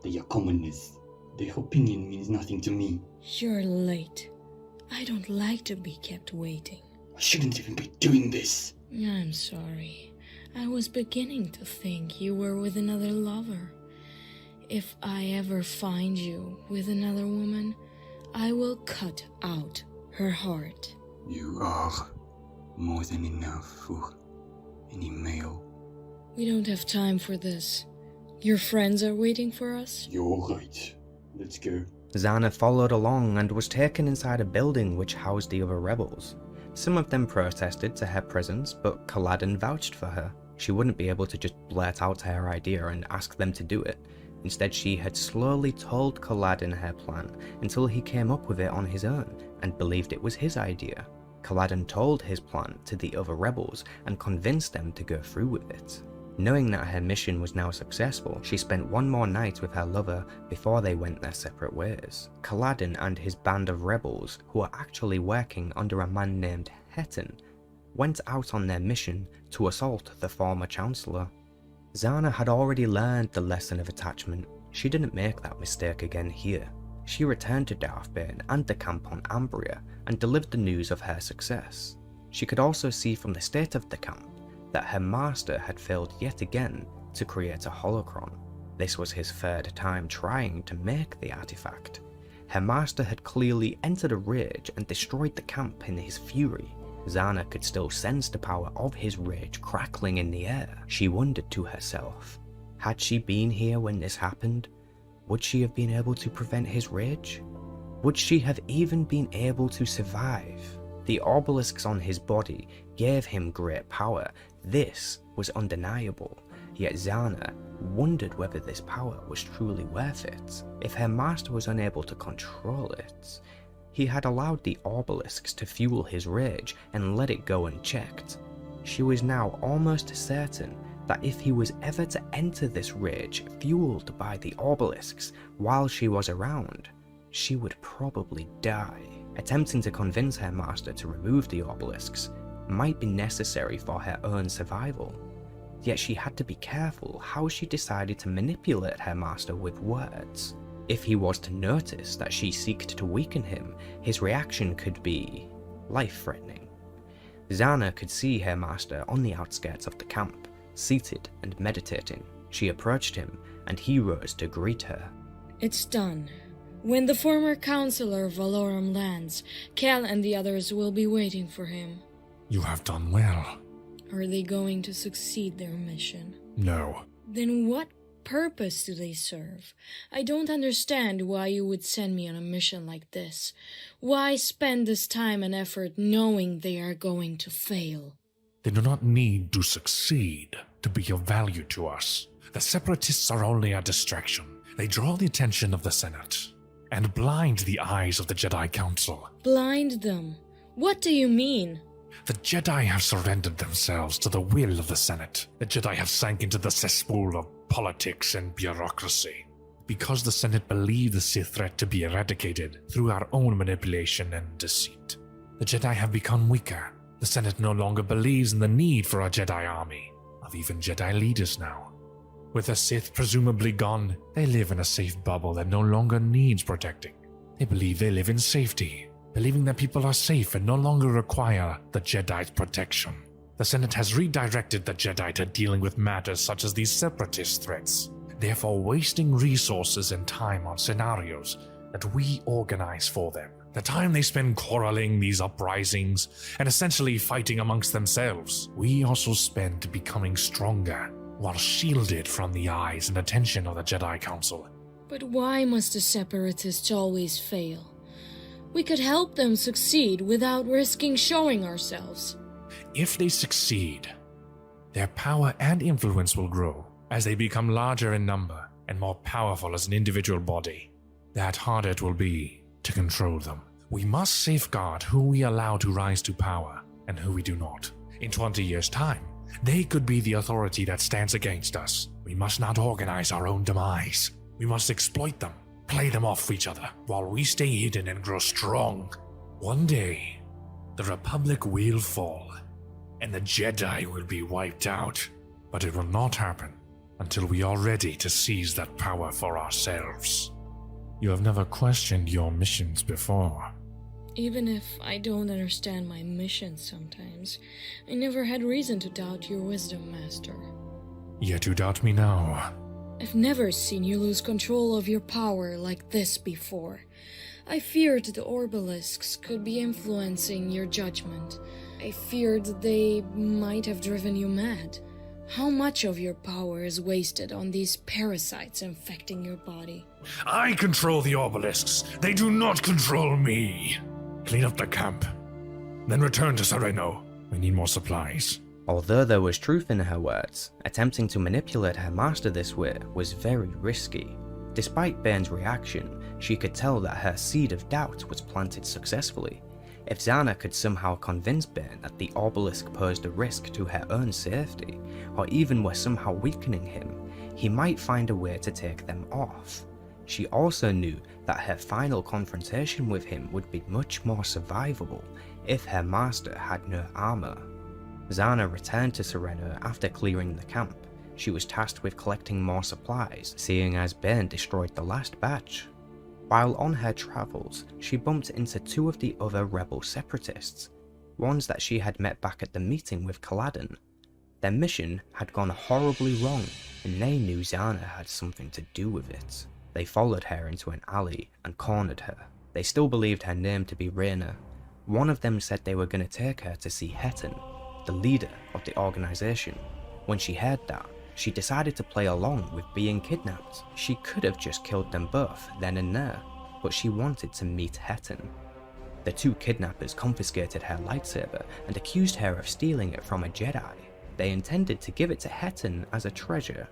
They are commoners. Their opinion means nothing to me. You're late. I don't like to be kept waiting. I shouldn't even be doing this. I'm sorry. I was beginning to think you were with another lover. If I ever find you with another woman, I will cut out her heart. You are more than enough for any male. We don't have time for this. Your friends are waiting for us? You're right. Let's go. Zanna followed along and was taken inside a building which housed the other rebels. Some of them protested to her presence, but Kaladin vouched for her. She wouldn't be able to just blurt out her idea and ask them to do it. Instead, she had slowly told Kaladin her plan until he came up with it on his own and believed it was his idea. Kaladin told his plan to the other rebels and convinced them to go through with it. Knowing that her mission was now successful, she spent one more night with her lover before they went their separate ways. Kaladin and his band of rebels, who were actually working under a man named Hetan, went out on their mission to assault the former Chancellor. Zanna had already learned the lesson of attachment. She didn't make that mistake again here. She returned to Darth Bane and the camp on Ambria and delivered the news of her success. She could also see from the state of the camp that her master had failed yet again to create a holocron. This was his third time trying to make the artifact. Her master had clearly entered a rage and destroyed the camp in his fury. Zanna could still sense the power of his rage crackling in the air. She wondered to herself, had she been here when this happened? Would she have been able to prevent his rage? Would she have even been able to survive? The obelisks on his body gave him great power. This was undeniable. Yet Zannaah wondered whether this power was truly worth it, if her master was unable to control it. He had allowed the obelisks to fuel his rage and let it go unchecked. She was now almost certain that if he was ever to enter this rage fueled by the obelisks while she was around, she would probably die. Attempting to convince her master to remove the obelisks might be necessary for her own survival. Yet she had to be careful how she decided to manipulate her master with words. If he was to notice that she seeked to weaken him, his reaction could be life-threatening. Zannaah could see her master on the outskirts of the camp, seated and meditating. She approached him, and he rose to greet her. It's done. When the former counselor Valorum lands, Cal and the others will be waiting for him. You have done well. Are they going to succeed their mission? No. Then what purpose do they serve? I don't understand why you would send me on a mission like this. Why spend this time and effort knowing they are going to fail? They do not need to succeed to be of value to us. The Separatists are only a distraction. They draw the attention of the Senate and blind the eyes of the Jedi Council. Blind them? What do you mean? The Jedi have surrendered themselves to the will of the Senate. The Jedi have sank into the cesspool of politics and bureaucracy. Because the Senate believe the Sith threat to be eradicated through our own manipulation and deceit, the Jedi have become weaker. The Senate no longer believes in the need for a Jedi army, of even Jedi leaders now. With the Sith presumably gone, they live in a safe bubble that no longer needs protecting. They believe they live in safety, believing that people are safe and no longer require the Jedi's protection. The Senate has redirected the Jedi to dealing with matters such as these separatist threats, therefore wasting resources and time on scenarios that we organize for them. The time they spend quarreling these uprisings and essentially fighting amongst themselves, we also spend becoming stronger, while shielded from the eyes and attention of the Jedi Council. But why must the Separatists always fail? We could help them succeed without risking showing ourselves. If they succeed, their power and influence will grow as they become larger in number and more powerful as an individual body. That harder it will be to control them. We must safeguard who we allow to rise to power and who we do not. In 20 years' time, they could be the authority that stands against us. We must not organize our own demise. We must exploit them, play them off each other, while we stay hidden and grow strong. One day, the Republic will fall, and the Jedi will be wiped out. But it will not happen until we are ready to seize that power for ourselves. You have never questioned your missions before. Even if I don't understand my mission sometimes, I never had reason to doubt your wisdom, Master. Yet you doubt me now. I've never seen you lose control of your power like this before. I feared the Obelisks could be influencing your judgment. I feared they might have driven you mad. How much of your power is wasted on these parasites infecting your body? I control the Obelisks. They do not control me. Clean up the camp, then return to Sereno. We need more supplies. Although there was truth in her words, attempting to manipulate her master this way was very risky. Despite Bane's reaction, she could tell that her seed of doubt was planted successfully. If Zannaah could somehow convince Bane that the obelisk posed a risk to her own safety, or even were somehow weakening him, he might find a way to take them off. She also knew that her final confrontation with him would be much more survivable if her master had no armor. Zannaah returned to Sereno after clearing the camp. She was tasked with collecting more supplies, seeing as Bane destroyed the last batch. While on her travels, she bumped into two of the other rebel separatists, ones that she had met back at the meeting with Kaladin. Their mission had gone horribly wrong, and they knew Zannaah had something to do with it. They followed her into an alley and cornered her. They still believed her name to be Reyna. One of them said they were going to take her to see Hetan, the leader of the organization. When she heard that, she decided to play along with being kidnapped. She could have just killed them both then and there, but she wanted to meet Hetan. The two kidnappers confiscated her lightsaber and accused her of stealing it from a Jedi. they intended to give it to Hetton as a treasure.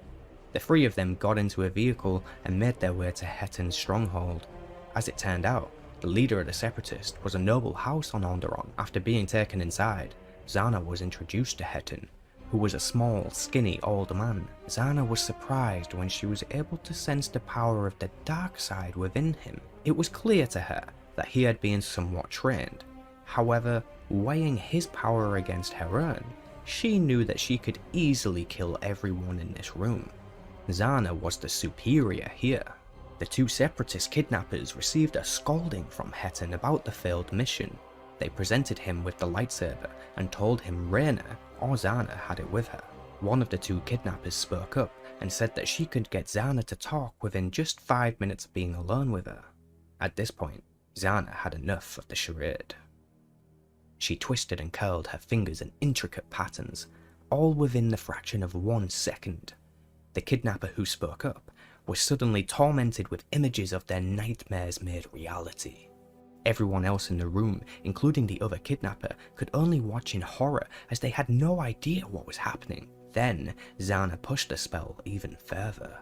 The three of them got into a vehicle and made their way to Hetton's stronghold. As it turned out, the leader of the Separatists was a noble house on Onderon. After being taken inside, Zannaah was introduced to Hetton, who was a small, skinny old man. Zannaah was surprised when she was able to sense the power of the dark side within him. It was clear to her that he had been somewhat trained. However, weighing his power against her own, she knew that she could easily kill everyone in this room. Zannaah was the superior here. The two Separatist kidnappers received a scolding from Hetton about the failed mission. They presented him with the lightsaber and told him Reyna or Zannaah had it with her. One of the two kidnappers spoke up and said that she could get Zannaah to talk within just 5 minutes of being alone with her. At this point, Zannaah had enough of the charade. She twisted and curled her fingers in intricate patterns, all within the fraction of 1 second. The kidnapper who spoke up was suddenly tormented with images of their nightmares made reality. Everyone else in the room, including the other kidnapper, could only watch in horror as they had no idea what was happening. Then, Zannaah pushed the spell even further,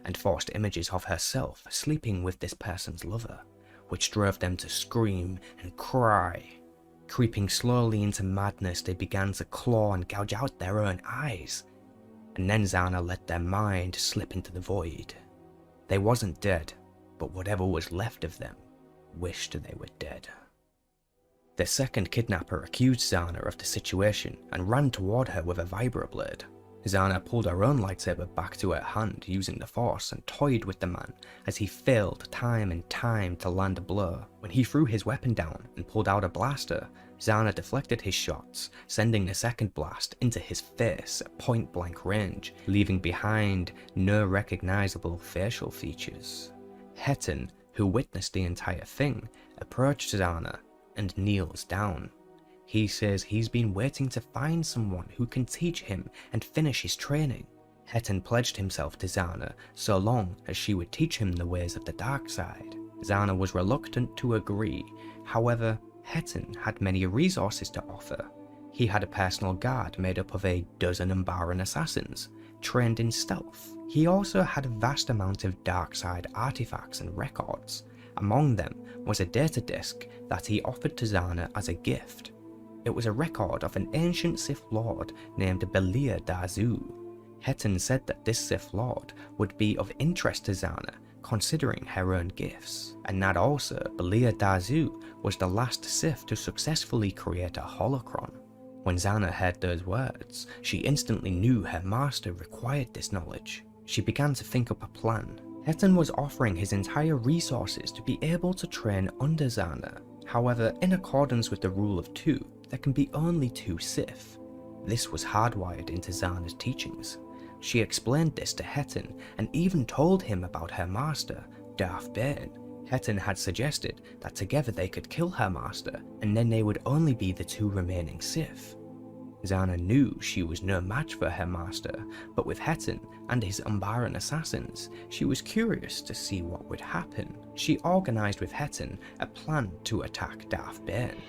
and forced images of herself sleeping with this person's lover, which drove them to scream and cry. Creeping slowly into madness, they began to claw and gouge out their own eyes, and then Zannaah let their mind slip into the void. They wasn't dead, but whatever was left of them wished they were dead. The second kidnapper accused Zannaah of the situation and ran toward her with a vibroblade. Zannaah pulled her own lightsaber back to her hand using the force and toyed with the man as he failed time and time to land a blow. When he threw his weapon down and pulled out a blaster, Zannaah deflected his shots, sending the second blast into his face at point-blank range, leaving behind no recognizable facial features. Hetton, who witnessed the entire thing, approached Zannaah and kneels down. He says he's been waiting to find someone who can teach him and finish his training. Hetton pledged himself to Zannaah so long as she would teach him the ways of the dark side. Zannaah was reluctant to agree. However, Hetton had many resources to offer. He had a personal guard made up of a dozen Umbaran assassins, trained in stealth. He also had a vast amount of dark side artifacts and records. Among them was a data disk that he offered to Zannaah as a gift. It was a record of an ancient Sith Lord named Belia Dazu. Hetton said that this Sith Lord would be of interest to Zannaah, considering her own gifts, and that also Belia Dazu was the last Sith to successfully create a holocron. When Zannaah heard those words, she instantly knew her master required this knowledge. She began to think up a plan. Hetton was offering his entire resources to be able to train under Zannaah. However, in accordance with the rule of 2, there can be only 2 Sith. This was hardwired into Zannaah's teachings. She explained this to Hetton and even told him about her master, Darth Bane. Hetton had suggested that together they could kill her master, and then they would only be the 2 remaining Sith. Zannaah knew she was no match for her master, but with Hetton and his Umbaran assassins, she was curious to see what would happen. She organised with Hetton a plan to attack Darth Bane.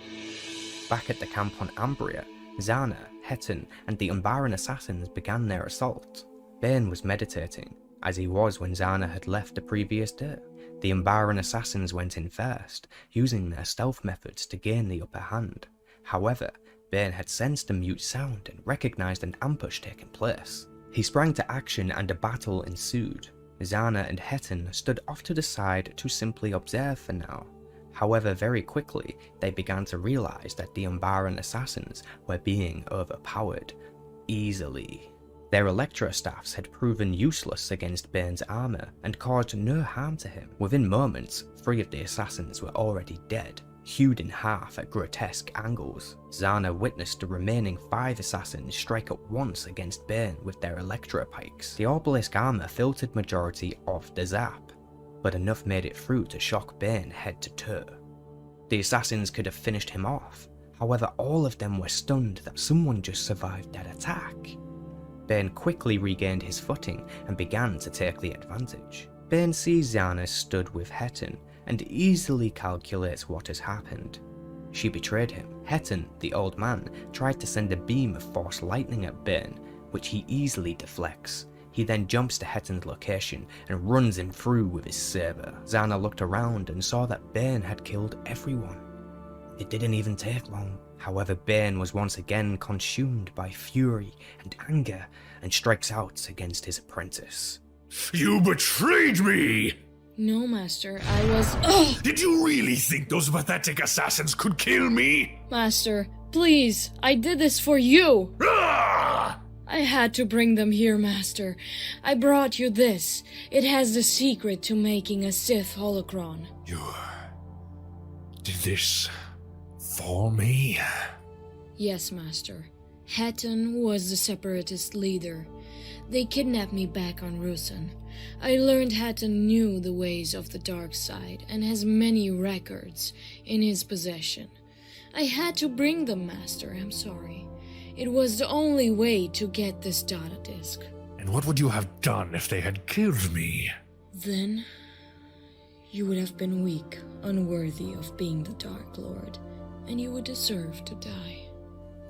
Back at the camp on Ambria, Zannaah, Hetton, and the Umbaran assassins began their assault. Bane was meditating, as he was when Zannaah had left the previous day. The Umbaran assassins went in first, using their stealth methods to gain the upper hand. However, Bane had sensed a mute sound and recognized an ambush taking place. He sprang to action and a battle ensued. Zannaah and Hetton stood off to the side to simply observe for now. However, very quickly, they began to realize that the Umbaran assassins were being overpowered easily. Their electrostaffs had proven useless against Bane's armor and caused no harm to him. Within moments, 3 of the assassins were already dead, hewed in half at grotesque angles. Zannaah witnessed the remaining 5 assassins strike at once against Bane with their electropikes. The obelisk armor filtered majority of the zap, but enough made it through to shock Bane head to toe. The assassins could have finished him off, however all of them were stunned that someone just survived that attack. Bane quickly regained his footing and began to take the advantage. Bane sees Zannaah stood with Hetton and easily calculates what has happened. She betrayed him. Hetton, the old man, tried to send a beam of force lightning at Bane, which he easily deflects. He then jumps to Hetton's location and runs him through with his saber. Zanna looked around and saw that Bane had killed everyone. It didn't even take long. However, Bane was once again consumed by fury and anger and strikes out against his apprentice. You betrayed me! No, Master, I was... Did you really think those pathetic assassins could kill me? Master, please, I did this for you! I had to bring them here, Master. I brought you this. It has the secret to making a Sith holocron. You did this for me? Yes, Master. Hetton was the Separatist leader. They kidnapped me back on Rusan. I learned Hetton knew the ways of the dark side and has many records in his possession. I had to bring them, Master, I'm sorry. It was the only way to get this data disk. And what would you have done if they had killed me? Then, you would have been weak, unworthy of being the Dark Lord, and you would deserve to die.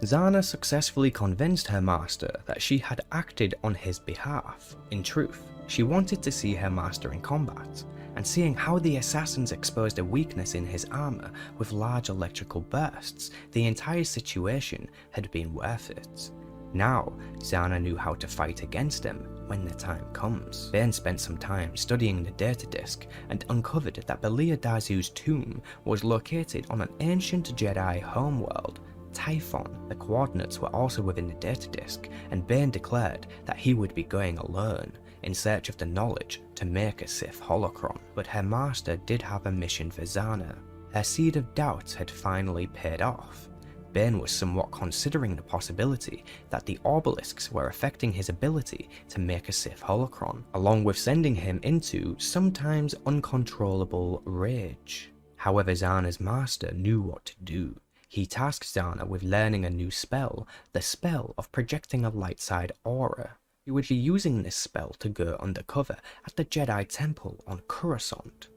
Zanna successfully convinced her master that she had acted on his behalf. In truth, she wanted to see her master in combat, and seeing how the assassins exposed a weakness in his armor with large electrical bursts, the entire situation had been worth it. Now, Zanna knew how to fight against him when the time comes. Bane spent some time studying the data disk and uncovered that Belia Dazu's tomb was located on an ancient Jedi homeworld, Typhon. The coordinates were also within the data disk, and Bane declared that he would be going alone in search of the knowledge to make a Sith holocron. But her master did have a mission for Zanna. Her seed of doubt had finally paid off. Bane was somewhat considering the possibility that the obelisks were affecting his ability to make a Sith holocron, along with sending him into sometimes uncontrollable rage. However, Zanna's master knew what to do. He tasked Zanna with learning a new spell, the spell of projecting a light side aura. He would be using this spell to go undercover at the Jedi Temple on Coruscant.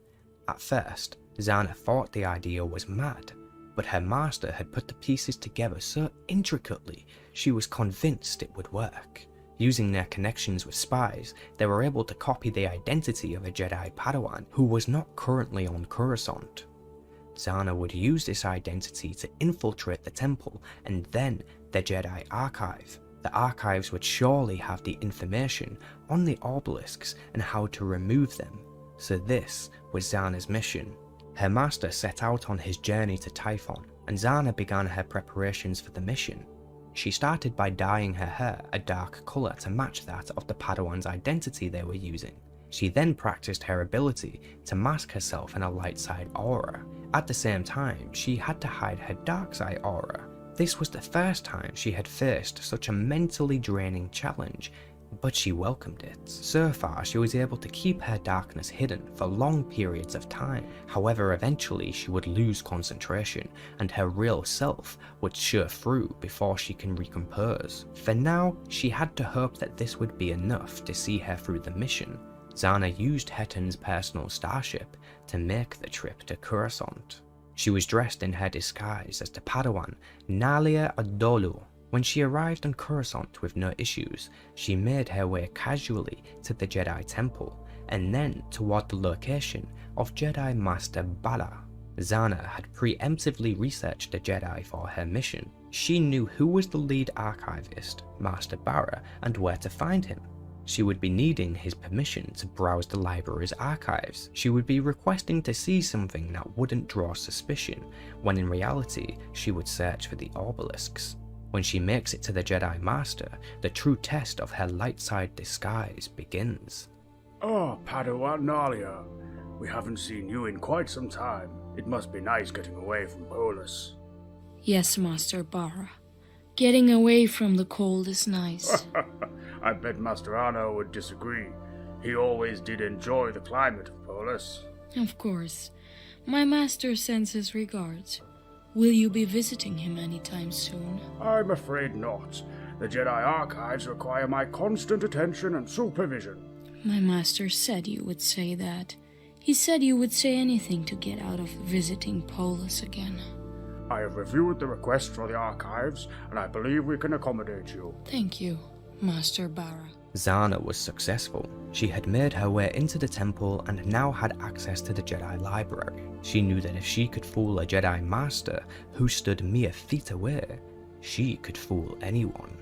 At first, Zanna thought the idea was mad, but her master had put the pieces together so intricately she was convinced it would work. Using their connections with spies, they were able to copy the identity of a Jedi Padawan who was not currently on Coruscant. Zanna would use this identity to infiltrate the temple and then the Jedi Archive. The archives would surely have the information on the obelisks and how to remove them. So this was Zanna's mission. Her master set out on his journey to Typhon, and Zanna began her preparations for the mission. She started by dyeing her hair a dark colour to match that of the Padawan's identity they were using. She then practiced her ability to mask herself in a light side aura. At the same time, she had to hide her dark side aura. This was the first time she had faced such a mentally draining challenge, but she welcomed it. So far, she was able to keep her darkness hidden for long periods of time. However, eventually she would lose concentration, and her real self would show through before she can recompose. For now, she had to hope that this would be enough to see her through the mission. Zanna used Hetton's personal starship to make the trip to Coruscant. She was dressed in her disguise as the Padawan Nalia Adolu. When she arrived on Coruscant with no issues, she made her way casually to the Jedi Temple, and then toward the location of Jedi Master Bala. Zanna had preemptively researched the Jedi for her mission. She knew who was the lead archivist, Master Barra, and where to find him. She would be needing his permission to browse the library's archives. She would be requesting to see something that wouldn't draw suspicion, when in reality, she would search for the obelisks. When she makes it to the Jedi Master, the true test of her light side disguise begins. Oh, Padawan Nalia. We haven't seen you in quite some time. It must be nice getting away from Polis. Yes, Master Barra. Getting away from the cold is nice. I bet Master Anno would disagree. He always did enjoy the climate of Polis. Of course. My master sends his regards. Will you be visiting him anytime soon? I'm afraid not. The Jedi Archives require my constant attention and supervision. My master said you would say that. He said you would say anything to get out of visiting Polis again. I have reviewed the request for the archives, and I believe we can accommodate you. Thank you, Master Bara. Zanna was successful. She had made her way into the temple and now had access to the Jedi library. She knew that if she could fool a Jedi Master who stood mere feet away, she could fool anyone.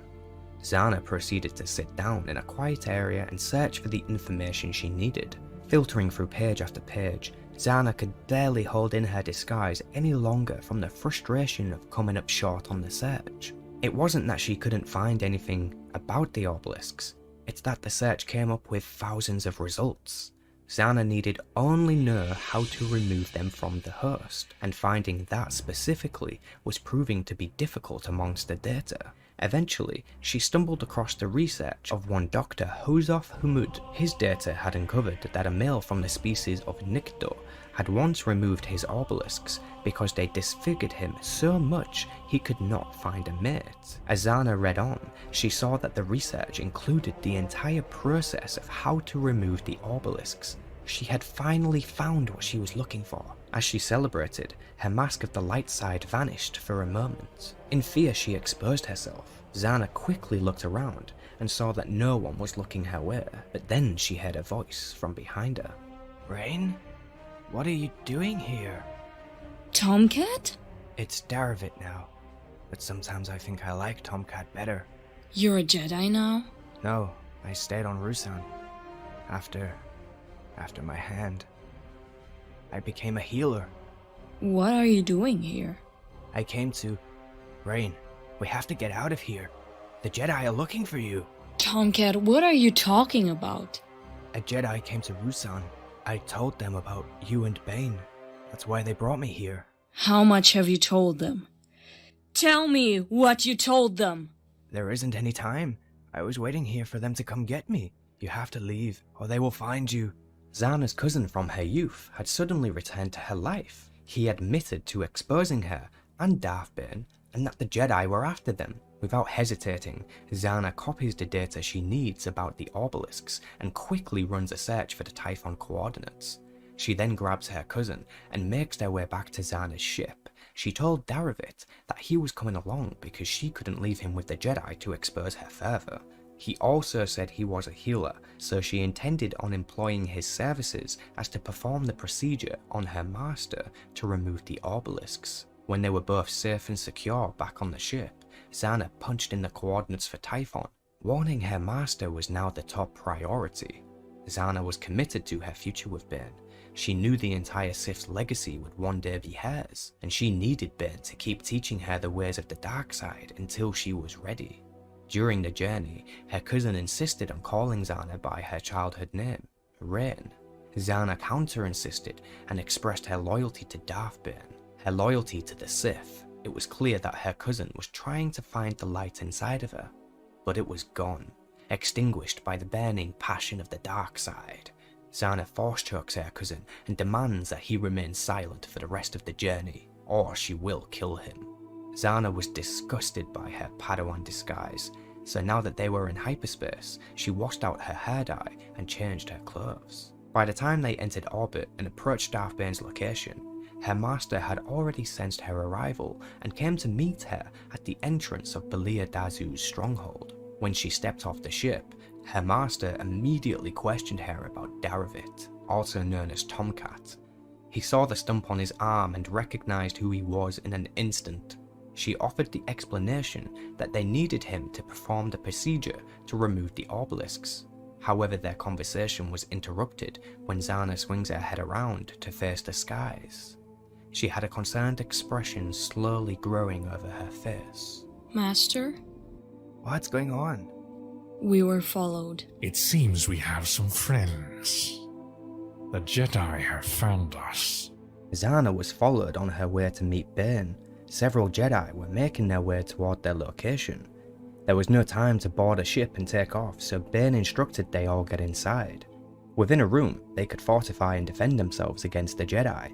Zanna proceeded to sit down in a quiet area and search for the information she needed. Filtering through page after page, Zanna could barely hold in her disguise any longer from the frustration of coming up short on the search. It wasn't that she couldn't find anything about the obelisks, it's that the search came up with thousands of results. Zanna needed only know how to remove them from the host, and finding that specifically was proving to be difficult amongst the data. Eventually, she stumbled across the research of one Dr. Hozoth Humud. His data had uncovered that a male from the species of Nikto had once removed his obelisks because they disfigured him so much he could not find a mate. As Zanna read on, she saw that the research included the entire process of how to remove the obelisks. She had finally found what she was looking for. As she celebrated, her mask of the light side vanished for a moment. In fear, she exposed herself. Zanna quickly looked around and saw that no one was looking her way, but then she heard a voice from behind her. Rain? What are you doing here? Tomcat? It's Daravit now, but sometimes I think I like Tomcat better. You're a Jedi now? No, I stayed on Rusan. After my hand, I became a healer. What are you doing here? I came to... Rain, we have to get out of here. The Jedi are looking for you. Tomcat, what are you talking about? A Jedi came to Rusan. I told them about you and Bane. That's why they brought me here. How much have you told them? Tell me what you told them. There isn't any time. I was waiting here for them to come get me. You have to leave, or they will find you. Zanna's cousin from her youth had suddenly returned to her life. He admitted to exposing her and Darth Bane, and that the Jedi were after them. Without hesitating, Zanna copies the data she needs about the obelisks and quickly runs a search for the Typhon coordinates. She then grabs her cousin and makes their way back to Zanna's ship. She told Daravit that he was coming along because she couldn't leave him with the Jedi to expose her further. He also said he was a healer, so she intended on employing his services as to perform the procedure on her master to remove the obelisks. When they were both safe and secure back on the ship, Zanna punched in the coordinates for Typhon. Warning her master was now the top priority. Zanna was committed to her future with Bane. She knew the entire Sith's legacy would one day be hers, and she needed Bane to keep teaching her the ways of the dark side until she was ready. During the journey, her cousin insisted on calling Zanna by her childhood name, Rain. Zanna counter-insisted and expressed her loyalty to Darth Bane, her loyalty to the Sith. It was clear that her cousin was trying to find the light inside of her, but it was gone, extinguished by the burning passion of the dark side. Zanna force-chokes her cousin and demands that he remain silent for the rest of the journey, or she will kill him. Zanna was disgusted by her Padawan disguise, so now that they were in hyperspace, she washed out her hair dye and changed her clothes. By the time they entered orbit and approached Darth Bane's location, her master had already sensed her arrival and came to meet her at the entrance of Belia Dazu's stronghold. When she stepped off the ship, her master immediately questioned her about Daravit, also known as Tomcat. He saw the stump on his arm and recognized who he was in an instant. She offered the explanation that they needed him to perform the procedure to remove the obelisks. However, their conversation was interrupted when Zanna swings her head around to face the skies. She had a concerned expression slowly growing over her face. Master? What's going on? We were followed. It seems we have some friends. The Jedi have found us. Zanna was followed on her way to meet Bane. Several Jedi were making their way toward their location. There was no time to board a ship and take off, so Bane instructed they all get inside. Within a room, they could fortify and defend themselves against the Jedi.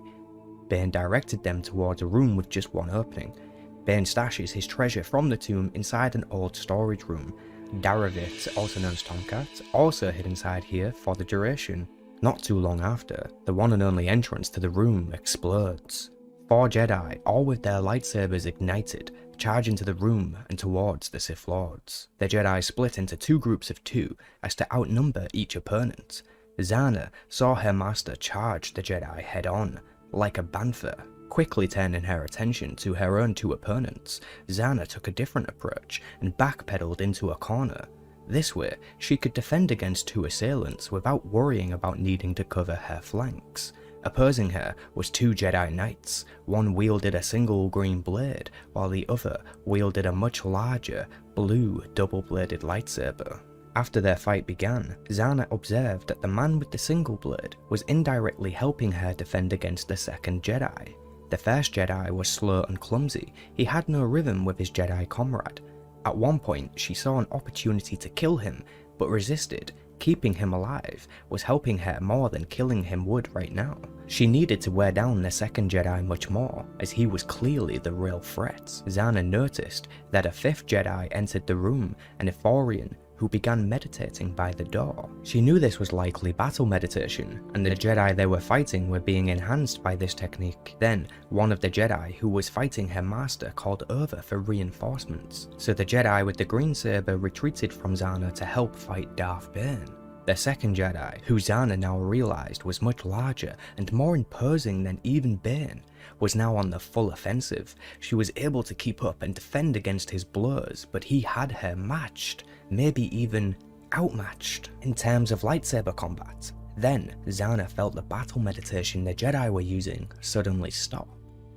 Bane directed them towards a room with just one opening. Bane stashes his treasure from the tomb inside an old storage room. Daravit, also known as Tomcat, also hid inside here for the duration. Not too long after, the one and only entrance to the room explodes. 4 Jedi, all with their lightsabers ignited, charge into the room and towards the Sith Lords. The Jedi split into 2 groups of 2 as to outnumber each opponent. Zanna saw her master charge the Jedi head on, like a bantha. Quickly turning her attention to her own 2 opponents, Zanna took a different approach and backpedaled into a corner. This way, she could defend against 2 assailants without worrying about needing to cover her flanks. Opposing her was 2 Jedi Knights. One wielded a single green blade, while the other wielded a much larger, blue, double-bladed lightsaber. After their fight began, Zanna observed that the man with the single blade was indirectly helping her defend against the second Jedi. The first Jedi was slow and clumsy. He had no rhythm with his Jedi comrade. At one point, she saw an opportunity to kill him, but resisted. Keeping him alive was helping her more than killing him would right now. She needed to wear down the second Jedi much more, as he was clearly the real threat. Zanna noticed that a 5th Jedi entered the room, an Ithorian, who began meditating by the door. She knew this was likely battle meditation, and the Jedi they were fighting were being enhanced by this technique. Then, one of the Jedi who was fighting her master called over for reinforcements, so the Jedi with the green saber retreated from Zanna to help fight Darth Bane. The second Jedi, who Zanna now realized was much larger and more imposing than even Bane, was now on the full offensive. She was able to keep up and defend against his blows, but he had her matched, maybe even outmatched, in terms of lightsaber combat. Then, Zanna felt the battle meditation the Jedi were using suddenly stop.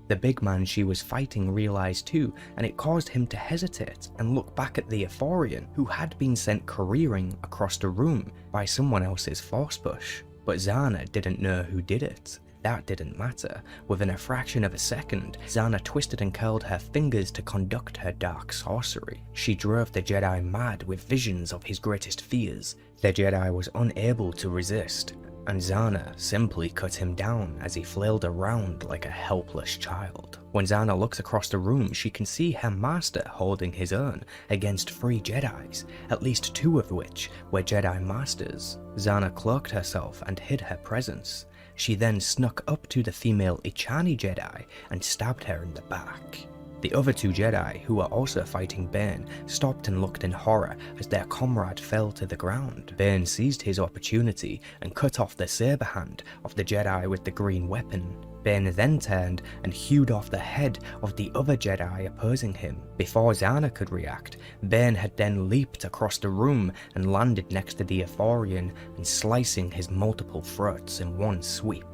The big man she was fighting realized too, and it caused him to hesitate and look back at the Ithorian, who had been sent careering across the room by someone else's force push. But Zanna didn't know who did it. That didn't matter. Within a fraction of a second, Zanna twisted and curled her fingers to conduct her dark sorcery. She drove the Jedi mad with visions of his greatest fears. The Jedi was unable to resist, and Zanna simply cut him down as he flailed around like a helpless child. When Zanna looks across the room, she can see her master holding his own against 3 Jedis, at least 2 of which were Jedi Masters. Zanna cloaked herself and hid her presence. She then snuck up to the female Ichani Jedi and stabbed her in the back. The other 2 Jedi, who were also fighting Bane, stopped and looked in horror as their comrade fell to the ground. Bane seized his opportunity and cut off the saber hand of the Jedi with the green weapon. Bane then turned and hewed off the head of the other Jedi opposing him. Before Zanna could react, Bane had then leaped across the room and landed next to the Ithorian and slicing his multiple throats in one sweep.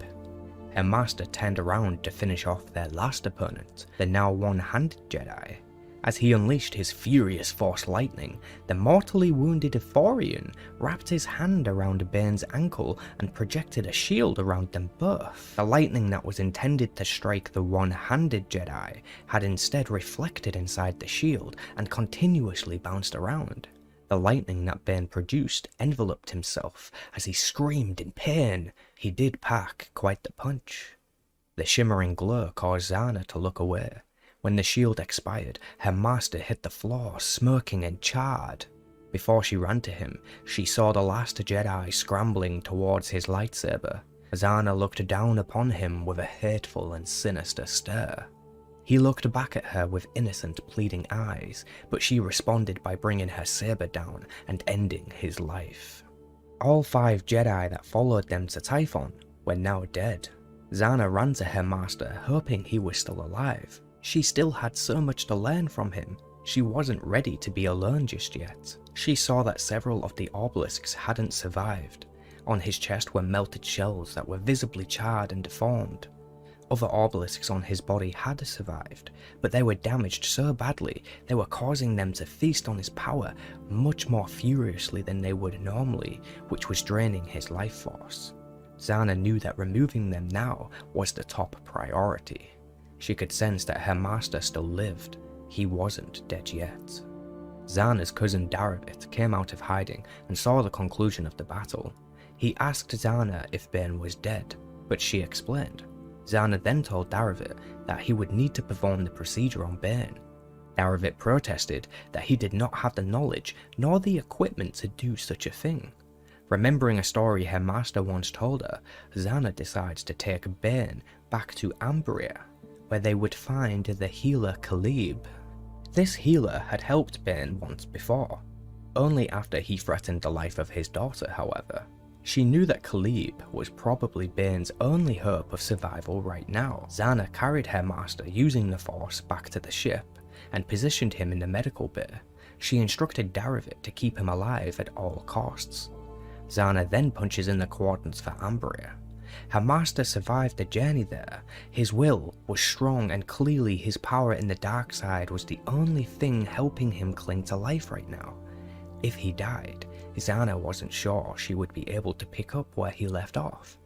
Her master turned around to finish off their last opponent, the now one-handed Jedi. As he unleashed his furious force lightning, the mortally wounded Ithorian wrapped his hand around Bane's ankle and projected a shield around them both. The lightning that was intended to strike the one-handed Jedi had instead reflected inside the shield and continuously bounced around. The lightning that Bane produced enveloped himself as he screamed in pain. He did pack quite the punch. The shimmering glow caused Zanna to look away. When the shield expired, her master hit the floor, smirking and charred. Before she ran to him, she saw the last Jedi scrambling towards his lightsaber. Zanna looked down upon him with a hateful and sinister stare. He looked back at her with innocent, pleading eyes, but she responded by bringing her saber down and ending his life. All 5 Jedi that followed them to Typhon were now dead. Zanna ran to her master, hoping he was still alive. She still had so much to learn from him. She wasn't ready to be alone just yet. She saw that several of the obelisks hadn't survived. On his chest were melted shells that were visibly charred and deformed. Other obelisks on his body had survived, but they were damaged so badly they were causing them to feast on his power much more furiously than they would normally, which was draining his life force. Zanna knew that removing them now was the top priority. She could sense that her master still lived. He wasn't dead yet. Zanna's cousin Daravit came out of hiding and saw the conclusion of the battle. He asked Zanna if Bane was dead, but she explained. Zanna then told Daravit that he would need to perform the procedure on Bane. Daravit protested that he did not have the knowledge nor the equipment to do such a thing. Remembering a story her master once told her, Zanna decides to take Bane back to Ambria. where they would find the healer Khalib. This healer had helped Bane once before, only after he threatened the life of his daughter, however. She knew that Khalib was probably Bane's only hope of survival right now. Zannaah carried her master using the Force back to the ship and positioned him in the medical bay. She instructed Daravit to keep him alive at all costs. Zannaah then punches in the coordinates for Ambria. Her master survived the journey there. His will was strong and clearly his power in the dark side was the only thing helping him cling to life right now. If he died, Zannaah wasn't sure she would be able to pick up where he left off.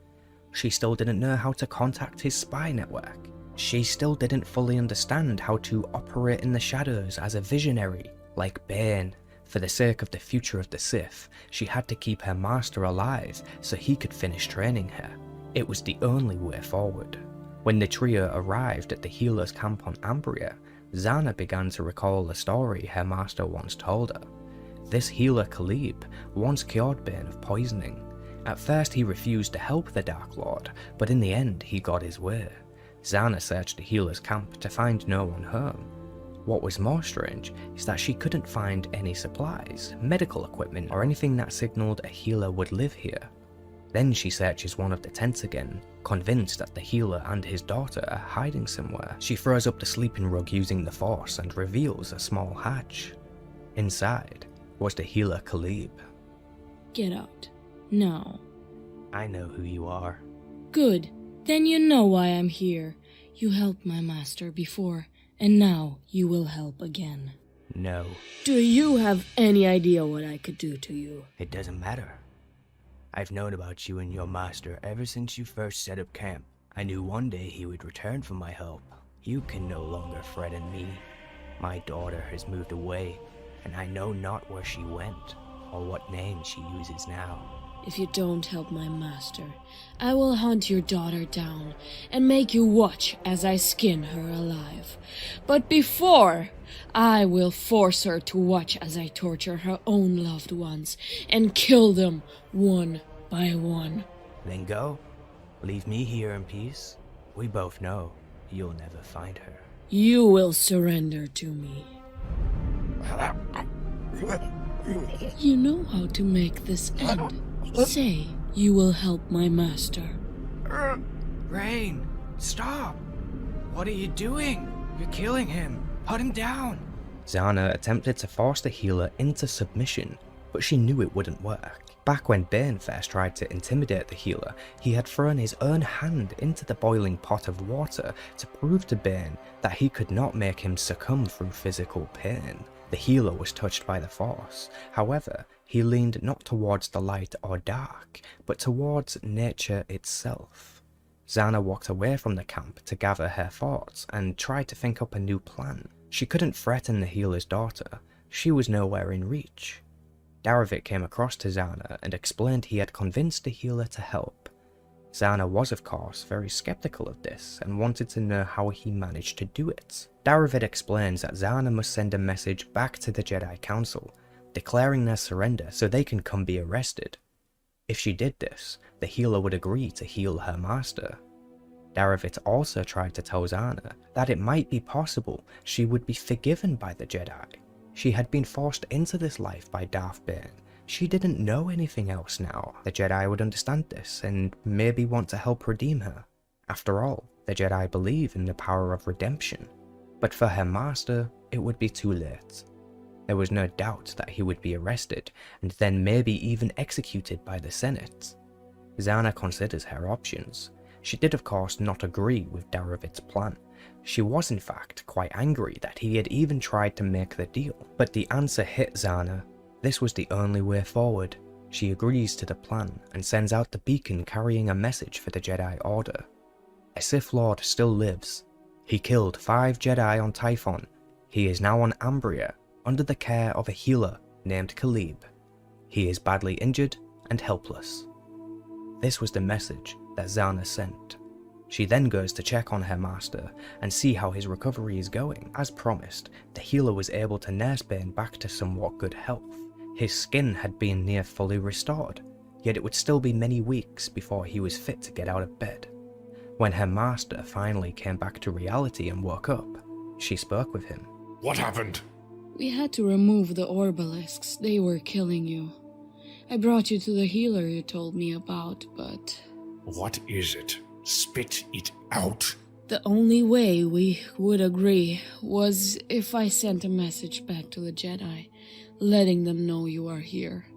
She still didn't know how to contact his spy network. She still didn't fully understand how to operate in the shadows as a visionary, like Bane. For the sake of the future of the Sith, she had to keep her master alive so he could finish training her. It was the only way forward. When the trio arrived at the healer's camp on Ambria, Zannaah began to recall the story her master once told her. This healer Khalib once cured Bane of poisoning. At first he refused to help the Dark Lord, but in the end he got his way. Zannaah searched the healer's camp to find no one home. What was more strange is that she couldn't find any supplies, medical equipment, or anything that signaled a healer would live here. Then she searches one of the tents again, convinced that the healer and his daughter are hiding somewhere. She throws up the sleeping rug using the Force and reveals a small hatch. Inside was the healer Khalib. Get out. Now. I know who you are. Good. Then you know why I'm here. You helped my master before, and now you will help again. No. Do you have any idea what I could do to you? It doesn't matter. I've known about you and your master ever since you first set up camp. I knew one day he would return for my help. You can no longer threaten me. My daughter has moved away, and I know not where she went, or what name she uses now. If you don't help my master, I will hunt your daughter down and make you watch as I skin her alive. But before, I will force her to watch as I torture her own loved ones and kill them one by one. Then go. Leave me here in peace. We both know you'll never find her. You will surrender to me. You know how to make this end. Say you will help my master. Rain, stop! What are you doing? You're killing him. Put him down. Zannaah attempted to force the healer into submission, but she knew it wouldn't work. Back when Bane first tried to intimidate the healer, he had thrown his own hand into the boiling pot of water to prove to Bane that he could not make him succumb through physical pain. The healer was touched by the Force. However, he leaned not towards the light or dark, but towards nature itself. Zannaah walked away from the camp to gather her thoughts and tried to think up a new plan. She couldn't threaten the healer's daughter. She was nowhere in reach. Daravit came across to Zannaah and explained he had convinced the healer to help. Zannaah was of course very skeptical of this and wanted to know how he managed to do it. Daravit explains that Zannaah must send a message back to the Jedi Council, declaring their surrender so they can come be arrested. If she did this, the healer would agree to heal her master. Daravit also tried to tell Zannaah that it might be possible she would be forgiven by the Jedi. She had been forced into this life by Darth Bane. She didn't know anything else now. The Jedi would understand this and maybe want to help redeem her. After all, the Jedi believe in the power of redemption. But for her master, it would be too late. There was no doubt that he would be arrested and then maybe even executed by the Senate. Zannaah considers her options. She did of course not agree with Daravit's plan. She was in fact quite angry that he had even tried to make the deal. But the answer hit Zannaah. This was the only way forward. She agrees to the plan and sends out the beacon carrying a message for the Jedi Order. A Sith Lord still lives. He killed 5 Jedi on Typhon. He is now on Ambria under the care of a healer named Khalib. He is badly injured and helpless. This was the message that Zannaah sent. She then goes to check on her master and see how his recovery is going. As promised, the healer was able to nurse Bane back to somewhat good health. His skin had been near fully restored, yet it would still be many weeks before he was fit to get out of bed. When her master finally came back to reality and woke up, she spoke with him. What happened? We had to remove the orbalisks. They were killing you. I brought you to the healer you told me about, but... What is it? Spit it out. The only way we would agree was if I sent a message back to the Jedi, letting them know you are here.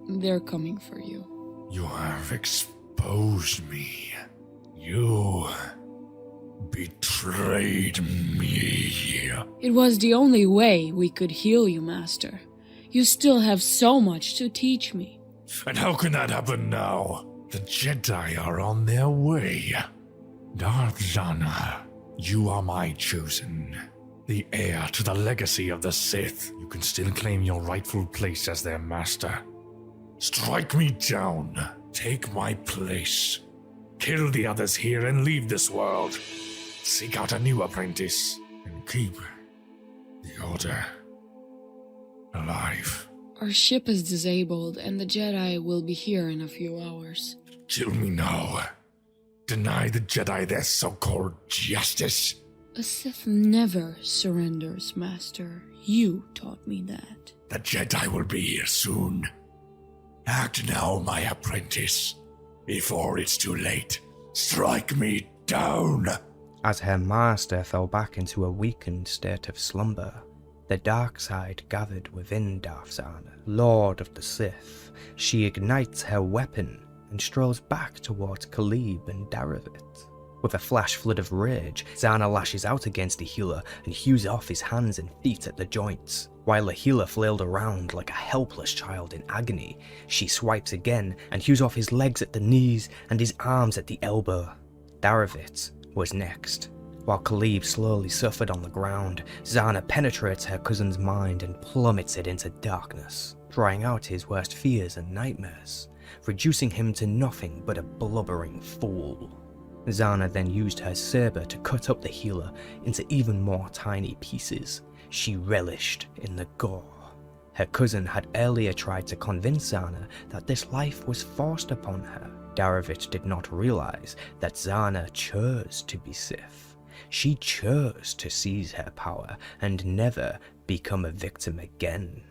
They're coming for you. You have exposed me. You betrayed me. It was the only way we could heal you, Master. You still have so much to teach me. And how can that happen now? The Jedi are on their way. Darth Zannah, you are my chosen. The heir to the legacy of the Sith. You can still claim your rightful place as their master. Strike me down. Take my place. Kill the others here and leave this world. Seek out a new apprentice and keep the Order alive. Our ship is disabled and the Jedi will be here in a few hours. Kill me now. Deny the Jedi their so-called justice. A Sith never surrenders, Master. You taught me that. The Jedi will be here soon. Act now, my apprentice, before it's too late. Strike me down. As her master fell back into a weakened state of slumber, the dark side gathered within Darth Zannah, Lord of the Sith. She ignites her weapon and strolls back towards Khalib and Daravit. With a flash flood of rage, Zannah lashes out against the healer and hews off his hands and feet at the joints. While the healer flailed around like a helpless child in agony, she swipes again and hews off his legs at the knees and his arms at the elbow. Daravit was next. While Khalib slowly suffered on the ground, Zannah penetrates her cousin's mind and plummets it into darkness, drawing out his worst fears and nightmares, reducing him to nothing but a blubbering fool. Zannah then used her saber to cut up the healer into even more tiny pieces. She relished in the gore. Her cousin had earlier tried to convince Zannah that this life was forced upon her. Daravit did not realize that Zannah chose to be Sith. She chose to seize her power and never become a victim again.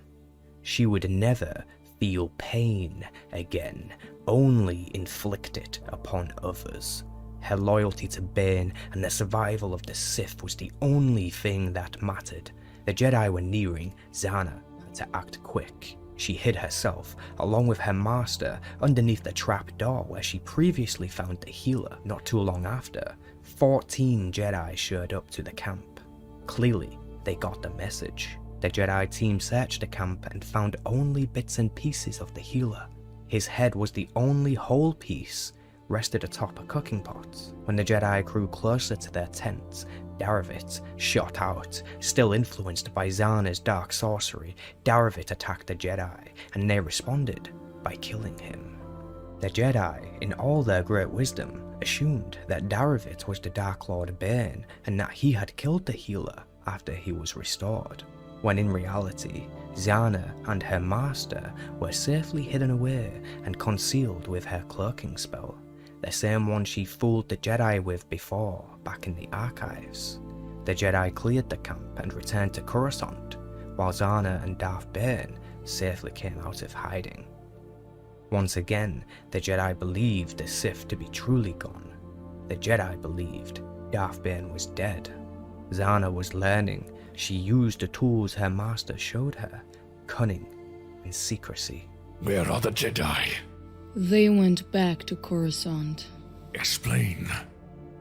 She would never feel pain again, only inflict it upon others. Her loyalty to Bane and the survival of the Sith was the only thing that mattered. The Jedi were nearing. Zannah had to act quick. She hid herself, along with her master, underneath the trap door where she previously found the healer. Not too long after, 14 Jedi showed up to the camp. Clearly, they got the message. The Jedi team searched the camp and found only bits and pieces of the healer. His head was the only whole piece, rested atop a cooking pot. When the Jedi grew closer to their tents, Daravit shot out. Still influenced by Zannah's dark sorcery, Daravit attacked the Jedi, and they responded by killing him. The Jedi, in all their great wisdom, assumed that Daravit was the Dark Lord Bane, and that he had killed the healer after he was restored, when in reality, Zannah and her master were safely hidden away and concealed with her cloaking spell, the same one she fooled the Jedi with before, back in the archives. The Jedi cleared the camp and returned to Coruscant, while Zannah and Darth Bane safely came out of hiding. Once again, the Jedi believed the Sith to be truly gone. The Jedi believed Darth Bane was dead. Zannah was learning. She used the tools her master showed her, cunning and secrecy. Where are the Jedi? They went back to Coruscant. Explain.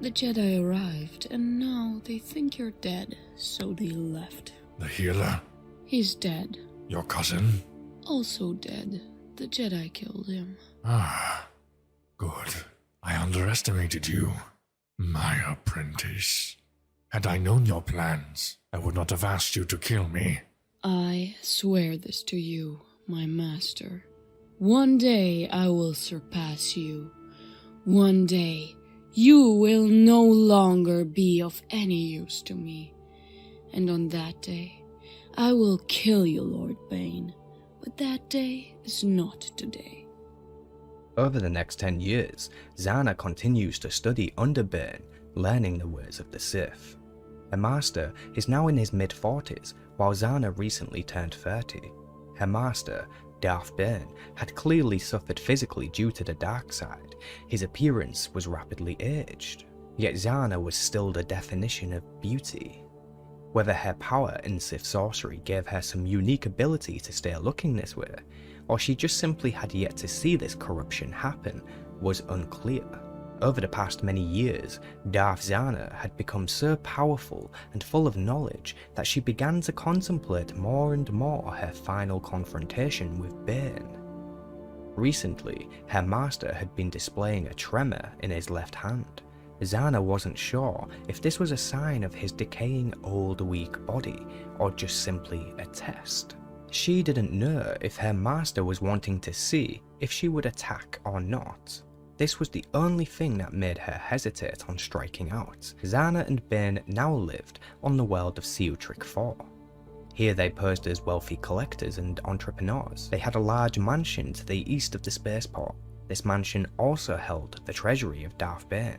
The Jedi arrived, and now they think you're dead, so they left. The healer? He's dead. Your cousin? Also dead. The Jedi killed him. Ah, good. I underestimated you, my apprentice. Had I known your plans, I would not have asked you to kill me. I swear this to you, my master. One day I will surpass you. One day you will no longer be of any use to me. And on that day, I will kill you, Lord Bane. But that day is not today. Over the next 10 years, Zannaah continues to study under Bane, learning the ways of the Sith. Her master is now in his mid-40s, while Zannaah recently turned 30. Her master, Darth Bane, had clearly suffered physically due to the dark side. His appearance was rapidly aged, yet Zannaah was still the definition of beauty. Whether her power in Sith sorcery gave her some unique ability to stay looking this way, or she just simply had yet to see this corruption happen, was unclear. Over the past many years, Darth Zannaah had become so powerful and full of knowledge that she began to contemplate more and more her final confrontation with Bane. Recently, her master had been displaying a tremor in his left hand. Zannaah wasn't sure if this was a sign of his decaying old weak body or just simply a test. She didn't know if her master was wanting to see if she would attack or not. This was the only thing that made her hesitate on striking out. Zannaah and Bane now lived on the world of Seotric 4. Here they posed as wealthy collectors and entrepreneurs. They had a large mansion to the east of the spaceport. This mansion also held the treasury of Darth Bane.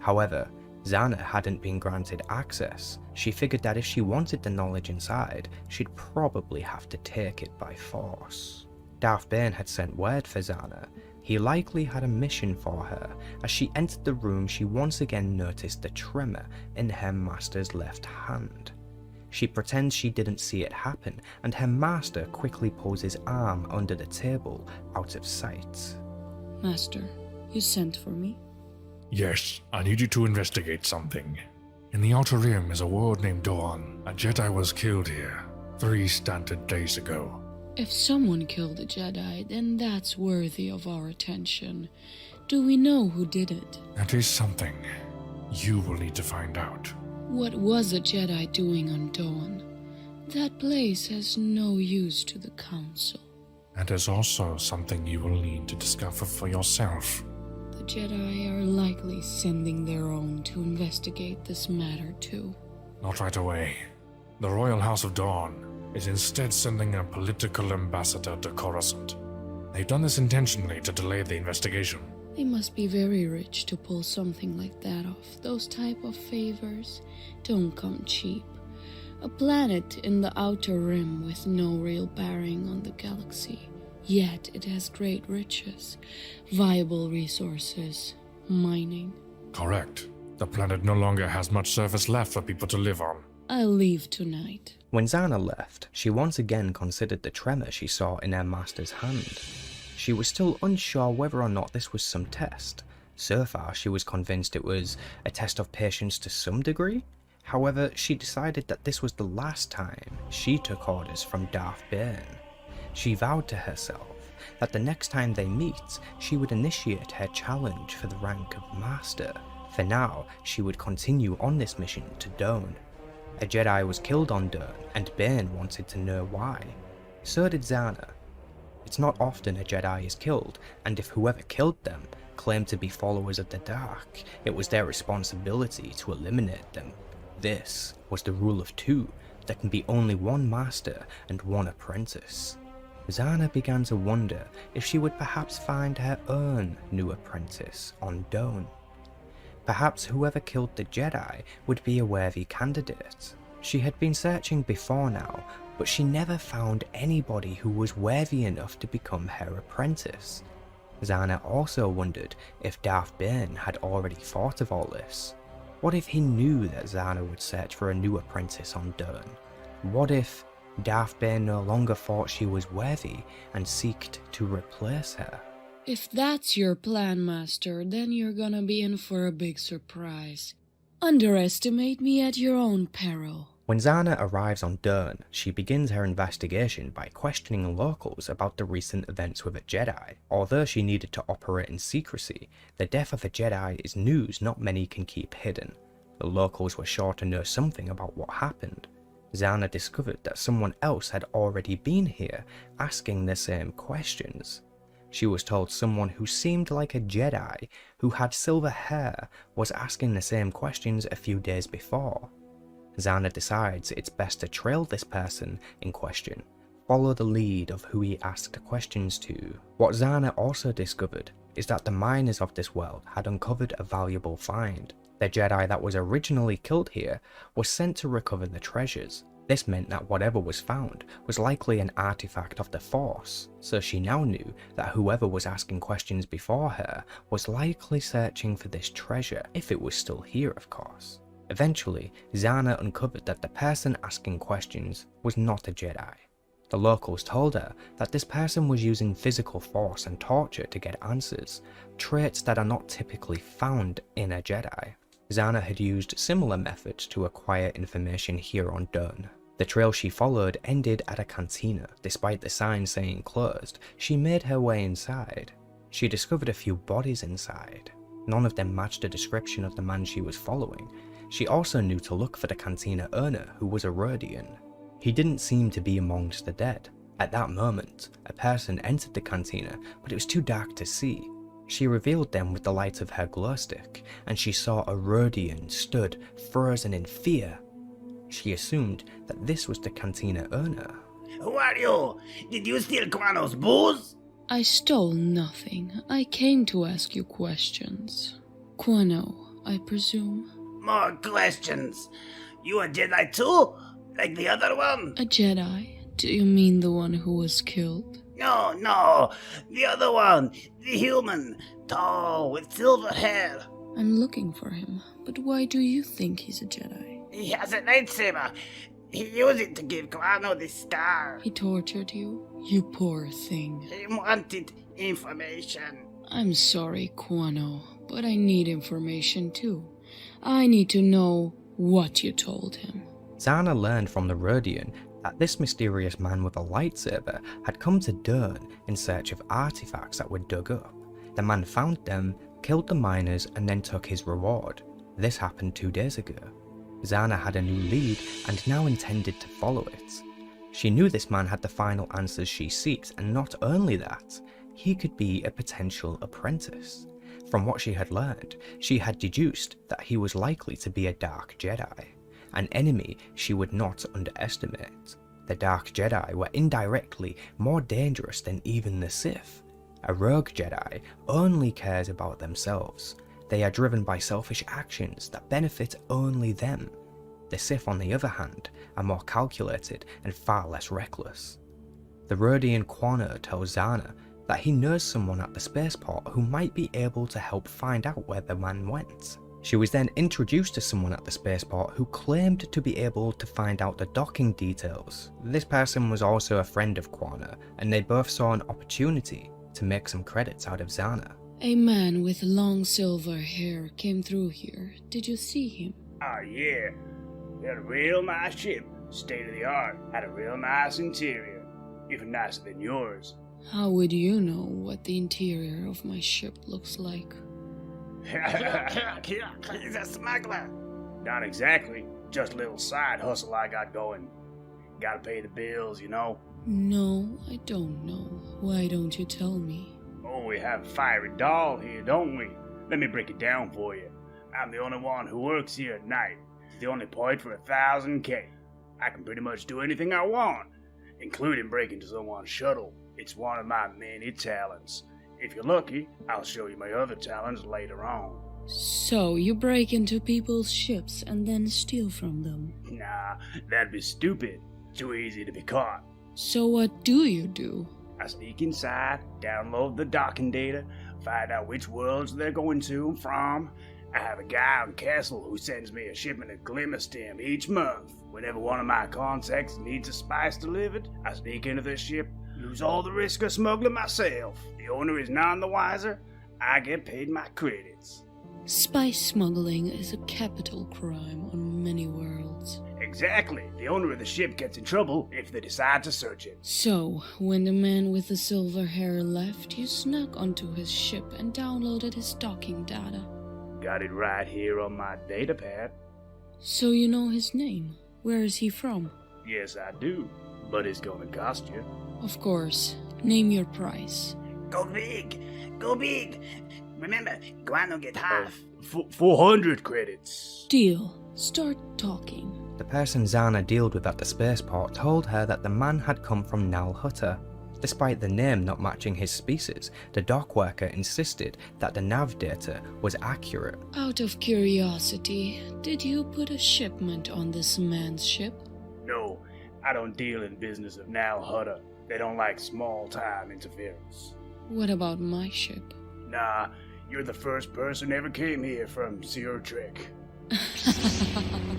However, Zannaah hadn't been granted access. She figured that if she wanted the knowledge inside, she'd probably have to take it by force. Darth Bane had sent word for Zannaah. He likely had a mission for her. As she entered the room, she once again noticed the tremor in her master's left hand. She pretends she didn't see it happen, and her master quickly pulls his arm under the table out of sight. Master, you sent for me? Yes, I need you to investigate something. In the Outer Rim is a world named Dawn. A Jedi was killed here 3 standard days ago. If someone killed a Jedi, then that's worthy of our attention. Do we know who did it? That is something you will need to find out. What was a Jedi doing on Dawn? That place has no use to the Council. That is also something you will need to discover for yourself. The Jedi are likely sending their own to investigate this matter too. Not right away. The Royal House of Dawn is instead sending a political ambassador to Coruscant. They've done this intentionally to delay the investigation. They must be very rich to pull something like that off. Those type of favors don't come cheap. A planet in the Outer Rim with no real bearing on the galaxy. Yet it has great riches, viable resources, mining. Correct. The planet no longer has much surface left for people to live on. I'll leave tonight. When Zannaah left, she once again considered the tremor she saw in her master's hand. She was still unsure whether or not this was some test. So far, she was convinced it was a test of patience to some degree. However, she decided that this was the last time she took orders from Darth Bane. She vowed to herself that the next time they meet, she would initiate her challenge for the rank of Master. For now, she would continue on this mission to Dawn. A Jedi was killed on Dawn, and Bane wanted to know why. So did Zannaah. It's not often a Jedi is killed, and if whoever killed them claimed to be followers of the Dark, it was their responsibility to eliminate them. This was the rule of 2. There can be only one master and one apprentice. Zannaah began to wonder if she would perhaps find her own new apprentice on Dawn. Perhaps whoever killed the Jedi would be a worthy candidate. She had been searching before now, but she never found anybody who was worthy enough to become her apprentice. Zannaah also wondered if Darth Bane had already thought of all this. What if he knew that Zannaah would search for a new apprentice on Dawn? What if Darth Bane no longer thought she was worthy and seeked to replace her? If that's your plan, Master, then you're gonna be in for a big surprise. Underestimate me at your own peril. When Zannaah arrives on Dawn, she begins her investigation by questioning locals about the recent events with a Jedi. Although she needed to operate in secrecy, the death of a Jedi is news not many can keep hidden. The locals were sure to know something about what happened. Zannaah discovered that someone else had already been here, asking the same questions. She was told someone who seemed like a Jedi, who had silver hair, was asking the same questions a few days before. Zannaah decides it's best to trail this person in question, follow the lead of who he asked questions to. What Zannaah also discovered is that the miners of this world had uncovered a valuable find. The Jedi that was originally killed here was sent to recover the treasures. This meant that whatever was found was likely an artifact of the Force, so she now knew that whoever was asking questions before her was likely searching for this treasure, if it was still here of course. Eventually, Zannaah uncovered that the person asking questions was not a Jedi. The locals told her that this person was using physical force and torture to get answers, traits that are not typically found in a Jedi. Zannaah had used similar methods to acquire information here on Dune. The trail she followed ended at a cantina. Despite the sign saying closed, she made her way inside. She discovered a few bodies inside. None of them matched the description of the man she was following. She also knew to look for the cantina owner, who was a Rodian. He didn't seem to be amongst the dead. At that moment, a person entered the cantina, but it was too dark to see. She revealed them with the light of her glow stick, and she saw a Rodian stood, frozen in fear. She assumed that this was the cantina owner. Who are you? Did you steal Quano's booze? I stole nothing. I came to ask you questions. Quano, I presume? More questions. You a Jedi too? Like the other one? A Jedi? Do you mean the one who was killed? No, the other one. The human. Tall, with silver hair. I'm looking for him, but why do you think he's a Jedi? He has a lightsaber. He used it to give Quano the star. He tortured you? You poor thing. He wanted information. I'm sorry, Quano, but I need information too. I need to know what you told him. Zannaah learned from the Rodian that this mysterious man with a lightsaber had come to Dune in search of artifacts that were dug up. The man found them, killed the miners, and then took his reward. This happened 2 days ago. Zannaah had a new lead and now intended to follow it. She knew this man had the final answers she seeks, and not only that, he could be a potential apprentice. From what she had learned, she had deduced that he was likely to be a Dark Jedi, an enemy she would not underestimate. The Dark Jedi were indirectly more dangerous than even the Sith. A rogue Jedi only cares about themselves. They are driven by selfish actions that benefit only them. The Sith, on the other hand, are more calculated and far less reckless. The Rodian Quano tells Zannaah that he knows someone at the spaceport who might be able to help find out where the man went. She was then introduced to someone at the spaceport who claimed to be able to find out the docking details. This person was also a friend of Quano, and they both saw an opportunity to make some credits out of Zannaah. A man with long silver hair came through here. Did you see him? Oh yeah. He had a real nice ship. State of the art. Had a real nice interior. Even nicer than yours. How would you know what the interior of my ship looks like? He's a smuggler. Not exactly. Just a little side hustle I got going. Gotta pay the bills, you know. No, I don't know. Why don't you tell me? Oh, we have a fiery doll here, don't we? Let me break it down for you. I'm the only one who works here at night. It's the only point for 1,000K. I can pretty much do anything I want, including break into someone's shuttle. It's one of my many talents. If you're lucky, I'll show you my other talents later on. So, you break into people's ships and then steal from them? Nah, that'd be stupid. Too easy to be caught. So what do you do? I sneak inside, download the docking data, find out which worlds they're going to and from. I have a guy on Castle who sends me a shipment of glimmer stem each month. Whenever one of my contacts needs a spice delivered, I sneak into the ship, lose all the risk of smuggling myself. The owner is none the wiser. I get paid my credits. Spice smuggling is a capital crime on many worlds. Exactly. The owner of the ship gets in trouble if they decide to search it. So, when the man with the silver hair left, you snuck onto his ship and downloaded his docking data. Got it right here on my datapad. So you know his name? Where is he from? Yes, I do. But it's gonna cost you. Of course. Name your price. Go big! Go big! Remember, Guano get half. 400 credits. Deal. Start talking. The person Zannaah dealt with at the spaceport told her that the man had come from Nal Hutta. Despite the name not matching his species, the dockworker insisted that the nav data was accurate. Out of curiosity, did you put a shipment on this man's ship? No, I don't deal in business of Nal Hutta. They don't like small-time interference. What about my ship? Nah, you're the first person ever came here from Seer Trek.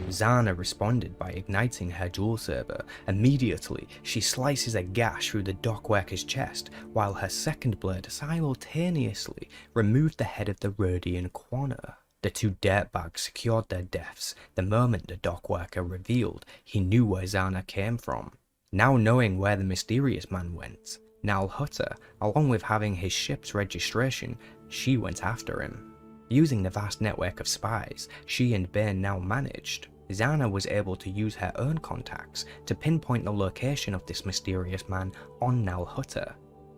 Zanna responded by igniting her dual saber. Immediately, she slices a gash through the dockworker's chest, while her second blade simultaneously removed the head of the Rhodian Quanner. The two dirtbags secured their deaths the moment the dockworker revealed he knew where Zanna came from. Now knowing where the mysterious man went, Nal Hutta, along with having his ship's registration, she went after him. Using the vast network of spies she and Bane now managed, Zanna was able to use her own contacts to pinpoint the location of this mysterious man on Nal Hutta.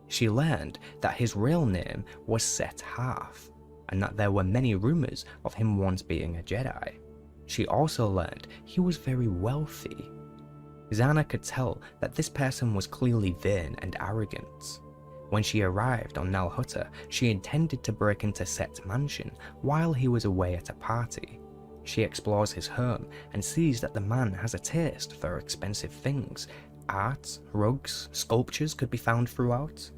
She learned that his real name was Set Half, and that there were many rumors of him once being a Jedi. She also learned he was very wealthy. Zanna could tell that this person was clearly vain and arrogant. When she arrived on Nal Hutta, she intended to break into Set's mansion while he was away at a party. She explores his home and sees that the man has a taste for expensive things. Art, rugs, sculptures could be found throughout.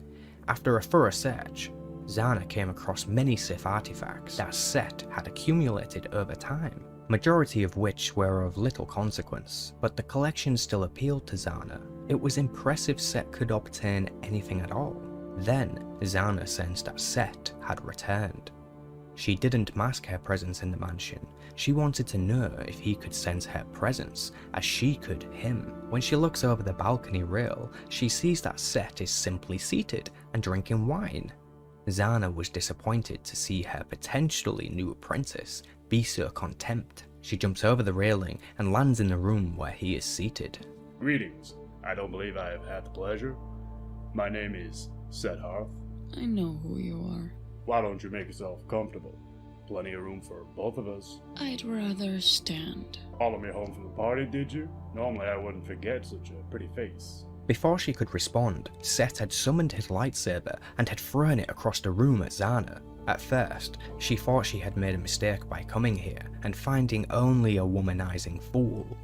After a thorough search, Zanna came across many Sith artifacts that Set had accumulated over time, majority of which were of little consequence, but the collection still appealed to Zanna. It was impressive Set could obtain anything at all. Then, Zanna sensed that Set had returned. She didn't mask her presence in the mansion. She wanted to know if he could sense her presence, as she could him. When she looks over the balcony rail, she sees that Set is simply seated and drinking wine. Zanna was disappointed to see her potentially new apprentice be so contempt. She jumps over the railing and lands in the room where he is seated. Greetings. I don't believe I have had the pleasure. My name is Set Hearth. I know who you are. Why don't you make yourself comfortable? Plenty of room for both of us. I'd rather stand. Followed me home from the party, did you? Normally I wouldn't forget such a pretty face. Before she could respond, Set had summoned his lightsaber and had thrown it across the room at Zanna. At first, she thought she had made a mistake by coming here and finding only a womanizing fool.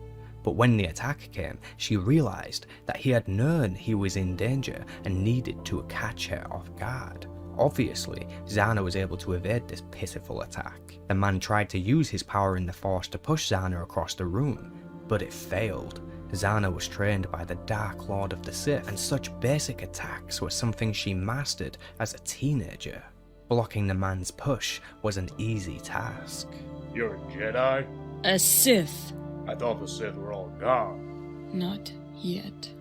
But when the attack came, she realized that he had known he was in danger and needed to catch her off guard. Obviously, Zanna was able to evade this pitiful attack. The man tried to use his power in the Force to push Zanna across the room, but it failed. Zanna was trained by the Dark Lord of the Sith, and such basic attacks were something she mastered as a teenager. Blocking the man's push was an easy task. You're a Jedi? A Sith. I thought the Sith were all gone. Not yet.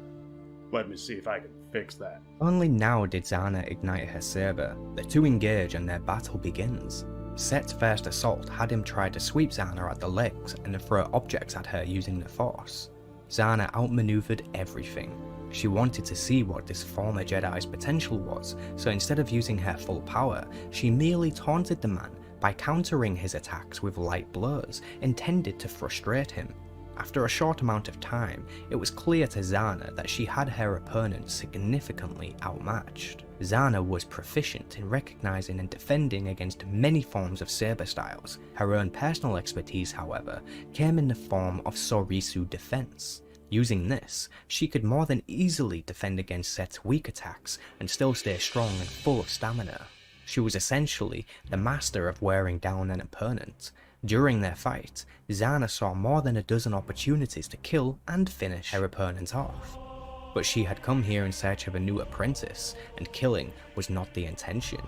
Let me see if I can fix that. Only now did Zanna ignite her saber. The two engage and their battle begins. Set's first assault had him try to sweep Zanna at the legs and throw objects at her using the Force. Zanna outmaneuvered everything. She wanted to see what this former Jedi's potential was, so instead of using her full power, she merely taunted the man by countering his attacks with light blows intended to frustrate him. After a short amount of time, it was clear to Zanna that she had her opponent significantly outmatched. Zanna was proficient in recognizing and defending against many forms of saber styles. Her own personal expertise, however, came in the form of Sorisu defense. Using this, she could more than easily defend against Set's weak attacks and still stay strong and full of stamina. She was essentially the master of wearing down an opponent. During their fight, Zanna saw more than a dozen opportunities to kill and finish her opponent off. But she had come here in search of a new apprentice, and killing was not the intention.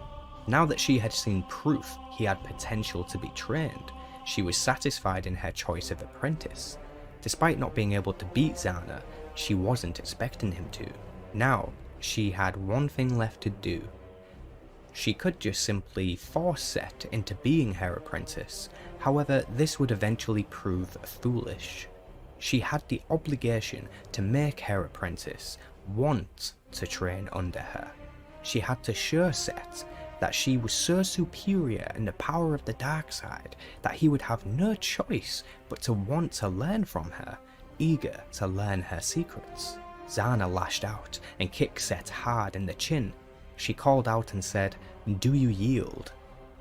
Now that she had seen proof he had potential to be trained, she was satisfied in her choice of apprentice. Despite not being able to beat Zanna, she wasn't expecting him to. Now, she had one thing left to do. She could just simply force Set into being her apprentice, however this would eventually prove foolish. She had the obligation to make her apprentice want to train under her. She had to show Set that she was so superior in the power of the dark side that he would have no choice but to want to learn from her, eager to learn her secrets. Zanna lashed out and kicked Set hard in the chin. She called out and said, "Do you yield?"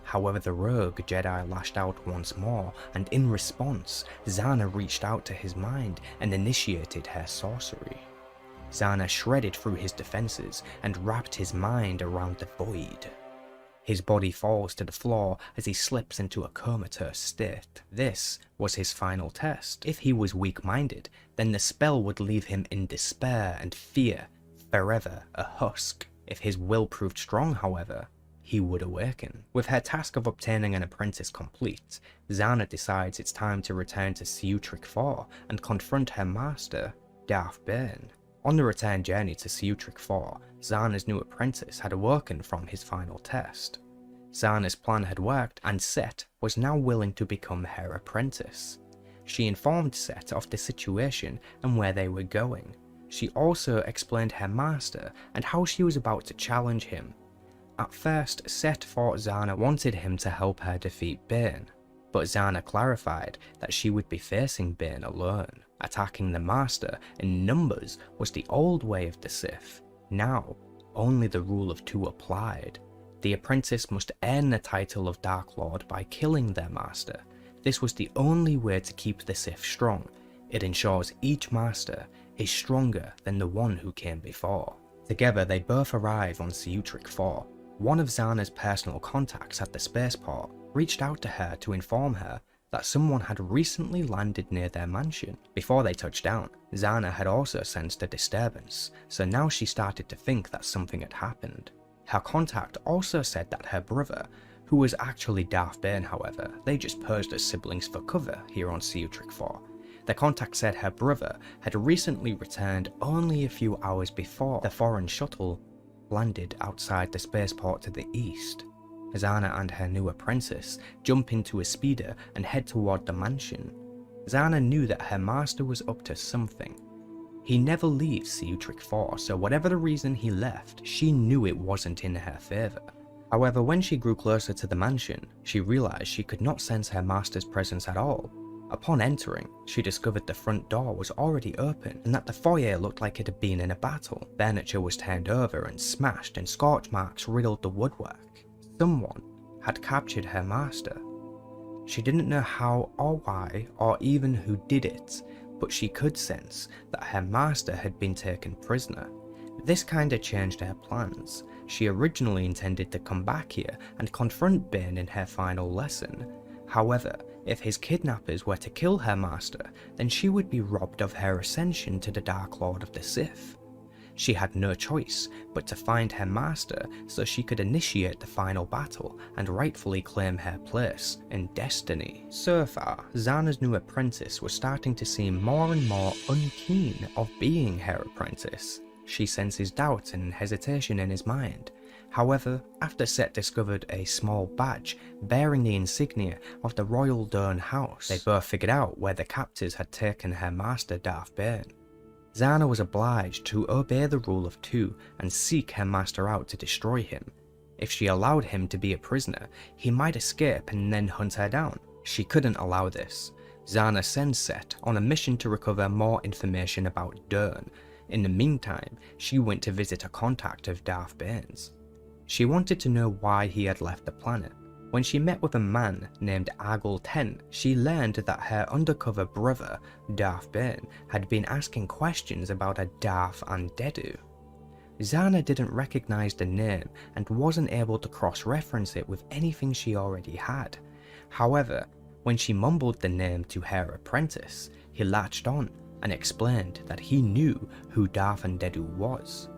However, the rogue Jedi lashed out once more, and in response, Zanna reached out to his mind and initiated her sorcery. Zanna shredded through his defenses and wrapped his mind around the void. His body falls to the floor as he slips into a comatose state. This was his final test. If he was weak-minded, then the spell would leave him in despair and fear, forever a husk. If his will proved strong, however, he would awaken. With her task of obtaining an apprentice complete, Zanna decides it's time to return to Ciutric 4 and confront her master, Darth Bane. On the return journey to Ciutric 4, Zanna's new apprentice had awoken from his final test. Zanna's plan had worked, and Set was now willing to become her apprentice. She informed Set of the situation and where they were going. She also explained her master and how she was about to challenge him. At first, Set thought Zanna wanted him to help her defeat Bane, but Zanna clarified that she would be facing Bane alone. Attacking the master in numbers was the old way of the Sith. Now, only the rule of 2 applied. The apprentice must earn the title of Dark Lord by killing their master. This was the only way to keep the Sith strong. It ensures each master is stronger than the one who came before. Together, they both arrive on Ciutric 4. One of Zanna's personal contacts at the spaceport reached out to her to inform her that someone had recently landed near their mansion. Before they touched down, Zanna had also sensed a disturbance, so now she started to think that something had happened. Her contact also said that her brother, who was actually Darth Bane however, they just posed as siblings for cover here on Ciutric 4. The contact said her brother had recently returned only a few hours before the foreign shuttle landed outside the spaceport to the east. Zanna and her new apprentice jump into a speeder and head toward the mansion. Zanna knew that her master was up to something. He never leaves Ciutric 4, so whatever the reason he left, she knew it wasn't in her favour. However, when she grew closer to the mansion, she realised she could not sense her master's presence at all. Upon entering, she discovered the front door was already open and that the foyer looked like it had been in a battle. Furniture was turned over and smashed and scorch marks riddled the woodwork. Someone had captured her master. She didn't know how or why or even who did it, but she could sense that her master had been taken prisoner. This kinda changed her plans. She originally intended to come back here and confront Bane in her final lesson. However, if his kidnappers were to kill her master, then she would be robbed of her ascension to the Dark Lord of the Sith. She had no choice but to find her master so she could initiate the final battle and rightfully claim her place in destiny. So far, Zanna's new apprentice was starting to seem more and more unkeen of being her apprentice. She senses doubt and hesitation in his mind. However, after Set discovered a small badge bearing the insignia of the Royal Dawn House, they both figured out where the captors had taken her master Darth Bane. Zanna was obliged to obey the rule of 2 and seek her master out to destroy him. If she allowed him to be a prisoner, he might escape and then hunt her down. She couldn't allow this. Zanna sends Set on a mission to recover more information about Dawn. In the meantime, she went to visit a contact of Darth Bane's. She wanted to know why he had left the planet. When she met with a man named Argel 10, she learned that her undercover brother, Darth Bane, had been asking questions about a Darth and Dedu. Zanna didn't recognize the name and wasn't able to cross-reference it with anything she already had. However, when she mumbled the name to her apprentice, he latched on and explained that he knew who Darth and Dedu was.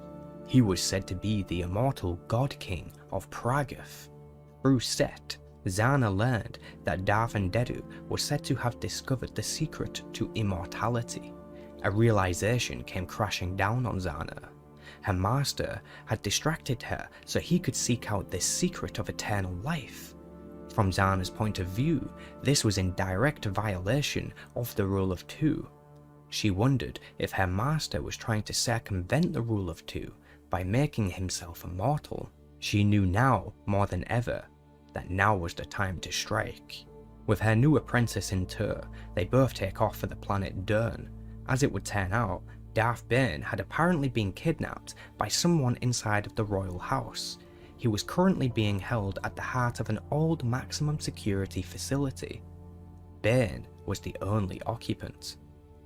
He was said to be the immortal God King of Praguth. Through Set, Zanna learned that Darth and Dedu was said to have discovered the secret to immortality. A realization came crashing down on Zanna. Her master had distracted her so he could seek out this secret of eternal life. From Zanna's point of view, this was in direct violation of the rule of 2. She wondered if her master was trying to circumvent the rule of 2 by making himself immortal. She knew now, more than ever, that now was the time to strike. With her new apprentice in tow, they both take off for the planet Dawn. As it would turn out, Darth Bane had apparently been kidnapped by someone inside of the royal house. He was currently being held at the heart of an old maximum security facility. Bane was the only occupant.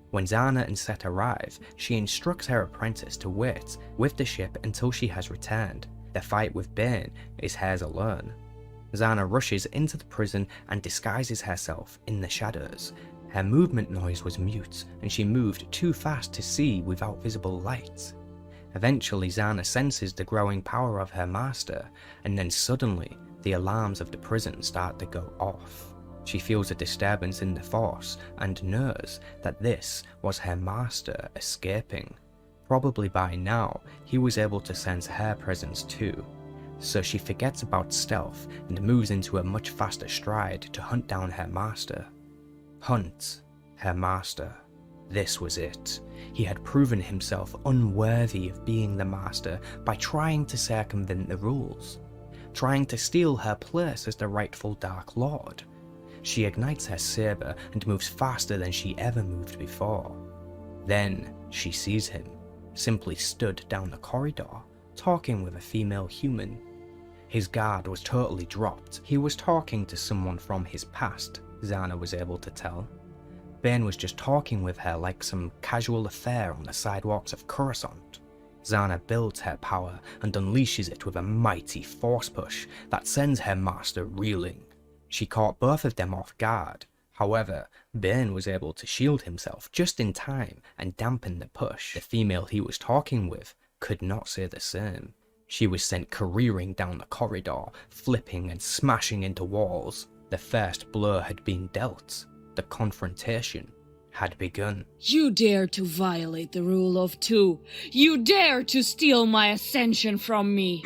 When Zanna and Set arrive, she instructs her apprentice to wait with the ship until she has returned. The fight with Bane is hers alone. Zanna rushes into the prison and disguises herself in the shadows. Her movement noise was mute, and she moved too fast to see without visible light. Eventually, Zanna senses the growing power of her master, and then suddenly, the alarms of the prison start to go off. She feels a disturbance in the force and knows that this was her master escaping. Probably by now, he was able to sense her presence too. So she forgets about stealth and moves into a much faster stride to hunt down her master. Hunt her master. This was it. He had proven himself unworthy of being the master by trying to circumvent the rules, trying to steal her place as the rightful Dark Lord. She ignites her saber and moves faster than she ever moved before. Then she sees him, simply stood down the corridor, talking with a female human. His guard was totally dropped. He was talking to someone from his past, Zanna was able to tell. Bane was just talking with her like some casual affair on the sidewalks of Coruscant. Zanna builds her power and unleashes it with a mighty force push that sends her master reeling. She caught both of them off guard. However, Bane was able to shield himself just in time and dampen the push. The female he was talking with could not say the same. She was sent careering down the corridor, flipping and smashing into walls. The first blow had been dealt. The confrontation had begun. You dare to violate the rule of two. You dare to steal my ascension from me.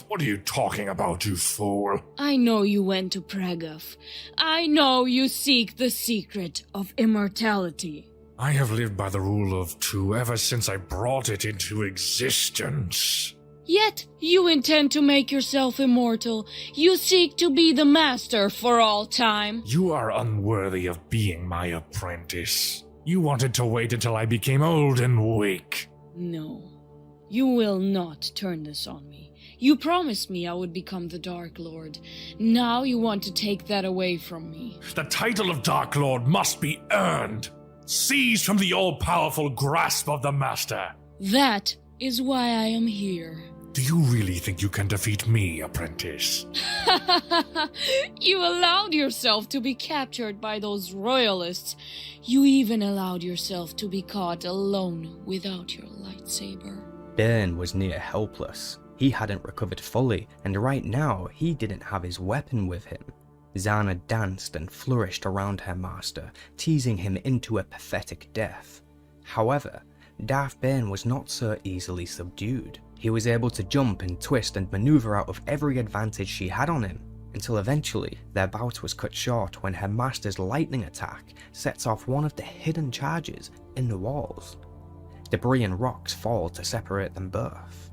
What are you talking about, you fool? I know you went to Pragoth. I know you seek the secret of immortality. I have lived by the rule of two ever since I brought it into existence. Yet you intend to make yourself immortal. You seek to be the master for all time. You are unworthy of being my apprentice. You wanted to wait until I became old and weak. No, you will not turn this on me. You promised me I would become the Dark Lord. Now you want to take that away from me. The title of Dark Lord must be earned. Seized from the all-powerful grasp of the Master. That is why I am here. Do you really think you can defeat me, apprentice? You allowed yourself to be captured by those royalists. You even allowed yourself to be caught alone without your lightsaber. Bane was near helpless. He hadn't recovered fully, and right now he didn't have his weapon with him. Zanna danced and flourished around her master, teasing him into a pathetic death. However, Darth Bane was not so easily subdued. He was able to jump and twist and maneuver out of every advantage she had on him, until eventually their bout was cut short when her master's lightning attack sets off one of the hidden charges in the walls. Debris and rocks fall to separate them both.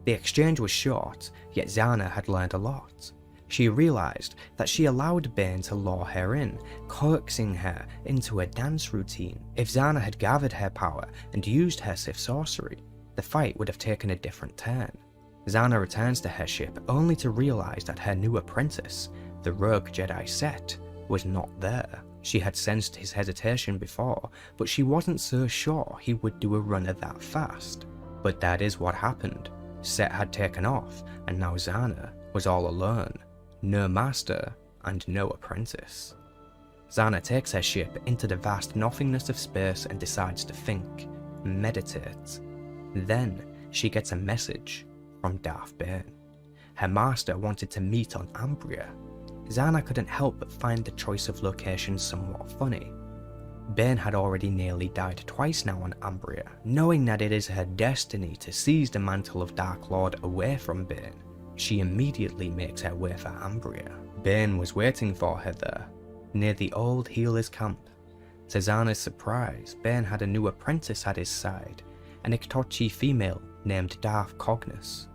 The exchange was short, yet Zanna had learned a lot. She realized that she allowed Bane to lure her in, coaxing her into a dance routine. If Zanna had gathered her power and used her Sith sorcery, the fight would have taken a different turn. Zanna returns to her ship only to realize that her new apprentice, the rogue Jedi Set, was not there. She had sensed his hesitation before, but she wasn't so sure he would do a runner that fast. But that is what happened. Set had taken off, and now Zanna was all alone. No master and no apprentice. Zanna takes her ship into the vast nothingness of space and decides to think, meditate. Then she gets a message from Darth Bane. Her master wanted to meet on Ambria. Zanna couldn't help but find the choice of location somewhat funny. Bane had already nearly died twice now on Ambria. Knowing that it is her destiny to seize the mantle of Dark Lord away from Bane, she immediately makes her way for Ambria. Bane was waiting for her there, near the old healer's camp. To Zanna's surprise, Bane had a new apprentice at his side, an Iktochi female named Darth Cognus.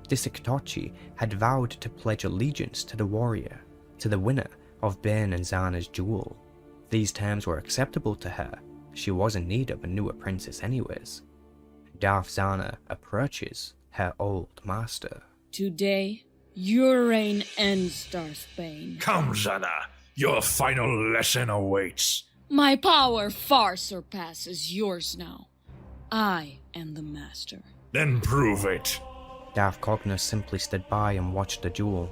This Iktochi had vowed to pledge allegiance to the warrior, to the winner of Bane and Zanna's duel. These terms were acceptable to her. She was in need of a new apprentice anyways. Darth Zannaah approaches her old master. Today, your reign ends, Darth Bane. Come, Shana. Your final lesson awaits. My power far surpasses yours now. I am the master. Then prove it. Darth Cognos simply stood by and watched the duel.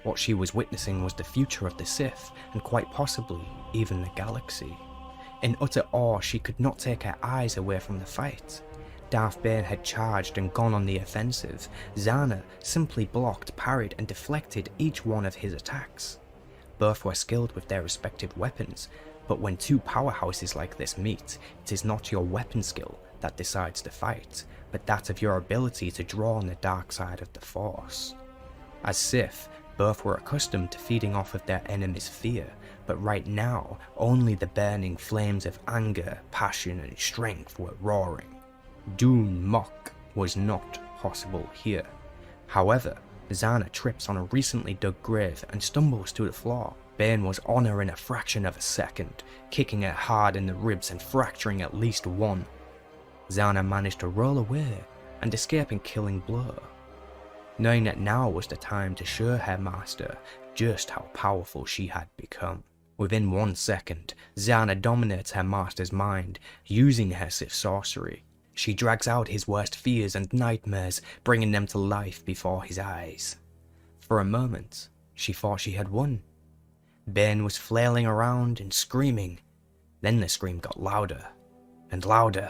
What she was witnessing was the future of the Sith, and quite possibly even the galaxy. In utter awe, she could not take her eyes away from the fight. Darth Bane had charged and gone on the offensive. Zannaah simply blocked, parried, and deflected each one of his attacks. Both were skilled with their respective weapons, but when two powerhouses like this meet, it is not your weapon skill that decides the fight, but that of your ability to draw on the dark side of the Force. As Sith, both were accustomed to feeding off of their enemy's fear, but right now, only the burning flames of anger, passion, and strength were roaring. Dune Mok was not possible here. However, Zannaah trips on a recently dug grave and stumbles to the floor. Bane was on her in a fraction of a second, kicking her hard in the ribs and fracturing at least one. Zannaah managed to roll away and escape a killing blow, knowing that now was the time to show her master just how powerful she had become. Within 1 second, Zannaah dominates her master's mind, using her Sith sorcery. She drags out his worst fears and nightmares, bringing them to life before his eyes. For a moment, she thought she had won. Bane was flailing around and screaming. Then the scream got louder and louder,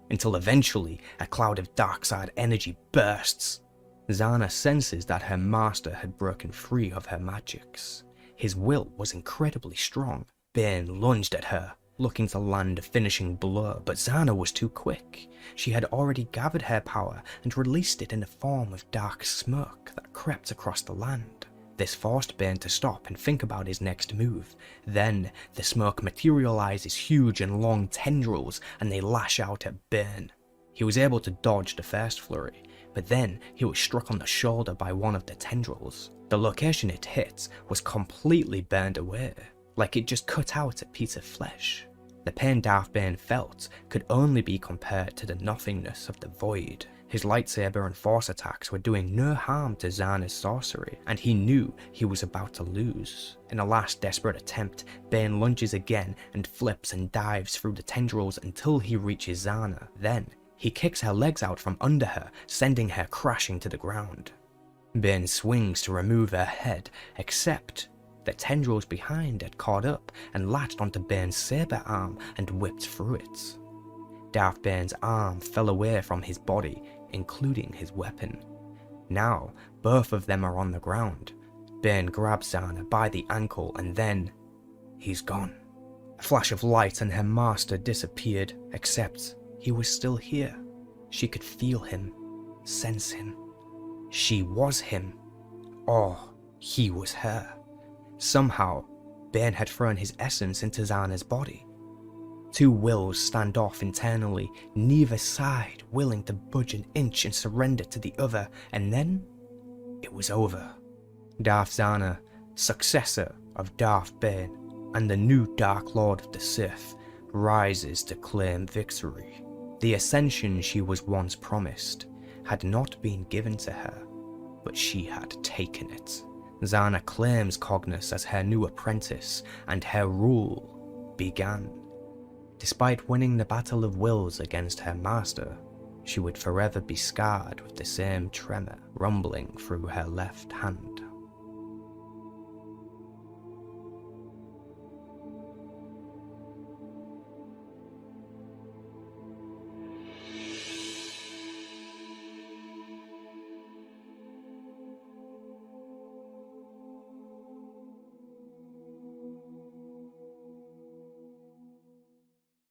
until eventually a cloud of dark side energy bursts. Zannaah senses that her master had broken free of her magics. His will was incredibly strong. Bane lunged at her, looking to land a finishing blow, but Zannaah was too quick. She had already gathered her power and released it in the form of dark smoke that crept across the land. This forced Bane to stop and think about his next move. Then, the smoke materializes huge and long tendrils, and they lash out at Bane. He was able to dodge the first flurry, but then he was struck on the shoulder by one of the tendrils. The location it hit was completely burned away, like it just cut out a piece of flesh. The pain Darth Bane felt could only be compared to the nothingness of the void. His lightsaber and force attacks were doing no harm to Zannaah's sorcery, and he knew he was about to lose. In a last desperate attempt, Bane lunges again and flips and dives through the tendrils until he reaches Zannaah. Then, he kicks her legs out from under her, sending her crashing to the ground. Bane swings to remove her head, except the tendrils behind had caught up and latched onto Bane's saber arm and whipped through it. Darth Bane's arm fell away from his body, including his weapon. Now, both of them are on the ground. Bane grabs Zannaah by the ankle and then he's gone. A flash of light and her master disappeared, except he was still here. She could feel him, sense him. She was him, or he was her. Somehow, Bane had thrown his essence into Zannaah's body. Two wills stand off internally, neither side willing to budge an inch and surrender to the other, and then it was over. Darth Zannaah, successor of Darth Bane and the new Dark Lord of the Sith, rises to claim victory. The ascension she was once promised had not been given to her, but she had taken it. Zannaah claims Cognos as her new apprentice, and her rule began. Despite winning the Battle of Wills against her master, she would forever be scarred with the same tremor rumbling through her left hand.